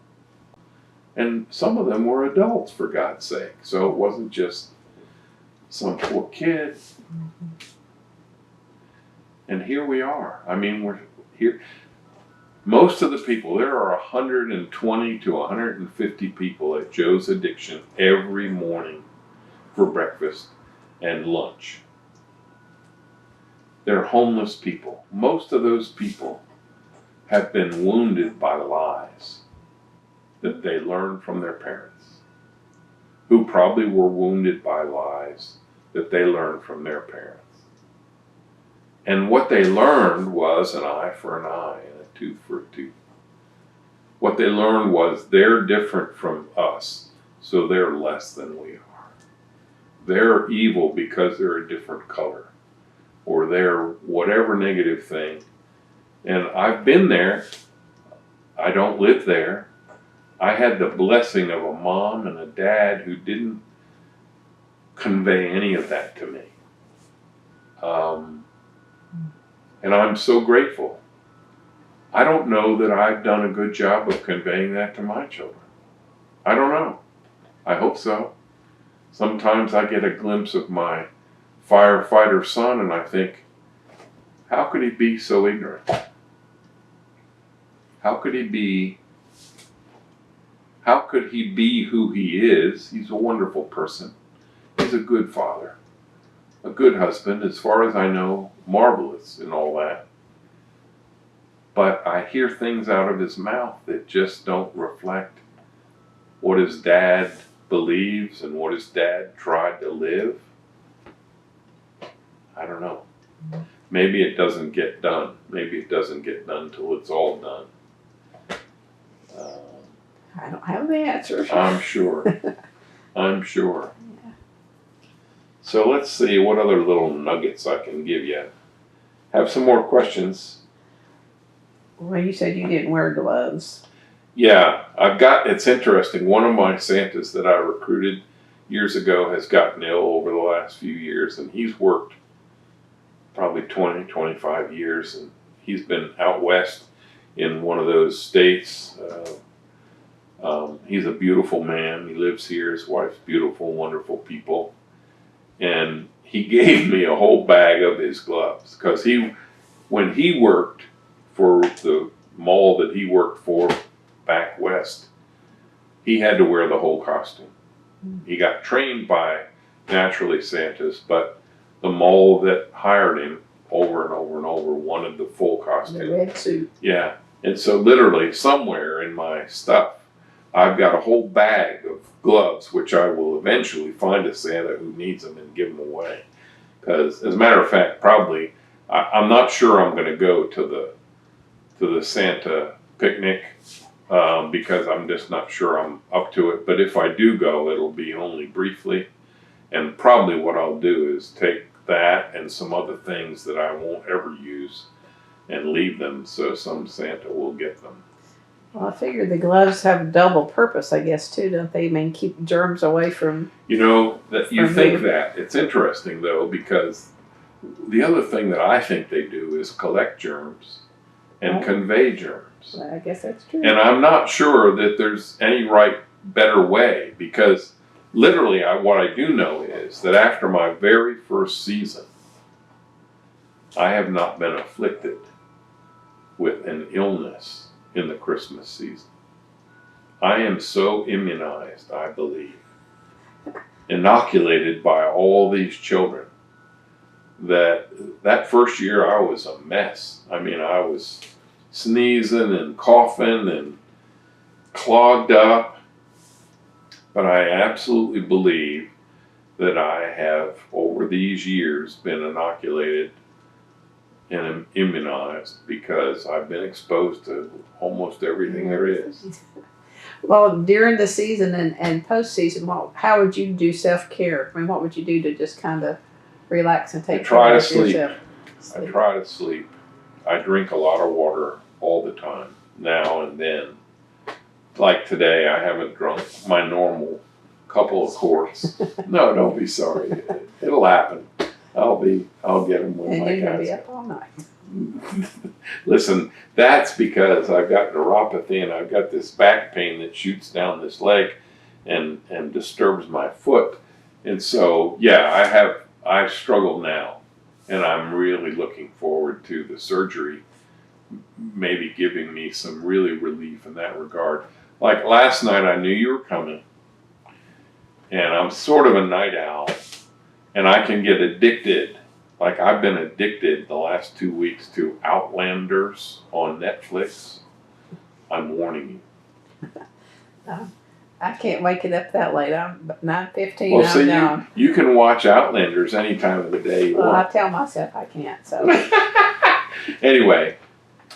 And some of them were adults, for God's sake. So it wasn't just some poor kid. And here we are. I mean, we're here. Most of the people, there are 120 to 150 people at Joe's Addiction every morning for breakfast and lunch. They're homeless people. Most of those people have been wounded by lies that they learned from their parents, who probably were wounded by lies that they learned from their parents. And what they learned was an eye for an eye and a tooth for a tooth. What they learned was they're different from us, so they're less than we are. They're evil because they're a different color, or they're whatever negative thing. And I've been there. I don't live there. I had the blessing of a mom and a dad who didn't convey any of that to me. And I'm so grateful. I don't know that I've done a good job of conveying that to my children. I don't know. I hope so. Sometimes I get a glimpse of my firefighter son and I think, how could he be so ignorant? How could he be who he is? He's a wonderful person. He's a good father, a good husband, as far as I know, marvelous and all that. But I hear things out of his mouth that just don't reflect what his dad believes and what his dad tried to live. I don't know. Maybe it doesn't get done. Maybe it doesn't get done till it's all done.
I don't have the answers.
I'm sure. I'm sure. Yeah. So let's see what other little nuggets I can give you. Have some more questions.
Well, you said you didn't wear gloves.
Yeah, it's interesting. One of my Santas that I recruited years ago has gotten ill over the last few years, and he's worked probably 20, 25 years, and he's been out west in one of those states. He's a beautiful man. He lives here. His wife's beautiful, wonderful people. And he gave me a whole bag of his gloves because when he worked for the mall that he worked for back west, he had to wear the whole costume. He got trained by naturally Santas, but the mall that hired him over and over and over wanted the full costume.
The red suit.
Yeah. And so literally somewhere in my stuff, I've got a whole bag of gloves, which I will eventually find a Santa who needs them and give them away. Because, as a matter of fact, probably, I'm not sure I'm going to go to the Santa picnic because I'm just not sure I'm up to it. But if I do go, it'll be only briefly. And probably what I'll do is take that and some other things that I won't ever use and leave them so some Santa will get them.
Well, I figure the gloves have a double purpose, I guess, too, don't they? I mean, keep germs away from...
You know, that you think that. It's interesting, though, because the other thing that I think they do is collect germs and convey germs.
Well, I guess that's true.
And I'm not sure that there's any better way, because literally what I do know is that after my very first season, I have not been afflicted with an illness in the Christmas season. I am so immunized, I believe, inoculated by all these children, that first year I was a mess. I mean, I was sneezing and coughing and clogged up, but I absolutely believe that I have, over these years, been inoculated and immunized because I've been exposed to almost everything there is.
Well, during the season and post-season, how would you do self-care? I mean, what would you do to just kind of relax and take care of yourself?
I try to sleep. I drink a lot of water all the time, now and then. Like today, I haven't drunk my normal couple of quarts. No, don't be sorry. It'll happen. I'll get them when
and
my
you're going to be
cats
up all night.
Listen, that's because I've got neuropathy and I've got this back pain that shoots down this leg and disturbs my foot. And so, yeah, I struggle now, and I'm really looking forward to the surgery maybe giving me some really relief in that regard. Like last night, I knew you were coming, and I'm sort of a night owl, and I can get addicted like I've been addicted the last 2 weeks to Outlanders on Netflix. I'm warning you.
I can't wake it up that late. I'm 9:15.
Well,
I'm
see,
gone.
you can watch Outlanders any time of the day you
Well, I
want.
tell myself I can't. So
Anyway,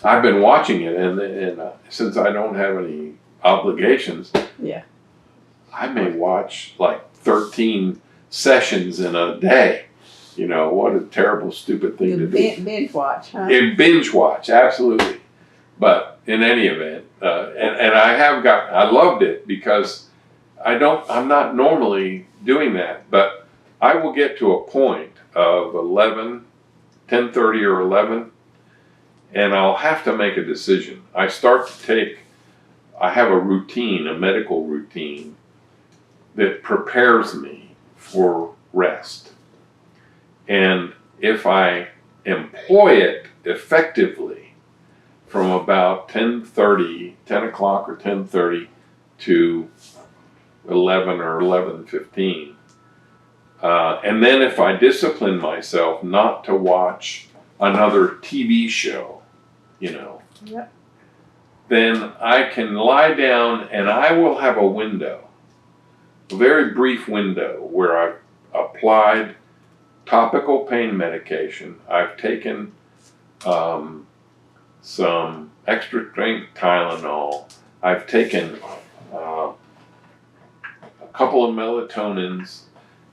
I've been watching it, and since I don't have any obligations,
yeah.
I may watch like 13 sessions in a day. You know, what a terrible, stupid thing to
You
do.
binge watch, huh?
In binge watch, absolutely. But in any event, and I loved it because I'm not normally doing that, but I will get to a point of 10:30 or 11, and I'll have to make a decision. I have a routine, a medical routine that prepares me for rest. And if I employ it effectively from about 10 o'clock or 10:30 to 11 or 11:15, and then if I discipline myself not to watch another TV show,
Yep.
then I can lie down and I will have a window, a very brief window, where I've applied topical pain medication. I've taken some extra strength Tylenol. I've taken a couple of melatonins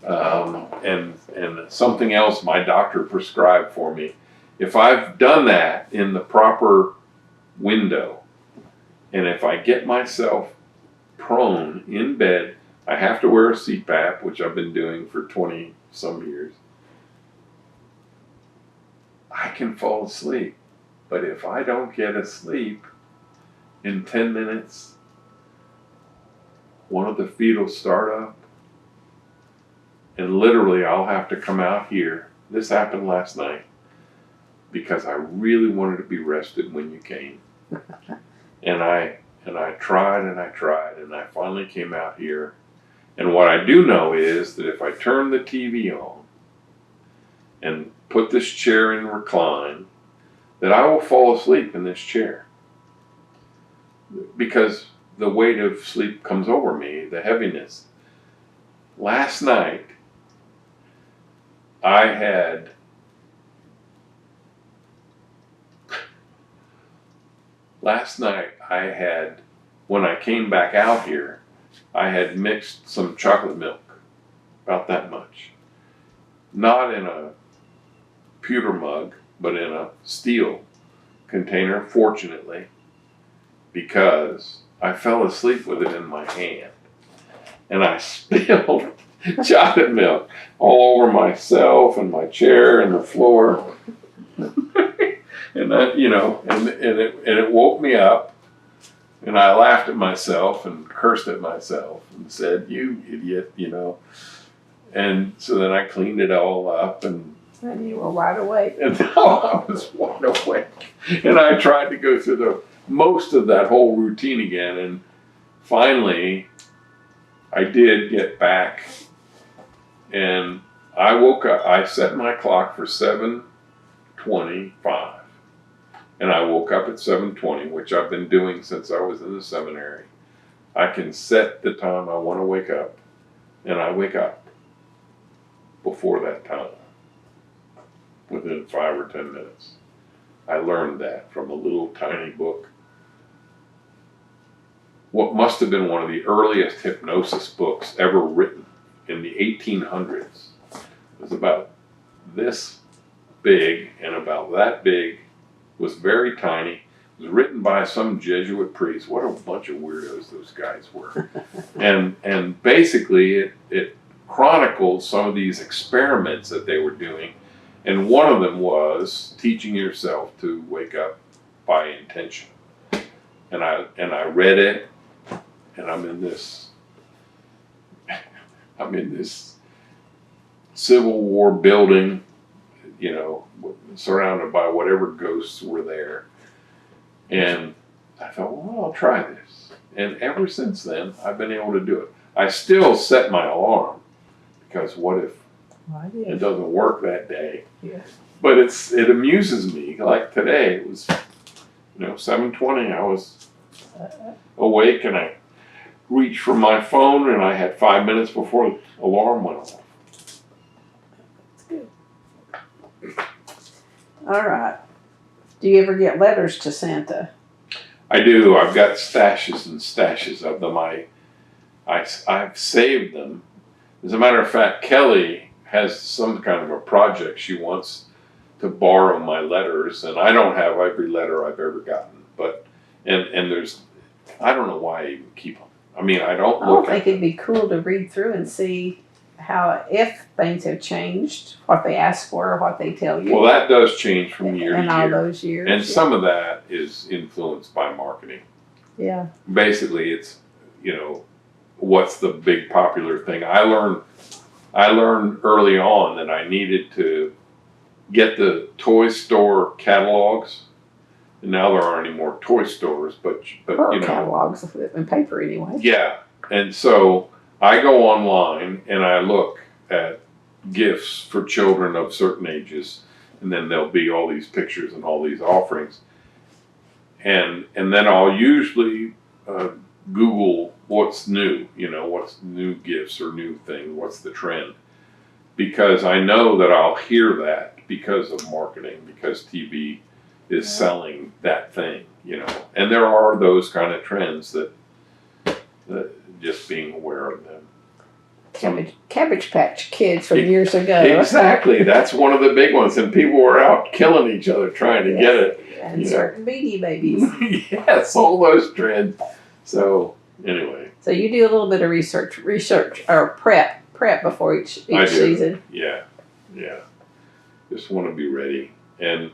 and something else my doctor prescribed for me. If I've done that in the proper window, and if I get myself prone in bed, I have to wear a CPAP, which I've been doing for 20 some years. I can fall asleep. But if I don't get asleep in 10 minutes, one of the feet will start up, and literally I'll have to come out here. This happened last night because I really wanted to be rested when you came. And I tried and I tried, and I finally came out here. And what I do know is that if I turn the TV on and put this chair in recline, that I will fall asleep in this chair. Because the weight of sleep comes over me, the heaviness. Last night, I had when I came back out here, I had mixed some chocolate milk, about that much. Not in a pewter mug, but in a steel container, fortunately, because I fell asleep with it in my hand. And I spilled chocolate milk all over myself and my chair and the floor. And it woke me up, and I laughed at myself and cursed at myself and said, "You idiot," And so then I cleaned it all up, and
you were wide awake.
And I was wide awake. And I tried to go through most of that whole routine again. And finally, I did get back. And I woke up. I set my clock for 7:25. And I woke up at 7:20, which I've been doing since I was in the seminary. I can set the time I want to wake up. And I wake up before that time, within 5 or 10 minutes. I learned that from a little tiny book. What must have been one of the earliest hypnosis books ever written in the 1800s. It was about this big and about that big. It was very tiny. It was written by some Jesuit priest. What a bunch of weirdos those guys were. And basically it chronicled some of these experiments that they were doing. And one of them was teaching yourself to wake up by intention. And I read it, and I'm in this Civil War building, surrounded by whatever ghosts were there. And I thought, well, I'll try this. And ever since then, I've been able to do it. I still set my alarm, because what if
Well, I
It
did.
doesn't work that day.
Yeah.
But it amuses me. Like today, it was 7:20. I was awake and I reached for my phone and I had 5 minutes before the alarm went off.
That's good. All right. Do you ever get letters to Santa?
I do. I've got stashes and stashes of them. I've saved them. As a matter of fact, Kelly has some kind of a project. She wants to borrow my letters, and I don't have every letter I've ever gotten. But and there's, I don't know why I even keep them. I mean, I don't
I
look
think
at
it'd
them.
be cool to read through and see how, if things have changed, what they ask for, or what they tell you.
Well, that does change from year
in
to
all
year,
those years.
and some of that is influenced by marketing.
Yeah.
Basically, it's what's the big popular thing. I learned early on that I needed to get the toy store catalogs. And now there aren't any more toy stores, but
Or catalogs in paper anyway.
Yeah. And so I go online and I look at gifts for children of certain ages, and then there'll be all these pictures and all these offerings. And then I'll usually Google what's new, what's new gifts or new thing, what's the trend. Because I know that I'll hear that because of marketing, because TV is selling that thing, And there are those kind of trends that just being aware of them.
Cabbage Patch Kids from years ago.
Exactly. That's one of the big ones. And people were out killing each other trying to get it.
And certain Beanie Babies.
Yes, all those trends. So, anyway.
So you do a little bit of research or prep before each
I do.
season.
Yeah. Just want to be ready. And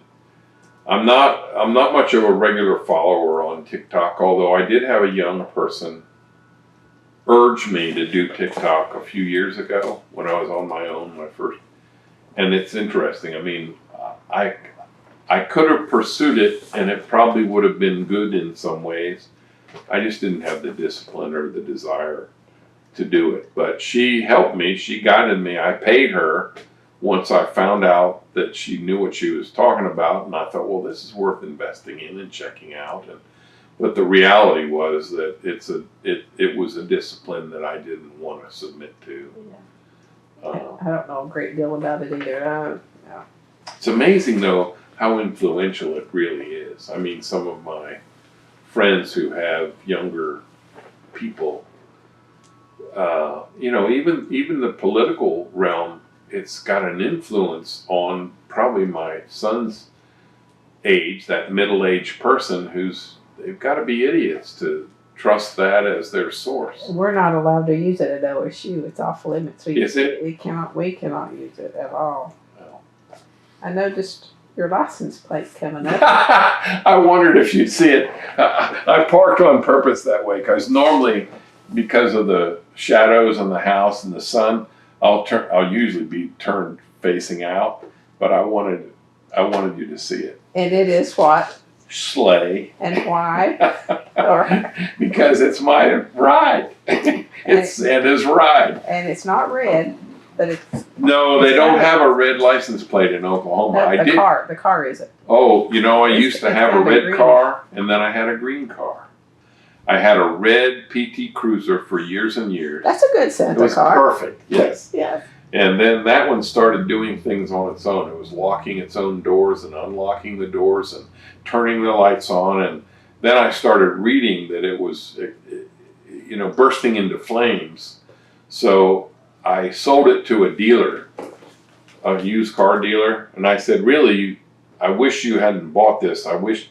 I'm not much of a regular follower on TikTok, although I did have a young person urge me to do TikTok a few years ago when I was on my own, my first. And it's interesting. I mean, I could have pursued it and it probably would have been good in some ways. I just didn't have the discipline or the desire to do it. But she helped me. She guided me. I paid her once I found out that she knew what she was talking about. And I thought, well, this is worth investing in and checking out. But the reality was that it was a discipline that I didn't want to submit to.
Yeah. I don't know a great deal about it either.
It's amazing, though, how influential it really is. I mean, some of my friends who have younger people, even the political realm, it's got an influence on probably my son's age, that middle-aged person they've got to be idiots to trust that as their source.
We're not allowed to use it at OSU. It's off limits.
Is it?
We cannot use it at all.
Well.
I noticed your license plate coming up.
I wondered if you'd see it. I parked on purpose that way because normally, because of the shadows on the house and the sun, I'll usually be turned facing out. But I wanted you to see it.
And it is what?
Sleigh.
And why?
Because it's my ride. It is ride.
And it's not red, but it's.
No, they don't have a red license plate in Oklahoma.
The car isn't.
Oh, I used to have a red
green.
car, and then I had a green car. I had a red PT Cruiser for years and years.
That's a good Santa car.
It was perfect, yes.
Yes.
And then that one started doing things on its own. It was locking its own doors and unlocking the doors and turning the lights on. And then I started reading that it was, bursting into flames. So I sold it to a dealer, a used car dealer. And I said, really, I wish you hadn't bought this. I wish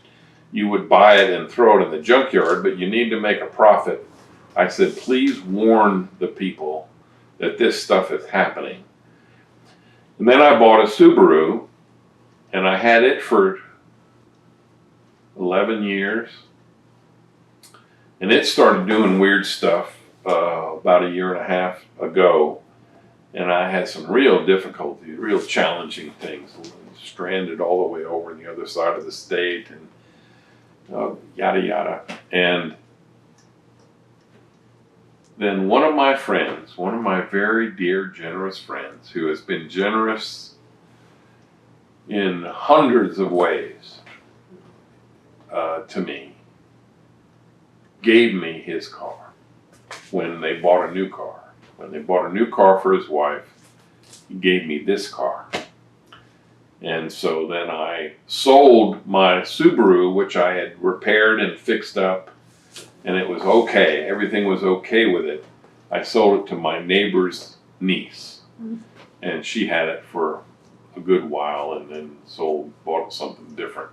you would buy it and throw it in the junkyard, but you need to make a profit. I said, please warn the people that this stuff is happening. And then I bought a Subaru, and I had it for 11 years. And it started doing weird stuff about a year and a half ago. And I had some real difficulties, real challenging things. Stranded all the way over on the other side of the state, and yada yada. And then one of my friends, one of my very dear, generous friends, who has been generous in hundreds of ways to me, gave me his car when they bought a new car. When they bought a new car for his wife, he gave me this car. And so then I sold my Subaru, which I had repaired and fixed up, and it was okay. Everything was okay with it. I sold it to my neighbor's niece, and she had it for a good while and then bought something different.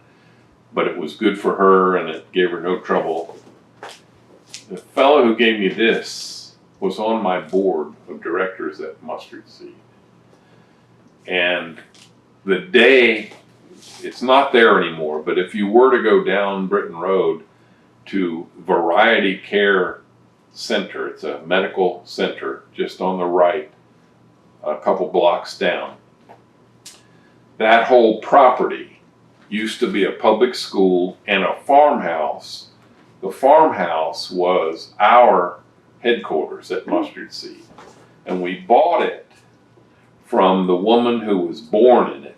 But it was good for her and it gave her no trouble. The fellow who gave me this was on my board of directors at Mustard Seed. And the day, it's not there anymore, but if you were to go down Britton Road to Variety Care Center, it's a medical center just on the right, a couple blocks down. That whole property used to be a public school and a farmhouse. The farmhouse was our headquarters at Mustard Seed. And we bought it from the woman who was born in it,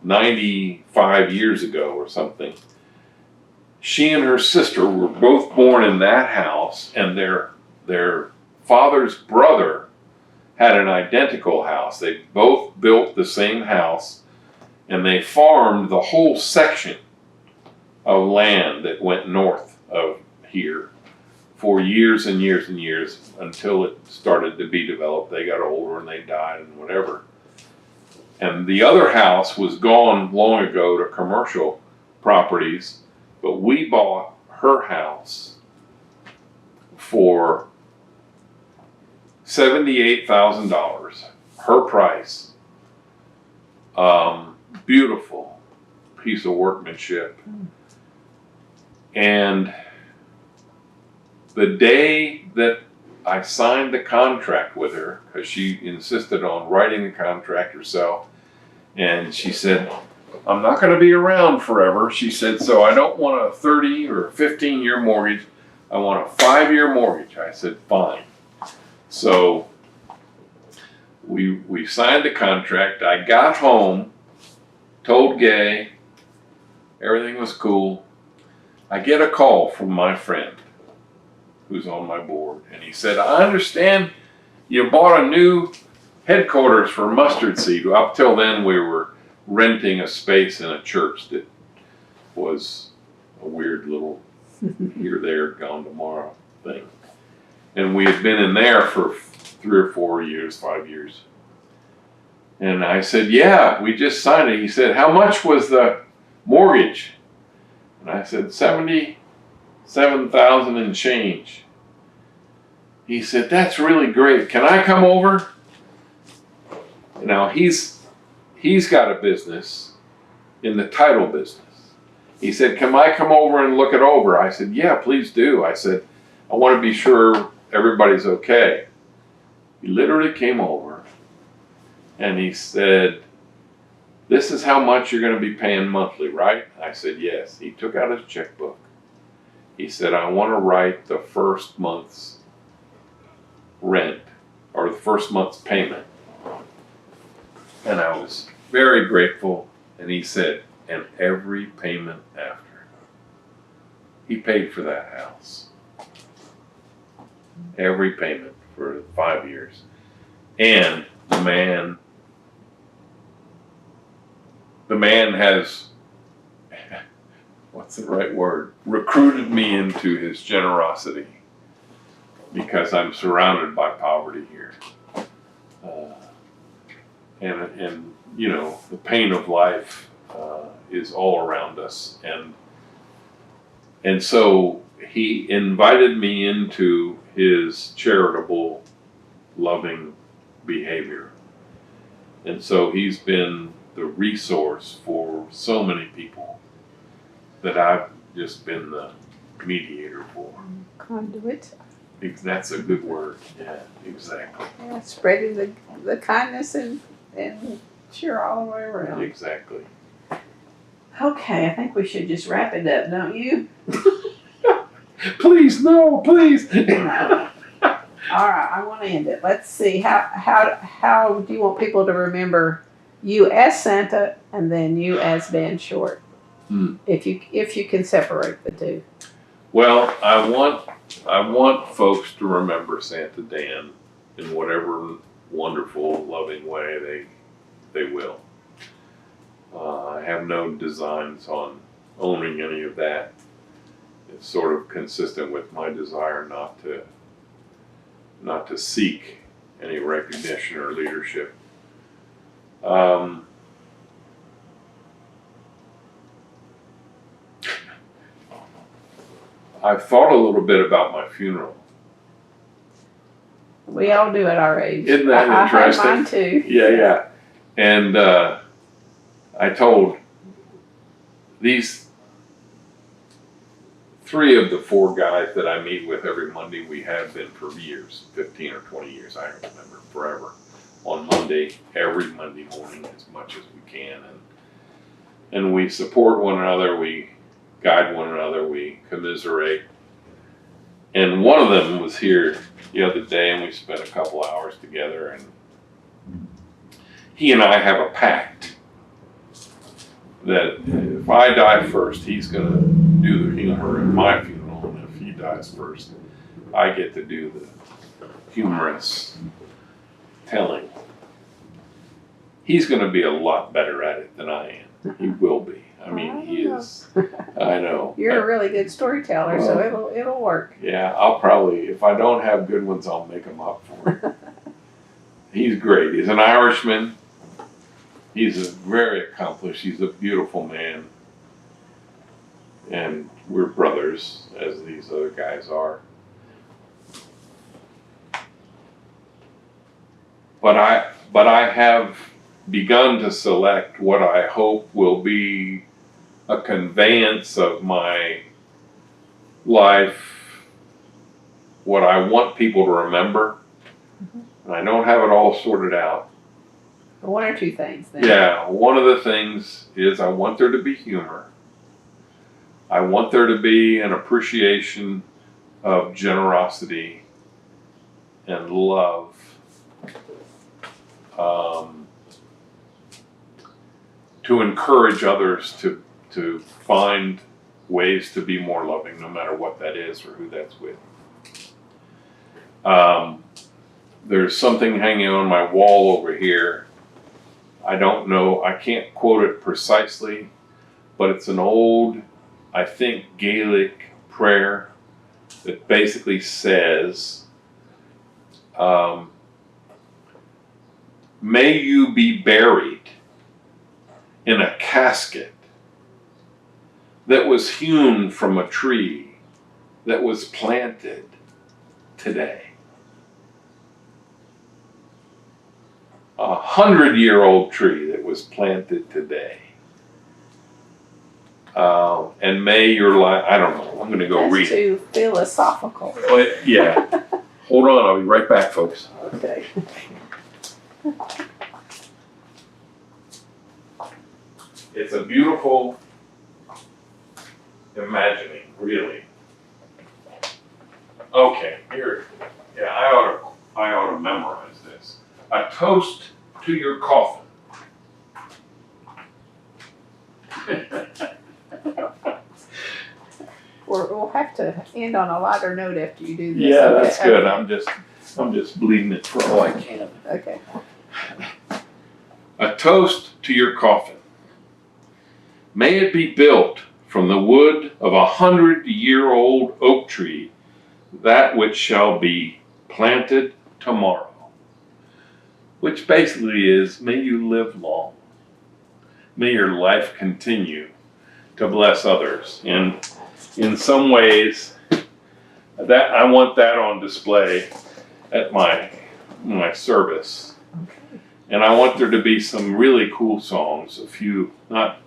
95 years ago or something. She and her sister were both born in that house, and their father's brother had an identical house. They both built the same house, and they farmed the whole section of land that went north of here for years and years and years until it started to be developed. They got older and they died and whatever. And the other house was gone long ago to commercial properties, but we bought her house for $78,000, her price. Beautiful piece of workmanship. And the day that I signed the contract with her, because she insisted on writing the contract herself, and she said, I'm not going to be around forever. She said, so I don't want a 30 or 15-year mortgage. I want a 5-year mortgage. I said, fine. So we signed the contract. I got home, told Gay, everything was cool. I get a call from my friend who's on my board, and he said, I understand you bought a new headquarters for Mustard Seed. Up till then, we were renting a space in a church that was a weird little here, there, gone tomorrow thing. And we had been in there for 3 or 4 years, 5 years. And I said, yeah, we just signed it. He said, how much was the mortgage? And I said, 77,000 and change. He said, that's really great. Can I come over? Now he's got a business in the title business. He said, can I come over and look it over? I said, yeah, please do. I said, I want to be sure everybody's okay. He literally came over and he said, this is how much you're going to be paying monthly, right? I said, yes. He took out his checkbook. He said, I want to write the first month's rent or the first month's payment. And I was very grateful. And he said, and every payment after. He paid for that house. Every payment for 5 years. And the man has, what's the right word? Recruited me into his generosity because I'm surrounded by poverty here. And you know, the pain of life is all around us. And so he invited me into his charitable, loving behavior. And so he's been the resource for so many people that I've just been the mediator for.
Conduit.
That's a good word. Yeah, exactly.
Yeah, spreading the kindness and cheer all the way around.
Please, no, please.
No. All right, I want to end it. Let's see. How do you want people to remember you as Santa and then you as Dan Short? If you can separate the two.
Well, I want folks to remember Santa Dan in whatever wonderful, loving way they will. I have no designs on owning any of that. It's sort of consistent with my desire not to seek any recognition or leadership. I've thought a little bit about my funeral.
We all do at our age.
Isn't that interesting?
I have mine too.
Yeah. And I told these 3 of the 4 guys that I meet with every Monday, we have been for years, 15 or 20 years, I don't remember, forever, on Monday, every Monday morning as much as we can. And we support one another, we guide one another, we commiserate. And one of them was here the other day and we spent a couple hours together, and he and I have a pact that if I die first, he's going to do the humor at my funeral, and if he dies first, I get to do the humorous telling. He's going to be a lot better at it than I am. He will be. I mean, he is. I know.
You're a really good storyteller, so it'll work.
Yeah, I'll probably, if I don't have good ones, I'll make them up for him. He's great. He's an Irishman. He's very accomplished. He's a beautiful man. And we're brothers, as these other guys are. But I have begun to select what I hope will be a conveyance of my life, what I want people to remember. And I don't have it all sorted out.
1 or 2 things then.
Yeah, one of the things is I want there to be humor. I want there to be an appreciation of generosity and love. To encourage others to find ways to be more loving, no matter what that is or who that's with. There's something hanging on my wall over here. I don't know, I can't quote it precisely, but it's an old, I think, Gaelic prayer that basically says, may you be buried in a casket that was hewn from a tree that was planted today. 100-year-old tree that was planted today. And may your life, I don't know, I'm going to go read it.
That's too philosophical.
Yeah. Hold on, I'll be right back, folks.
Okay.
It's a beautiful imagining, really. Okay, here. Yeah, I ought to memorize this. A toast to your coffin.
We'll have to end on a lighter note after you do this.
Yeah, that's
Okay.
good. I'm just bleeding it for all I can.
Okay.
A toast to your coffin. May it be built from the wood of 100-year-old oak tree, that which shall be planted tomorrow. Which basically is, may you live long. May your life continue to bless others. And in some ways, that I want that on display at my service. And I want there to be some really cool songs, a few, not,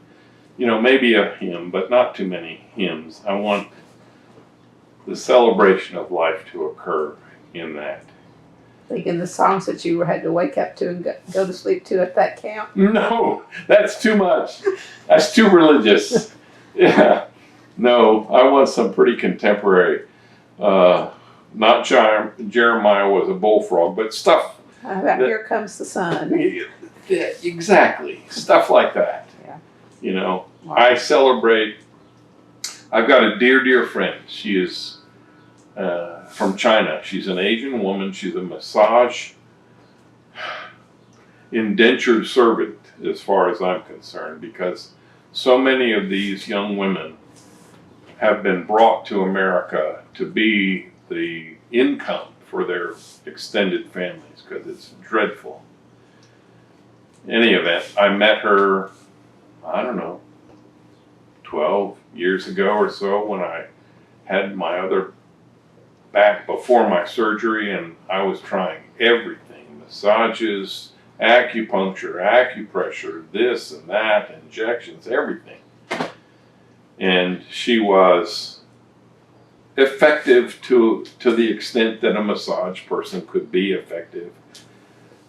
maybe a hymn, but not too many hymns. I want the celebration of life to occur in that.
Thinking the songs that you had to wake up to and go to sleep to, if that count?
No, that's too much. That's too religious. Yeah. No, I want some pretty contemporary. Not Jeremiah was a bullfrog, but stuff.
How about Here Comes the Sun?
Yeah, exactly. Stuff like that.
Yeah.
You know,
Wow.
I celebrate. I've got a dear, dear friend. She is from China. She's an Asian woman. She's a massage indentured servant, as far as I'm concerned, because so many of these young women have been brought to America to be the income for their extended families, because it's dreadful. In any event, I met her, I don't know, 12 years ago or so, when I had my other back before my surgery, and I was trying everything, massages, acupuncture, acupressure, this and that, injections, everything. And she was effective to the extent that a massage person could be effective.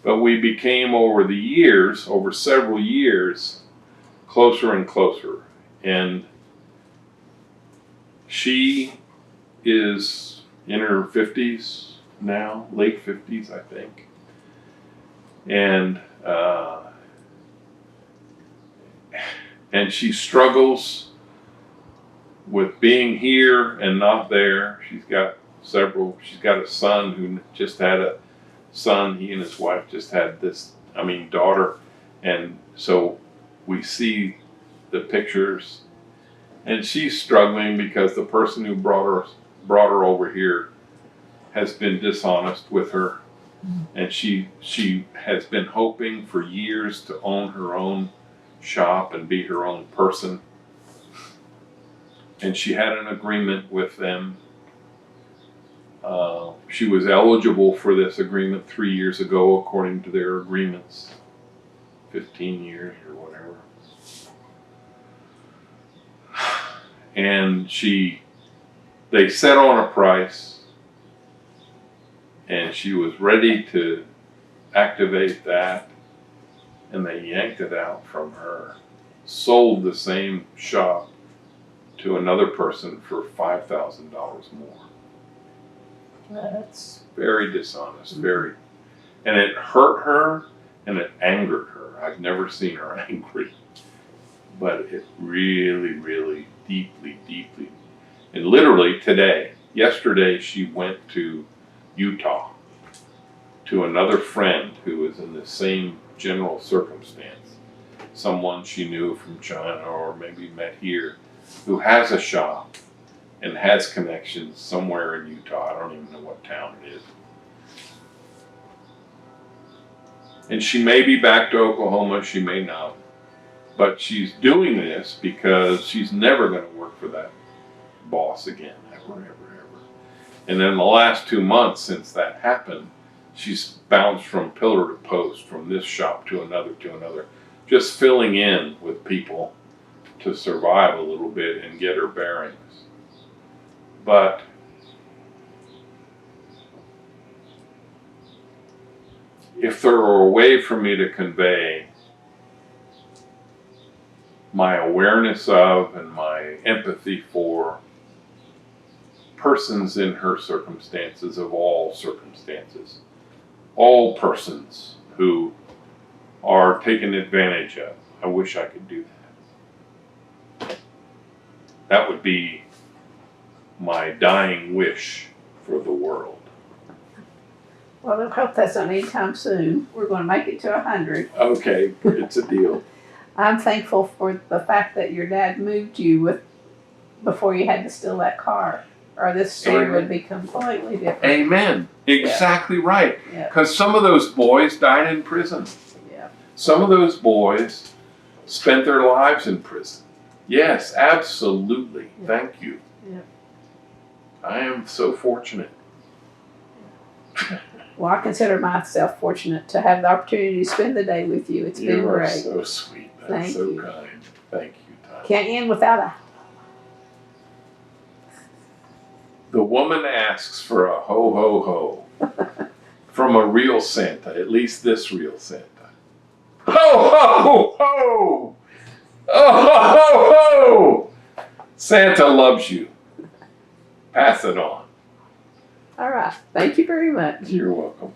But we became, over the years, over several years, closer and closer. And she is in her 50s now, late 50s, I think. And she struggles with being here and not there. She's got a son who just had a son. He and his wife just had daughter. And so we see the pictures, and she's struggling because the person who brought her over here has been dishonest with her. And she has been hoping for years to own her own shop and be her own person. And she had an agreement with them. She was eligible for this agreement 3 years ago, according to their agreements. 15 years or whatever. And they set on a price, and she was ready to activate that, and they yanked it out from her, sold the same shop to another person for $5,000 more.
That's
very dishonest, very. And it hurt her and it angered her. I've never seen her angry, but it really, really deeply, deeply. And literally yesterday, she went to Utah to another friend who was in the same general circumstance. Someone she knew from China, or maybe met here, who has a shop and has connections somewhere in Utah. I don't even know what town it is. And she may be back to Oklahoma, she may not. But she's doing this because she's never going to work for that boss again, ever, ever, ever. And in the last 2 months since that happened, she's bounced from pillar to post, from this shop to another, just filling in with people to survive a little bit and get her bearings. But if there were a way for me to convey my awareness of and my empathy for persons in her circumstances, of all circumstances, all persons who are taken advantage of, I wish I could do that. That would be my dying wish for the world.
Well, I hope that's not anytime soon. We're going to make it to 100.
Okay, it's a deal.
I'm thankful for the fact that your dad moved you before you had to steal that car, or this story would be completely different.
Amen. Exactly right. Because some of those boys died in prison.
Yeah.
Some of those boys spent their lives in prison. Yes, absolutely.
Yeah.
Thank you.
Yeah.
I am so fortunate.
Well, I consider myself fortunate to have the opportunity to spend the day with you. It's been great.
You are so sweet. That's
Thank
so
you.
kind. Thank you, Tanya.
Can't end without a...
The woman asks for a ho, ho, ho from a real Santa, at least this real Santa. Ho, ho, ho! Oh, ho, ho, ho! Santa loves you. Pass it on.
All right. Thank you very much.
You're welcome.